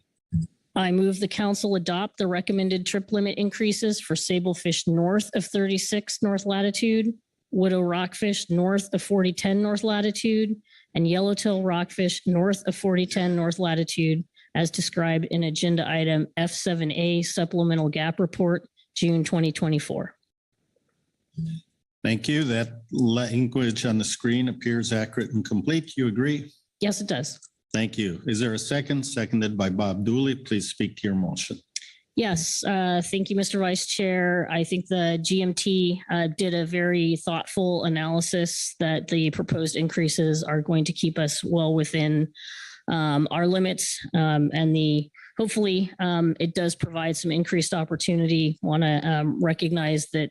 I move the council adopt the recommended trip limit increases for sablefish north of 36 north latitude, widow rockfish north of 4010 north latitude, and yellowtail rockfish north of 4010 north latitude as described in agenda item F7A supplemental gap report, June 2024. Thank you. That language on the screen appears accurate and complete. You agree? Yes, it does. Thank you. Is there a second? Seconded by Bob Dooley. Please speak to your motion. Yes, thank you, Mr. Vice Chair. I think the GMT did a very thoughtful analysis that the proposed increases are going to keep us well within our limits, and hopefully it does provide some increased opportunity. Want to recognize that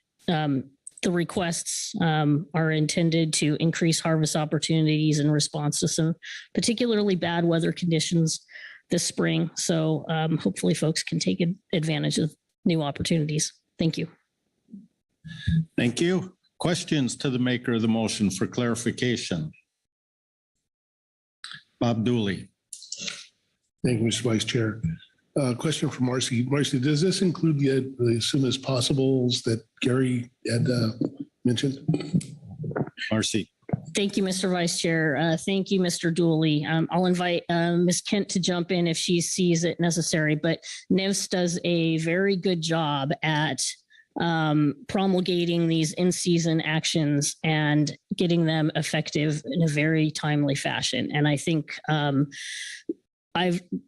the requests are intended to increase harvest opportunities in response to some particularly bad weather conditions this spring. So hopefully folks can take advantage of new opportunities. Thank you. Thank you. Questions to the maker of the motion for clarification? Bob Dooley. Thank you, Mr. Vice Chair. Question for Marcy. Marcy, does this include the as soon as possibles that Gary had mentioned? Marcy. Thank you, Mr. Vice Chair. Thank you, Mr. Dooley. I'll invite Ms. Kent to jump in if she sees it necessary, but NIFS does a very good job at promulgating these in-season actions and getting them effective in a very timely fashion. And I think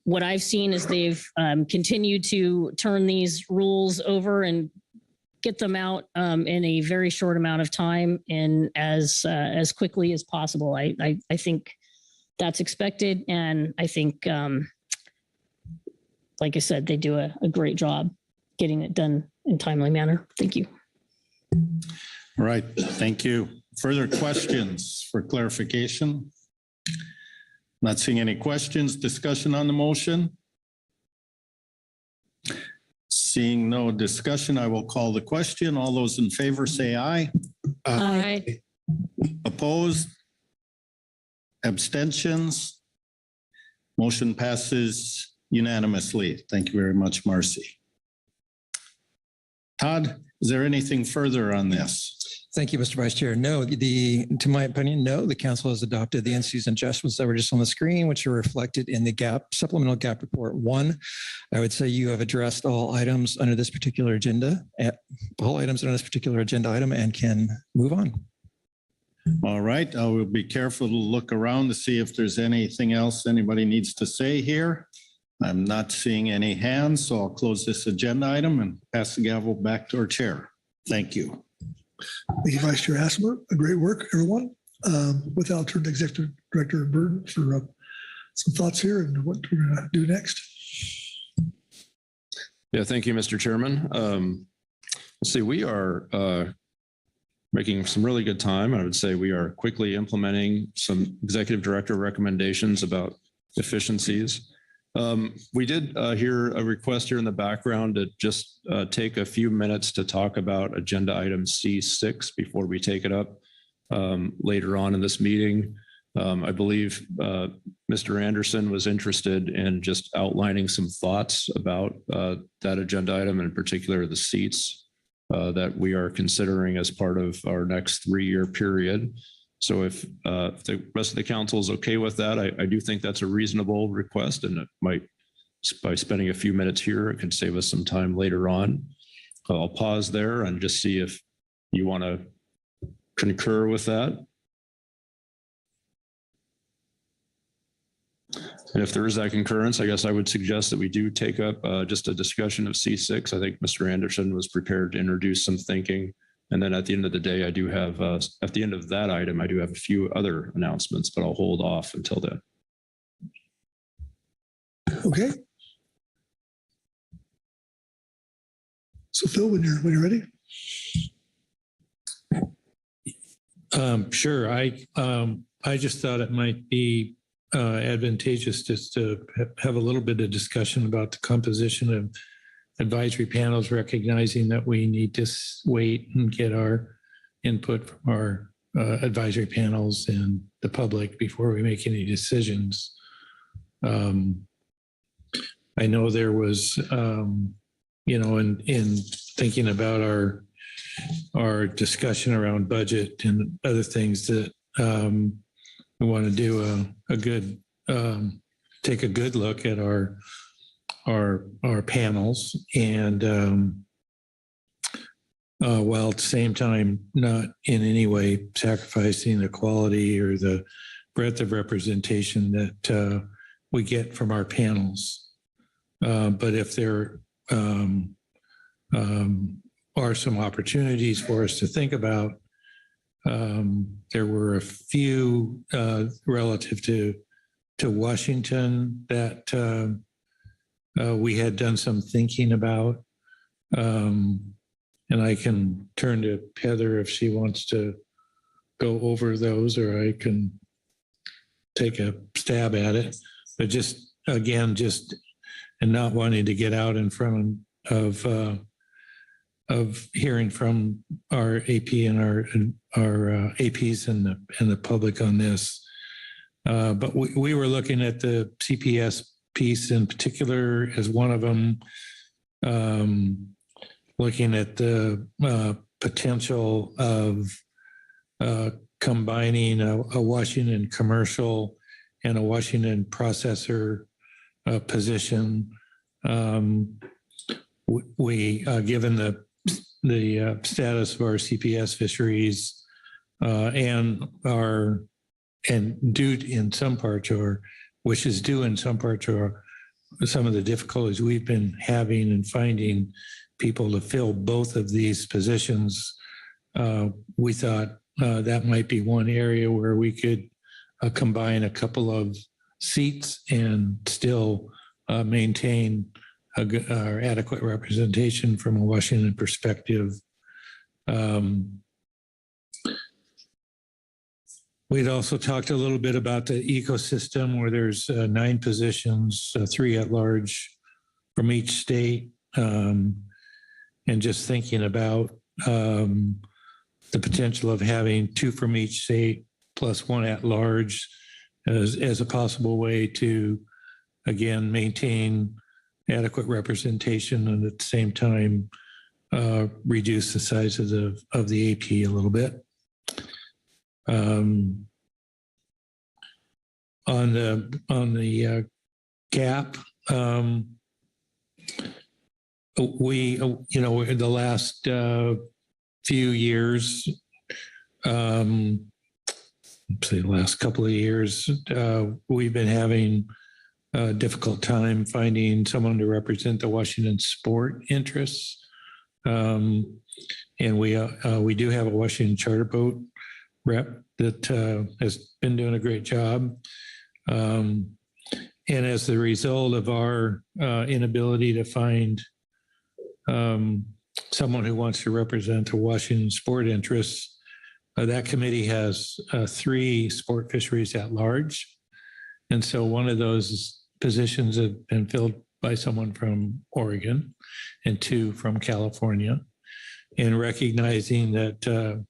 what I've seen is they've continued to turn these rules over and get them out in a very short amount of time and as quickly as possible. I think that's expected. And I think, like I said, they do a great job getting it done in a timely manner. Thank you. All right, thank you. Further questions for clarification? Not seeing any questions. Discussion on the motion? Seeing no discussion, I will call the question. All those in favor say aye. Aye. Opposed? Abstentions? Motion passes unanimously. Thank you very much, Marcy. Todd, is there anything further on this? Thank you, Mr. Vice Chair. No, to my opinion, no, the council has adopted the in-season adjustments that were just on the screen, which are reflected in the supplemental gap report 1. I would say you have addressed all items under this particular agenda, item, and can move on. All right, I will be careful to look around to see if there's anything else anybody needs to say here. I'm not seeing any hands, so I'll close this agenda item and pass the gavel back to our chair. Thank you. Thank you, Vice Chair Hassemer. Great work, everyone. With that, I'll turn to Executive Director Burton for some thoughts here and what we're going to do next. Yeah, thank you, Mr. Chairman. Let's see, we are making some really good time. I would say we are quickly implementing some executive director recommendations about efficiencies. We did hear a request here in the background to just take a few minutes to talk about agenda item C6 before we take it up later on in this meeting. I believe Mr. Anderson was interested in just outlining some thoughts about that agenda item, in particular the seats that we are considering as part of our next 3-year period. So if the rest of the council is okay with that, I do think that's a reasonable request, and it might, by spending a few minutes here, it could save us some time later on. I'll pause there and just see if you want to concur with that. And if there is that concurrence, I guess I would suggest that we do take up just a discussion of C6. I think Mr. Anderson was prepared to introduce some thinking. And then at the end of the day, I do have, at the end of that item, I do have a few other announcements, but I'll hold off until then. Okay. So Phil, when you're ready. Sure. I just thought it might be advantageous just to have a little bit of discussion about the composition of advisory panels, recognizing that we need to wait and get our input from our advisory panels and the public before we make any decisions. I know there was, in thinking about our discussion around budget and other things that we want to do take a good look at our panels, and while at the same time not in any way sacrificing the quality or the breadth of representation that we get from our panels. But if there are some opportunities for us to think about, there were a few relative to Washington that we had done some thinking about. And I can turn to Heather if she wants to go over those, or I can take a stab at it. But just, again, and not wanting to get out in front of hearing from our AP and our APs and the public on this. But we were looking at the CPS piece in particular as one of them, looking at the potential of combining a Washington commercial and a Washington processor position. We, given the status of our CPS fisheries and due in some part, or which is due in some part to some of the difficulties we've been having in finding people to fill both of these positions, we thought that might be one area where we could combine a couple of seats and still maintain our adequate representation from a Washington perspective. We'd also talked a little bit about the ecosystem, where there's 9 positions, 3 at large from each state, and just thinking about the potential of having 2 from each state plus 1 at large as a possible way to, again, maintain adequate representation and at the same time reduce the size of the AP a little bit. On the gap, we, in the last few years, say the last couple of years, we've been having a difficult time finding someone to represent the Washington sport interests. And we do have a Washington charter boat rep that has been doing a great job. And as the result of our inability to find someone who wants to represent the Washington sport interests. That committee has 3 sport fisheries at large. And so one of those positions have been filled by someone from Oregon and 2 from California. And recognizing that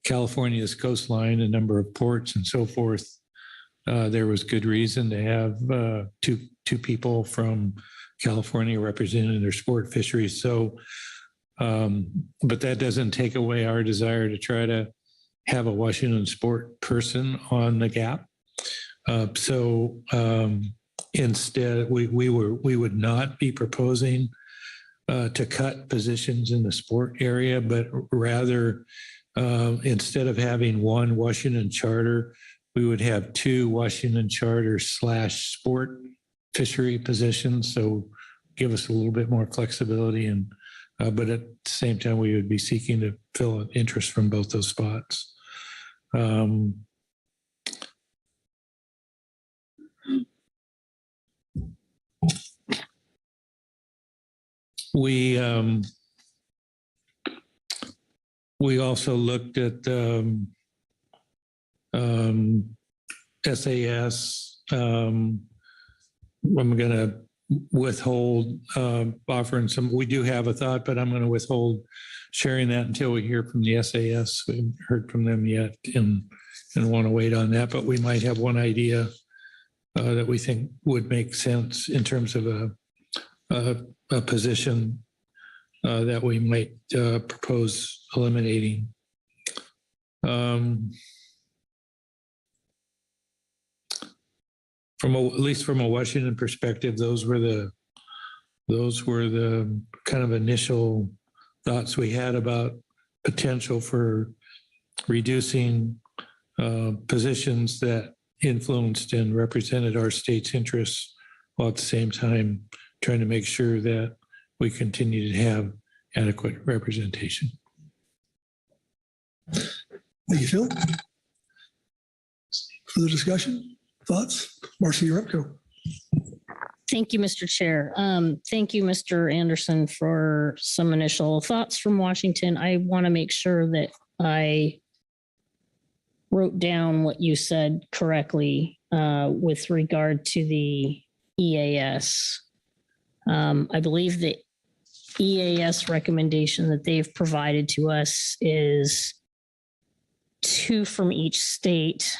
California's coastline, a number of ports and so forth, there was good reason to have two people from California representing their sport fisheries. So, but that doesn't take away our desire to try to have a Washington sport person on the GAP. Instead, we would not be proposing to cut positions in the sport area, but rather instead of having 1 Washington charter, we would have 2 Washington charter / sport fishery positions. So give us a little bit more flexibility, and but at the same time, we would be seeking to fill an interest from both those spots. We also looked at SAS. I'm going to withhold offering some. We do have a thought, but I'm going to withhold sharing that until we hear from the SAS. We haven't heard from them yet, and want to wait on that. But we might have one idea that we think would make sense in terms of a position that we might propose eliminating. At least from a Washington perspective, those were the kind of initial thoughts we had about potential for reducing positions that influenced and represented our state's interests, while at the same time trying to make sure that we continue to have adequate representation. Thank you, Phil. Further discussion, thoughts? Marcy, you're up. Go. Thank you, Mr. Chair. Thank you, Mr. Anderson, for some initial thoughts from Washington. I want to make sure that I wrote down what you said correctly with regard to the EAS. I believe the EAS recommendation that they've provided to us is 2 from each state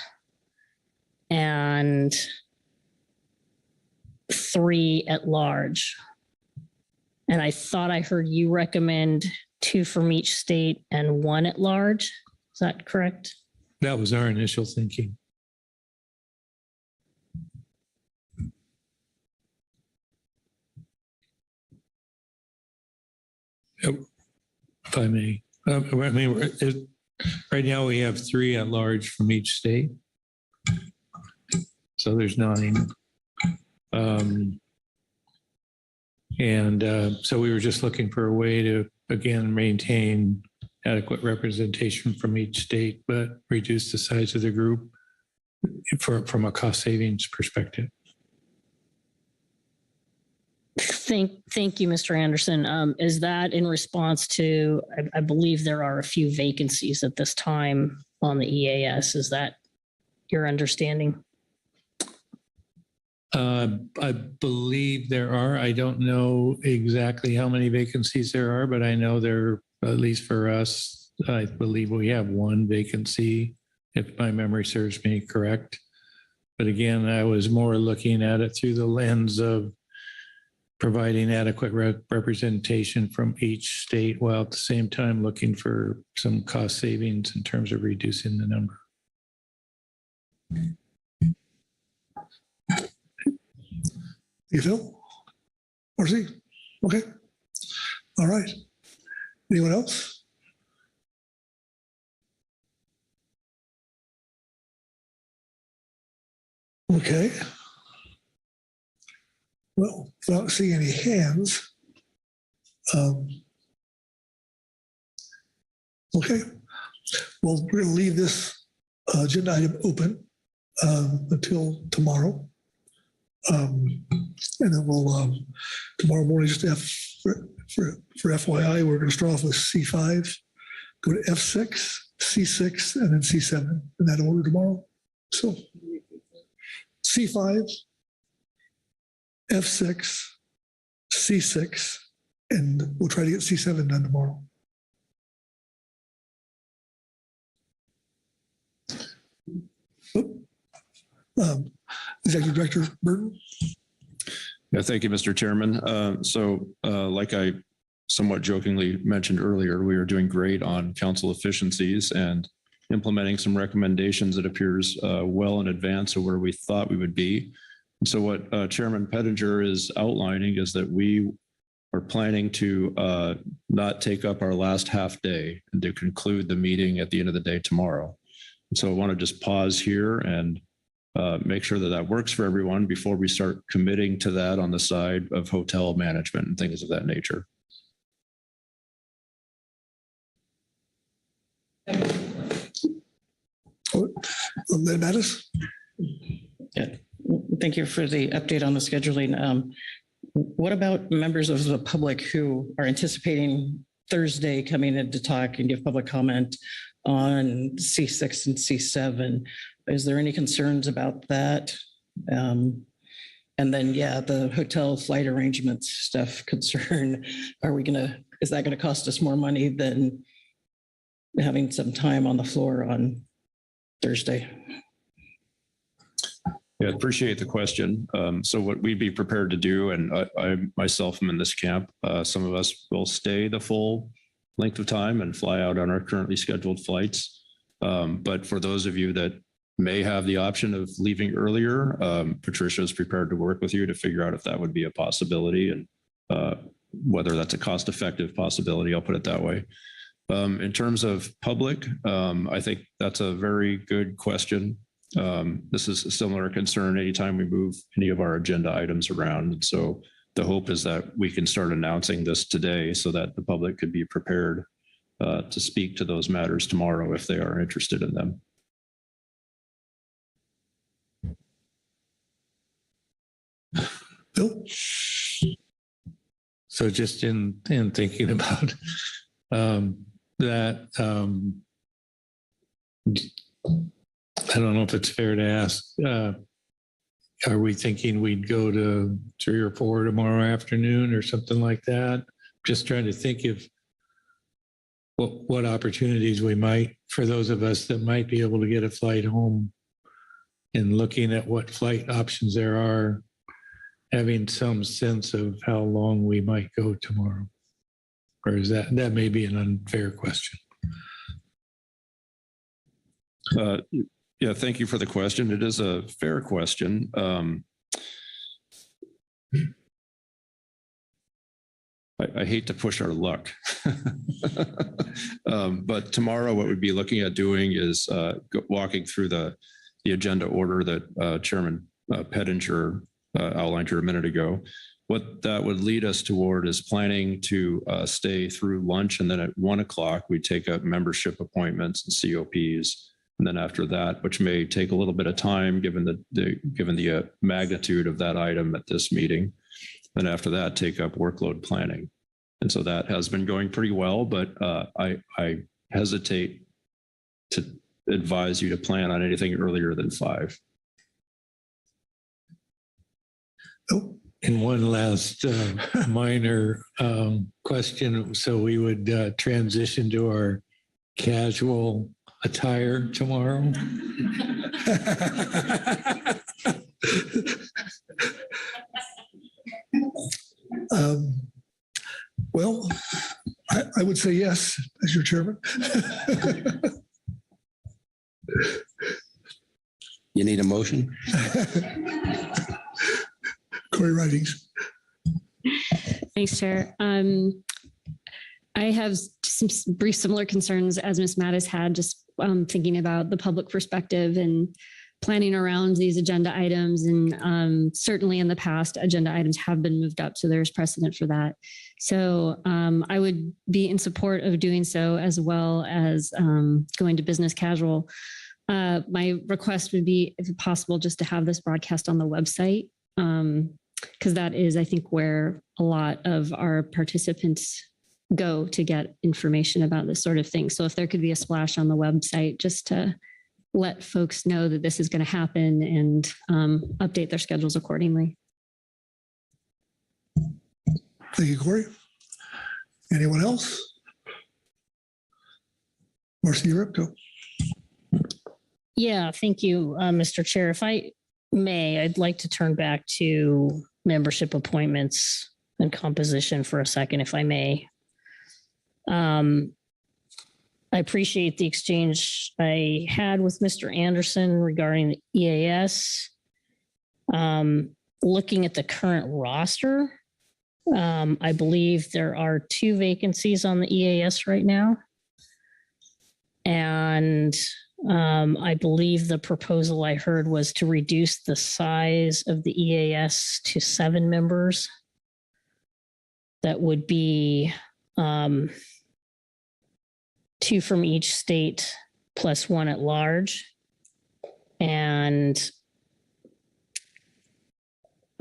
and 3 at large. And I thought I heard you recommend 2 from each state and 1 at large. Is that correct? That was our initial thinking. If I may, right now we have 3 at large from each state. So there's 9. So we were just looking for a way to, again, maintain adequate representation from each state, but reduce the size of the group from a cost savings perspective. Thank you, Mr. Anderson. Is that in response to, I believe there are a few vacancies at this time on the EAS. Is that your understanding? I believe there are. I don't know exactly how many vacancies there are, but I know there, at least for us, I believe we have 1 vacancy, if my memory serves me correct. But again, I was more looking at it through the lens of providing adequate representation from each state, while at the same time looking for some cost savings in terms of reducing the number. You Phil? Marcy? Okay. All right. Anyone else? Okay. Well, without seeing any hands, okay. Well, we're going to leave this agenda item open until tomorrow. And then we'll, tomorrow morning, just have for FYI, we're going to start off with C5, go to F6, C6, and then C7 in that order tomorrow. So C5, F6, C6, and we'll try to get C7 done tomorrow. Executive Director Burton. Yeah, thank you, Mr. Chairman. Like I somewhat jokingly mentioned earlier, we are doing great on council efficiencies and implementing some recommendations that appears well in advance of where we thought we would be. And so what Chairman Pettinger is outlining is that we are planning to not take up our last half day and to conclude the meeting at the end of the day tomorrow. And so I want to just pause here and make sure that that works for everyone before we start committing to that on the side of hotel management and things of that nature. Lynn Mattis. Yeah, thank you for the update on the scheduling. What about members of the public who are anticipating Thursday coming in to talk and give public comment on C6 and C7? Is there any concerns about that? And then, yeah, the hotel flight arrangements stuff concern. Is that gonna cost us more money than having some time on the floor on Thursday? Yeah, appreciate the question. So what we'd be prepared to do, and I myself am in this camp, some of us will stay the full length of time and fly out on our currently scheduled flights. But for those of you that may have the option of leaving earlier, Patricia is prepared to work with you to figure out if that would be a possibility and whether that's a cost-effective possibility, I'll put it that way. In terms of public, I think that's a very good question. This is a similar concern anytime we move any of our agenda items around. And so the hope is that we can start announcing this today so that the public could be prepared to speak to those matters tomorrow if they are interested in them. Bill? So just in thinking about that, I don't know if it's fair to ask, are we thinking we'd go to 3 or 4 tomorrow afternoon or something like that? Just trying to think of what opportunities we might, for those of us that might be able to get a flight home, and looking at what flight options there are, having some sense of how long we might go tomorrow. Or is that may be an unfair question? Yeah, thank you for the question. It is a fair question. I hate to push our luck, but tomorrow what we'd be looking at doing is walking through the agenda order that Chairman Pettinger outlined here a minute ago. What that would lead us toward is planning to stay through lunch, and then at 1 o'clock we take up membership appointments and COPs. And then after that, which may take a little bit of time given the magnitude of that item at this meeting, then after that, take up workload planning. And so that has been going pretty well, but I hesitate to advise you to plan on anything earlier than 5. And one last minor question. So we would transition to our casual attire tomorrow. Well, I would say yes, as your chairman. You need a motion? Corey Ridings. Thanks, Chair. I have some brief similar concerns as Ms. Mattis had, just thinking about the public perspective and planning around these agenda items. And certainly in the past, agenda items have been moved up, so there's precedent for that. So I would be in support of doing so, as well as going to business casual. My request would be, if possible, just to have this broadcast on the website. because that is, I think, where a lot of our participants go to get information about this sort of thing. So if there could be a splash on the website just to let folks know that this is going to happen and update their schedules accordingly. Thank you, Corey. Anyone else? Marcy, you're up. Go. Yeah, thank you, Mr. Chair. If I may, I'd like to turn back to membership appointments and composition for a second, if I may. I appreciate the exchange I had with Mr. Anderson regarding the EAS. Looking at the current roster, I believe there are 2 vacancies on the EAS right now. And I believe the proposal I heard was to reduce the size of the EAS to 7 members. That would be 2 from each state plus 1 at large. And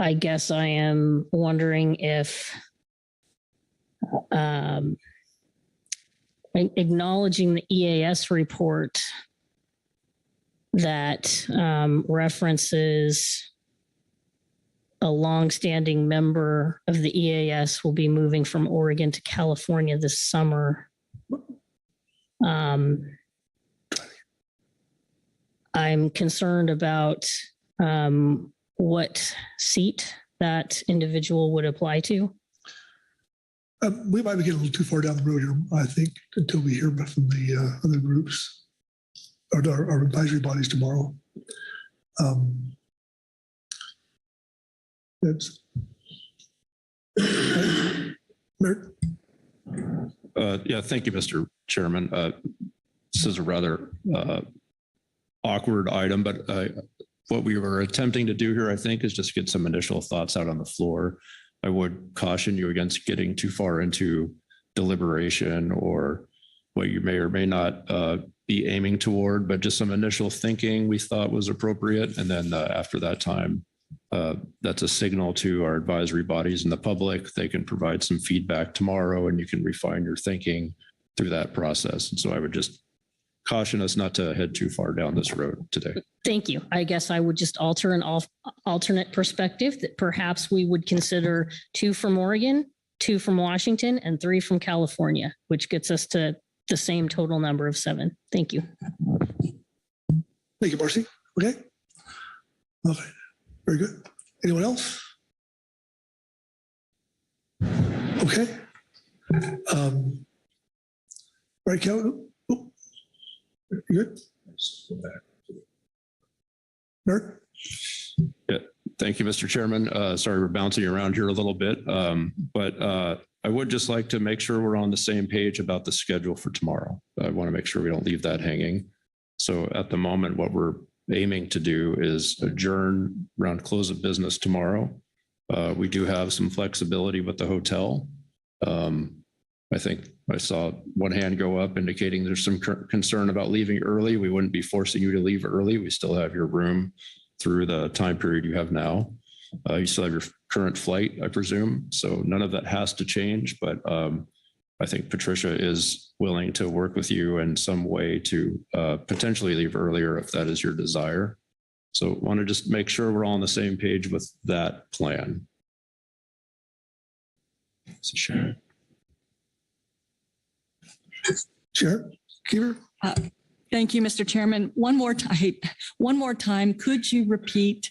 I guess I am wondering if acknowledging the EAS report that references a longstanding member of the EAS will be moving from Oregon to California this summer. I'm concerned about what seat that individual would apply to. We might be getting a little too far down the road here, I think, until we hear back from the other groups or our advisory bodies tomorrow. That's Mert? Yeah, thank you, Mr. Chairman. This is a rather awkward item, but what we were attempting to do here, I think, is just get some initial thoughts out on the floor. I would caution you against getting too far into deliberation or what you may or may not be aiming toward, but just some initial thinking we thought was appropriate. And then after that time, that's a signal to our advisory bodies and the public. They can provide some feedback tomorrow and you can refine your thinking through that process. And so I would just caution us not to head too far down this road today. Thank you. I guess I would just alter an alternate perspective that perhaps we would consider 2 from Oregon, 2 from Washington, and 3 from California, which gets us to the same total number of 7. Thank you. Thank you, Marcy. Okay. Okay. Very good. Anyone else? Okay. All right, Kelly. Oh, you good? Mark? Yeah, thank you, Mr. Chairman. Sorry, we're bouncing around here a little bit, but I would just like to make sure we're on the same page about the schedule for tomorrow. I want to make sure we don't leave that hanging. So at the moment, what we're aiming to do is adjourn around close of business tomorrow. We do have some flexibility with the hotel. I think I saw one hand go up indicating there's some concern about leaving early. We wouldn't be forcing you to leave early. We still have your room through the time period you have now. You still have your current flight, I presume. So none of that has to change, but I think Patricia is willing to work with you in some way to potentially leave earlier if that is your desire. So want to just make sure we're all on the same page with that plan. So sure. Sure. Keeper? Thank you, Mr. Chairman. One more time, could you repeat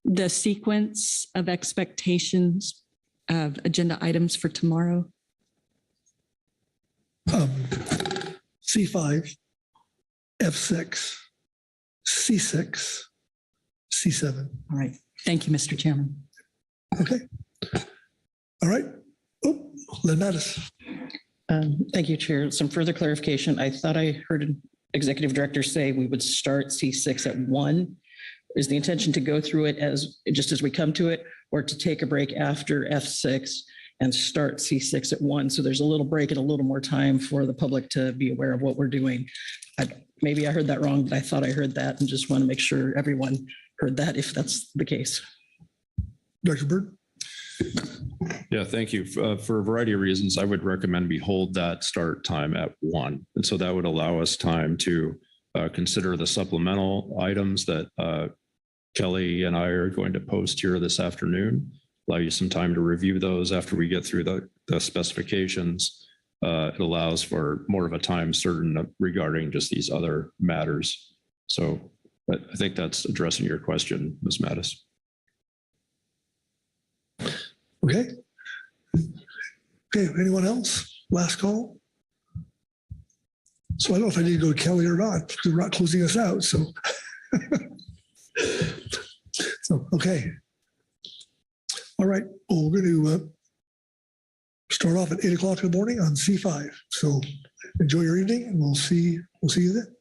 the sequence of expectations of agenda items for tomorrow? C5, F6, C6, C7. All right. Thank you, Mr. Chairman. Okay. All right. Oh, Lynn Mattis. Thank you, Chair. Some further clarification. I thought I heard an executive director say we would start C6 at 1. Is the intention to go through it as just as we come to it, or to take a break after F6 and start C6 at 1? So there's a little break and a little more time for the public to be aware of what we're doing. Maybe I heard that wrong, but I thought I heard that and just want to make sure everyone heard that if that's the case. Dr. Bird? Yeah, thank you. For a variety of reasons, I would recommend we hold that start time at 1. And so that would allow us time to consider the supplemental items that Kelly and I are going to post here this afternoon. Allow you some time to review those after we get through the specifications. It allows for more of a time certain regarding just these other matters. So I think that's addressing your question, Ms. Mattis. Okay. Okay, anyone else? Last call? So I don't know if I need to go to Kelly or not, because we're not closing us out, so. So, okay. All right, well, we're going to start off at 8 o'clock in the morning on C5. So enjoy your evening and we'll see you then.